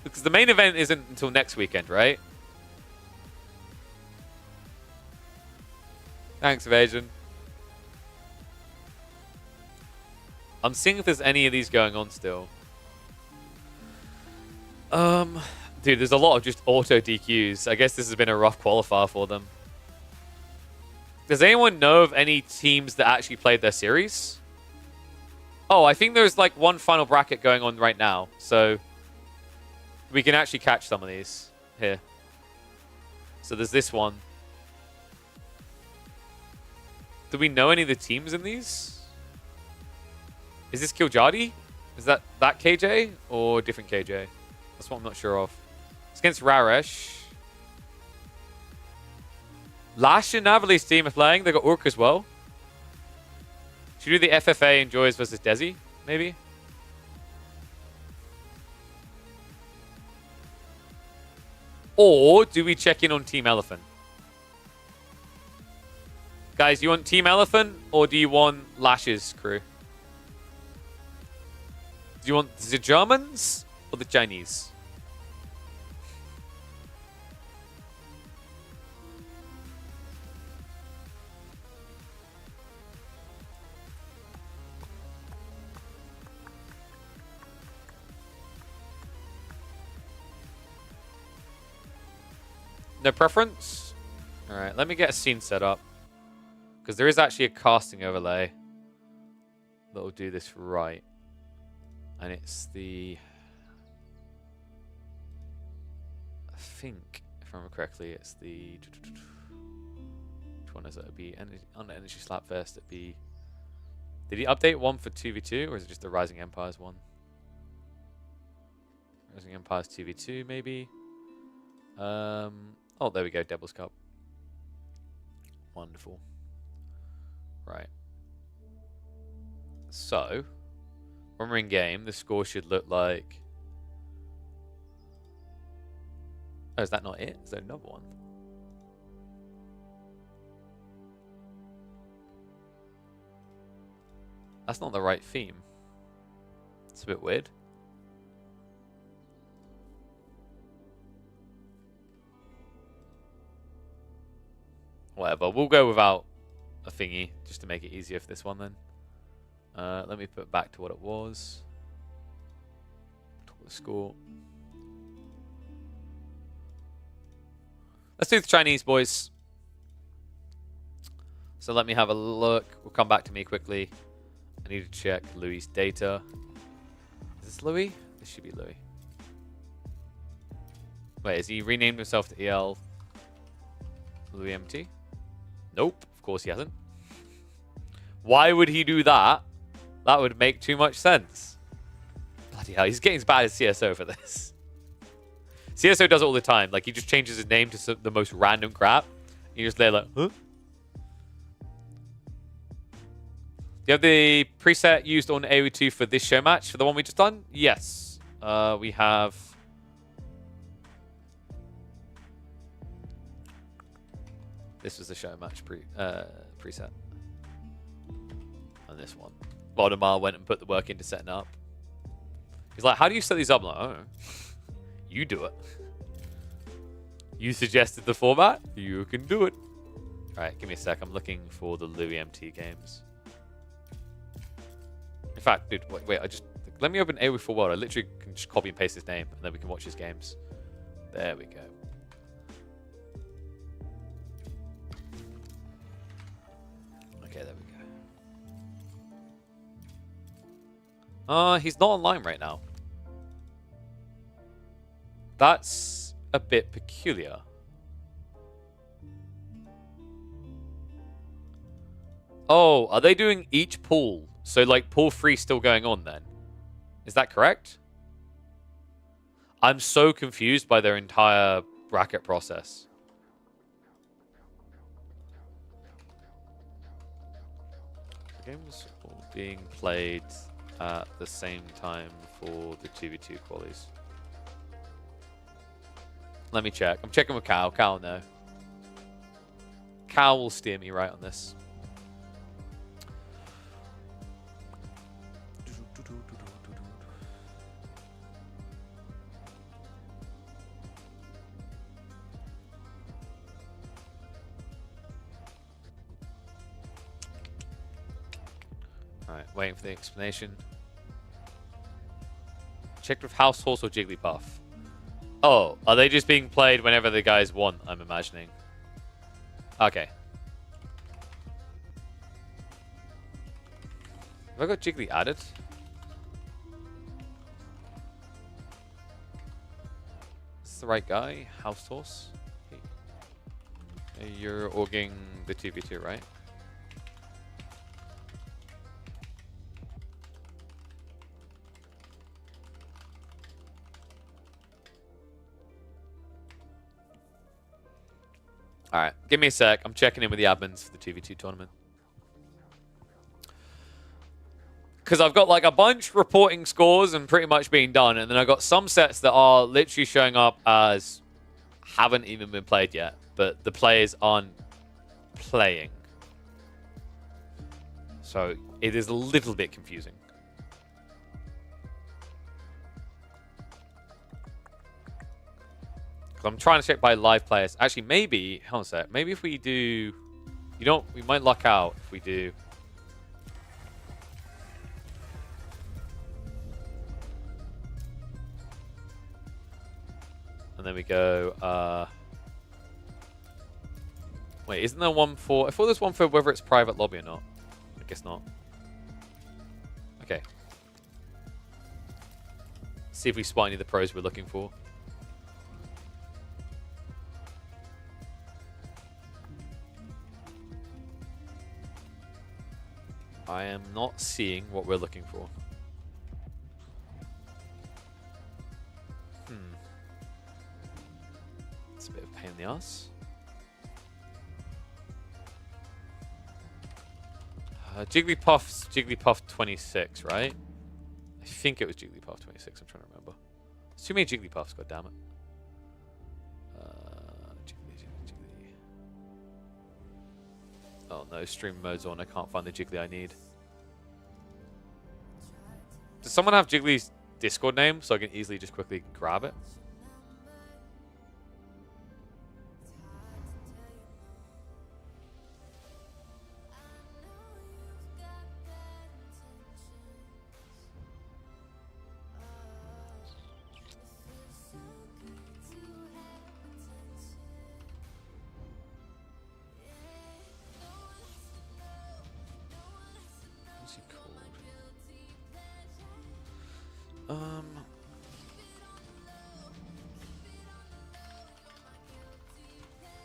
Because the main event isn't until next weekend, right? Thanks, Evasion. I'm seeing if there's any of these going on still. Dude, there's a lot of just auto DQs. I guess this has been a rough qualifier for them. Does anyone know of any teams that actually played their series? Oh, I think there's like one final bracket going on right now. So we can actually catch some of these here. So there's this one. Do we know any of the teams in these? Is this Kiljadi? Is that KJ or a different KJ? That's what I'm not sure of. It's against Raresh. Lash and Navali's team are playing. They got Orc as well. Should we do the FFA and Joys versus Desi, maybe? Or do we check in on Team Elephant? Guys, you want Team Elephant or do you want Lash's crew? Do you want the Germans or the Chinese? No preference? Alright, let me get a scene set up. Because there is actually a casting overlay that will do this right. And it's the... I think, if I remember correctly, it's the... Which one is it? It'd be on the Energy Slap first. It'd be... Did he update one for 2v2? Or is it just the Rising Empires one? Rising Empires 2v2, maybe? Oh, there we go. Devil's Cup. Wonderful. Right. So, when we're in game, the score should look like... Oh, is that not it? Is there another one? That's not the right theme. It's a bit weird. Whatever. We'll go without a thingy just to make it easier for this one then. Let me put it back to what it was. The score. Let's do the Chinese, boys. So let me have a look. We'll come back to me quickly. I need to check Louis' data. Is this Louis? This should be Louis. Wait, has he renamed himself to EL Louis MT? Nope, of course he hasn't. Why would he do that? That would make too much sense. Bloody hell, he's getting as bad as CSO for this. CSO does it all the time. Like, he just changes his name to the most random crap. You're just there like, huh? Do you have the preset used on AoE2 for this show match? For the one we just done? Yes. We have... This was the show match preset. And this one. Valdemar went and put the work into setting up. He's like, how do you set these up? I'm like, oh, you do it. You suggested the format. You can do it. Alright, give me a sec. I'm looking for the Louis MT games. In fact, dude, wait, let me open AoE Full World. I literally can just copy and paste his name, and then we can watch his games. There we go. Okay, there we go. He's not online right now. That's a bit peculiar. Oh, are they doing each pool? So, like, pool 3 still going on then? Is that correct? I'm so confused by their entire bracket process. The games all being played at the same time for the 2v2 qualies. Let me check. I'm checking with Cal. Cal, no. Cal will steer me right on this. Alright, waiting for the explanation. Checked with House Horse or Jigglypuff. Oh, are they just being played whenever the guys want, I'm imagining? Okay. Have I got Jiggly added? Is this the right guy? House Horse? Hey. You're orging the 2v2, right? Alright, give me a sec. I'm checking in with the admins for the 2v2 tournament. Because I've got like a bunch reporting scores and pretty much being done, and then I've got some sets that are literally showing up as haven't even been played yet, but the players aren't playing. So it is a little bit confusing. I'm trying to check by live players. Actually, maybe, hold on a sec. Maybe if we do, we might luck out if we do. And then we go, wait, isn't there one for, I thought there's one for whether it's private lobby or not. I guess not. Okay. See if we spot any of the pros we're looking for. I am not seeing what we're looking for. It's a bit of a pain in the ass. Jigglypuff's Jigglypuff 26, right? I think it was Jigglypuff 26. I'm trying to remember. There's too many Jigglypuffs, goddammit. Jiggly. Oh no, stream mode's on. I can't find the Jiggly I need. Does someone have Jiggly's Discord name so I can easily just quickly grab it?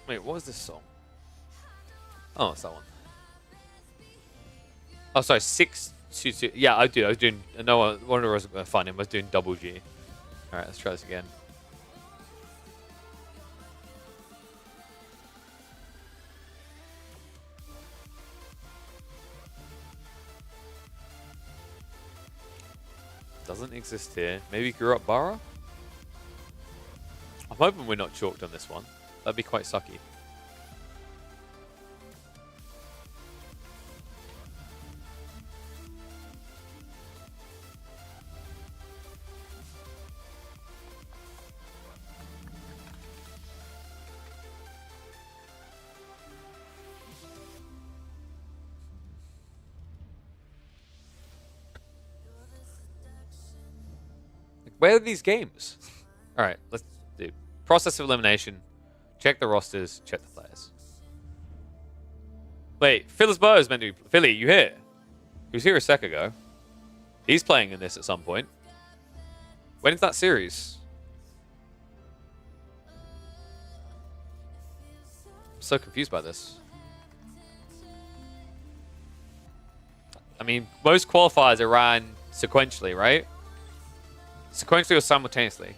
Wait, what was this song? Oh, it's that one. Oh, sorry, 622. Yeah, I do. I was doing. No, one of us was going to find him. I was doing double G. All right, let's try this again. Doesn't exist here. Maybe grew up Borough? I'm hoping we're not chalked on this one. That'd be quite sucky. Where are these games? All right, let's do process of elimination. Check the rosters. Check the players. Wait, Philsburg is meant to be... Philly, you here? He was here a sec ago. He's playing in this at some point. When is that series? I'm so confused by this. I mean, most qualifiers are ran sequentially, right? Sequentially or simultaneously.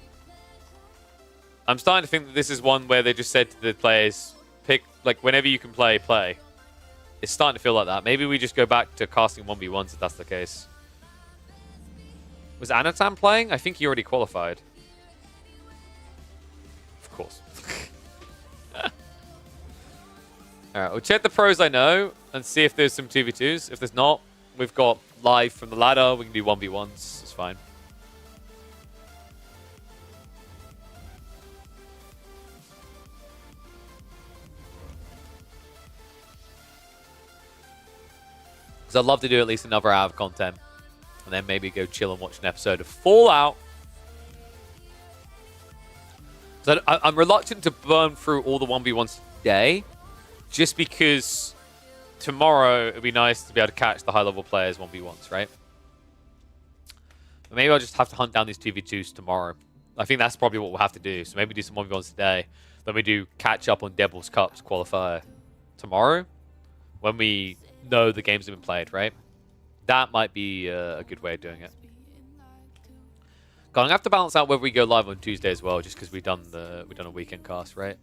I'm starting to think that this is one where they just said to the players, pick, like, whenever you can play, play. It's starting to feel like that. Maybe we just go back to casting 1v1s if that's the case. Was Anatan playing? I think he already qualified. Of course. Alright, we'll check the pros I know and see if there's some 2v2s. If there's not, we've got live from the ladder. We can do 1v1s. It's fine. Because I'd love to do at least another hour of content. And then maybe go chill and watch an episode of Fallout. So I'm reluctant to burn through all the 1v1s today. Just because tomorrow it'd be nice to be able to catch the high-level players 1v1s, right? But maybe I'll just have to hunt down these 2v2s tomorrow. I think that's probably what we'll have to do. So maybe do some 1v1s today. Then we do catch up on Devil's Cups qualifier tomorrow when we know the games have been played, right? That might be a good way of doing it. Gonna have to balance out whether we go live on Tuesday as well, just because we've done a weekend cast, right?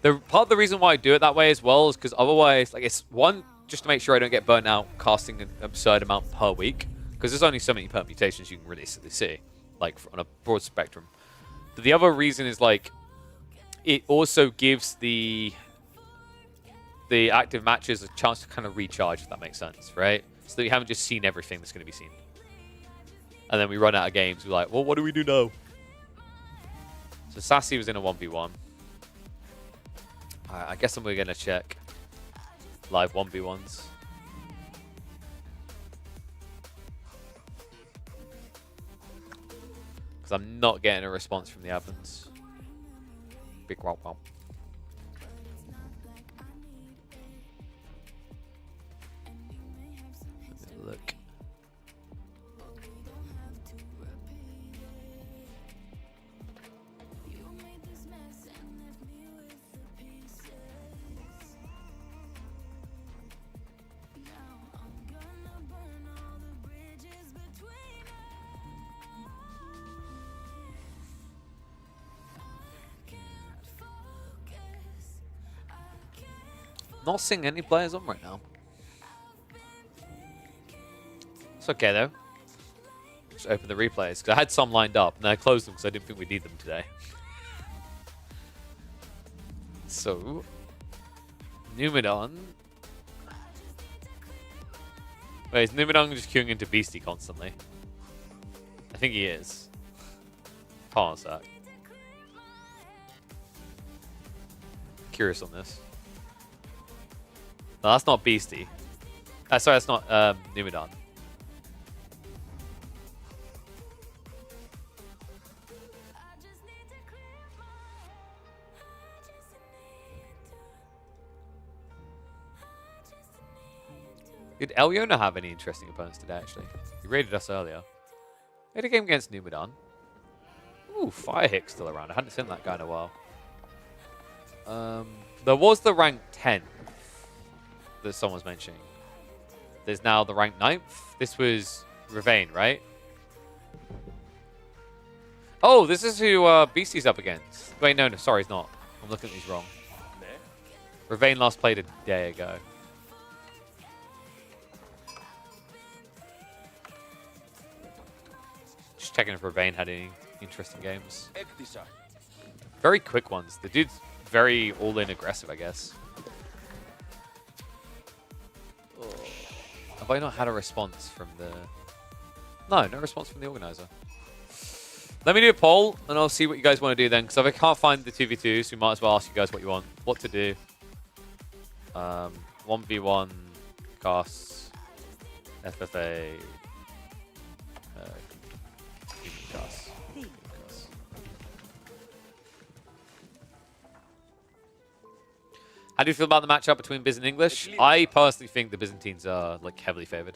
Part of the reason why I do it that way as well is because otherwise, like, it's one, just to make sure I don't get burnt out casting an absurd amount per week, because there's only so many permutations you can realistically see, like on a broad spectrum. But the other reason is, like, it also gives the active matches a chance to kind of recharge, if that makes sense, right? So that you haven't just seen everything that's going to be seen. And then we run out of games, we're like, well, what do we do now? So Sassy was in a 1v1. I guess we're going to check live 1v1s. Because I'm not getting a response from the admins. Big wow wow. Look. Not seeing any players on right now. It's okay though. Just open the replays because I had some lined up and then I closed them because I didn't think we'd need them today. So, Numidon. Wait, is Numidon just queuing into Beastie constantly? I think he is. Hold on a sec. Curious on this. No, that's not Beastie. Sorry, that's not Numidon. Did Elyona have any interesting opponents today, actually? He raided us earlier. He had a game against Numidon. Ooh, Firehick still around. I hadn't seen that guy in a while. There was the rank 10 that someone's mentioning. There's now the rank 9th. This was Ravane, right? Oh, this is who Beastie's up against. Wait, no, sorry, he's not. I'm looking at these wrong. Ravane last played a day ago. Just checking if Ravane had any interesting games. Very quick ones. The dude's very all-in aggressive, I guess. Have I not had a response from the... No response from the organizer. Let me do a poll, and I'll see what you guys want to do then, because if I can't find the 2v2s, we might as well ask you guys what you want. What to do. 1v1 casts, FFA, casts. How do you feel about the matchup between Biz and English? I personally think the Byzantines are like heavily favored.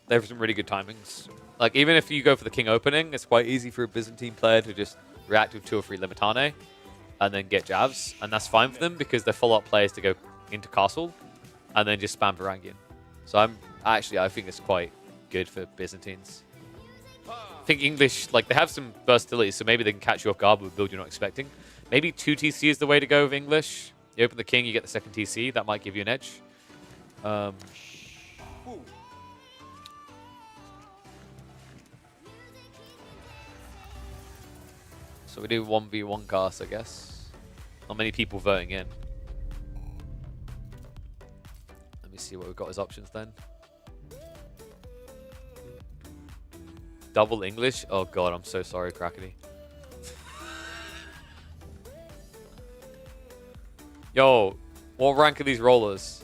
They have some really good timings. Like, even if you go for the king opening, it's quite easy for a Byzantine player to just react with 2 or 3 Limitane and then get jabs. And that's fine for them because they're follow-up players to go into castle and then just spam Varangian. So I think it's quite good for Byzantines. I think English, like, they have some versatility, so maybe they can catch you off guard with a build you're not expecting. Maybe 2 TC is the way to go with English. You open the king, you get the second TC. That might give you an edge. So we do 1v1 cast, I guess. Not many people voting in. Let me see what we've got as options then. Double English? Oh god, I'm so sorry, Crackety. Yo, what rank are these rollers?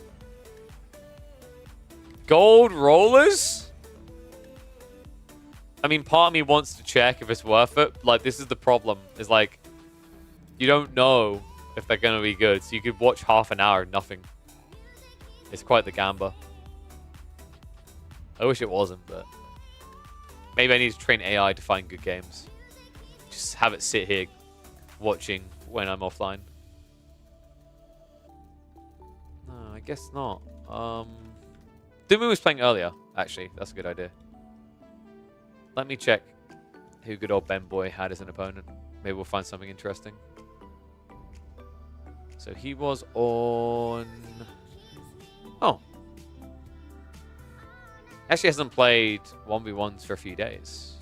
Gold rollers? I mean, part of me wants to check if it's worth it. Like, this is the problem. Is like, you don't know if they're going to be good. So you could watch half an hour and nothing. It's quite the gamba. I wish it wasn't, but maybe I need to train AI to find good games. Just have it sit here watching when I'm offline. No, I guess not. Dimu was playing earlier, actually. That's a good idea. Let me check who good old Ben Boy had as an opponent. Maybe we'll find something interesting. So he was on... Oh. Actually hasn't played 1v1s for a few days.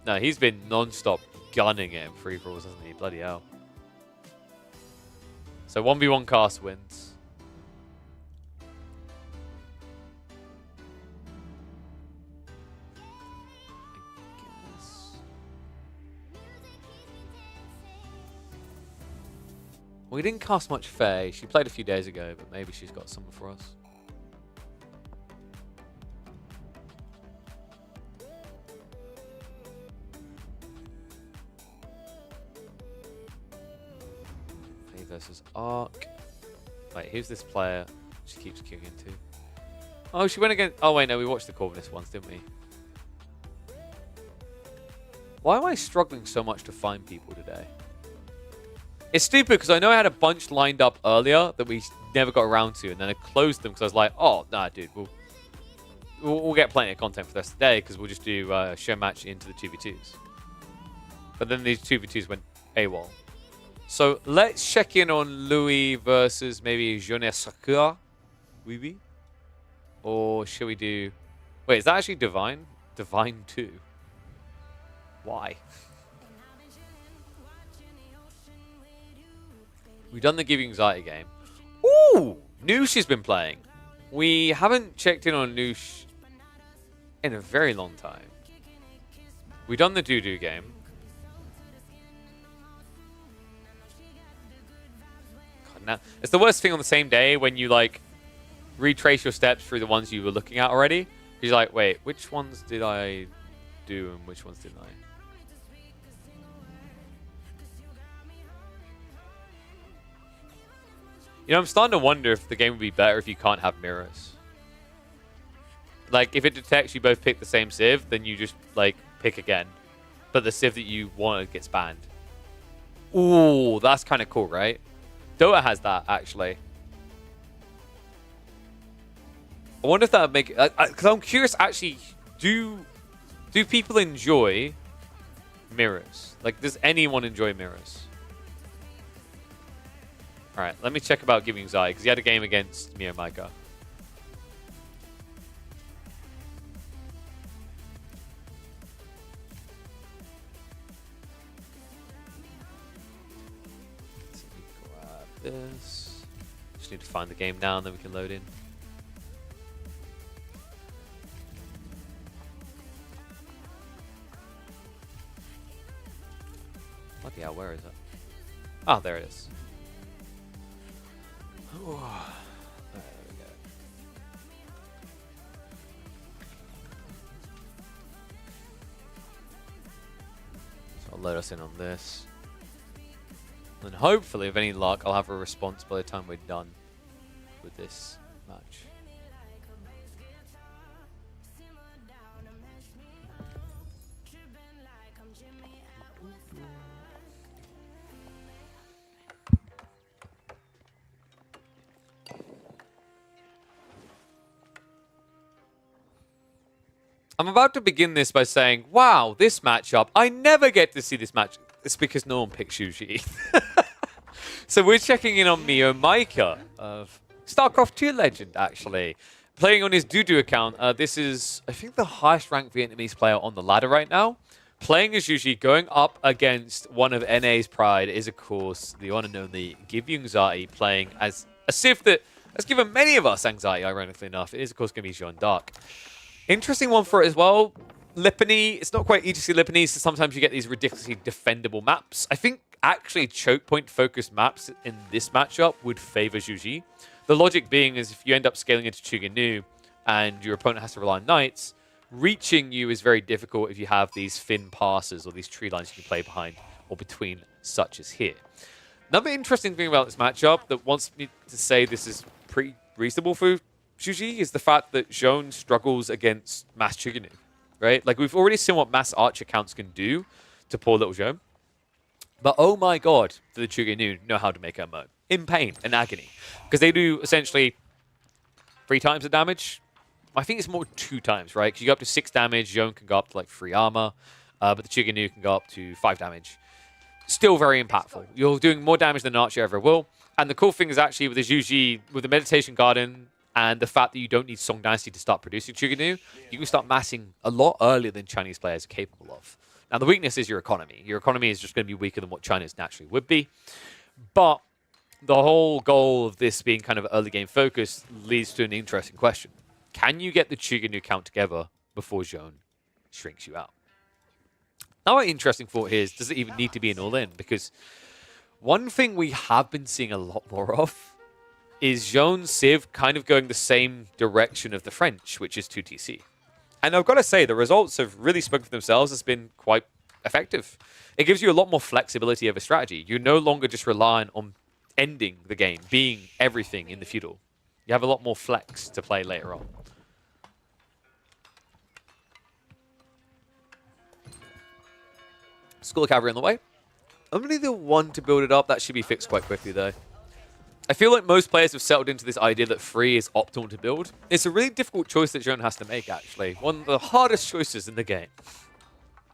No, he's been non-stop gunning it in free-for-alls, hasn't he? Bloody hell. So 1v1 cast wins. We didn't cast much Faye. She played a few days ago, but maybe she's got something for us. Faye versus Ark. Wait, who's this player? She keeps queuing into. Oh, she went against... Oh, wait, no, we watched the Corvinus ones, didn't we? Why am I struggling so much to find people today? It's stupid because I know I had a bunch lined up earlier that we never got around to, and then I closed them because I was like, oh, nah, dude, we'll get plenty of content for the rest of the day because we'll just do Showmatch into the 2v2s. But then these 2v2s went AWOL. So let's check in on Louis versus maybe Jonet Sakura. Oui. Or should we do... Wait, is that actually Divine? Divine 2. Why? We've done the Give You Anxiety game. Ooh! Noosh has been playing. We haven't checked in on Noosh in a very long time. We've done the Doo-Doo game. God, now, it's the worst thing on the same day when you, like, retrace your steps through the ones you were looking at already. You're like, wait, which ones did I do and which ones didn't I? You know, I'm starting to wonder if the game would be better if you can't have mirrors. Like, if it detects you both pick the same civ, then you just, like, pick again. But the civ that you wanted gets banned. Ooh, that's kind of cool, right? Dota has that, actually. I wonder if that would make it... Because I'm curious, actually, do people enjoy mirrors? Like, does anyone enjoy mirrors? Alright, let me check about Giving Anxiety, because he had a game against Mio Maika. Let's grab this. Just need to find the game now, and then we can load in. Bloody hell, where is it? Oh, there it is. There we go. So I'll load us in on this. And hopefully, with any luck, I'll have a response by the time we're done with this match. I'm about to begin this by saying, wow, this matchup, I never get to see this match. It's because no one picks Yuji. So we're checking in on Mio Maika of StarCraft 2 legend, actually. Playing on his Doo-Doo account, this is, I think, the highest ranked Vietnamese player on the ladder right now. Playing as Yuji, going up against one of NA's pride is, of course, the one and only Give You Anxiety, playing as a civ that has given many of us anxiety, ironically enough. It is, of course, going to be Jeanne d'Arc. Interesting one for it as well. Lipany, it's not quite EGC Lipany, so sometimes you get these ridiculously defendable maps. I think actually choke point focused maps in this matchup would favor Zhuji. The logic being is if you end up scaling into Chuganu and your opponent has to rely on knights, reaching you is very difficult if you have these Finn passes or these tree lines you can play behind or between, such as here. Another interesting thing about this matchup that wants me to say this is pretty reasonable for Shuji is the fact that Zhone struggles against Mass Chuginu, right? Like, we've already seen what Mass Archer counts can do to poor little Zhone. But oh my god, do the Chuginu know how to make her moan. In pain and agony. Because they do essentially 3 times the damage. I think it's more 2 times, right? Because you go up to 6 damage, Zhone can go up to like 3 armor, but the Chuginu can go up to 5 damage. Still very impactful. You're doing more damage than an Archer ever will. And the cool thing is actually with the Zhuji, with the Meditation Garden, and the fact that you don't need Song Dynasty to start producing Chuginu, you can start massing a lot earlier than Chinese players are capable of. Now, the weakness is your economy. Your economy is just going to be weaker than what China's naturally would be. But the whole goal of this being kind of early game focused leads to an interesting question. Can you get the Chuginu count together before Zhone shrinks you out? Now, an interesting thought here is, does it even need to be an all-in? Because one thing we have been seeing a lot more of is Zhone's Civ kind of going the same direction of the French, which is 2TC. And I've got to say, the results have really spoken for themselves. It's been quite effective. It gives you a lot more flexibility of a strategy. You're no longer just relying on ending the game, being everything in the feudal. You have a lot more flex to play later on. School of Cavalry on the way. I'm really the one to build it up. That should be fixed quite quickly, though. I feel like most players have settled into this idea that 3 is optimal to build. It's a really difficult choice that Zhone has to make, actually. One of the hardest choices in the game.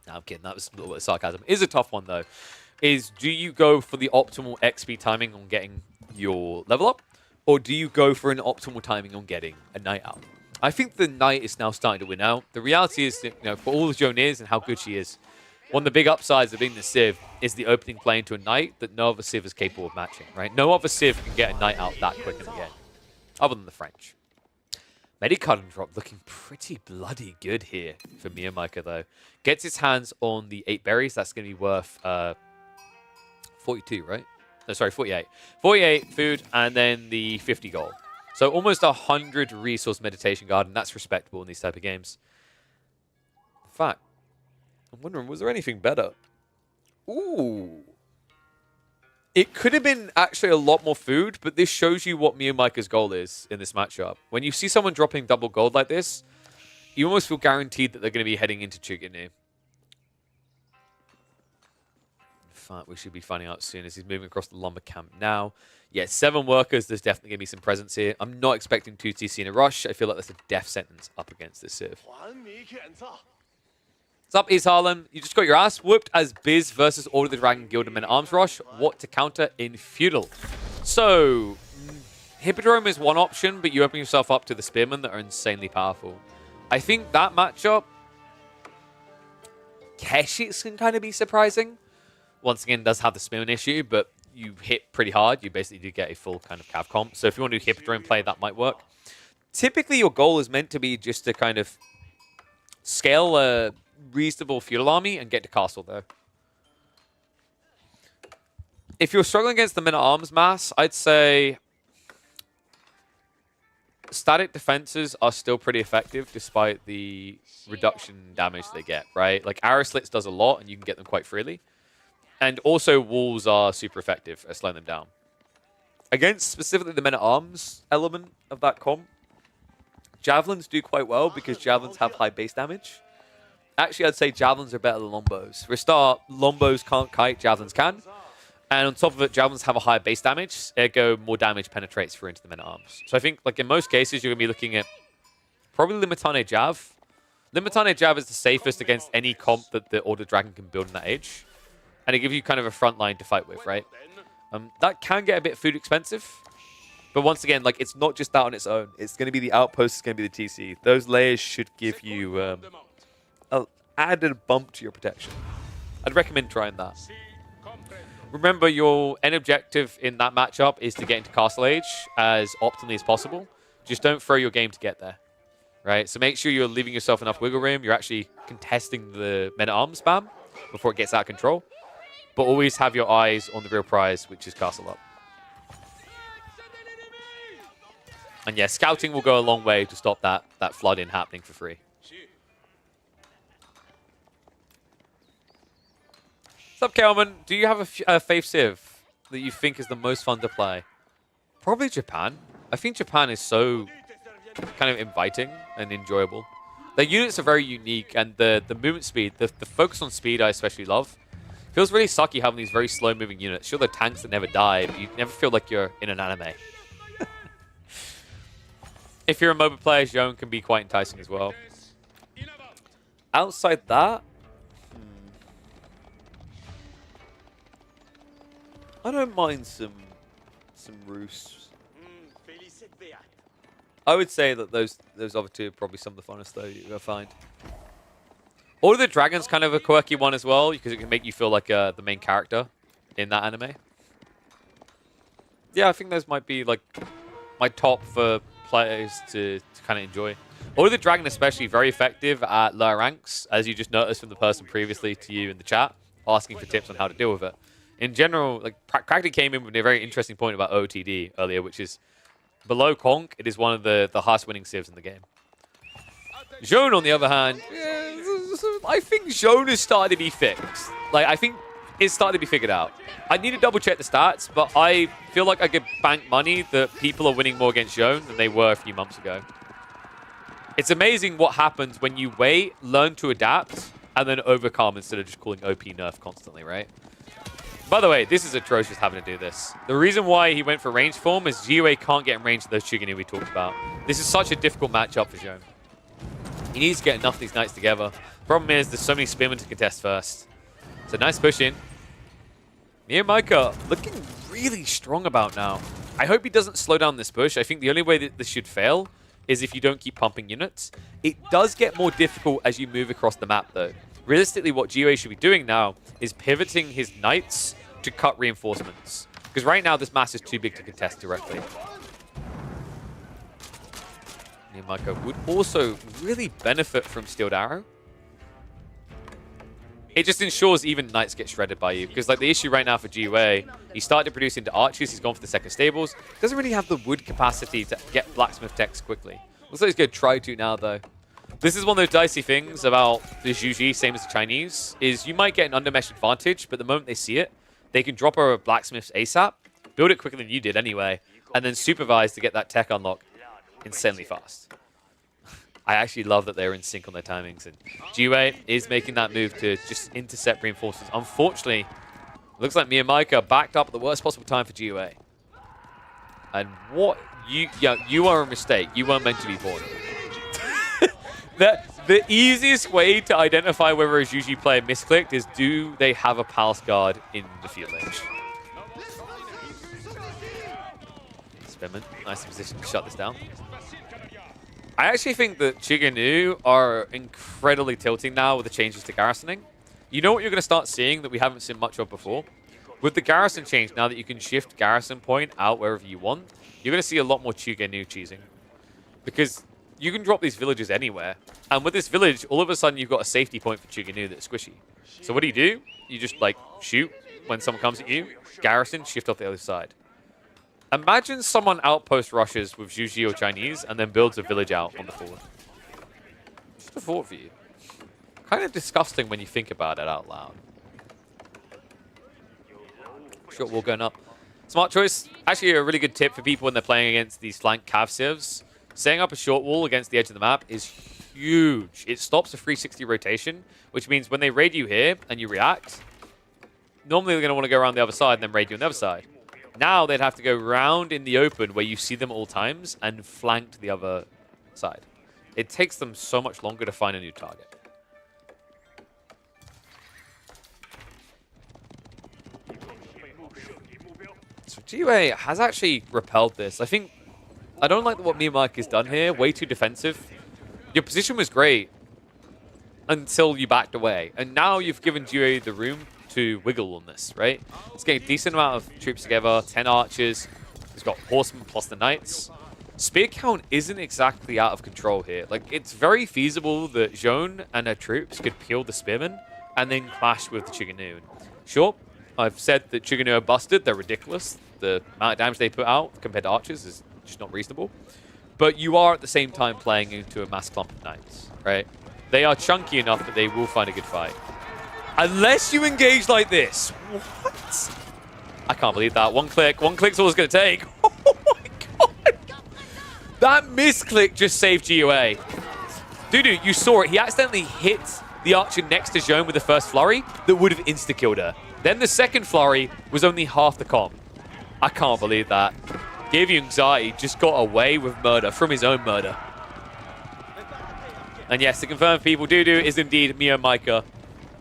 No, I'm kidding. That was a little bit of sarcasm. It is a tough one, though. Is do you go for the optimal XP timing on getting your level up? Or do you go for an optimal timing on getting a Knight out? I think the Knight is now starting to win out. The reality is that, for all Zhone is and how good she is, one of the big upsides of being the Civ is the opening play into a Knight that no other Civ is capable of matching, right? No other Civ can get a Knight out that quick in the game, other than the French. Medicard drop looking pretty bloody good here for Miyamika, though. Gets his hands on the 8 berries. That's going to be worth 42, right? No, sorry, 48. 48 food, and then the 50 gold. So almost 100 resource Meditation Garden. That's respectable in these type of games. In fact, I'm wondering, was there anything better? Ooh. It could have been actually a lot more food, but this shows you what Miyamika's goal is in this matchup. When you see someone dropping double gold like this, you almost feel guaranteed that they're going to be heading into Chuginu. In fact, we should be finding out soon as he's moving across the lumber camp now. Yeah, 7 workers. There's definitely going to be some presence here. I'm not expecting 2TC in a rush. I feel like that's a death sentence up against this Civ. What's up, East Harlem? You just got your ass whooped as Biz versus Order of the Dragon Guild Men Arms Rush. What to counter in Feudal? So, Hippodrome is one option, but you open yourself up to the Spearmen that are insanely powerful. I think that matchup, Keshix can kind of be surprising. Once again, does have the Spearman issue, but you hit pretty hard. You basically do get a full kind of Cav comp. So if you want to do Hippodrome play, that might work. Typically, your goal is meant to be just to kind of scale a reasonable feudal army and get to castle though. If you're struggling against the men-at-arms mass, I'd say static defenses are still pretty effective despite the reduction in damage they get, right? Like arrow slits does a lot and you can get them quite freely. And also walls are super effective at slowing them down. Against specifically the men-at-arms element of that comp, javelins do quite well because javelins have high base damage. Actually, I'd say javelins are better than longbows. For a start, longbows can't kite, javelins can. And on top of it, javelins have a higher base damage. Ergo, more damage penetrates through into the men-at-arms. So I think, like in most cases, you're going to be looking at probably Limitane Jav. Limitane Jav is the safest against any comp that the Order Dragon can build in that age. And it gives you kind of a front line to fight with, right? That can get a bit food expensive. But once again, like it's not just that on its own. It's going to be the outpost, it's going to be the TC. Those layers should give you an added bump to your protection. I'd recommend trying that. Remember, your end objective in that matchup is to get into Castle Age as optimally as possible. Just don't throw your game to get there, right? So make sure you're leaving yourself enough wiggle room. You're actually contesting the men-at-arms spam before it gets out of control. But always have your eyes on the real prize, which is Castle Up. And yeah, scouting will go a long way to stop that flood-in happening for free. What's up, Kelman? Do you have a Faith Civ? that you think is the most fun to play? Probably Japan. I think Japan is so kind of inviting and enjoyable. The units are very unique, and the movement speed, the focus on speed I especially love. Feels really sucky having these very slow-moving units. Sure, they're tanks that never die, but you never feel like you're in an anime. If you're a MOBA player, Zhone can be quite enticing as well. Outside that, I don't mind some roosts. I would say that those other two are probably some of the funnest though you're gonna find. Order of the Dragon's kind of a quirky one as well, because it can make you feel like the main character in that anime. Yeah, I think those might be like my top for players to kind of enjoy. Order of the Dragon especially very effective at lower ranks, as you just noticed from the person previously to you in the chat, asking for tips on how to deal with it. In general, like Crackty came in with a very interesting point about OTD earlier, which is below Conk, it is one of the highest winning civs in the game. Zhone, on the other hand, I think Zhone is starting to be fixed. Like, I think it's starting to be figured out. I need to double check the stats, but I feel like I could bank money that people are winning more against Zhone than they were a few months ago. It's amazing what happens when you wait, learn to adapt, and then overcome instead of just calling OP nerf constantly, right? By the way, this is atrocious having to do this. The reason why he went for range form is GUA can't get in range of those Chiganu we talked about. This is such a difficult matchup for Zhone. He needs to get enough of these knights together. Problem is, there's so many spearmen to contest first. So nice push in. Miyamika looking really strong about now. I hope he doesn't slow down this push. I think the only way that this should fail is if you don't keep pumping units. It does get more difficult as you move across the map, though. Realistically, what GUA should be doing now is pivoting his knights to cut reinforcements. Because right now, this mass is too big to contest directly. Miyamika would also really benefit from Steeled Arrow. It just ensures even knights get shredded by you. Because like the issue right now for GUA, he started to produce into archers, he's gone for the second stables. Doesn't really have the wood capacity to get blacksmith techs quickly. Looks like he's going to try to now, though. This is one of those dicey things about the Zhuji, same as the Chinese, is you might get an undermesh advantage, but the moment they see it, they can drop a blacksmith's ASAP, build it quicker than you did anyway, and then supervise to get that tech unlock insanely fast. I actually love that they're in sync on their timings, and GUA is making that move to just intercept reinforcements. Unfortunately, looks like Miyamika backed up at the worst possible time for GUA. And what you are a mistake. You weren't meant to be born. The easiest way to identify whether a Zhuji player misclicked is, do they have a palace guard in the field edge? Spearman, nice position to shut this down. I actually think that Chiganu are incredibly tilting now with the changes to garrisoning. You know what you're going to start seeing that we haven't seen much of before? With the garrison change, now that you can shift garrison point out wherever you want, you're going to see a lot more Chiganu cheesing. Because you can drop these villages anywhere. And with this village, all of a sudden you've got a safety point for Chiganu that's squishy. So what do? You just like shoot when someone comes at you, garrison, shift off the other side. Imagine someone outpost rushes with Zhuji or Chinese and then builds a village out on the forward. Just a thought for you. Kind of disgusting when you think about it out loud. Short wall going up. Smart choice. Actually a really good tip for people when they're playing against these flank cav civs. Setting up a short wall against the edge of the map is huge. It stops a 360 rotation, which means when they raid you here and you react, normally they're going to want to go around the other side and then raid you on the other side. Now they'd have to go round in the open where you see them at all times and flank to the other side. It takes them so much longer to find a new target. So GUA has actually repelled this. I don't like what Miyamika has done here. Way too defensive. Your position was great until you backed away. And now you've given GUA the room to wiggle on this, right? It's getting a decent amount of troops together. 10 archers. He's got horsemen plus the knights. Spear count isn't exactly out of control here. Like, it's very feasible that Zhone and her troops could peel the spearmen and then clash with the Chiganu. Sure, I've said that Chiganu are busted. They're ridiculous. The amount of damage they put out compared to archers is just not reasonable. But you are at the same time playing into a mass clump of knights, right? They are chunky enough that they will find a good fight. Unless you engage like this. What? I can't believe that. One click's all it's going to take. Oh my god. That misclick just saved GUA. Dude, you saw it. He accidentally hit the archer next to Joan with the first flurry that would have insta-killed her. Then the second flurry was only half the comp. I can't believe that. Gave you anxiety, just got away with murder from his own murder. And yes, to confirm people, Dudu is indeed Mio Micah,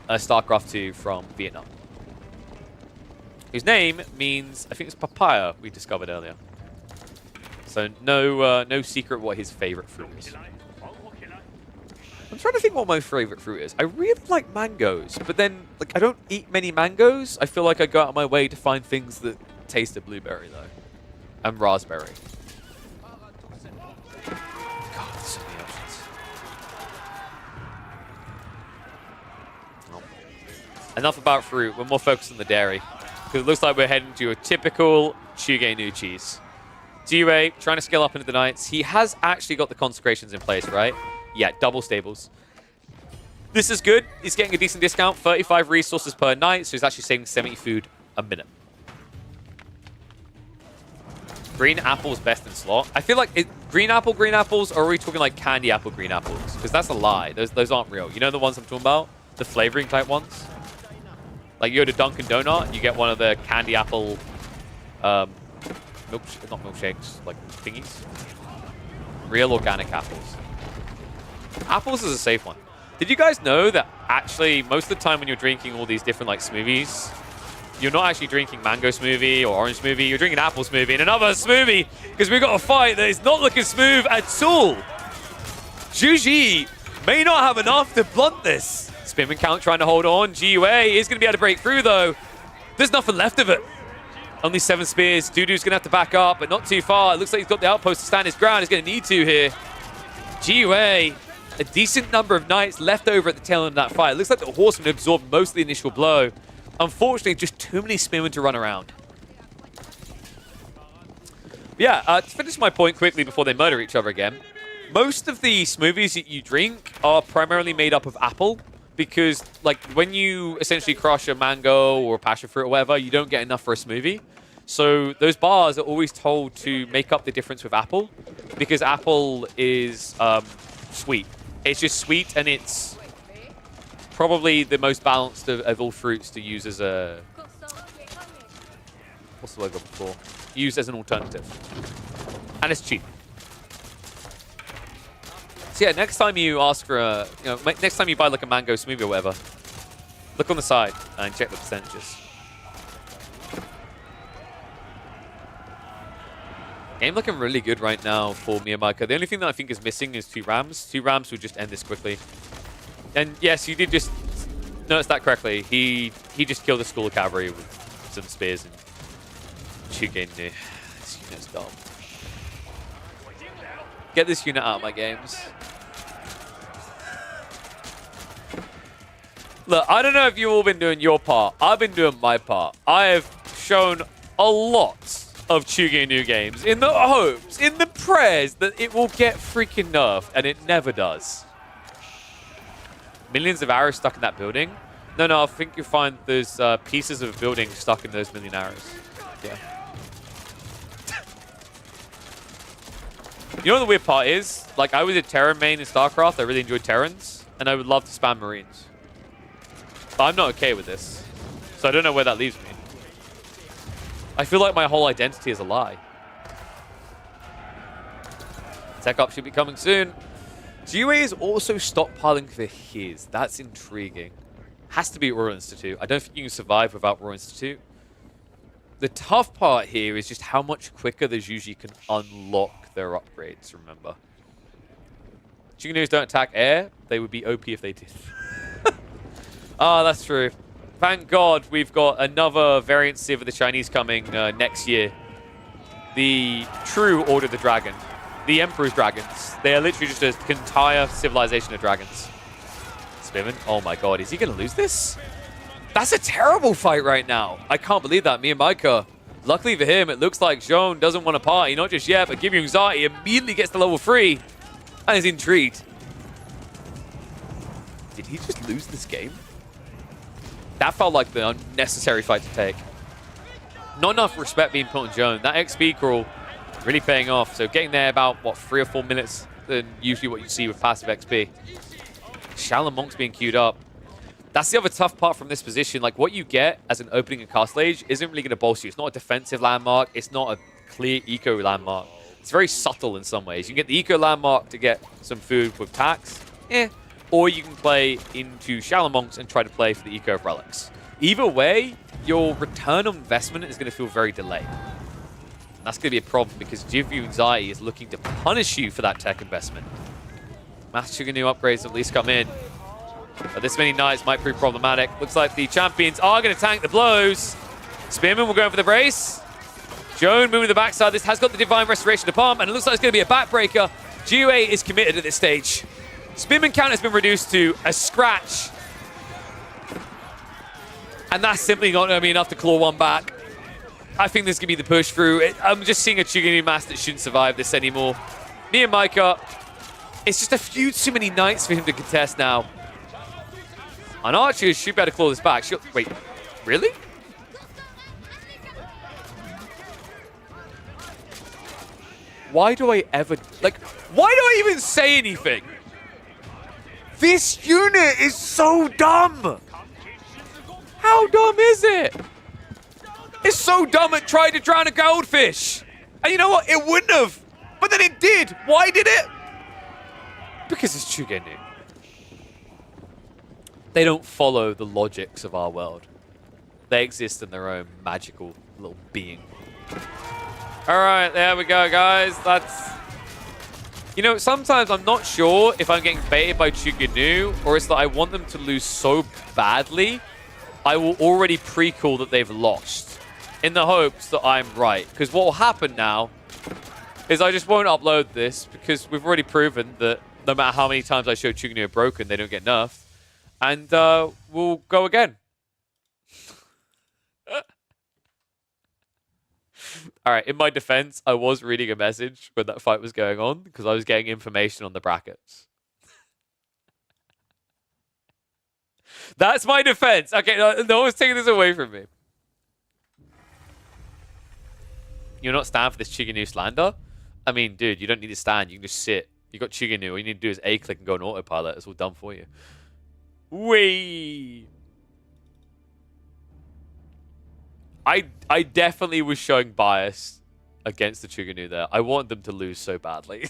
StarCraft 2 from Vietnam. Whose name means, I think it's papaya, we discovered earlier. So no secret what his favorite fruit is. I'm trying to think what my favorite fruit is. I really like mangoes, but then like I don't eat many mangoes. I feel like I go out of my way to find things that taste of blueberry though. And raspberry. God, there's so many options. Oh. Enough about fruit. We're more focused on the dairy. Because it looks like we're heading to a typical Chugenu cheese. GUA trying to scale up into the Knights. He has actually got the consecrations in place, right? Yeah, double stables. This is good. He's getting a decent discount. 35 resources per night, so he's actually saving 70 food a minute. Green apples best in slot. I feel like green apples, or are we talking like candy apple green apples? Because that's a lie. Those aren't real. You know the ones I'm talking about? The flavoring type ones? Like you go to Dunkin' Donut, you get one of the candy apple, not milkshakes, like thingies. Real organic apples. Apples is a safe one. Did you guys know that actually most of the time when you're drinking all these different like smoothies, you're not actually drinking mango smoothie or orange smoothie, you're drinking apple smoothie and another smoothie because we've got a fight that is not looking smooth at all. Juji may not have enough to blunt this. Spinman count trying to hold on. GUA is going to be able to break through though. There's nothing left of it. Only 7 spears. Dudu's going to have to back up, but not too far. It looks like he's got the outpost to stand his ground. He's going to need to here. GUA, a decent number of knights left over at the tail end of that fight. It looks like the horsemen absorbed most of the initial blow. Unfortunately, just too many spearmen to run around. Yeah, to finish my point quickly before they murder each other again, most of the smoothies that you drink are primarily made up of apple because, like, when you essentially crush a mango or a passion fruit or whatever, you don't get enough for a smoothie. So those bars are always told to make up the difference with apple because apple is sweet. It's just sweet and it's probably the most balanced of all fruits to use as a... What's the word I got before? Use as an alternative. And it's cheap. So yeah, next time you ask for a... next time you buy like a mango smoothie or whatever, look on the side and check the percentages. Game looking really good right now for Mio Micah. The only thing that I think is missing is 2 Rams. 2 Rams would just end this quickly. And yes, you did just notice that correctly. He just killed a school of cavalry with some spears and Chugenu. This unit's dumb. Get this unit out of my games. Look, I don't know if you've all been doing your part. I've been doing my part. I have shown a lot of Chugenu games in the hopes, in the prayers that it will get freaking nerfed, and it never does. Millions of arrows stuck in that building? No, I think you'll find there's pieces of building stuck in those million arrows. Yeah. You know what the weird part is? Like, I was a Terran main in StarCraft. I really enjoyed Terrans, and I would love to spam Marines. But I'm not okay with this, so I don't know where that leaves me. I feel like my whole identity is a lie. Tech up should be coming soon. GUA is also stockpiling for his. That's intriguing. Has to be Royal Institute. I don't think you can survive without Royal Institute. The tough part here is just how much quicker the Juji can unlock their upgrades, remember. Chuganus don't attack air. They would be OP if they did. Ah, that's true. Thank God we've got another variant civ of the Chinese coming next year. The true Order of the Dragon. The Emperor's Dragons. They are literally just an entire civilization of dragons. Spearman. Oh my God, is he going to lose this? That's a terrible fight right now. I can't believe that. Mio Micah. Luckily for him, it looks like Joan doesn't want to party. Not just yet, but give you anxiety. Immediately gets to level 3 and is intrigued. Did he just lose this game? That felt like the unnecessary fight to take. Not enough respect being put on Joan. That XP crawl really paying off. So getting there about, what, 3 or 4 minutes than usually what you see with passive XP. Shaolin Monk's being queued up. That's the other tough part from this position. Like, what you get as an opening and castle age isn't really going to bolster you. It's not a defensive landmark. It's not a clear eco landmark. It's very subtle in some ways. You can get the eco landmark to get some food with tax. Or you can play into Shaolin Monks and try to play for the eco of relics. Either way, your return on investment is going to feel very delayed. And that's going to be a problem because Give You Anxiety is looking to punish you for that tech investment. Master Shuganu upgrades at least come in. But this many knights might prove problematic. Looks like the champions are going to tank the blows. Spearman will go for the brace. Joan moving to the backside. This has got the Divine Restoration to pump, and it looks like it's going to be a backbreaker. GUA is committed at this stage. Spearman count has been reduced to a scratch. And that's simply not going to be enough to claw one back. I think this could be the push through. I'm just seeing a Chuganu mass that shouldn't survive this anymore. Me and Micah, it's just a few too many knights for him to contest now. And Archer should be able to claw this back. Wait, really? Why do I ever... Like, why do I even say anything? This unit is so dumb! How dumb is it? It's so dumb it tried to drown a goldfish. And you know what? It wouldn't have. But then it did. Why did it? Because it's Chugenu. They don't follow the logics of our world. They exist in their own magical little being. All right, there we go, guys. That's... You know, sometimes I'm not sure if I'm getting baited by Chuganu or it's that I want them to lose so badly, I will already pre-call that they've lost in the hopes that I'm right. Because what will happen now is I just won't upload this because we've already proven that no matter how many times I show Chuganu are broken, they don't get nerfed. And we'll go again. All right, in my defense, I was reading a message when that fight was going on because I was getting information on the brackets. That's my defense. Okay, no one's taking this away from me. You're not stand for this Chuganu slander? I mean, dude, you don't need to stand. You can just sit. You got Chuganu. All you need to do is A-click and go on autopilot. It's all done for you. Whee! I definitely was showing bias against the Chuganu there. I want them to lose so badly.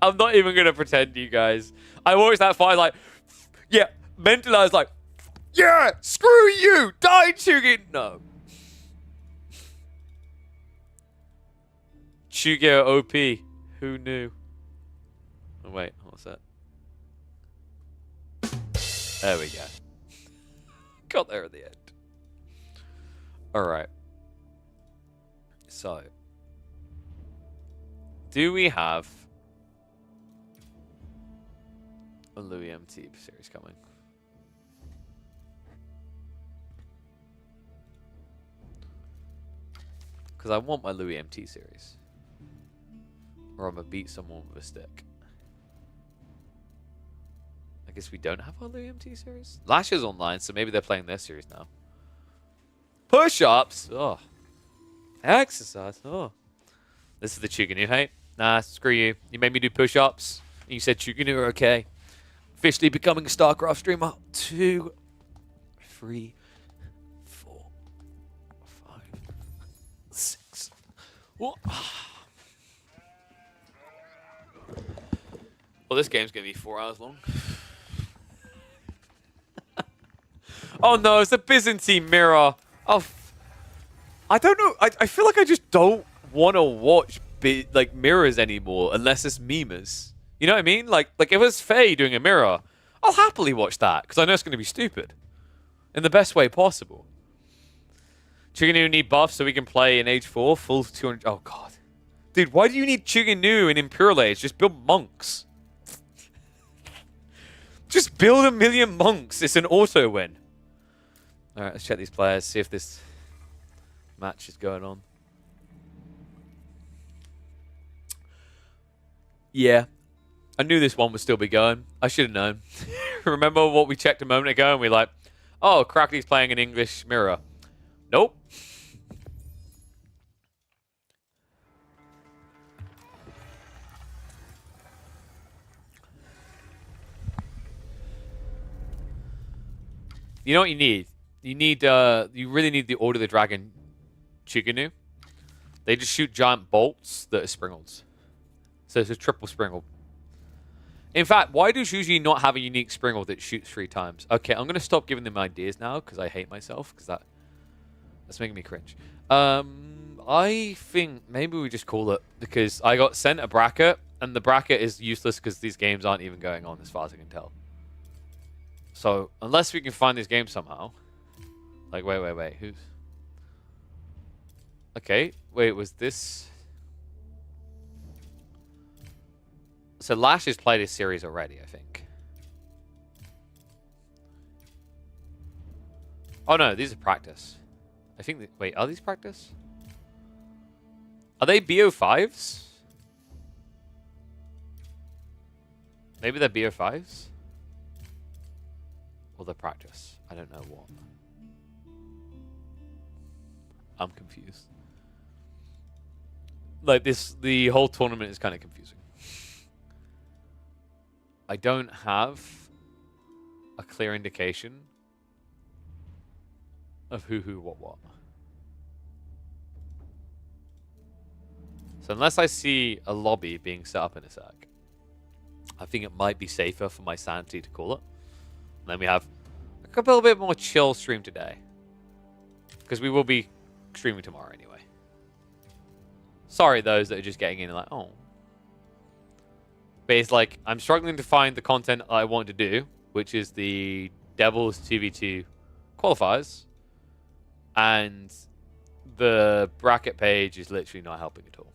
I'm not even going to pretend to you guys. I watched that fight like, yeah, mentally I was like, yeah, screw you, die Chuganu. No. Chugyo OP. Who knew? Oh, wait, what's that? There we go. Got there at the end. Alright. So. Do we have a Louis MT series coming? Because I want my Louis MT series. Or I'm going to beat someone with a stick. I guess we don't have our Louis MT series? Lash is online, so maybe they're playing their series now. Push-ups? Oh. Exercise? Oh. This is the Chuganu hate? Nah, screw you. You made me do push-ups. And you said Chuganu are okay. Officially becoming a StarCraft streamer. 2, 3, 4, 5, 6. What? Well, this game's going to be 4 hours long. Oh no, it's a Byzantine mirror. Oh, I don't know. I feel like I just don't want to watch like mirrors anymore unless it's memers. You know what I mean? Like if it was Faye doing a mirror, I'll happily watch that because I know it's going to be stupid in the best way possible. Chuganu need buffs so we can play in Age 4 full 200. Oh god, dude, why do you need Chuganu in Imperial Age? Just build monks. Just build 1,000,000 monks. It's an auto win. All right, let's check these players, see if this match is going on. Yeah, I knew this one would still be going. I should have known. Remember what we checked a moment ago and we're like, oh, Crackley's playing an English mirror. Nope. You know what you need? You really need the Order of the Dragon Chiganu. They just shoot giant bolts that are springled. So it's a triple springle. In fact, why does usually not have a unique springle that shoots 3 times? Okay, I'm going to stop giving them ideas now because I hate myself because that's making me cringe. I think maybe we just call it because I got sent a bracket and the bracket is useless because these games aren't even going on as far as I can tell. So, unless we can find these games somehow. Like, wait. Who's... Okay, wait, was this... So, Lash has played his series already, I think. Oh, no, these are practice. I think... Wait, are these practice? Are they BO5s? Maybe they're BO5s? Or they're practice. I don't know what. I'm confused. Like this, the whole tournament is kind of confusing. I don't have a clear indication of who, what. So unless I see a lobby being set up in a sec, I think it might be safer for my sanity to call it. And then we have a little bit more chill stream today. Because we will be streaming tomorrow anyway. Sorry those that are just getting in and like, oh. But it's like, I'm struggling to find the content I want to do, which is the Devils 2v2 qualifiers. And the bracket page is literally not helping at all.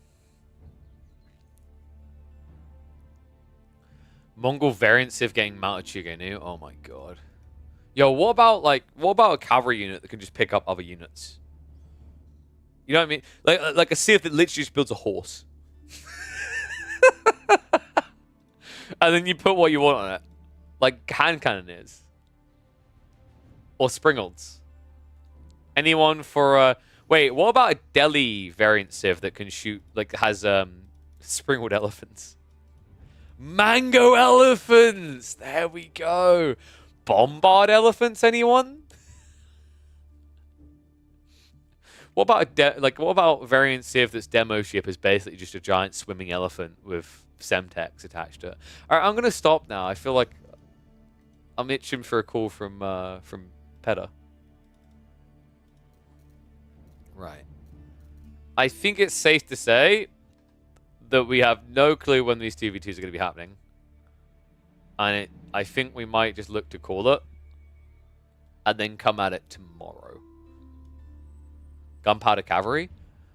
Mongol variant Civ getting mounted Chiganu. Oh my god. Yo, what about a cavalry unit that can just pick up other units? You know what I mean? Like a Civ that literally just builds a horse. And then you put what you want on it. Like hand cannoneers. Or springalds. Anyone for wait, what about a Delhi variant Civ that can shoot like has springled elephants? Mango elephants! There we go. Bombard elephants, anyone? What about variant Civ that's demo ship is basically just a giant swimming elephant with Semtex attached to it? Alright, I'm gonna stop now. I feel like I'm itching for a call from Peta. Right. I think it's safe to say that we have no clue when these 2v2s are going to be happening. And I think we might just look to call it. And then come at it tomorrow. Gunpowder Cavalry.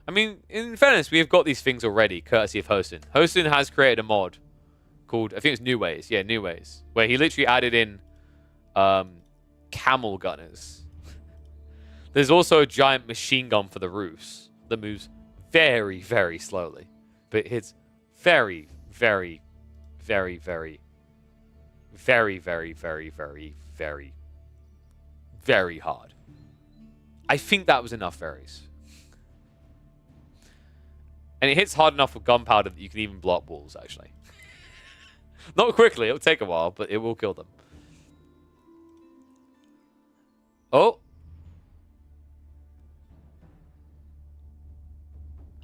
I mean, in fairness, we have got these things already, courtesy of Hosen. Hosen has created a mod called, I think it's New Ways. Yeah, New Ways. Where he literally added in camel gunners. There's also a giant machine gun for the roofs that moves very, very slowly. But it hits very, very, very, very, very, very, very, very, very, very hard. I think that was enough varies. And it hits hard enough with gunpowder that you can even blow up walls, actually. Not quickly, it'll take a while, but it will kill them. Oh.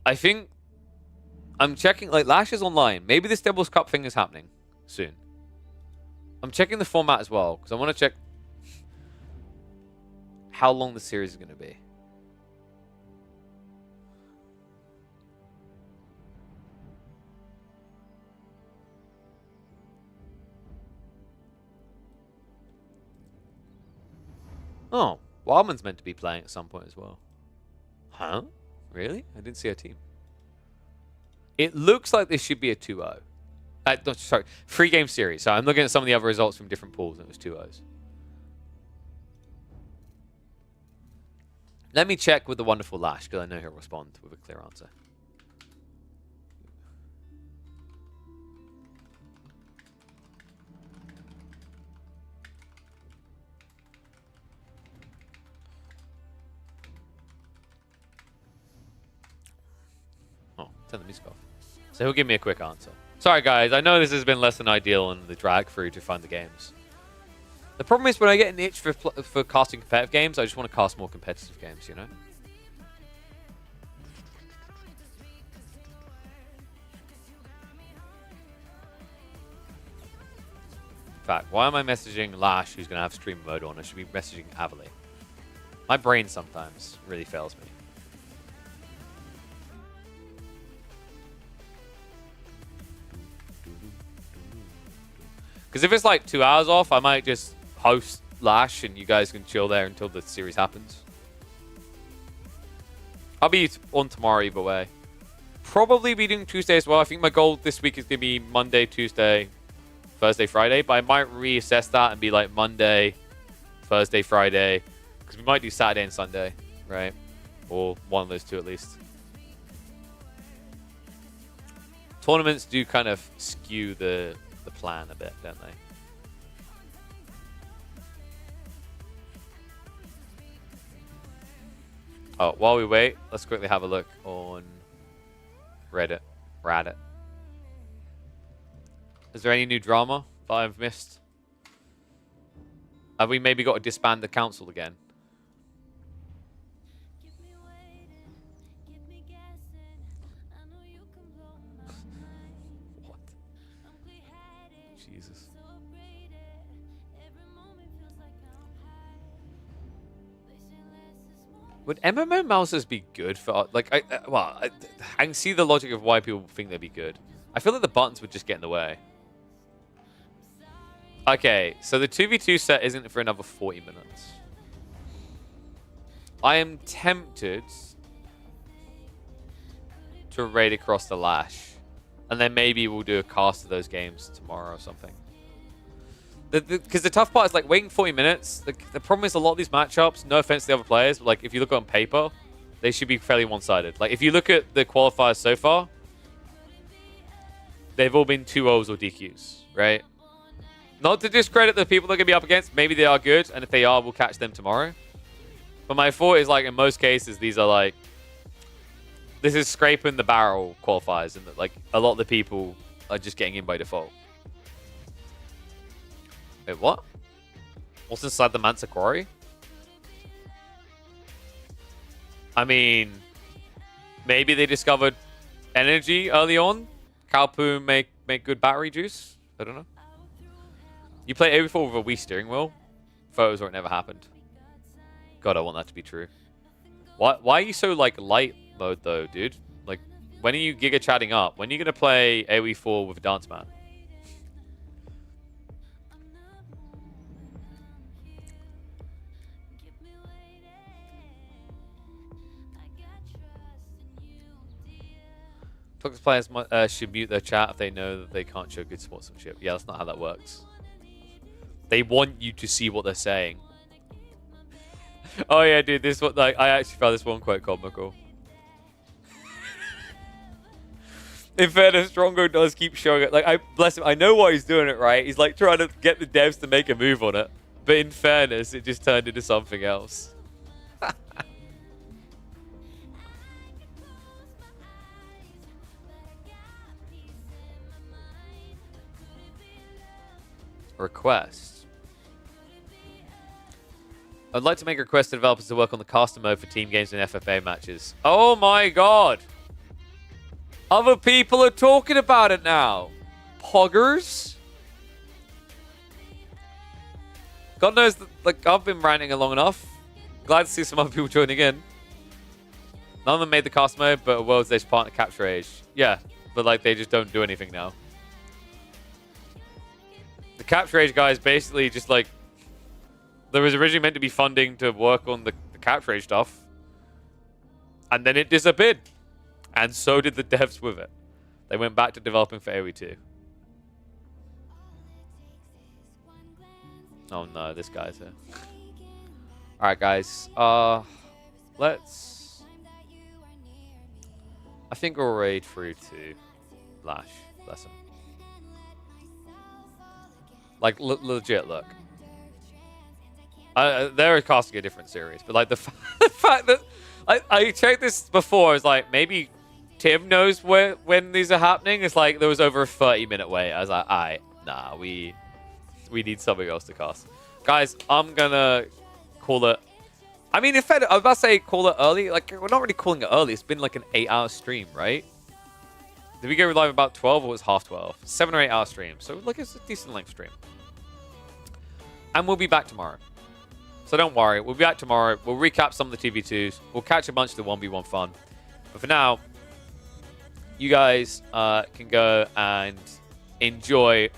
I think I'm checking, like, Lash is online. Maybe this Devil's Cup thing is happening soon. I'm checking the format as well, because I want to check how long the series is going to be. Oh, Wildman's meant to be playing at some point as well. Huh? Really? I didn't see a team. It looks like this should be a 2-0. Sorry, 3-game series. So I'm looking at some of the other results from different pools, and it was 2-0s. Let me check with the wonderful Lash, because I know he'll respond with a clear answer. Oh, turn the music off. So he'll give me a quick answer. Sorry, guys. I know this has been less than ideal in the drag through to find the games. The problem is when I get an itch for casting competitive games, I just want to cast more competitive games, you know? In fact, why am I messaging Lash, who's going to have stream mode on? I should be messaging Avali. My brain sometimes really fails me. Because if it's like 2 hours off, I might just host Lash and you guys can chill there until the series happens. I'll be on tomorrow either way. Probably be doing Tuesday as well. I think my goal this week is going to be Monday, Tuesday, Thursday, Friday. But I might reassess that and be like Monday, Thursday, Friday. Because we might do Saturday and Sunday, right? Or one of those two at least. Tournaments do kind of skew the plan a bit, don't they? Oh, while we wait, let's quickly have a look on Reddit. Is there any new drama that I've missed? Have we maybe got to disband the council again? What? Jesus. Would MMO mouses be good for, like, I can see the logic of why people think they'd be good. I feel like the buttons would just get in the way. Okay, so the 2v2 set isn't for another 40 minutes. I am tempted to raid across the Lash. And then maybe we'll do a cast of those games tomorrow or something. Because the tough part is, like, waiting 40 minutes. The problem is a lot of these matchups, no offense to the other players, but, like, if you look on paper, they should be fairly one-sided. Like, if you look at the qualifiers so far, they've all been 2-0s or DQs, right? Not to discredit the people they're going to be up against. Maybe they are good, and if they are, we'll catch them tomorrow. But my thought is, like, in most cases, these are, like... This is scraping the barrel qualifiers, and, like, a lot of the people are just getting in by default. Wait, what? What's inside the Mansa Quarry? I mean, maybe they discovered energy early on. Cow poo make good battery juice. I don't know. You play AV4 with a Wii steering wheel? Photos where it never happened. God, I want that to be true. Why are you so, like, light mode, though, dude? Like, when are you giga chatting up? When are you going to play AoE4 with a dance man? Toxic players should mute their chat if they know that they can't show good sportsmanship. Yeah, that's not how that works. They want you to see what they're saying. Oh yeah, dude, this one, like, I actually found this one quite comical. In fairness, Strongo does keep showing it. Like, bless him, I know why he's doing it, right? He's like trying to get the devs to make a move on it. But in fairness, it just turned into something else. Request. I'd like to make a request to developers to work on the caster mode for team games and FFA matches. Oh my god! Other people are talking about it now. Poggers? God knows that, like, I've been ranting it long enough. Glad to see some other people joining in. None of them made the caster mode, but a World's Edge partner Capture Age. Yeah, but, like, they just don't do anything now. The Capture Age guys basically just, like, there was originally meant to be funding to work on the Capture Age stuff. And then it disappeared. And so did the devs with it. They went back to developing for AoE 2. Oh no, this guy's here. Alright guys, let's... I think we'll raid through to Lash. Bless him. Like, legit, look. They're casting a different series, but, like, the fact that... I checked this before. I was like, maybe Tim knows when these are happening. It's like there was over a 30-minute wait. I was like, all right, nah, we need something else to cast. Guys, I'm gonna call it. I mean, in fact, I was about to say call it early. Like, we're not really calling it early. It's been like an 8-hour stream, right? Did we go live about 12 or was it half 12? 7 or 8 hour stream. So, look, it's a decent length stream. And we'll be back tomorrow. So don't worry. We'll be back tomorrow. We'll recap some of the TV2s. We'll catch a bunch of the 1v1 fun. But for now, you guys can go and enjoy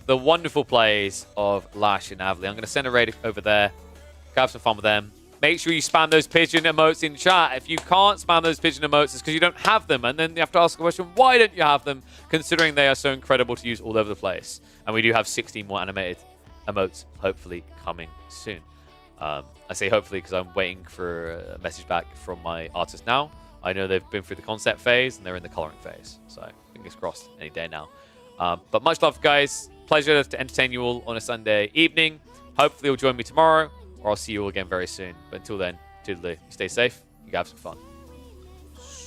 the wonderful plays of Lash and Avli. I'm going to send a raid over there. Go have some fun with them. Make sure you spam those pigeon emotes in chat. If you can't spam those pigeon emotes, it's because you don't have them. And then you have to ask the question, why don't you have them? Considering they are so incredible to use all over the place. And we do have 16 more animated emotes, hopefully, coming soon. I say hopefully because I'm waiting for a message back from my artist now. I know they've been through the concept phase and they're in the coloring phase. So fingers crossed any day now. But much love, guys. Pleasure to entertain you all on a Sunday evening. Hopefully you'll join me tomorrow, or I'll see you all again very soon. But until then, toodaloo. Stay safe. You guys have some fun.